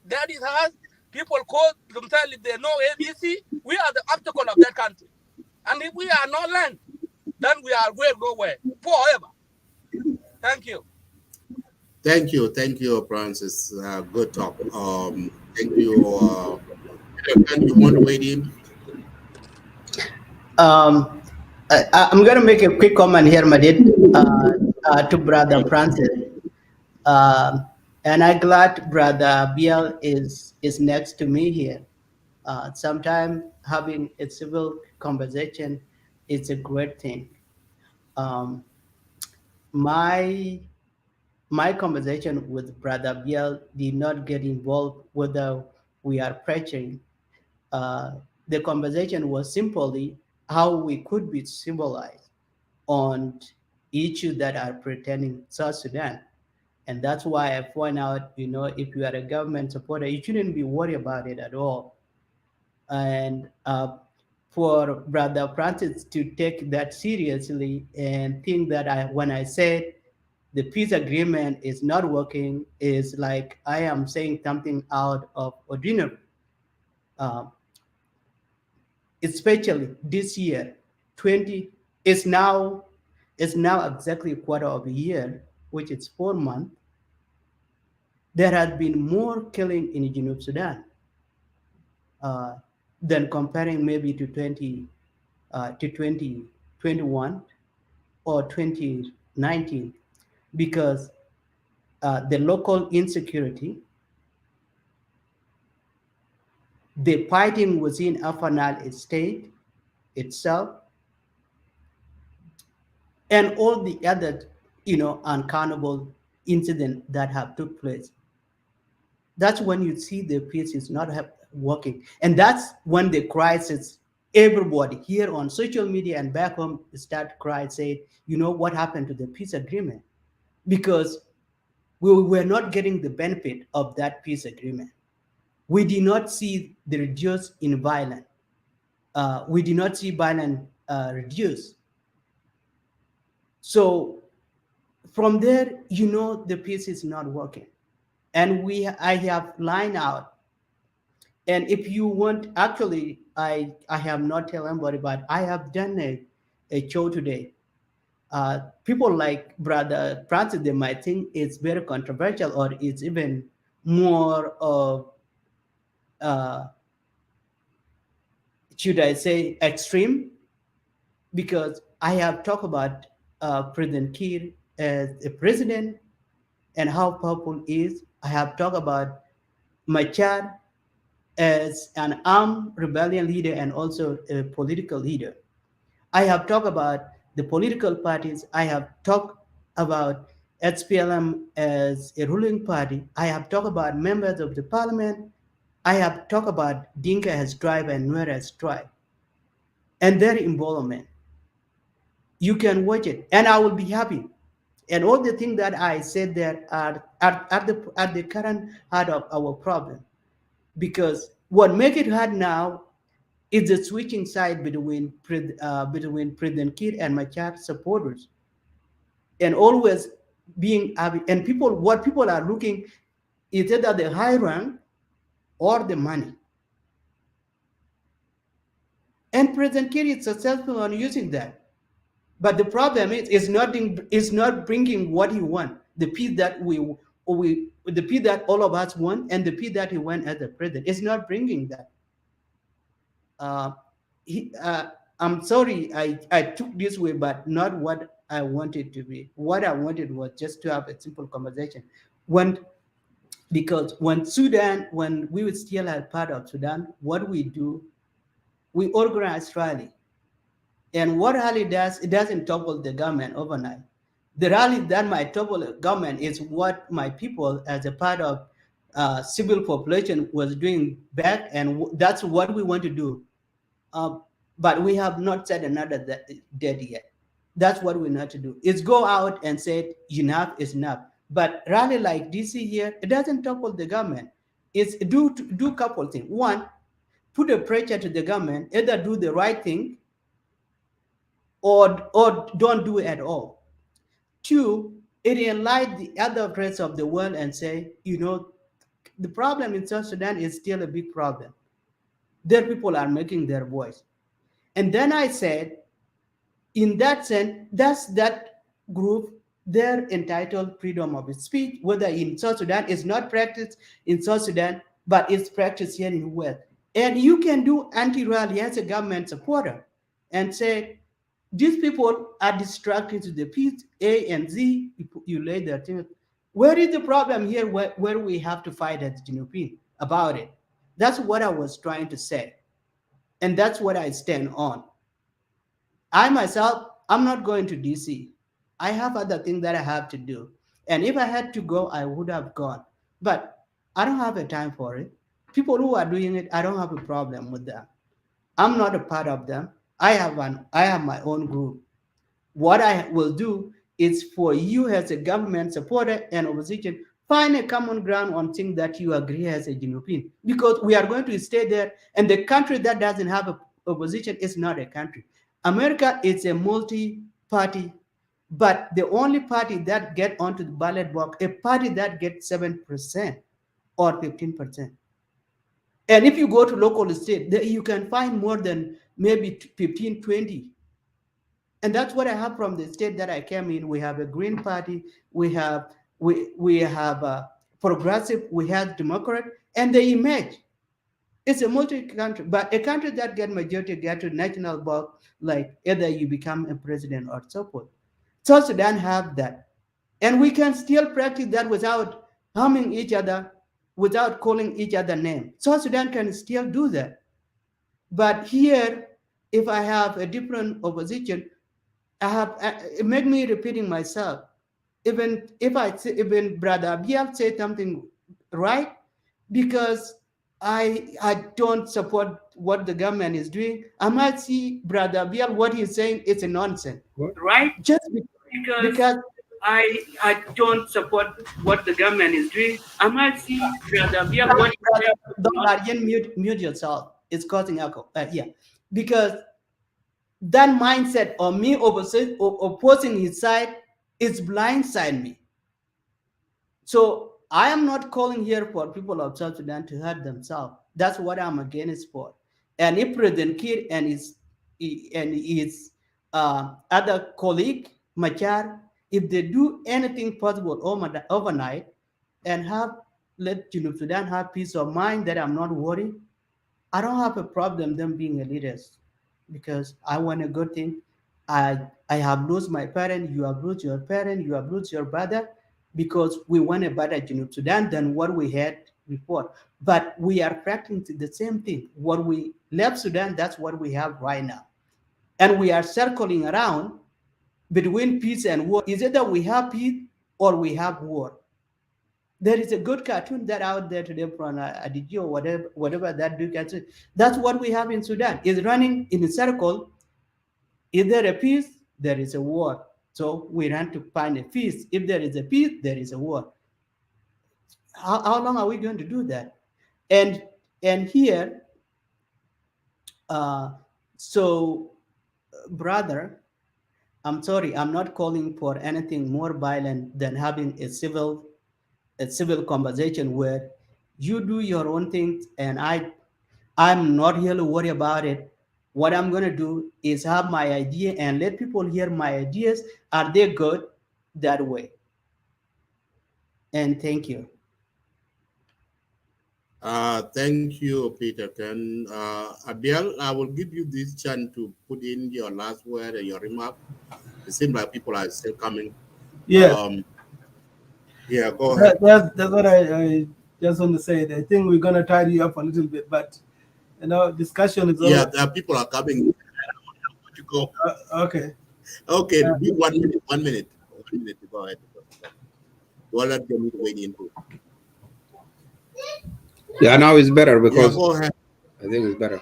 That is us. People call themselves, if they know ABC, we are the obstacle of that country. And if we are not land, then we are going nowhere forever. Thank you. Thank you, Francis. Good talk. Thank you. You want to weigh in? I'm going to make a quick comment here, Madid, to Brother Francis. And I'm glad Brother Biel is next to me here. Sometimes having a civil conversation is a great thing. My conversation with Brother Biel did not get involved whether we are preaching. The conversation was simply how we could be civilized on issues that are pertaining South Sudan. And that's why I point out, if you are a government supporter, you shouldn't be worried about it at all. And for Brother Francis to take that seriously and think that when I said the peace agreement is not working, is like I am saying something out of ordinary. Especially this year, is now exactly a quarter of a year, which is 4 months. There has been more killing in Sudan. than comparing maybe to 2021 or 2019, because the local insecurity, the fighting within Upper Nile state itself, and all the other, uncountable incidents that have took place. That's when you see the peace is not working. And that's when the crisis, everybody here on social media and back home start crying, say, what happened to the peace agreement? Because we were not getting the benefit of that peace agreement. We did not see the reduce in violence. We did not see violence reduce. So from there, the peace is not working. And I have lined out. And if you want, actually, I have not tell anybody, but I have done a show today. People like Brother Francis, they might think it's very controversial, or it's even more of, should I say, extreme, because I have talked about President Kiir as a president and how powerful he is. I have talked about Machar as an armed rebellion leader and also a political leader. I have talked about the political parties. I have talked about SPLM as a ruling party. I have talked about members of the parliament. I have talked about Dinka as tribe and Nuer as tribe and their involvement. You can watch it, and I will be happy. And all the things that I said there are the current heart of our problem. Because what makes it hard now is the switching side between President Kiir and Machar supporters, and always being, and what people are looking is either the high rank or the money. And President Kiir is successful on using that. But the problem is, it's not bringing what he wants, the peace that the peace that all of us want, and the peace that he wants as a president. It's not bringing that. I'm sorry I took this way, but not what I wanted to be. What I wanted was just to have a simple conversation. Because when we were still a part of Sudan, what we do, we organize rally. And what rally does, it doesn't topple the government overnight. The rally that might topple the government is what my people, as a part of civil population, was doing back, and that's what we want to do. But we have not set another date yet. That's what we need to do, is go out and say enough is enough. But rally like DC here, it doesn't topple the government. It's do a couple things. One, put a pressure to the government, either do the right thing or don't do it at all. Two, it enlighten the other rest of the world and say, the problem in South Sudan is still a big problem. Their people are making their voice. And then I said, in that sense, that's that group, they're entitled freedom of speech, whether in South Sudan, it's not practiced in South Sudan, but it's practiced here in the West. And you can do anti-rally as a government supporter and say, these people are distracting to the peace, A and Z, you lay their thing. Where is the problem here where we have to fight as Genopean about it? That's what I was trying to say. And that's what I stand on. I myself, I'm not going to DC. I have other things that I have to do. And if I had to go, I would have gone. But I don't have a time for it. People who are doing it, I don't have a problem with them. I'm not a part of them. I have my own group. What I will do is for you as a government supporter and opposition, find a common ground on things that you agree as a Genopean, because we are going to stay there. And the country that doesn't have a opposition is not a country. America is a multi-party, but the only party that get onto the ballot box, a party that gets 7% or 15%. And if you go to local state, you can find more than maybe 15, 20. And that's what I have from the state that I came in. We have a Green Party, we have a Progressive, we have Democrat, and they emerge. It's a multi-country, but a country that get majority get to national vote, like either you become a president or so forth. South Sudan have that. And we can still practice that without harming each other, without calling each other name. South Sudan can still do that. But here, if I have a different opposition, it made me repeating myself. Even if even Brother Abiel said something right, because I don't support what the government is doing, I might see Brother Abiel, what he's saying is a nonsense. Right? Just because I don't support what the government is doing, I might see Brother Abiel, what he's saying. Don't mute yourself. It's causing echo. Yeah. Because that mindset of me opposing his side is blindside me. So I am not calling here for people of South Sudan to hurt themselves. That's what I'm against for. And if President Kiir and his other colleague, Machar, if they do anything possible overnight and let Sudan have peace of mind that I'm not worried, I don't have a problem them being a leaders, because I want a good thing. I have lost my parent, you have lost your parent, you have lost your brother, because we want a better Sudan than what we had before. But we are practicing the same thing. What we left Sudan, that's what we have right now. And we are circling around between peace and war. Is it that we have peace or we have war? There is a good cartoon that out there today from Aditya or whatever that dude can say. That's what we have in Sudan. Is running in a circle. Is there a peace? There is a war. So we run to find a peace. If there is a peace, there is a war. How long are we going to do that? And here, brother, I'm sorry, I'm not calling for anything more violent than having a civil conversation where you do your own things and I'm not really worried about it. What I'm going to do is have my idea and let people hear my ideas. Are they good? That way. And thank you. Thank you, Peter. Abiel, I will give you this chance to put in your last word and your remark. It seems like people are still coming. Yeah. Yeah, go ahead. That's what I just want to say. I think we're going to tidy you up a little bit, but discussion is over. Yeah, people are coming. To go. Okay. Okay, 1 minute. 1 minute. 1 minute to go ahead. We'll let them wait in. Yeah, now it's better because go ahead. I think it's better.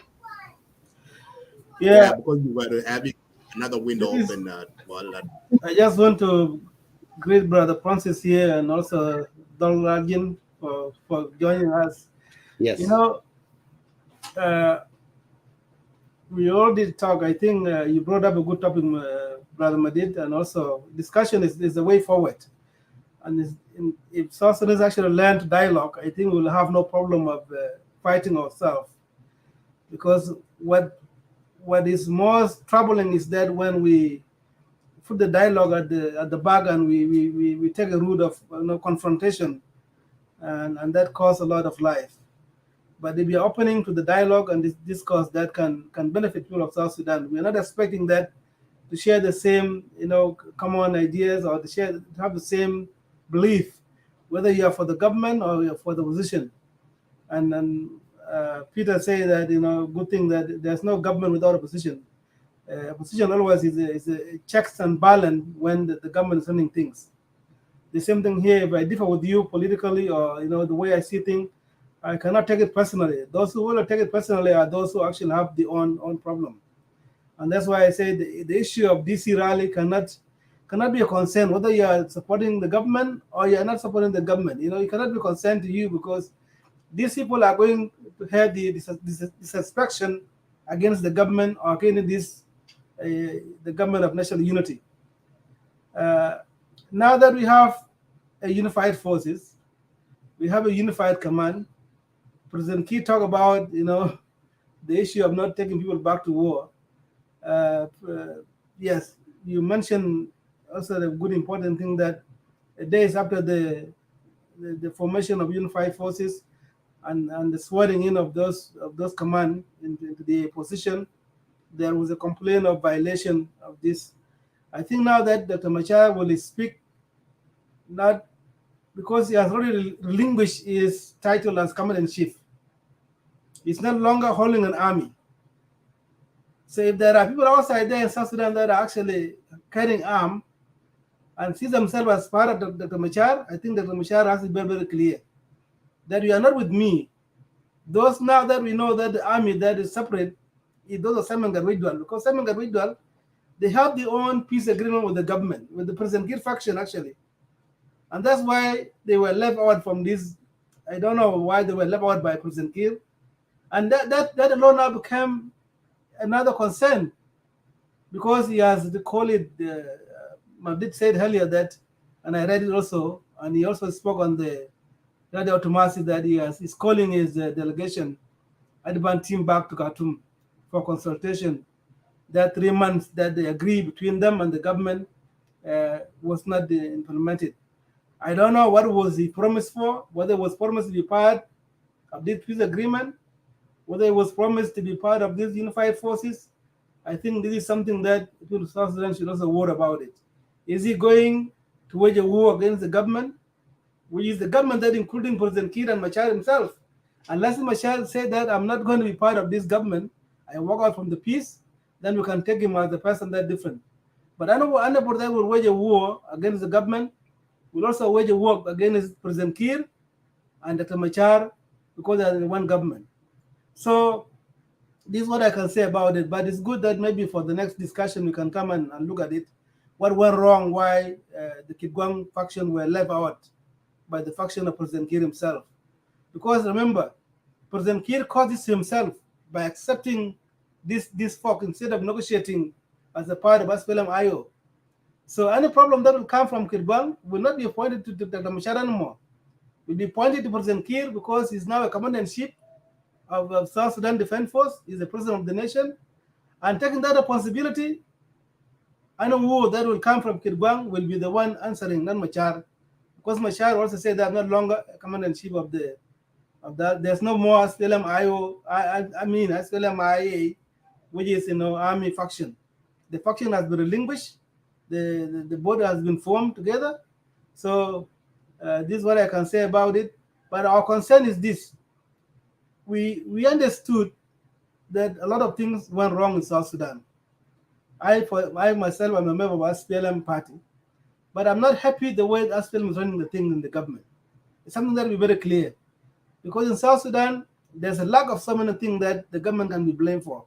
Yeah, because you were having another window open. I just want to greet Brother Francis here and also Dredging for joining us. Yes. We already talked. I think you brought up a good topic, Brother Madid, and also discussion is the way forward. And if South Sudanese actually learn to dialogue, I think we'll have no problem of fighting ourselves. Because what is most troubling is that when we put the dialogue at the back and we take a route of confrontation, and that causes a lot of life. But if we are opening to the dialogue and this discourse that can benefit people of South Sudan, we are not expecting that to share the same common ideas or to have the same belief, whether you are for the government or you're for the opposition. And Peter said that good thing that there's no government without opposition. Opposition always is a checks and balance when the government is running things. The same thing here. If I differ with you politically or the way I see things, I cannot take it personally. Those who will take it personally are those who actually have the own problem. And that's why I say the issue of DC rally cannot be a concern, whether you are supporting the government or you are not supporting the government. It cannot be a concern to you because these people are going to have the dissatisfaction against the government or against the government of national unity. Now that we have a unified forces, we have a unified command. President Key talked about the issue of not taking people back to war. Yes, you mentioned also the good important thing that days after the formation of unified forces, and the swearing in of those command into the position, there was a complaint of violation of this. I think now that Dr. Machar will speak, not because he has already relinquished his title as commander-in-chief. He's no longer holding an army. So if there are people outside there in South Sudan that are actually carrying arms and see themselves as part of Dr. Machar, I think Dr. Machar has to be very, very clear that you are not with me. Those now that we know that the army that is separate is those of Simon Garwidwal, because Simon Garwidwal, they have their own peace agreement with the government, with the President Kir faction actually. And that's why they were left out from this. I don't know why they were left out by President Kir. And that alone now became another concern, because he has to call it, Mabdit said earlier that, and I read it also, and he also spoke on the Radio Automasi that he's calling his delegation, Adban team, back to Khartoum for consultation. That 3 months that they agreed between them and the government was not implemented. I don't know what was he promised for, whether it was promised to be part of this peace agreement, whether it was promised to be part of these unified forces. I think this is something that people of South Sudan should also worry about it. Is he going to wage a war against the government, which is the government that including President Kir and Machar himself? Unless Machar said that I'm not going to be part of this government, I walk out from the peace, then we can take him as the person that different. But anybody that will wage a war against the government will also wage a war against President Kir and Dr. Machar, because they are in one government. So this is what I can say about it, but it's good that maybe for the next discussion we can come and look at it. What went wrong, why the Kidguang faction were left out by the faction of President Kir himself. Because remember, President Kir caused this himself by accepting this folk instead of negotiating as a part of SPLM-IO. So any problem that will come from Kidguang will not be pointed to Dr. Machar anymore. It will be pointed to President Kir, because he's now a commander-in-chief of South Sudan Defense Force, is the president of the nation, and taking that responsibility, any war that will come from Kidguang will be the one answering, not Machar, because Machar also said that I'm not longer a commander-in-chief of that. There's no more SPLM-IO, I mean SPLM-IA, which is army faction. The faction has been relinquished. The border has been formed together. So this is what I can say about it. But our concern is this: we understood that a lot of things went wrong in South Sudan. I myself am a member of SPLM party, but I'm not happy the way SPLM is running the thing in the government. It's something that will be very clear, because in South Sudan there's a lack of so many things that the government can be blamed for.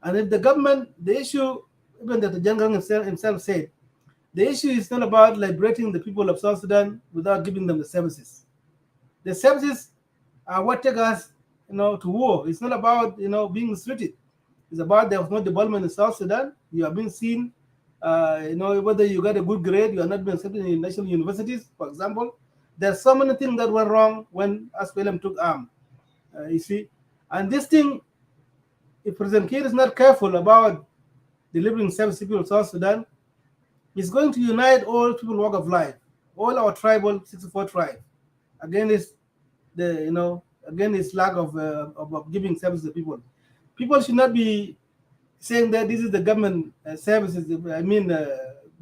And if the government, the issue, even that the general himself said, the issue is not about liberating the people of South Sudan without giving them the services. The services are what take us, to war. It's not about, being mistreated. It's about there was no development in South Sudan. You are being seen, whether you got a good grade, you are not being accepted in national universities, for example. There's so many things that went wrong when SPLM took arm, you see. And this thing, if President Kiir is not careful about delivering service to people of South Sudan, it's going to unite all people walk of life, all our tribal 64 tribes, against lack of giving service to people. People should not be saying that this is the government services,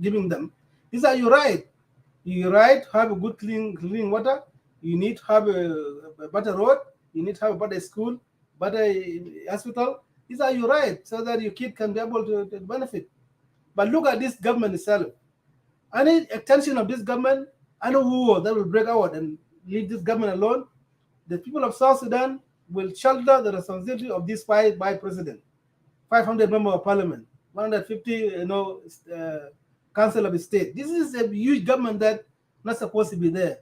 giving them. These are your right. Your right to have a good clean water. You need to have a better road. You need to have a better school, better hospital. These are your rights, so that your kid can be able to benefit. But look at this government itself. Any extension of this government, any war that will break out and leave this government alone, the people of South Sudan will shoulder the responsibility of this fight by president, 500 members of parliament, 150, council of state. This is a huge government that not supposed to be there.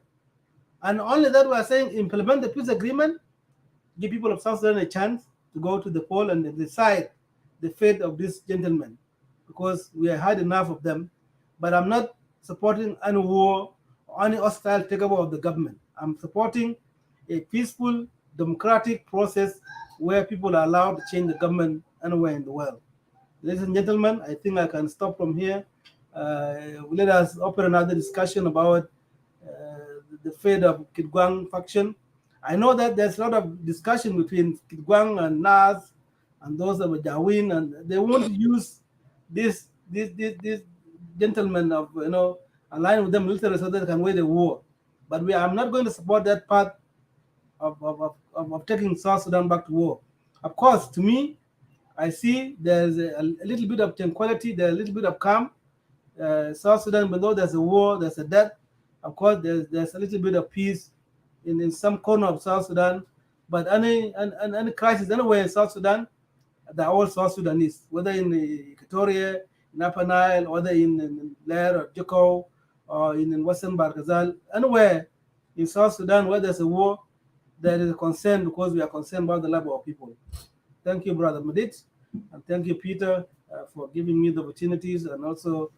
And only that we are saying, implement the peace agreement, give people of South Sudan a chance to go to the poll and decide the fate of this gentleman, because we have had enough of them. But I'm not supporting any war or any hostile takeover of the government. I'm supporting a peaceful, democratic process where people are allowed to change the government anywhere in the world. Ladies and gentlemen, I think I can stop from here. Let us open another discussion about the fate of Kidguang faction I know that there's a lot of discussion between Kitgwang and Nas and those of Jawin, and they want to use this gentlemen of align with them military so that they can wage the war. But I'm not going to support that part of taking South Sudan back to war. Of course, to me, I see there's a little bit of tranquility, there's a little bit of calm. South Sudan, even though there's a war, there's a death, of course, there's a little bit of peace in some corner of South Sudan. But any crisis anywhere in South Sudan, they're all South Sudanese, whether in Equatoria, in Upper Nile, whether in Lair or Joko, or in Western Barkazal, anywhere in South Sudan where there's a war, there is a concern because we are concerned about the life of our people. Thank you, Brother Madit, and thank you, Peter, for giving me the opportunities and also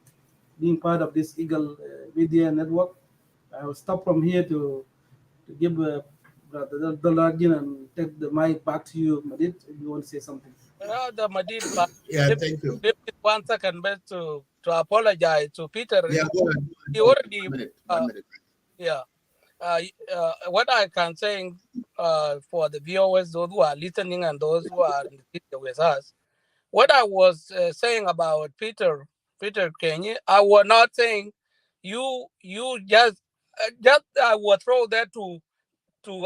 being part of this Eagle Media Network. I will stop from here to give Brother Dolagin and take the mic back to you, Madit, if you want to say something. The Madid, but Yeah, thank you. 1 second best to apologize to Peter. Yeah, go ahead. He already, 1 minute. 1 minute. yeah. What I can say for the viewers, those who are listening and those who are in the picture with us, what I was saying about Peter Kenny, I was not saying you just I will throw that to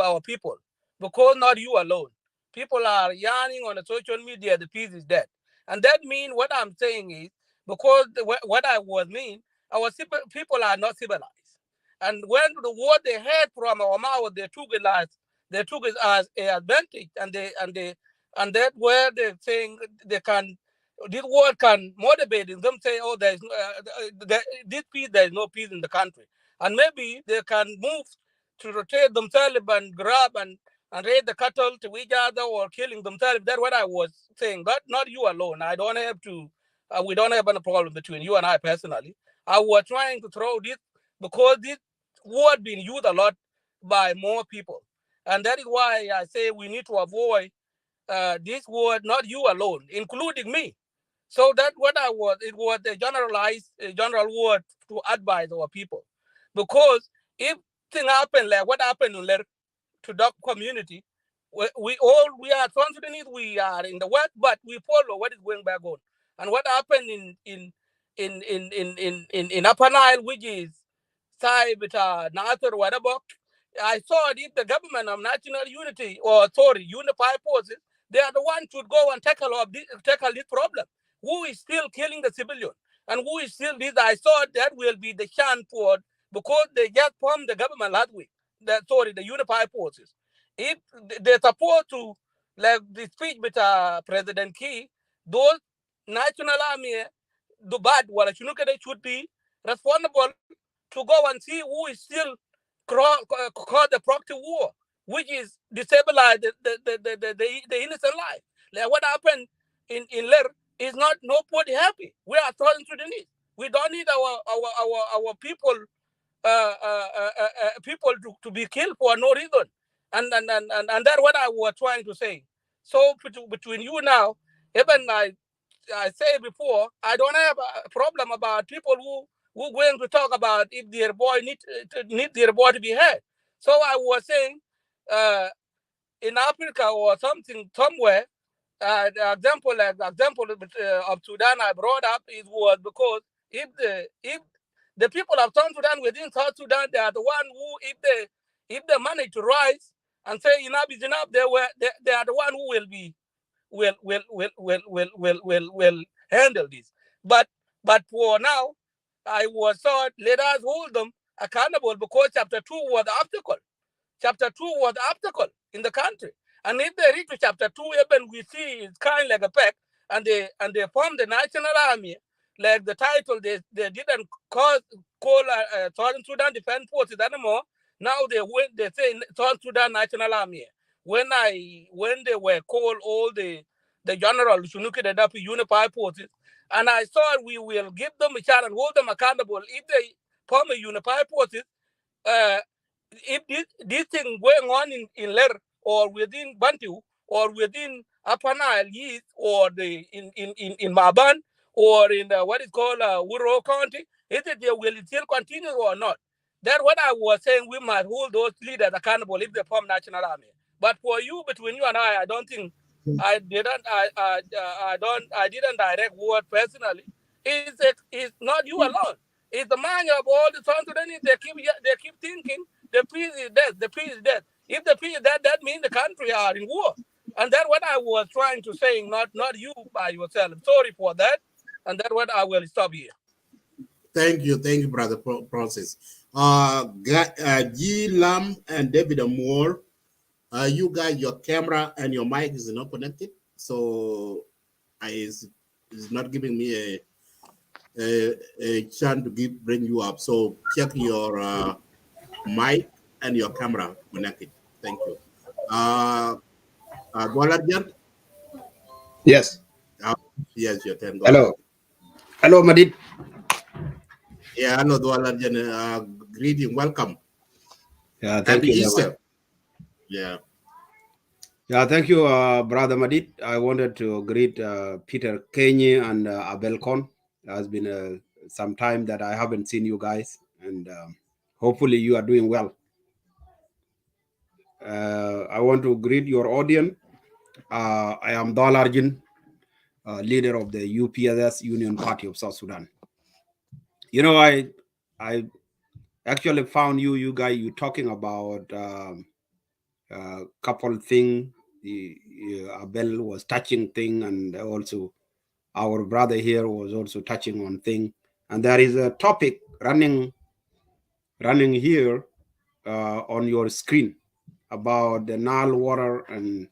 our people, because not you alone. People are yarning on the social media, the peace is dead. And that means what I'm saying is, because what I was mean, our people are not civilized. And when the word they heard from our mouth, they took it as an advantage, and that where they're saying they can, this word can motivate them, say, oh, there's this peace, there's no peace in the country. And maybe they can move to rotate themselves and grab and raid the cattle to each other or killing themselves. That's what I was saying. But not you alone. I don't have to, we don't have any problem between you and I personally. I was trying to throw this because this word being used a lot by more people. And that is why I say we need to avoid this word, not you alone, including me. So that what it was a general word to advise our people. Because if things happen like what happened to that community, we are confident we are in the West, but we follow what is going back on. And what happened in Upper Nile, which is side with Nasser, whatever, I saw it, the government of national unity, or sorry, unified forces, they are the ones should go and tackle this problem. Who is still killing the civilian? And who is still this? I saw that will be the chance for, because they just formed the government last week, the unified forces. If they're supposed to, like the speech with President Key, those national army, the bad, they should be responsible to go and see who is still cause the proxy war, which is destabilize the innocent life. Like what happened in Ler is not nobody happy. We are Southern Sudanese. We don't need our people people to be killed for no reason. And that's what I was trying to say. So between you now, even I say before, I don't have a problem about people who going to talk about if their boy need their boy to be heard. So I was saying, in Africa or something somewhere, the example of Sudan I brought up was because if the people of South Sudan within South Sudan, they are the one who, if they manage to rise and say enough is enough, they are the one who will handle this. But for now, I was thought let us hold them accountable, because chapter 2 was the obstacle. Chapter 2 was the obstacle in the country. And if they reach to chapter 2, even we see it's kind of like a pack, and they form the national army, like the title, they didn't call Southern Sudan Defense Forces anymore. Now they say Southern Sudan National Army. When they were called all the generals to look at the unified forces, and I thought we will give them a chance and hold them accountable if they form a unified forces. If this thing going on in Ler or within Bantu or within Upper Nile East or in Maban or in what is called Wuro County, is it they will still continue or not? That's what I was saying. We must hold those leaders accountable if they form national army. But for you, between you and I don't think I didn't direct word personally. It's not you alone. It's the mind of all the South Sudanese. They keep thinking the peace is dead. The peace is dead. If the peace is dead, that means the country are in war. And that's what I was trying to say, not you by yourself. Sorry for that. And that's what I will stop here. Thank you, brother Process. G Lam and David Moore, you guys, your camera and your mic is not connected, so is not giving me a chance to bring you up. So check your mic and your camera connected. Thank you. Dwalarjan? Yes. Yes, your turn. Hello. Hello, Madid. Yeah, hello, Dwalarjan. Greeting, welcome. Yeah, thank Happy you. Easter. Yeah. Yeah, thank you, Brother Madid. I wanted to greet Peter Kenny and Abel Kon. It has been some time that I haven't seen you guys, and hopefully you are doing well. I want to greet your audience. I am Dalarjin, leader of the UPSS Union Party of South Sudan. You know, I actually found you guys, you talking about couple thing. Abel was touching thing, and also our brother here was also touching on thing. And there is a topic running here on your screen about the Nile water, and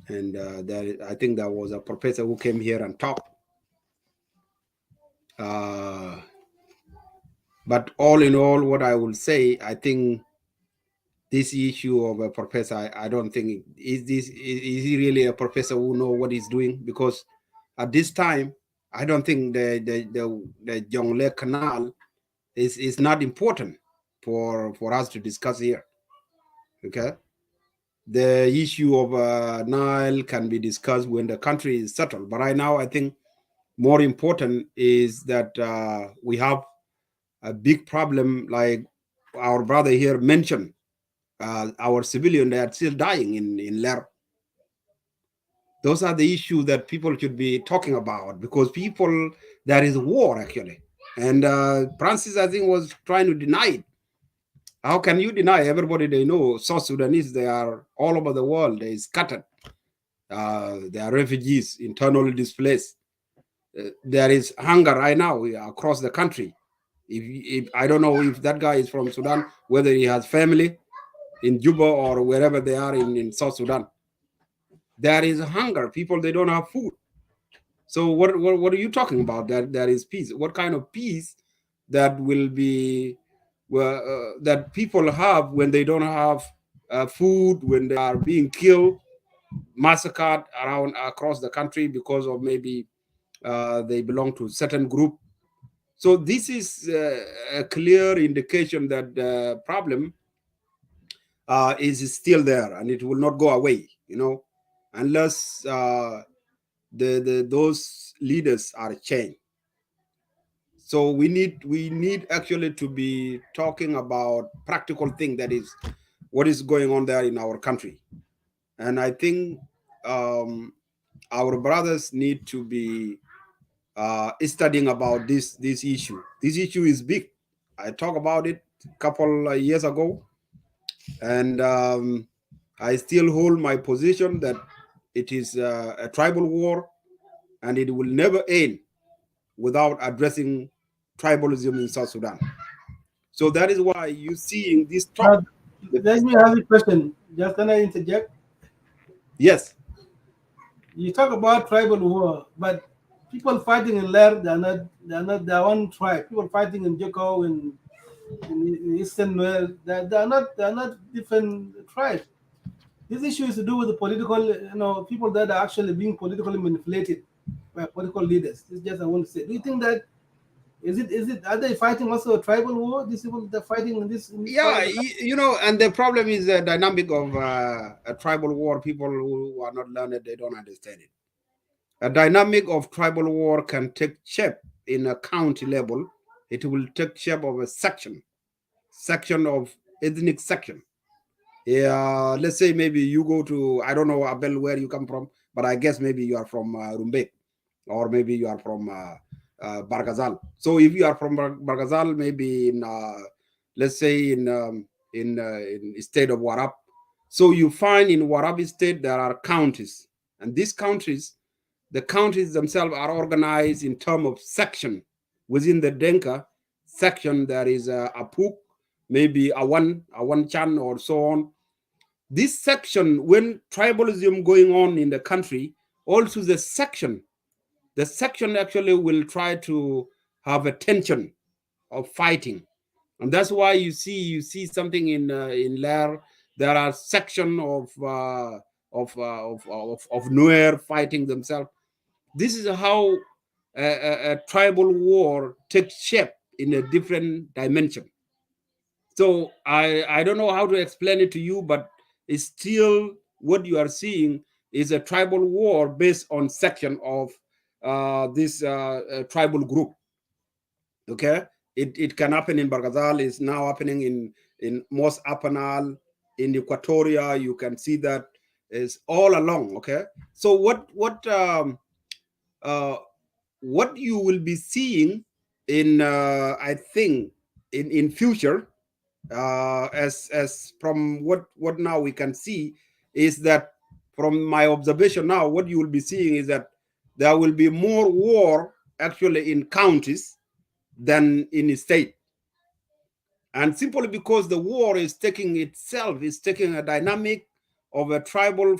I think there was a professor who came here and talked. But all in all, what I will say, I think this issue of a professor, I don't think is he really a professor who know what he's doing? Because at this time, I don't think the Jonglei Canal is not important for us to discuss here. Okay, the issue of Nile can be discussed when the country is settled. But right now, I think more important is that we have a big problem, like our brother here mentioned. Our civilians, they are still dying in Ler. Those are the issues that people should be talking about, because there is war actually. And Francis, I think, was trying to deny it. How can you deny? Everybody, they know South Sudanese, they are all over the world, they are scattered. They are refugees, internally displaced. There is hunger right now across the country. If I don't know if that guy is from Sudan, whether he has family in Juba or wherever they are in South Sudan. There is hunger. People, they don't have food. So what are you talking about? That there is peace. What kind of peace that will be that people have when they don't have food, when they are being killed, massacred around across the country because of maybe they belong to a certain group? So this is a clear indication that the problem is still there, and it will not go away, unless those leaders are changed. So we need actually to be talking about practical thing, that is what is going on there in our country. And I think our brothers need to be studying about this issue. This issue is big. I talked about it a couple of years ago, and I still hold my position that it is a tribal war, and it will never end without addressing tribalism in South Sudan. So that is why you seeing this talk. Let me have a question. Just can I interject? Yes. You talk about tribal war, but people fighting in Ler, they're not their one tribe. People fighting in Joko in Eastern Nuer, they're not different tribes. This issue is to do with the political, people that are actually being politically manipulated by political leaders. It's just I want to say. Do you think that are they fighting also a tribal war? These people they're fighting in this. Yeah, and the problem is the dynamic of a tribal war. People who are not learned, they don't understand it. A dynamic of tribal war can take shape in a county level. It will take shape of a section. section of ethnic section. Yeah, let's say maybe you go to, I don't know, Abel, where you come from, but I guess maybe you are from Rumbek, or maybe you are from Bargazal. So if you are from Bargazal, maybe in let's say in state of Warab. So you find in Warab state there are counties, and these counties, the counties themselves are organized in terms of section. Within the Denka section, there is a Apuk, maybe a one Chan, or so on. This section, when tribalism going on in the country, also the section actually will try to have a tension of fighting, and that's why you see something in Lair. There are section of Nuer fighting themselves. This is how a tribal war takes shape in a different dimension. So I don't know how to explain it to you, but it's still what you are seeing is a tribal war based on section of this tribal group. Okay, it can happen in Bargazal. It's now happening in most Apanal, in Equatoria. You can see that is all along. Okay, so what you will be seeing in I think in future, as from what now we can see, is that from my observation now, what you will be seeing is that there will be more war actually in counties than in a state, and simply because the war is taking a dynamic of a tribal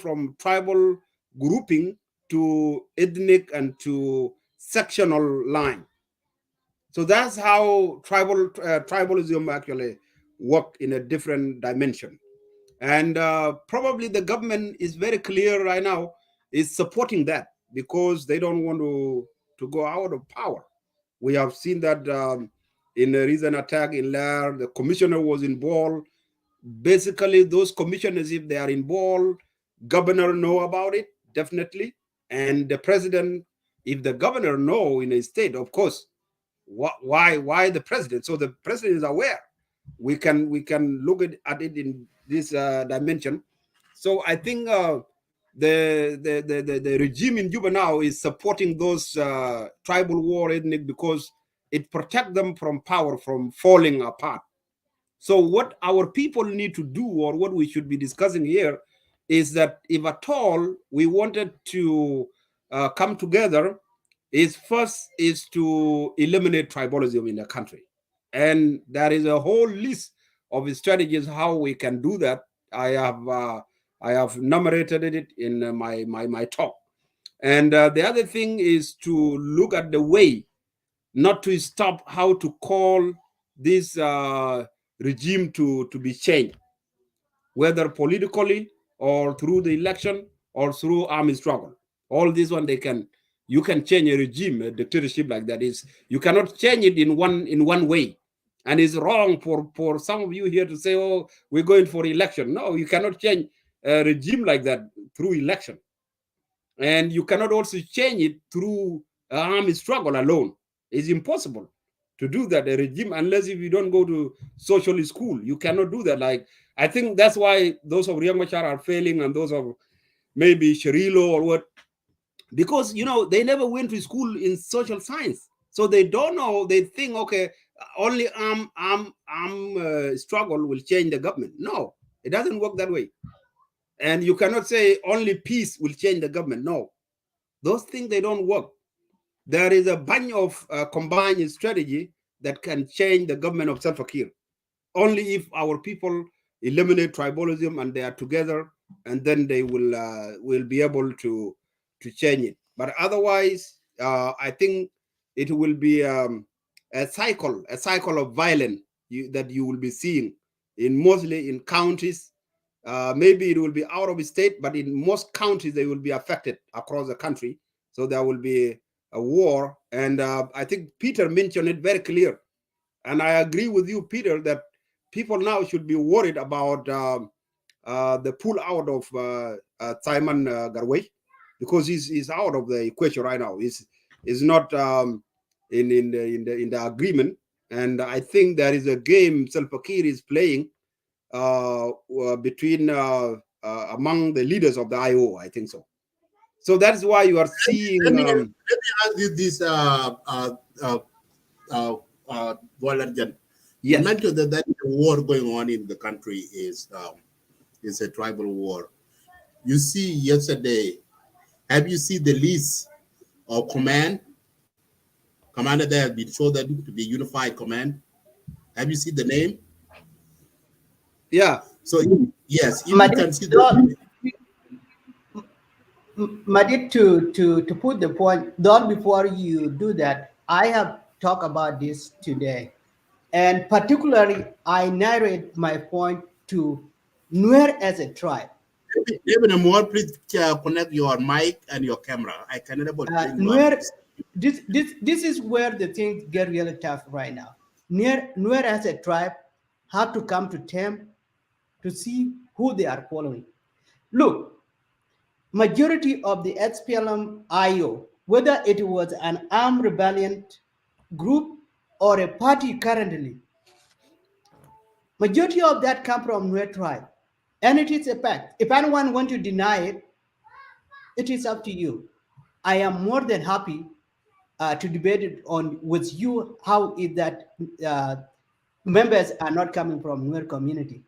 grouping to ethnic and to sectional line. So that's how tribalism actually work in a different dimension. And probably the government is very clear right now, is supporting that, because they don't want to go out of power. We have seen that in a recent attack in Lair, the commissioner was involved. Basically, those commissioners, if they are involved, governor know about it, definitely. And the president, if the governor know in a state, of course, why the president? So the president is aware. We can look at it in this dimension. So I think the regime in Juba now is supporting those tribal war ethnic, because it protects them from power from falling apart. So what our people need to do, or what we should be discussing here, is that if at all we wanted to come together, is first is to eliminate tribalism in the country. And there is a whole list of strategies how we can do that. I have enumerated it in my talk. And the other thing is to look at the way not to stop how to call this regime to be changed, whether politically or through the election or through army struggle. All this one you can change a regime, a dictatorship like that. You cannot change it in one way. And it's wrong for some of you here to say, oh, we're going for election. No, you cannot change a regime like that through election. And you cannot also change it through army struggle alone. It's impossible to do that, a regime, unless if you don't go to social school. You cannot do that. Like, I think that's why those of Riek Machar are failing, and those of maybe Sharilo or what, because they never went to school in social science, so they don't know. They think, okay, only struggle will change the government. No, it doesn't work that way. And you cannot say only peace will change the government. No, those things, they don't work. There is a bunch of combined strategy that can change the government of Salva Kiir. Only if our people eliminate tribalism and they are together, and then they will be able to change it. But otherwise, I think it will be a cycle of violence that you will be seeing mostly in counties. Maybe it will be out of state, but in most counties they will be affected across the country. So there will be a war, and I think Peter mentioned it very clear, and I agree with you, Peter, that people now should be worried about the pull out of Simon Garway, because he's out of the equation right now. He's not in the agreement, And I think there is a game Salva Kiir is playing between among the leaders of the IO. I think so. So that's why you are seeing. Let me ask you this, Walerjan. Yes. You mentioned that the war going on in the country is a tribal war. You see, yesterday, have you seen the list of commander there has been shown that to be unified command? Have you seen the name? Yeah. So yes, if you can see the Madid, to put the point, Don, before you do that, I have talked about this today. And particularly, I narrate my point to Nuer as a tribe. Even more, please connect your mic and your camera. I cannot able to bring you up. This is where the things get really tough right now. Nuer as a tribe have to come to terms to see who they are following. Look, majority of the SPLM-IO, whether it was an armed rebellion group or a party currently, majority of that come from Nuer tribe. And it is a fact. If anyone wants to deny it, it is up to you. I am more than happy to debate it on with you how is that members are not coming from Nuer community.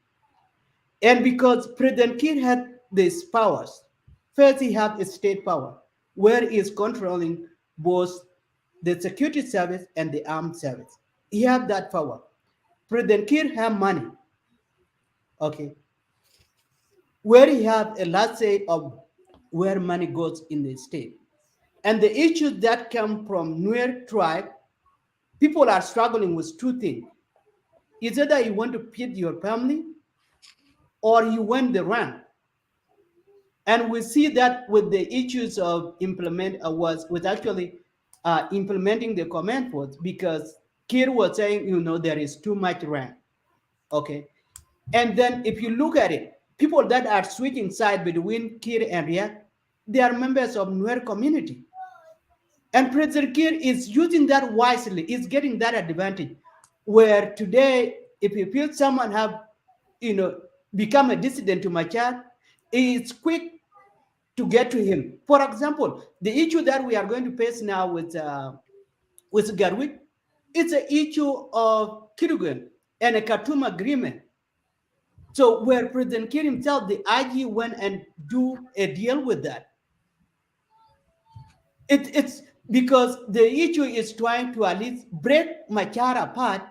And because President Kiir had these powers, first he had a state power where he is controlling both the security service and the armed service. He had that power. President Kiir had money, okay, where he had a last say of where money goes in the state. And the issues that come from Nuer tribe, people are struggling with two things. It's either you want to feed your family or you want the rank. And we see that with the issues of implementing the command post, because Kiir was saying, there is too much rank. Okay. And then if you look at it, people that are switching side between Kiir and Riek, they are members of Nuer community. And President Kiir is using that wisely, is getting that advantage, where today, if you feel someone have, become a dissident to Machar, it's quick to get to him. For example, the issue that we are going to face now with Garwit, it's an issue of Kirugan and a Khartoum agreement. So where President Kiir himself, the IG went and do a deal with that. It's because the issue is trying to at least break Machar apart,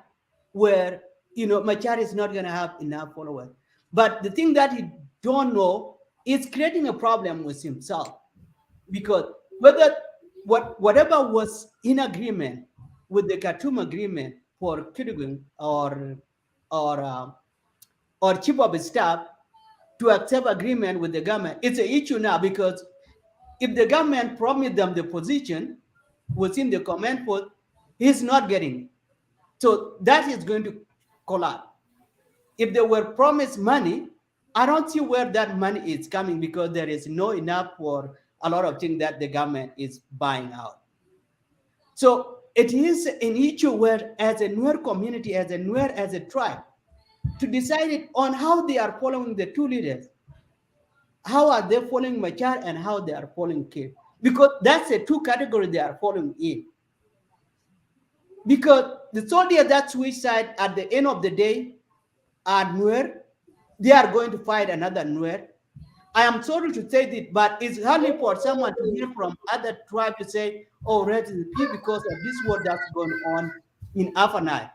where Machar is not going to have enough followers. But the thing that he don't know is creating a problem with himself, because whatever was in agreement with the Khartoum agreement for Kirugun or chief of staff to accept agreement with the government, it's an issue now, because if the government promised them the position within the command post, he's not getting it. So that is going to collapse. If they were promised money, I don't see where that money is coming, because there is no enough for a lot of things that the government is buying out. So it is an issue where, as a Nuer community, as a tribe, to decide it on how they are following the two leaders. How are they following Machar and how they are following Kiir? Because that's the two categories they are following in. Because the soldiers that switch side at the end of the day are Nuer, they are going to fight another Nuer. I am sorry to say this, but it's hardly for someone to hear from other tribe to say, oh, Red is the P because of this war that's going on in Afanai.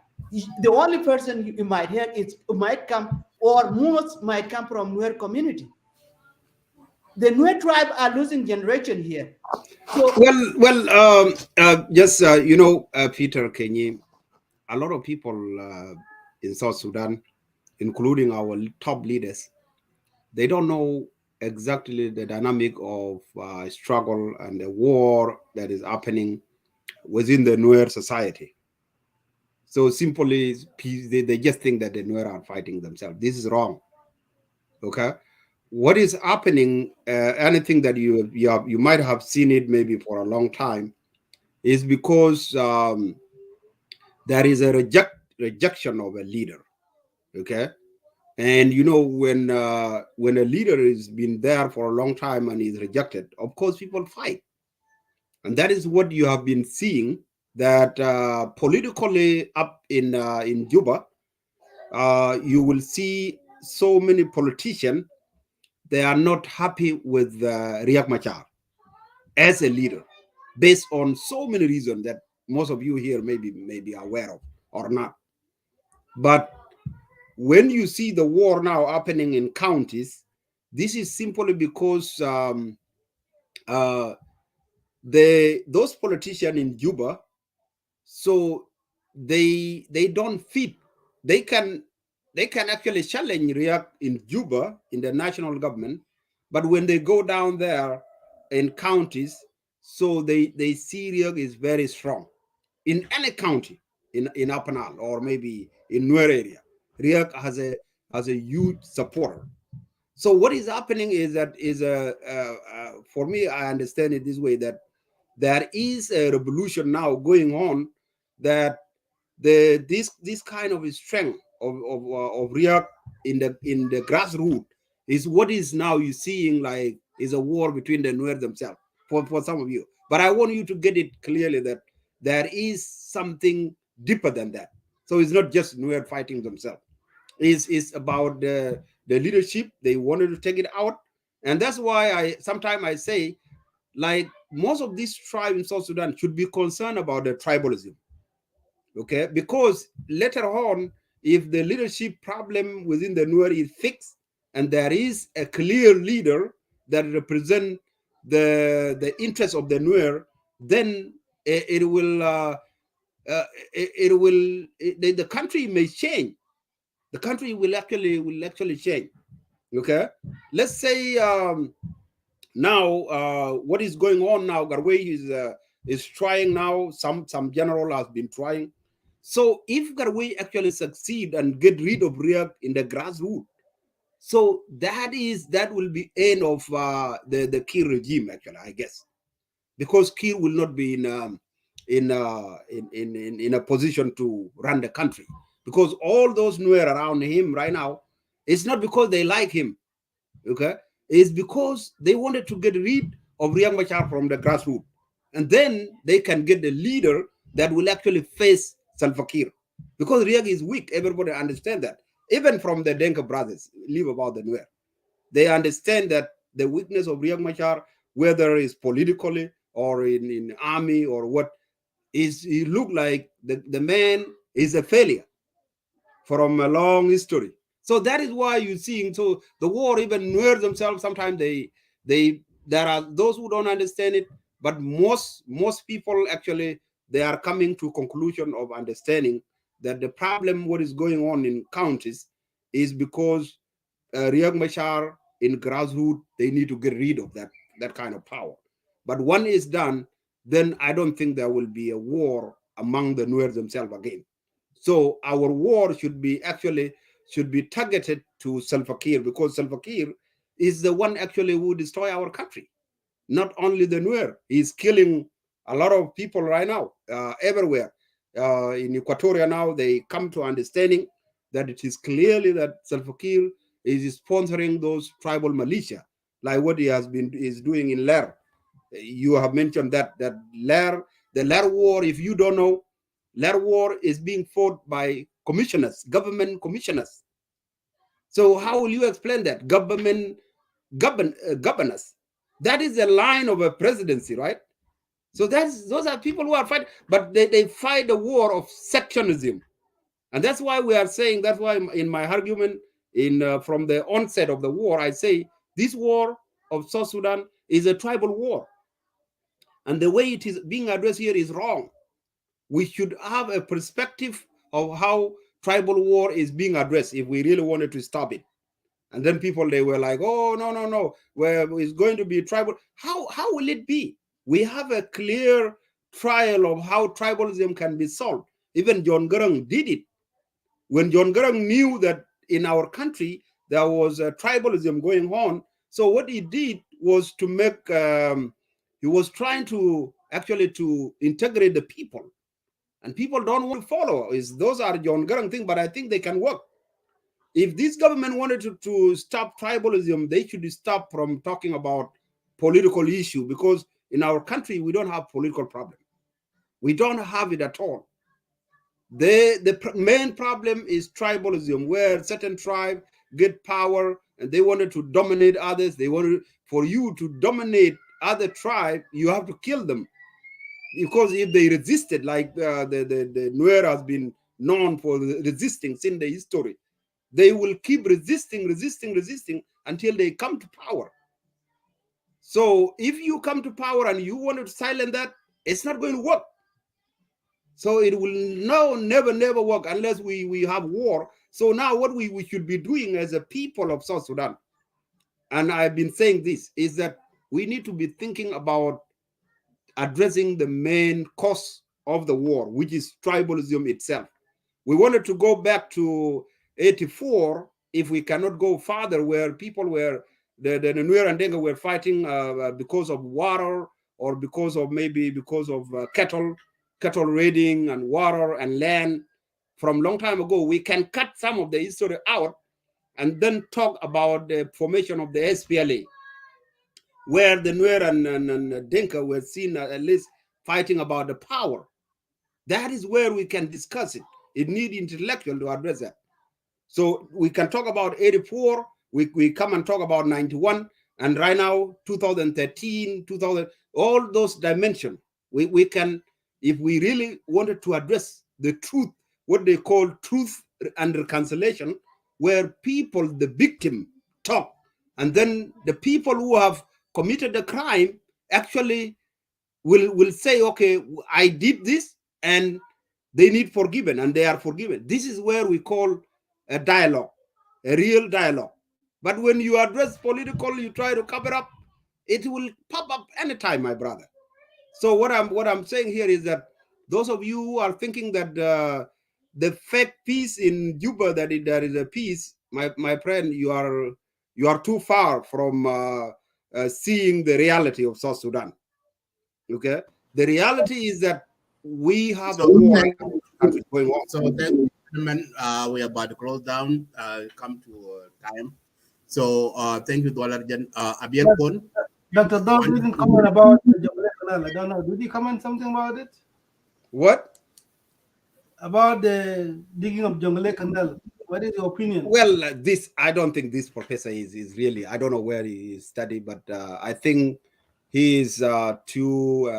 The only person you might hear might come, or most might come from Nuer community. The Nuer tribe are losing generation here. So, Peter Kenyi, a lot of people in South Sudan, including our top leaders, they don't know exactly the dynamic of struggle and the war that is happening within the Nuer society. So simply, they just think that the Nuer are fighting themselves. This is wrong. Okay, what is happening? Anything that you might have seen it maybe for a long time, is because there is a rejection of a leader. Okay, and you know, when a leader has been there for a long time and is rejected, of course people fight, and that is what you have been seeing. That politically up in Juba, you will see so many politicians, they are not happy with Riek Machar as a leader, based on so many reasons that most of you here may be aware of or not. But when you see the war now happening in counties, this is simply because those politicians in Juba, so they don't fit. They can actually challenge Riek in Juba in the national government, but when they go down there in counties, so they see Riek is very strong in any county in Upper Nile or maybe in Nuer area. Riek has a huge supporter. So what is happening is that for me, I understand it this way, that there is a revolution now going on, that this kind of strength of Riek in the grassroots is what is now you seeing like is a war between the Nuer themselves for some of you. But I want you to get it clearly that there is something deeper than that. So it's not just Nuer fighting themselves. It's about the leadership. They wanted to take it out, and that's why sometimes I say, like, most of these tribes in South Sudan should be concerned about the tribalism. Okay, because later on, if the leadership problem within the Nuer is fixed and there is a clear leader that represents the interest of the Nuer, then the country may change. The country will actually change. Okay, let's say now what is going on now, Garwe is trying now, some general has been trying. So if Garwe actually succeed and get rid of Riek in the grassroots, so that will be end of the Kir regime, actually, I guess, because Kir will not be in a position to run the country, because all those Nuer around him right now, it's not because they like him. Okay, it's because they wanted to get rid of Riek Machar from the grassroots, and then they can get the leader that will actually face Salva Kiir, because Riek is weak. Everybody understand that. Even from the Denka brothers, leave about the Nuer, they understand that the weakness of Riek Machar, whether it's politically or in army or what, is he look like the man is a failure from a long history. So that is why you're seeing, so the war, even Nuer themselves, sometimes there are those who don't understand it, but most people actually, they are coming to conclusion of understanding that the problem, what is going on in counties, is because Riek Machar in grassroots, they need to get rid of that kind of power. But when it's done, then I don't think there will be a war among the Nuer themselves again. So our war should be targeted to Salva Kiir, because Salva Kiir is the one actually who destroy our country. Not only the Nuer, he's killing a lot of people right now, everywhere. In Equatoria now, they come to understanding that it is clearly that Salva Kiir is sponsoring those tribal militia, like what he is doing in Ler. You have mentioned that Ler, the Ler war, if you don't know, Ler war is being fought by commissioners, government commissioners. So how will you explain that? Governors. That is the line of a presidency, right? So those are people who are fighting, but they fight the war of sectionism. And that's why we are saying, that's why in my argument from the onset of the war, I say this war of South Sudan is a tribal war. And the way it is being addressed here is wrong. We should have a perspective of how tribal war is being addressed if we really wanted to stop it. And then people, they were like, oh, no, where it's going to be tribal. How will it be? We have a clear trial of how tribalism can be solved. Even John Garang did it. When John Garang knew that in our country, there was a tribalism going on. So what he did was to make, he was trying to actually to integrate the people. And people don't want to follow. Those are John Garang thing, but I think they can work. If this government wanted to stop tribalism, they should stop from talking about political issue, because in our country, we don't have political problem. We don't have it at all. The main problem is tribalism, where certain tribe get power and they wanted to dominate others. They wanted, for you to dominate other tribe, you have to kill them. Because if they resisted, like the Nuer has been known for resisting since the history, they will keep resisting until they come to power. So if you come to power and you want to silence that, it's not going to work. So it will never work unless we have war. So now what we should be doing as a people of South Sudan, and I've been saying this, is that we need to be thinking about addressing the main cause of the war, which is tribalism itself. We wanted to go back to 84 if we cannot go farther, where people were, the Nuer and Denga were fighting because of water, or because of cattle raiding and water and land from long time ago. We can cut some of the history out and then talk about the formation of the SPLA, where the Nuer and Dinka were seen at least fighting about the power. That is where we can discuss it. It needs intellectual to address that. So we can talk about 84, we come and talk about 91, and right now, 2013, 2000, all those dimensions, we can, if we really wanted to address the truth, what they call truth and reconciliation, where people, the victim, talk, and then the people who have committed the crime actually will say, okay, I did this, and they need forgiven, and they are forgiven. This is where we call a dialogue, a real dialogue. But when you address political, you try to cover up, it will pop up anytime, my brother. So what I'm saying here is that those of you who are thinking that the fake peace in Juba, that there is a peace, my friend, you are too far from seeing the reality of South Sudan. Okay, the reality is that we have a war going on. So thank you, gentlemen. We are about to close down. Come to time. So thank you, Abiel Pon. Dr. Don didn't comment about the Jonglei Canal. I don't know. Did he comment something about it? What? About the digging of Jonglei Canal. What is your opinion? Well, I don't think this professor is really, I don't know where he studied, but I think he is too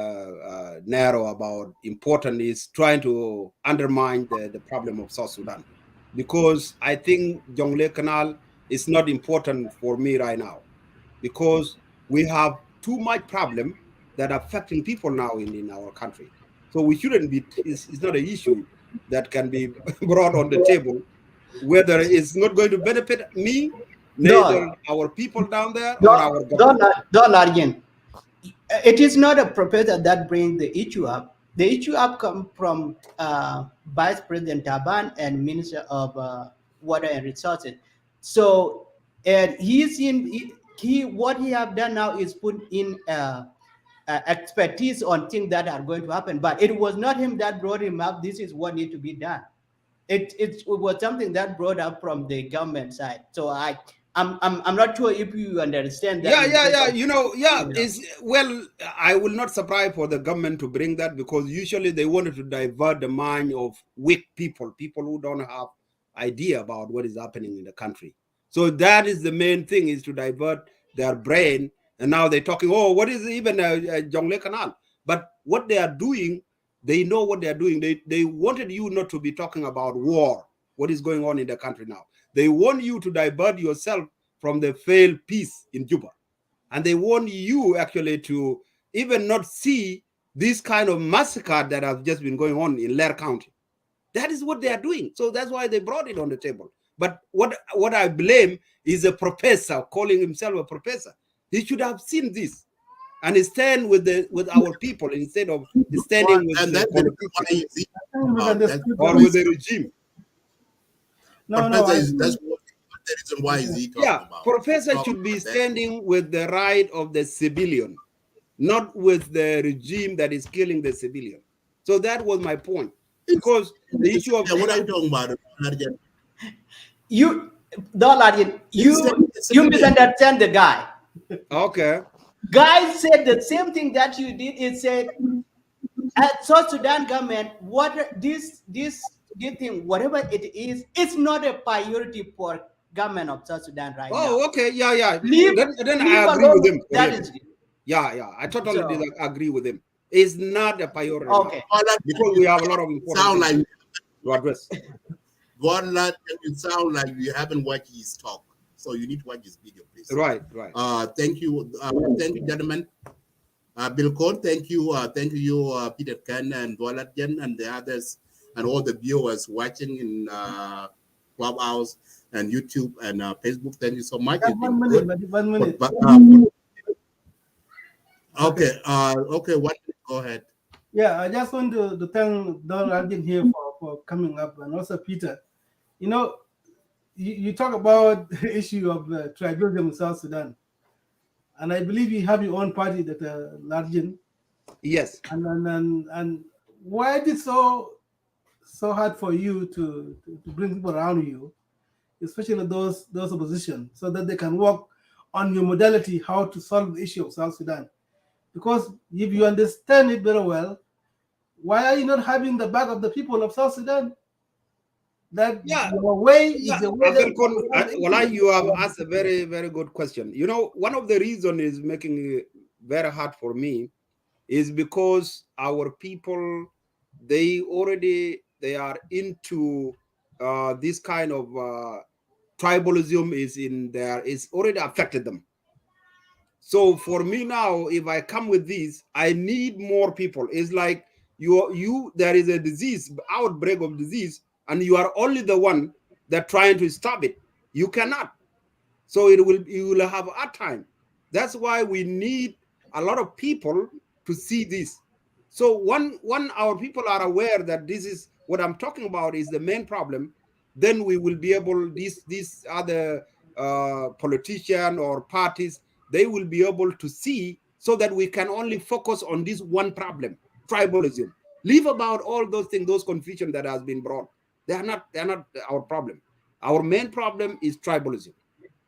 narrow about important. Is trying to undermine the problem of South Sudan, because I think Jonglei Canal is not important for me right now, because we have too much problem that are affecting people now in our country. So we shouldn't be, it's not an issue that can be brought on the table, whether it's not going to benefit me, neither our people down there or our government. Don't argue. It is not a proposal that brings the issue up. The issue up comes from Vice President Taban and Minister of Water and Resources. So, and what he have done now is put in expertise on things that are going to happen. But it was not him that brought him up. This is what needs to be done. It was something that brought up from the government side. So I'm not sure if you understand that. Well, I will not surprise for the government to bring that, because usually they wanted to divert the mind of weak people who don't have idea about what is happening in the country. So that is the main thing, is to divert their brain. And now they're talking, oh, what is even a Jonglei Canal? But what they are doing, they know what they are doing. They wanted you not to be talking about war, what is going on in the country now. They want you to divert yourself from the failed peace in Juba. And they want you actually to even not see this kind of massacre that has just been going on in Lair County. That is what they are doing. So that's why they brought it on the table. But what I blame is a professor calling himself a professor. He should have seen this and stand with our people instead of standing with the politicians or with the regime. That's the reason why is he talking about. Professor should be standing with the right of the civilian, not with the regime that is killing the civilian. So that was my point. because the issue of what are you talking about? You, you misunderstand the guy. Okay. Guy said the same thing that you did. It said, at South Sudan government, what this thing, whatever it is, it's not a priority for government of South Sudan right now. Oh, okay, yeah. Leave, then leave I agree with him. That is Yeah, I totally So- agree with him. It's not a priority Okay. because we have a lot of important Sound like things to address. God, it sound like you haven't watched his talk, so you need to watch his video, please. Right. Thank you, gentlemen. Bill Cole, thank you, Peter Ken and Dwalatjen and the others, and all the viewers watching in Clubhouse and YouTube and Facebook. Thank you so much. It's been 1 minute, 1 minute. Okay, 1 minute, go ahead. Yeah, I just want to thank Don Arjun here for coming up, and also Peter. You know, you talk about the issue of tribalism in South Sudan, and I believe you have your own party, that Largin. Yes. And why is it so hard for you to bring people around you, especially those opposition, so that they can work on your modality how to solve the issue of South Sudan? Because if you understand it very well, why are you not having the back of the people of South Sudan? That your way is the way that you have asked a very, very good question. You know, one of the reasons is making it very hard for me is because our people, they are into this kind of tribalism is already affected them. So for me now, if I come with this, I need more people. It's like there is a disease, outbreak of disease, and you are only the one that trying to stop it. You cannot. So you will have a hard time. That's why we need a lot of people to see this. So when our people are aware that this is what I'm talking about is the main problem, then we will be able, these other politicians or parties, they will be able to see, so that we can only focus on this one problem, tribalism. Leave about all those things, those confusion that has been brought. They're not our problem. Our main problem is tribalism.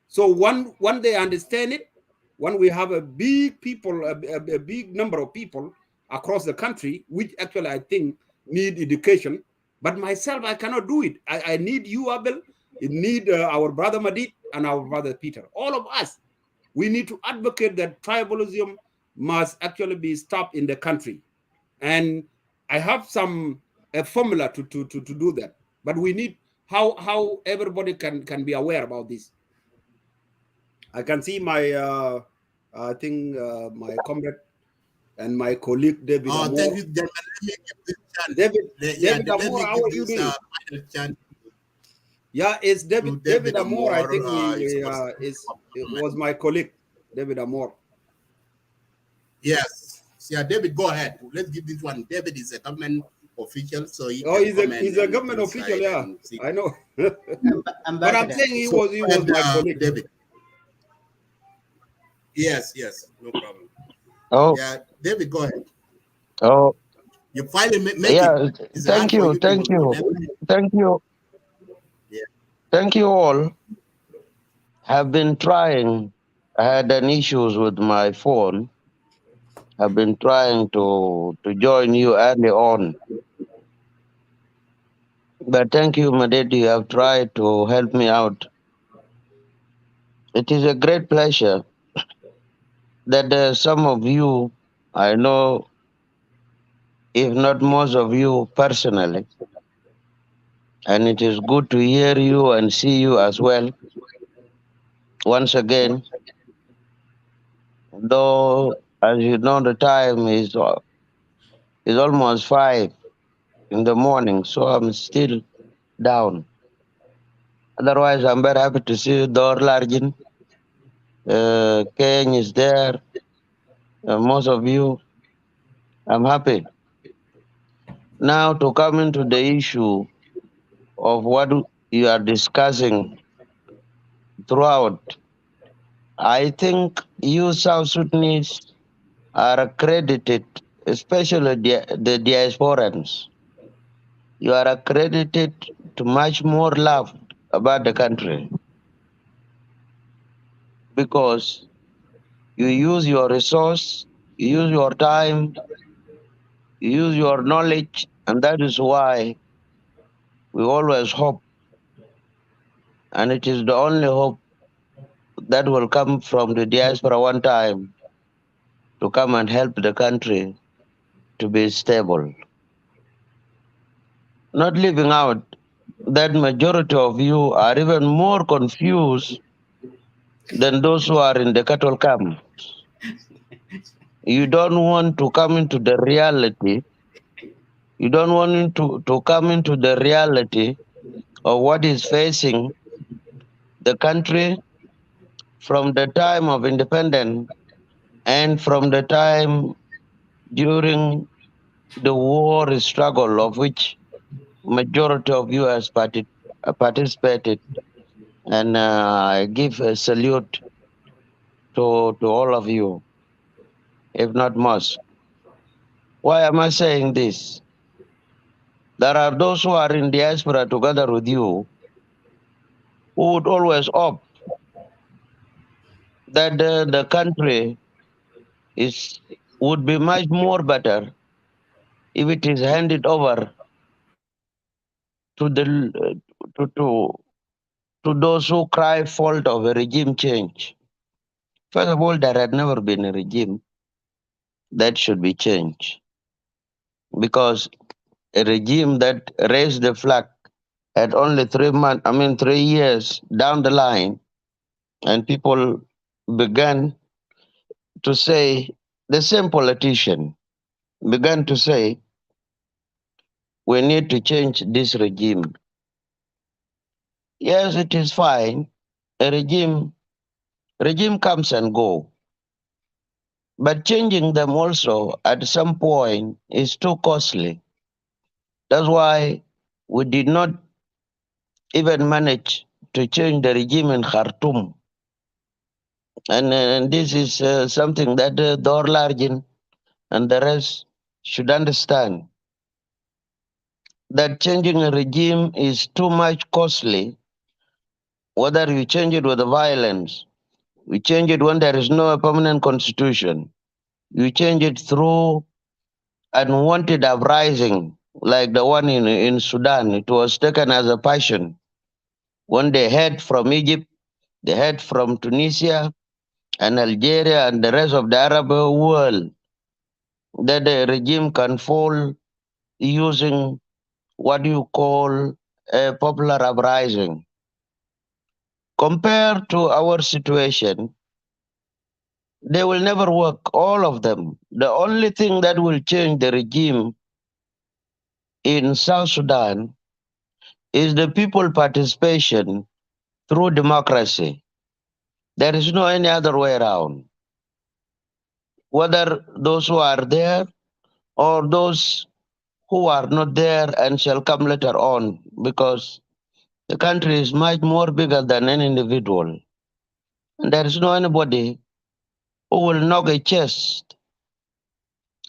So when they understand it, when we have a big people, a big number of people across the country, which actually I think need education, but myself, I cannot do it. I need you, Abel, I need our brother Madid and our brother Peter. All of us, we need to advocate that tribalism must actually be stopped in the country. And I have a formula to do that. But we need how everybody can be aware about this. I can see my I think my comrade and my colleague David. Thank you, gentlemen. David Amor, how are you doing? Yeah, it's David Amor. I think it was my colleague, David Amor. Yes. Yeah, David, go ahead. Let's give this one. David is a government official, so he's a government official. Yeah, I know. But I'm saying he was my colleague. David. Yes, no problem. Oh. Yeah, David, go ahead. Oh. You finally make it. Thank you. Yeah. Thank you all. Have been trying. I had an issues with my phone. I've been trying to join you early on. But thank you, Madedi. You have tried to help me out. It is a great pleasure that some of you, I know, if not most of you personally, and it is good to hear you and see you as well. Once again, though, as you know, the time is almost 5 in the morning, so I'm still down. Otherwise, I'm very happy to see you, Dor Largin. Ken is there. Most of you, I'm happy. Now to come into the issue of what you are discussing throughout, I think you South Sudanese are accredited, especially the diasporans. you are accredited to much more love about the country because you use your resource, you use your time, you use your knowledge, and that is why we always hope, and it is the only hope that will come from the diaspora one time to come and help the country to be stable. Not leaving out that majority of you are even more confused than those who are in the cattle camp. You don't want to come into the reality. You don't want to come into the reality of what is facing the country from the time of independence and from the time during the war struggle of which majority of you has participated. And I give a salute to all of you, if not most. Why am I saying this? There are those who are in diaspora together with you who would always hope that the country would be much more better if it is handed over to the to those who cry fault of a regime change. First of all, there had never been a regime that should be changed because a regime that raised the flag at only 3 years down the line, and people began to say, the same politician began to say, we need to change this regime. Yes, it is fine. A regime comes and go. But changing them also at some point is too costly. That's why we did not even manage to change the regime in Khartoum. And this is something that Dorlarjin and the rest should understand. That changing a regime is too much costly, whether you change it with violence, you change it when there is no permanent constitution, you change it through unwanted uprising, like the one in Sudan. It was taken as a passion. When they heard from Egypt, they heard from Tunisia and Algeria and the rest of the Arab world that the regime can fall using what you call a popular uprising. Compared to our situation, they will never work, all of them. The only thing that will change the regime in South Sudan is the people participation through democracy. There is no any other way around. Whether those who are there or those who are not there and shall come later on, because the country is much more bigger than any individual. And there is no anybody who will knock a chest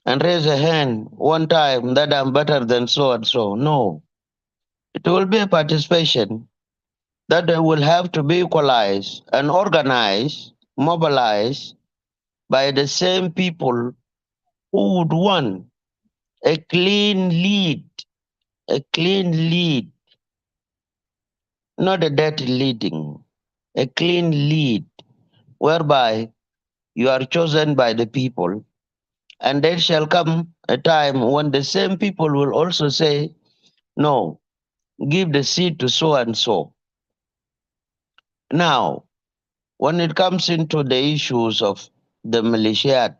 and raise a hand one time that I'm better than so and so. No. It will be a participation that will have to be equalized and organized, mobilized by the same people who would want a clean lead, not a dirty leading, a clean lead, whereby you are chosen by the people. And there shall come a time when the same people will also say, no, give the seat to so and so. Now, when it comes into the issues of the militia,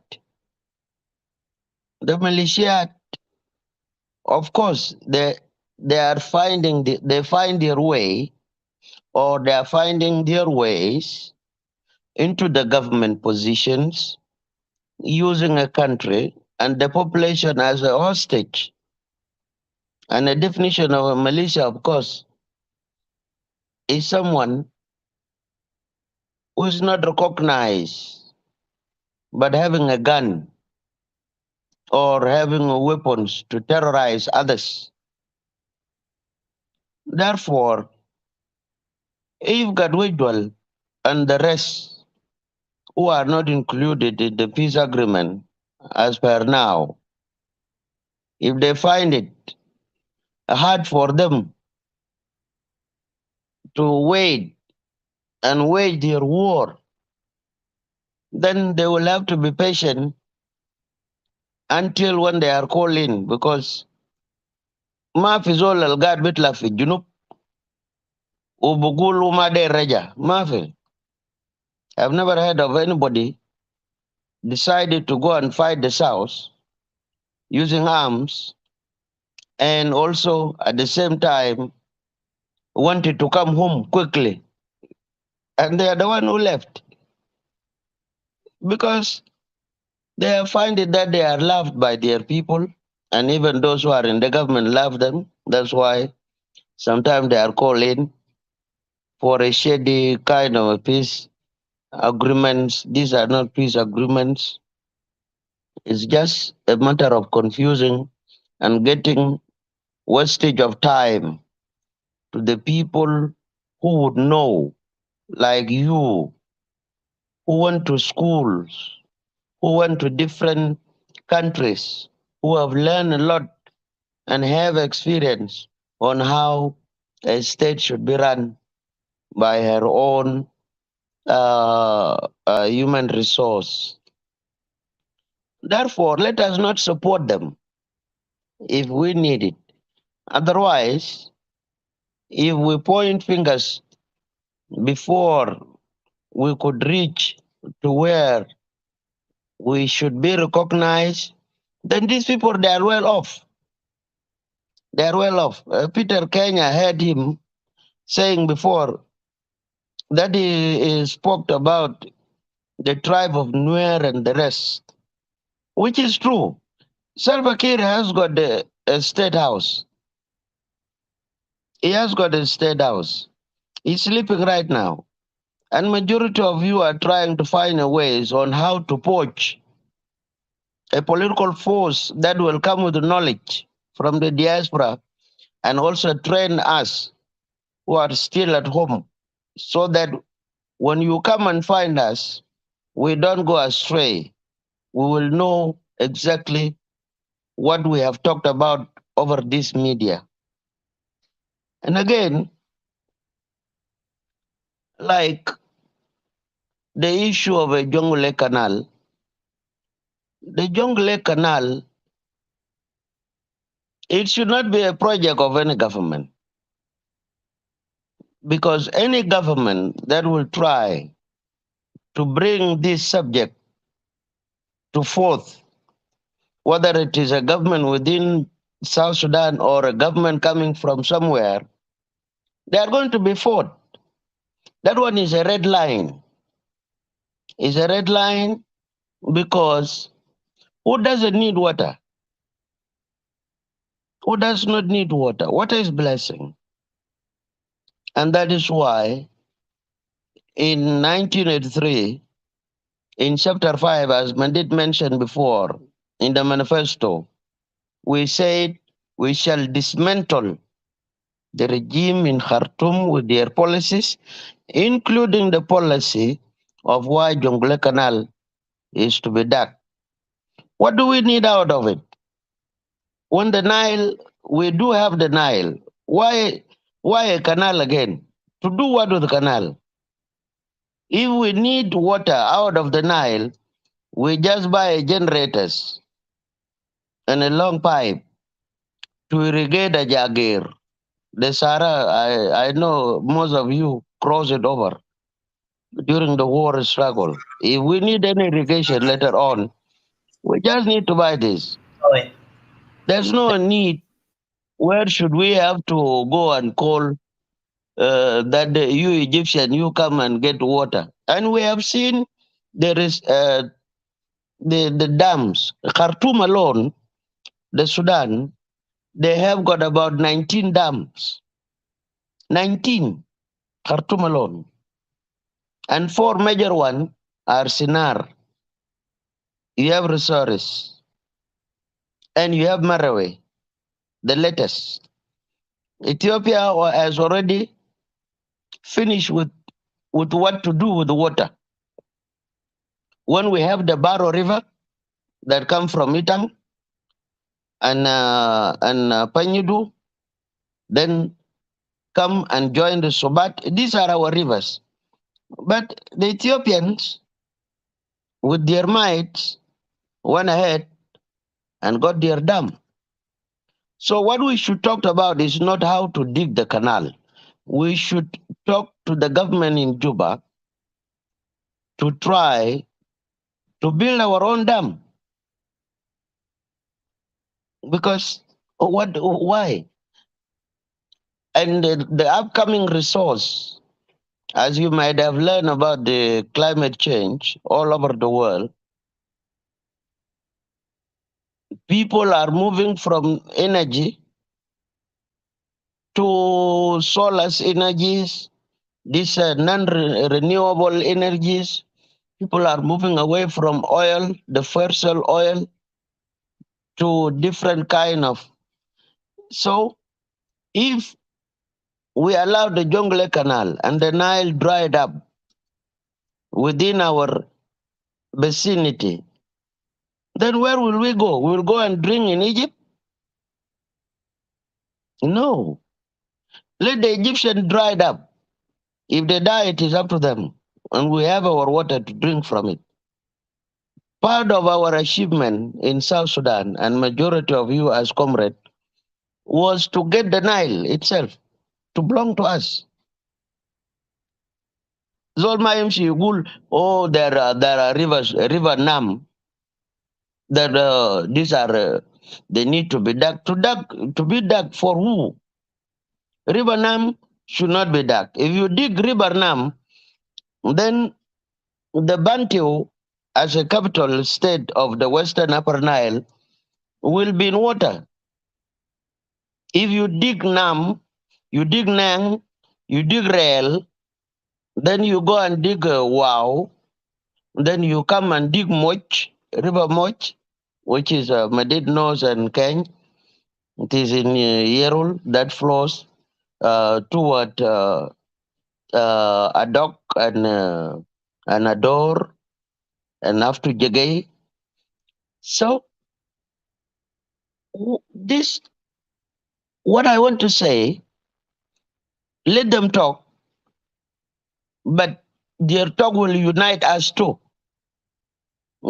of course, they are finding they find their way, or they are finding their ways into the government positions, using a country and the population as a hostage. And the definition of a militia, of course, is someone who is not recognized, but having a gun or having weapons to terrorize others. Therefore, if Gadwidwal and the rest who are not included in the peace agreement as per now, if they find it hard for them to wait and wage their war, then they will have to be patient until when they are called in, because Mafi Zol Al Gad Bitla fi Junub, Ubugulu Made Reja, Mafi. I've never heard of anybody decided to go and fight the South using arms and also at the same time wanted to come home quickly. And they are the one who left because they find it that they are loved by their people, and even those who are in the government love them. That's why sometimes they are called in for a shady kind of a peace agreements. These are not peace agreements. It's just a matter of confusing and getting wastage of time to the people who would know, like you, who went to schools, who went to different countries, who have learned a lot and have experience on how a state should be run by her own human resource. Therefore, let us not support them if we need it. Otherwise, if we point fingers before we could reach to where we should be recognized, then these people, they are well off. They are well off. Peter Kenya heard him saying before that he spoke about the tribe of Nuer and the rest, which is true. Salva Kiir has got a state house. He has got a state house. He's sleeping right now. And majority of you are trying to find a ways on how to poach a political force that will come with knowledge from the diaspora and also train us who are still at home so that when you come and find us, we don't go astray. We will know exactly what we have talked about over this media. And again, like the issue of a Jonglei Canal, the Jonglei Canal, it should not be a project of any government, because any government that will try to bring this subject to forth, whether it is a government within South Sudan or a government coming from somewhere, they are going to be fought. That one is a red line. It's a red line because who doesn't need water? Who does not need water? Water is blessing. And that is why in 1983, in chapter 5, as Mandit mentioned before, in the manifesto, we said we shall dismantle the regime in Khartoum with their policies, including the policy of why Jonglei Canal is to be dug. What do we need out of it? When the Nile, we do have the Nile. Why a canal again? To do what with the canal? If we need water out of the Nile, we just buy generators and a long pipe to irrigate a Jagir. The Sahara, I know most of you cross it over during the war struggle. If we need any irrigation later on, we just need to buy this. There's no need. Where should we have to go and call that you Egyptian, you come and get water? And we have seen there is the dams. Khartoum alone, the Sudan, they have got about 19 dams. 19, Khartoum alone. And 4 major ones are Sinar. You have resources. And you have Marawi, the latest. Ethiopia has already finished with what to do with the water. When we have the Baro River that come from Itang and Panyudu, then come and join the Sobat. These are our rivers. But the Ethiopians, with their might, went ahead and got their dam. So what we should talk about is not how to dig the canal. We should talk to the government in Juba to try to build our own dam. Because why? And the upcoming resource, as you might have learned about the climate change all over the world, people are moving from energy to solar energies, these non-renewable energies. People are moving away from oil, the fossil oil, to different kind of. So if we allow the Jonglei Canal and the Nile dried up within our vicinity, then where will we go? We will go and drink in Egypt? No. Let the Egyptians dry it up. If they die, it is up to them. And we have our water to drink from it. Part of our achievement in South Sudan, and majority of you as comrades, was to get the Nile itself to belong to us. Zolma MC Gul, oh, there are rivers, River Nam, that these are, they need to be dug. To be dug for who? River Nam should not be dug. If you dig River Nam, then the Bantu, as a capital state of the Western Upper Nile, will be in water. If you dig Nam, you dig Nang, you dig Rail, then you go and dig Wow, then you come and dig Moch, River Moch, which is Madid Nose and Keny. It is in Yerul that flows toward Adok and Ador and after Jagay. So this, what I want to say, let them talk, but their talk will unite us too,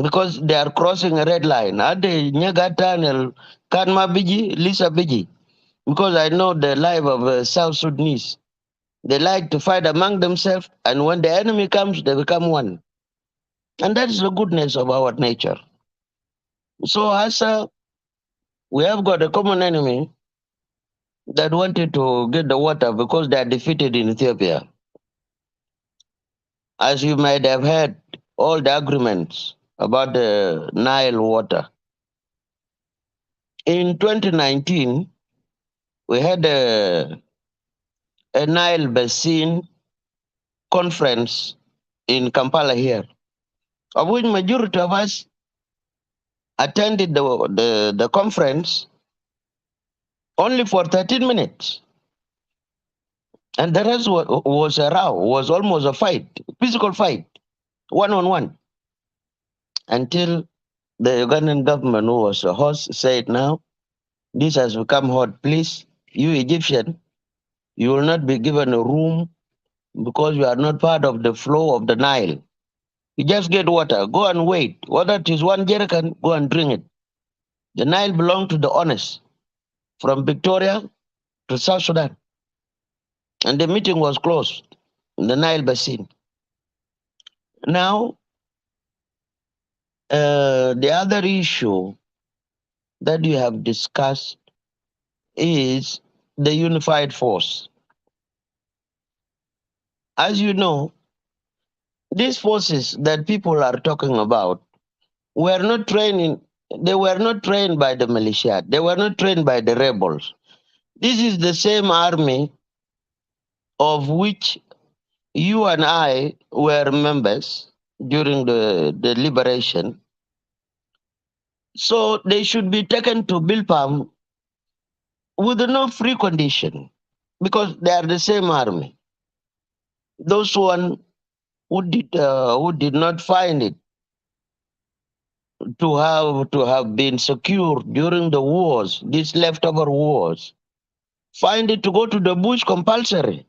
because they are crossing a red line. Ade Nyagatanel Kanma Biji, Lisa Biji, because I know the life of South Sudanese. They like to fight among themselves, and when the enemy comes, they become one. And that is the goodness of our nature. So as we have got a common enemy that wanted to get the water because they are defeated in Ethiopia. As you might have heard, all the agreements about the Nile water. In 2019, we had a Nile Basin conference in Kampala here, of which majority of us attended the conference only for 13 minutes. And the rest was a row, was almost a fight, physical fight, one-on-one, until the Ugandan government, who was a host, said, now, this has become hot. Please, you Egyptian, you will not be given a room because you are not part of the flow of the Nile. You just get water, go and wait. Whether it is one jerrycan, go and drink it. The Nile belongs to the honest, from Victoria to South Sudan. And the meeting was closed in the Nile Basin. Now, the other issue that you have discussed is the unified force. As you know, these forces that people are talking about were not trained they were not trained by the militia. They were not trained by the rebels. This is the same army of which you and I were members during the liberation. So they should be taken to Bilpam with no free condition. because they are the same army. Those one who did not find it to have been secured during the wars, these leftover wars, find it to go to the bush compulsory.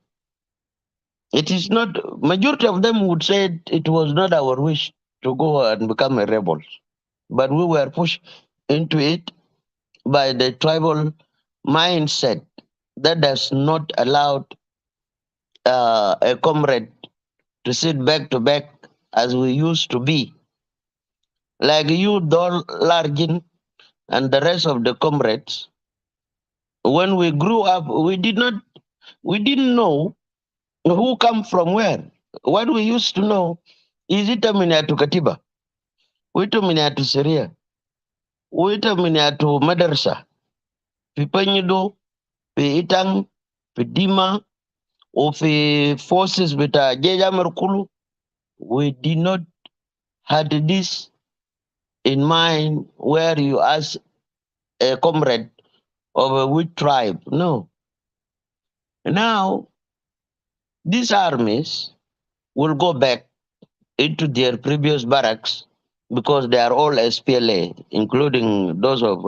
It is not, majority of them would say it was not our wish to go and become a rebel, but we were pushed into it by the tribal mindset that does not allow a comrade to sit back to back as we used to be. Like you, Dol Largin, and the rest of the comrades, when we grew up, we didn't know who come from where. What we used to know is itaminatu katiba, itaminatu Syria, itaminatu madrasa, pipanyido, pi itang, pi dima, or fi forces bita jeja merkulu. We did not had this in mind where you ask a comrade of a which tribe. No. Now, these armies will go back into their previous barracks because they are all SPLA, including those of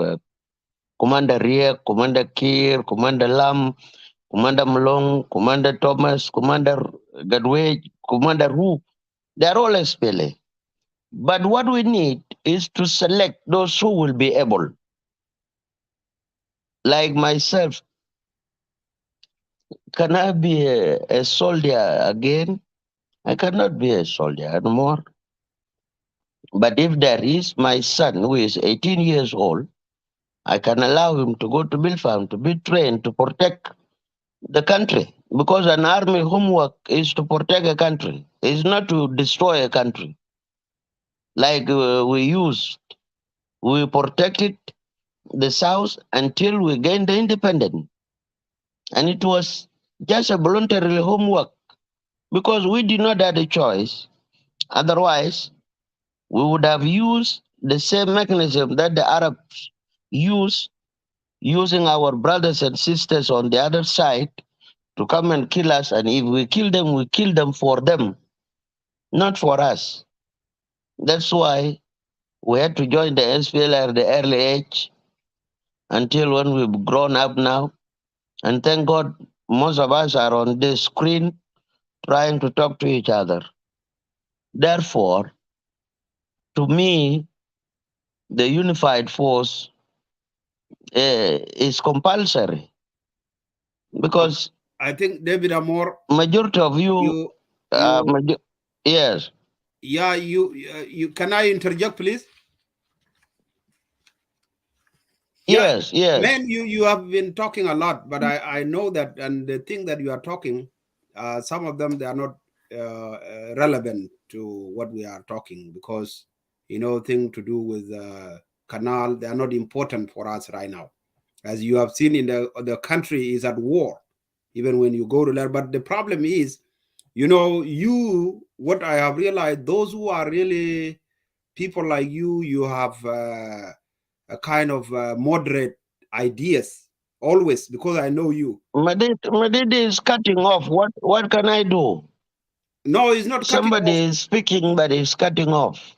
Commander Riek, Commander Kir, Commander Lam, Commander Malong, Commander Thomas, Commander Gadwe, Commander Wu. They are all SPLA. But what we need is to select those who will be able. Like myself, can I be a soldier again? I cannot be a soldier anymore. But if there is my son who is 18 years old, I can allow him to go to Bilfam to be trained to protect the country. Because an army homework is to protect a country, it's not to destroy a country. Like we protected the South until we gained the independence. And it was just a voluntary homework because we did not have a choice. Otherwise, we would have used the same mechanism that the Arabs use, using our brothers and sisters on the other side to come and kill us. And if we kill them for them, not for us. That's why we had to join the SPLA at the early age until when we've grown up now. And thank God, most of us are on the screen trying to talk to each other. Therefore, to me, the unified force is compulsory because I think David Amor, majority of you yes. Yeah, you can I interject, please? Yes, yes. Man, you have been talking a lot, but I know that, and the thing that you are talking, some of them, they are not relevant to what we are talking because, thing to do with canal, they are not important for us right now. As you have seen in the country is at war, even when you go to there. But the problem is, what I have realized, those who are really people like you have a kind of moderate ideas always, because I know you. Madid is cutting off. What can I do? No, it's not cutting off. Somebody is speaking, but he's cutting off.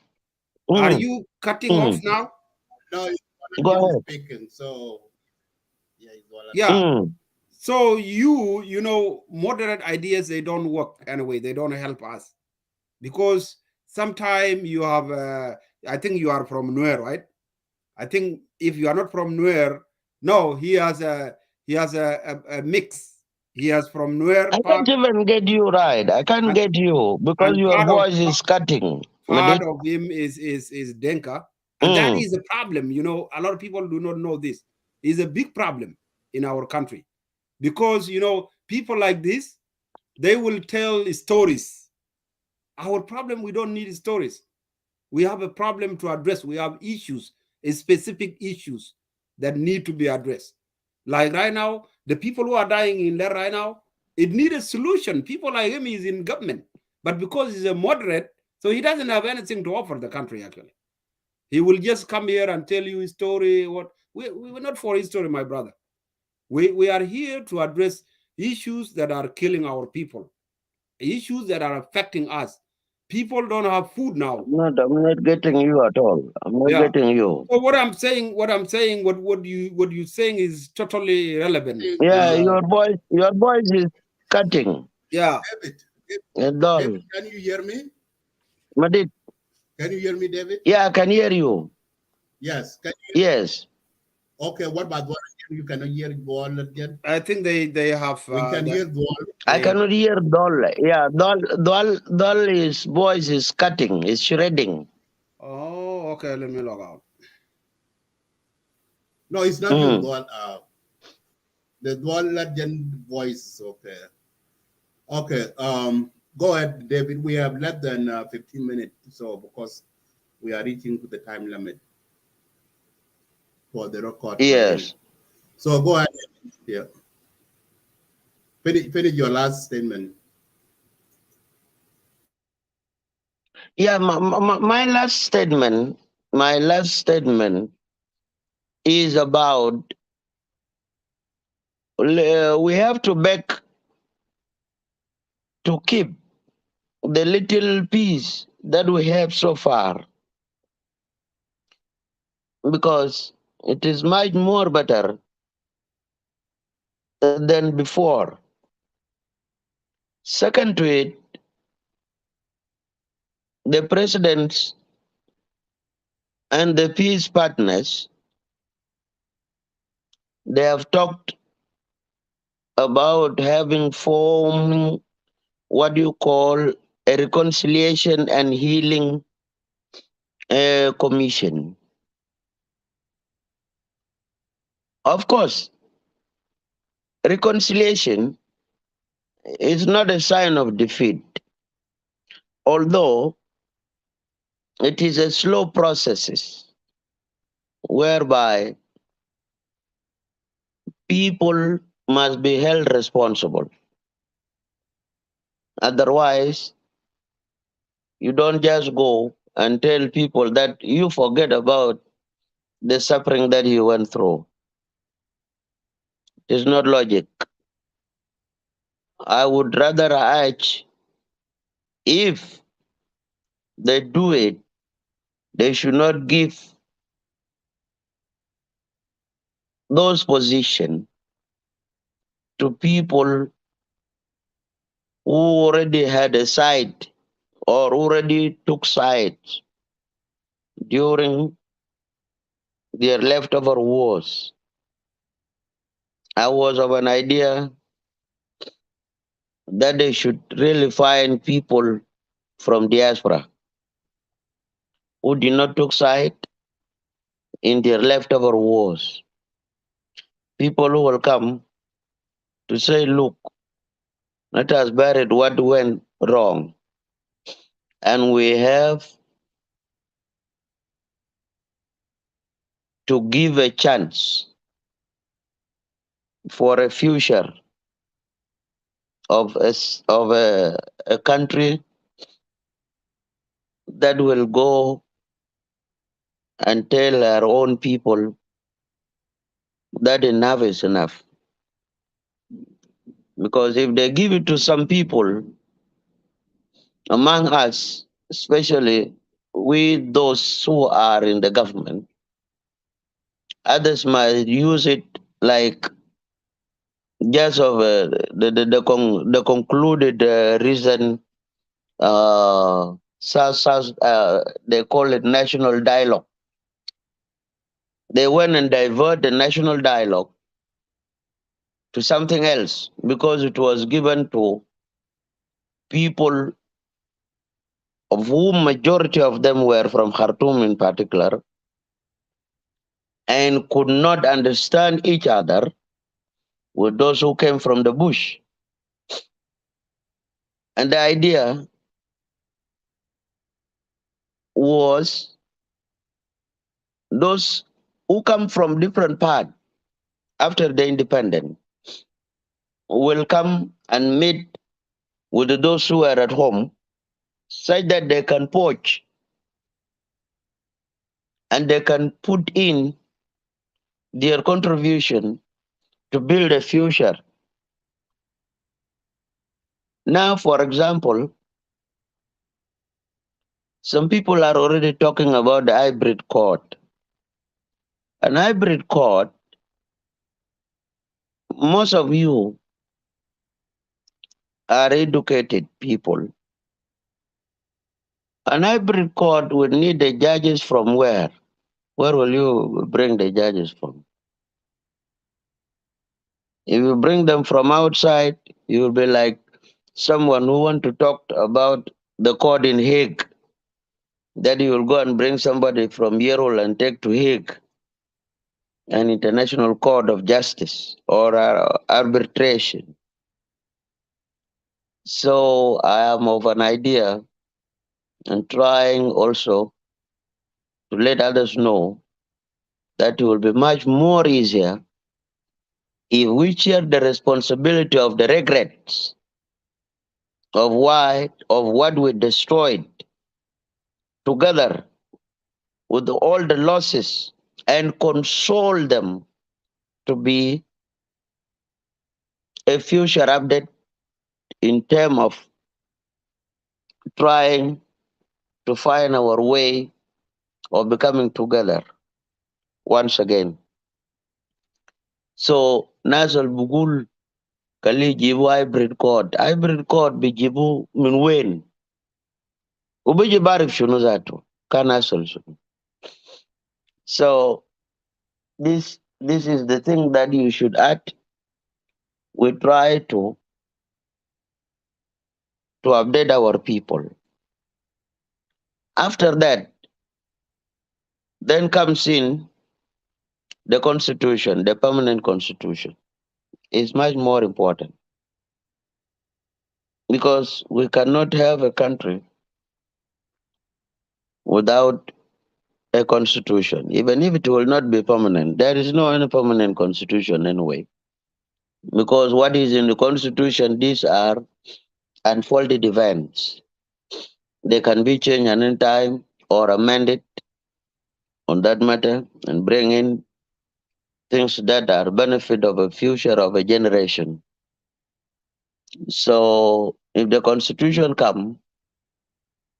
Are you cutting off now? No, go ahead. Speaking, so yeah. So moderate ideas, they don't work anyway. They don't help us because sometimes you have. I think you are from Nuer, right? I think if you are not from Nuer, no, he has a mix. He has from Nuer. I can't even get you right. I can't get you because your voice is cutting. Part of him is Denka, and that is a problem. A lot of people do not know this. It's a big problem in our country because people like this, they will tell stories. Our problem, we don't need stories. We have a problem to address. We have issues, specific issues that need to be addressed. Like right now, the people who are dying in there right now, it needs a solution. People like him is in government, but because he's a moderate, so he doesn't have anything to offer the country, actually. He will just come here and tell you his story. We were not for his story, my brother. We are here to address, issues that are killing our people, issues that are affecting us. People don't have food now. I'm not getting you at all. I'm not getting you. So what I'm saying, what you saying is totally irrelevant. Yeah, your voice is cutting. Yeah. And all. David, can you hear me? Madid. Can you hear me, David? Yeah, I can hear you. Yes. Can you Yes. Okay, what about Dwal? You cannot hear Dwal again? I think they have. We can hear Dwal. I cannot hear Dol. Yeah, Dol his voice is cutting, is shredding. Oh, okay. Let me log out. No, it's not you, Dwal. The Dwal legend voice. Okay. Okay. Go ahead, David. We have less than 15 minutes, so because we are reaching to the time limit for the record. Yes. So go ahead. Yeah. Finish your last statement. Yeah, my last statement is about we have to beg to keep the little peace that we have so far, because it is much more better than before. Second to it, the presidents and the peace partners, they have talked about having formed what you call a reconciliation and healing commission. Of course, reconciliation is not a sign of defeat, although it is a slow process whereby people must be held responsible. Otherwise, you don't just go and tell people that you forget about the suffering that you went through. It's not logic. I would rather urge, if they do it, they should not give those positions to people who already had a side or already took sides during their leftover wars. I was of an idea that they should really find people from diaspora who did not take side in their leftover wars. People who will come to say, look, let us bury what went wrong. And we have to give a chance for a future of a country that will go and tell our own people that enough is enough. Because if they give it to some people among us, especially we those who are in the government, others might use it like just of the concluded reason. They call it national dialogue. They went and divert the national dialogue to something else because it was given to people of whom majority of them were from Khartoum in particular and could not understand each other with those who came from the bush. And the idea was those who come from different parts after the independence will come and meet with those who are at home such that they can poach and they can put in their contribution to build a future Now, for example, some people are already talking about the hybrid court. An hybrid court, most of you are educated people. An hybrid court would need the judges from where? Where will you bring the judges from? If you bring them from outside, you will be like someone who want to talk about the court in Hague. That you will go and bring somebody from Yerul and take to Hague, an international court of justice or arbitration. So I am of an idea and trying also to let others know that it will be much more easier if we share the responsibility of the regrets of what we destroyed together with all the losses and console them to be a future update in terms of trying to find our way of becoming together once again. So Nasal Bugul Kali Jibu hybrid code. Hybrid code bijibu min wen. Ubiji barif shunu zato. Kanasal shunu. So this is the thing that you should add. We try to update our people. After that, then comes in the constitution, the permanent constitution. Is much more important. Because we cannot have a country without a constitution, even if it will not be permanent. There is no any permanent constitution anyway. Because what is in the constitution, these are unfolded events. They can be changed at any time or amended on that matter and bring in things that are benefit of a future of a generation. So if the constitution come,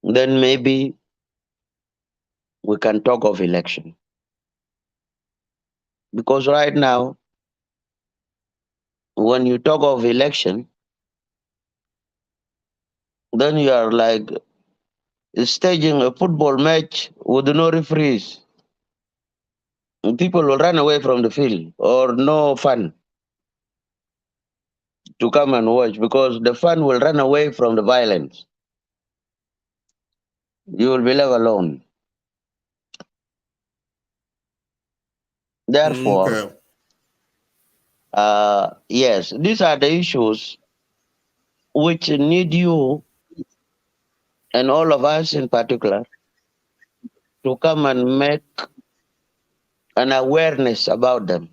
then maybe we can talk of election. Because right now, when you talk of election, then you are like staging a football match with no referees. And people will run away from the field or no fun to come and watch because the fun will run away from the violence. You will be left alone. Therefore, yes, these are the issues which need you and all of us in particular to come and make an awareness about them.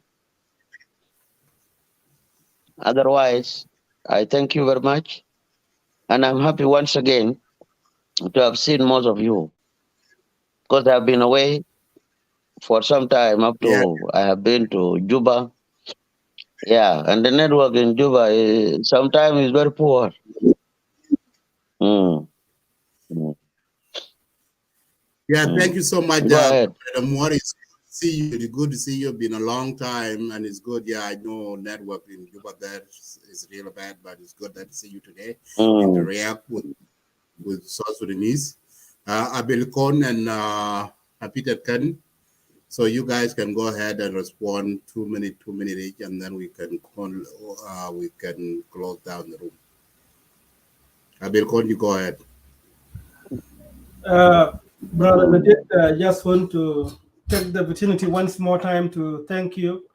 Otherwise, I thank you very much. And I'm happy once again to have seen most of you because I've been away for some time I have been to Juba. Yeah, and the network in Juba sometimes is very poor. Mm. Mm. Yeah, thank you so much. Go ahead. It's see you. It's good to see you. It's been a long time, and it's good. Yeah, I know network in Juba there is really bad, but it's good that to see you today. Interact with South Sudanese. Abel Kon and Peter Ken. So you guys can go ahead and respond 2 minutes each, and then we can close down the room. Abel Kon, you go ahead. Brother Medit, I just want to take the opportunity once more time to thank you.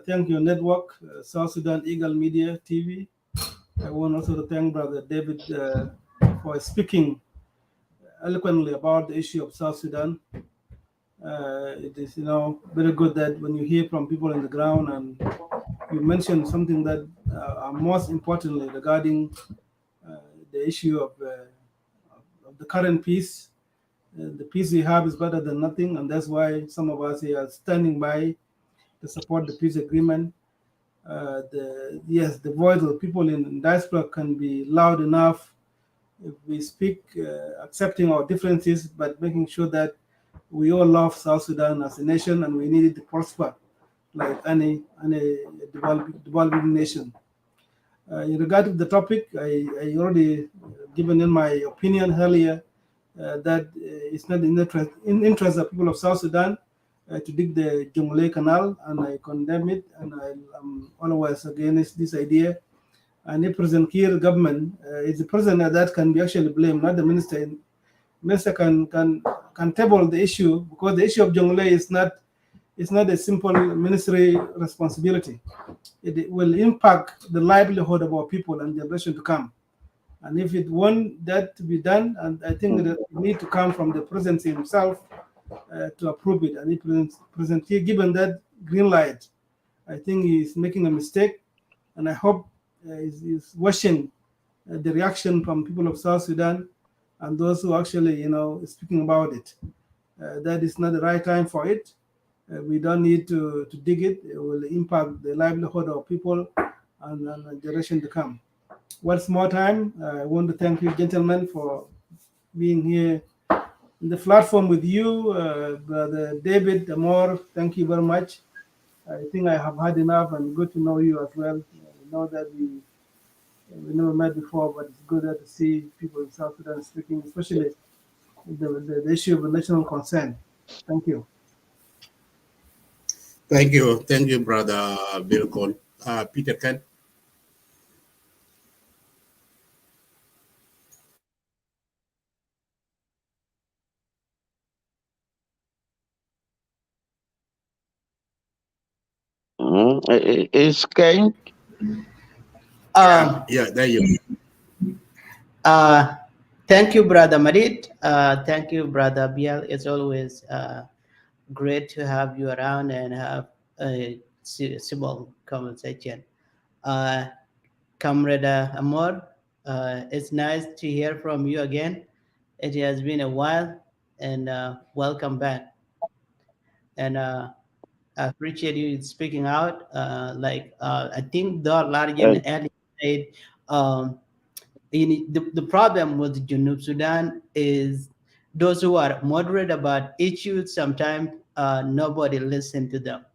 Thank you, Network, South Sudan Eagle Media TV. I want also to thank Brother David for speaking eloquently about the issue of South Sudan. It is, very good that when you hear from people on the ground and you mentioned something that are most importantly regarding the issue of the current peace. The peace we have is better than nothing, and that's why some of us here are standing by to support the peace agreement. the voice of people in diaspora can be loud enough if we speak, accepting our differences, but making sure that we all love South Sudan as a nation and we need it to prosper like any developing nation. In regard to the topic, I already given in my opinion earlier that it's not in interest of people of South Sudan to dig the Jonglei Canal, and I condemn it, and I'm always against this idea. And the President Kiir government is the president that can be actually blamed, not the minister. Minister can table the issue, because the issue of Jonglei is not a simple ministry responsibility. It will impact the livelihood of our people and generation to come. And if it want that to be done, and I think that it need to come from the president himself to approve it. And if President Kiir given that green light, I think he's making a mistake, and I hope he's watching the reaction from people of South Sudan and those who actually, speaking about it. That is not the right time for it. We don't need to dig it. It will impact the livelihood of people and the generation to come. Once more time, I want to thank you, gentlemen, for being here in the platform with you. Brother David Amor, thank you very much. I think I have had enough, and good to know you as well. I know that we never met before, but it's good to see people in South Sudan speaking, especially the issue of national concern. Thank you. Thank you, Brother Bill Cole. Peter Ken. Is Ken? Yeah, there you go. Thank you, Brother Madid. Thank you, Brother Biel. It's always great to have you around and have a civil conversation. Comrade Amor, it's nice to hear from you again. It has been a while, and welcome back. And I appreciate you speaking out. I think the Largen said, the problem with Junub Sudan is those who are moderate about issues, sometimes nobody listens to them.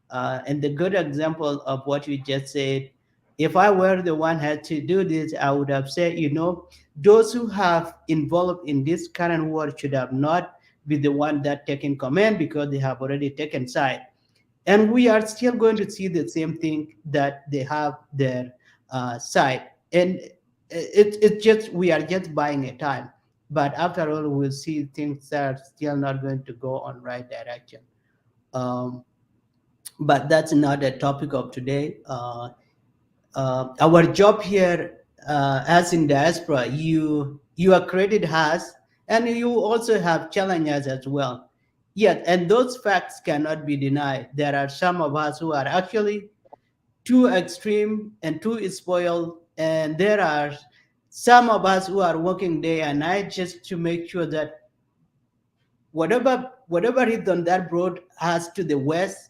And the good example of what you just said, if I were the one had to do this, I would have said, those who have involved in this current war should have not be the one that taken command, because they have already taken side. And we are still going to see the same thing, that they have their side. And it's just, we are just buying a time. But after all, we'll see things are still not going to go on right direction. But that's not the topic of today. Our job here, as in diaspora, you are credited as, and you also have challenges as well. Yet, and those facts cannot be denied. There are some of us who are actually too extreme and too spoiled, and there are some of us who are working day and night just to make sure that whatever is on that road has to the west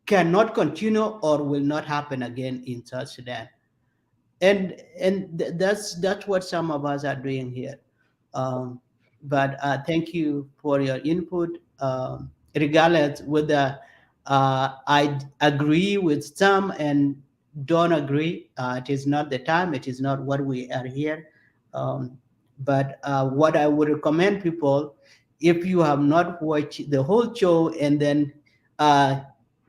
cannot continue or will not happen again in South Sudan. And that's what some of us are doing here. But thank you for your input. Regardless whether I agree with some and don't agree, it is not the time, it is not what we are here. But what I would recommend people, if you have not watched the whole show and then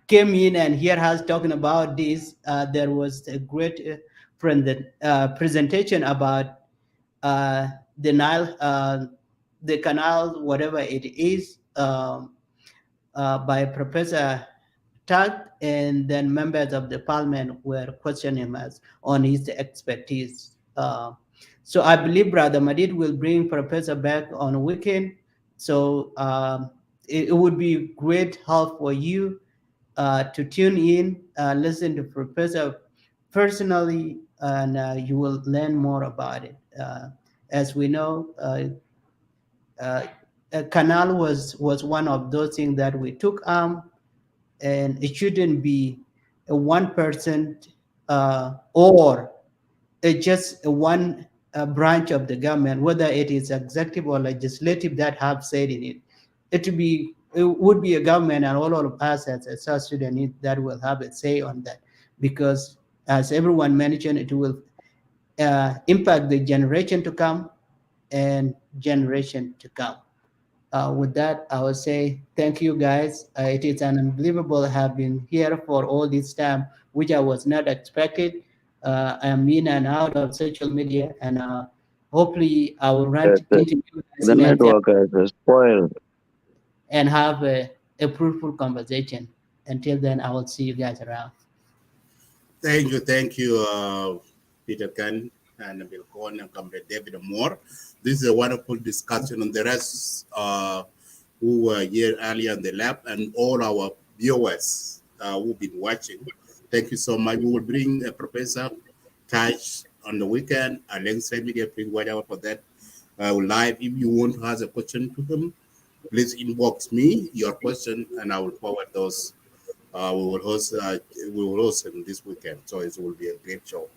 came in and hear us talking about this, there was a great presentation about the Nile, the canal, whatever it is, by Professor Tag, and then members of the parliament were questioning him on his expertise. So I believe Brother Madid will bring Professor back on a weekend. So it would be great help for you to tune in, listen to Professor personally, and you will learn more about it. As we know, a canal was one of those things that we took and it shouldn't be one person or just one branch of the government, whether it is executive or legislative, that have said in it. It would be a government and all of us as a South Sudanese that will have a say on that, because as everyone mentioned, it will impact the generation to come and generation to come. With that, I will say thank you guys. It is an unbelievable have been here for all this time, which I was not expected. I'm in and out of social media, and hopefully I will run into you guys The next time network is spoiled. and have a fruitful conversation. Until then, I will see you guys around. Thank you, Peter Khan and Bill Cohen and Comrade David Moore. This is a wonderful discussion, and the rest who were here earlier in the lab and all our viewers who've been watching. Thank you so much. We will bring Professor Taj on the weekend. Alongside media, please watch out for that live. If you want to ask a question to him, please inbox me your question, and I will forward those. We will host him this weekend, so it will be a great show.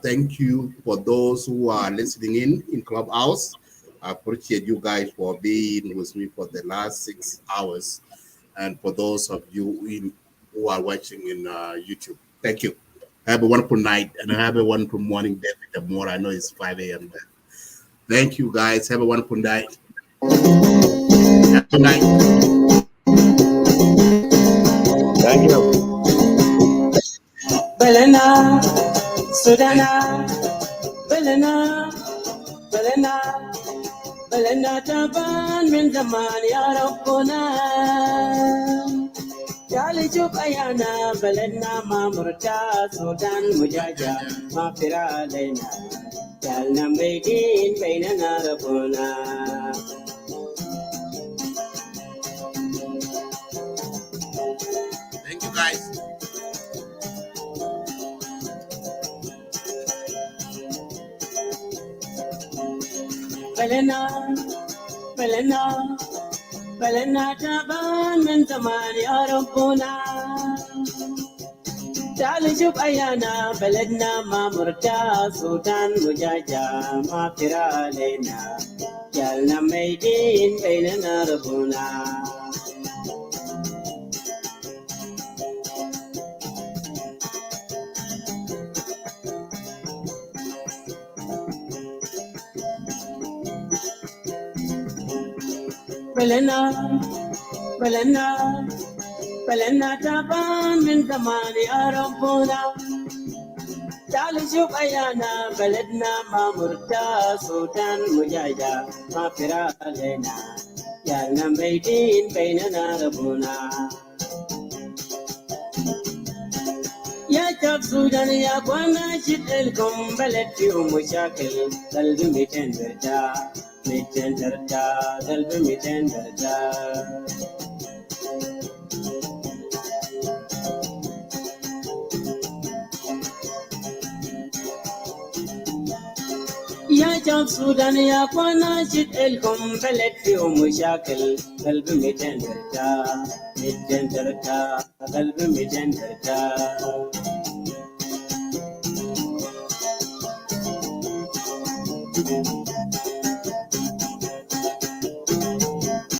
Thank you for those who are listening in Clubhouse. I appreciate you guys for being with me for the last 6 hours, and for those of you who are watching in YouTube. Thank you. Have a wonderful night, and have a wonderful morning, David. Tomorrow, I know it's 5 a.m. Thank you, guys. Have a wonderful night. Have a good night. Thank you. Belena, Sudana, Belena, Belena, Belena taban min zaman ya Rabbuna. Jali juk ayana Belena mamurta Sudan mujaja mafira lena. Jalna meidin bainana Rabbuna. Thank you, guys. Belena, Belena, Belena taban min zaman ya Rabbuna. Jali juk ayana Belena mamurta Sudan mujaja mafira lena. Jalna meidin bainana Rabbuna. Belena, Belena, Belena taban min zaman ya Rabbuna. Jali juk ayana Belena mamurta Sudan mujaja mafira lena. Jalna meidin bainana Rabbuna. Ya jab Sudan ya kwana shidilkum balad fi mushakil qalbi mitenderta qalbi mitenderta. Ya jab Sudan ya kwana shidilkum balad fi mushakil qalbi mitenderta qalbi mitenderta.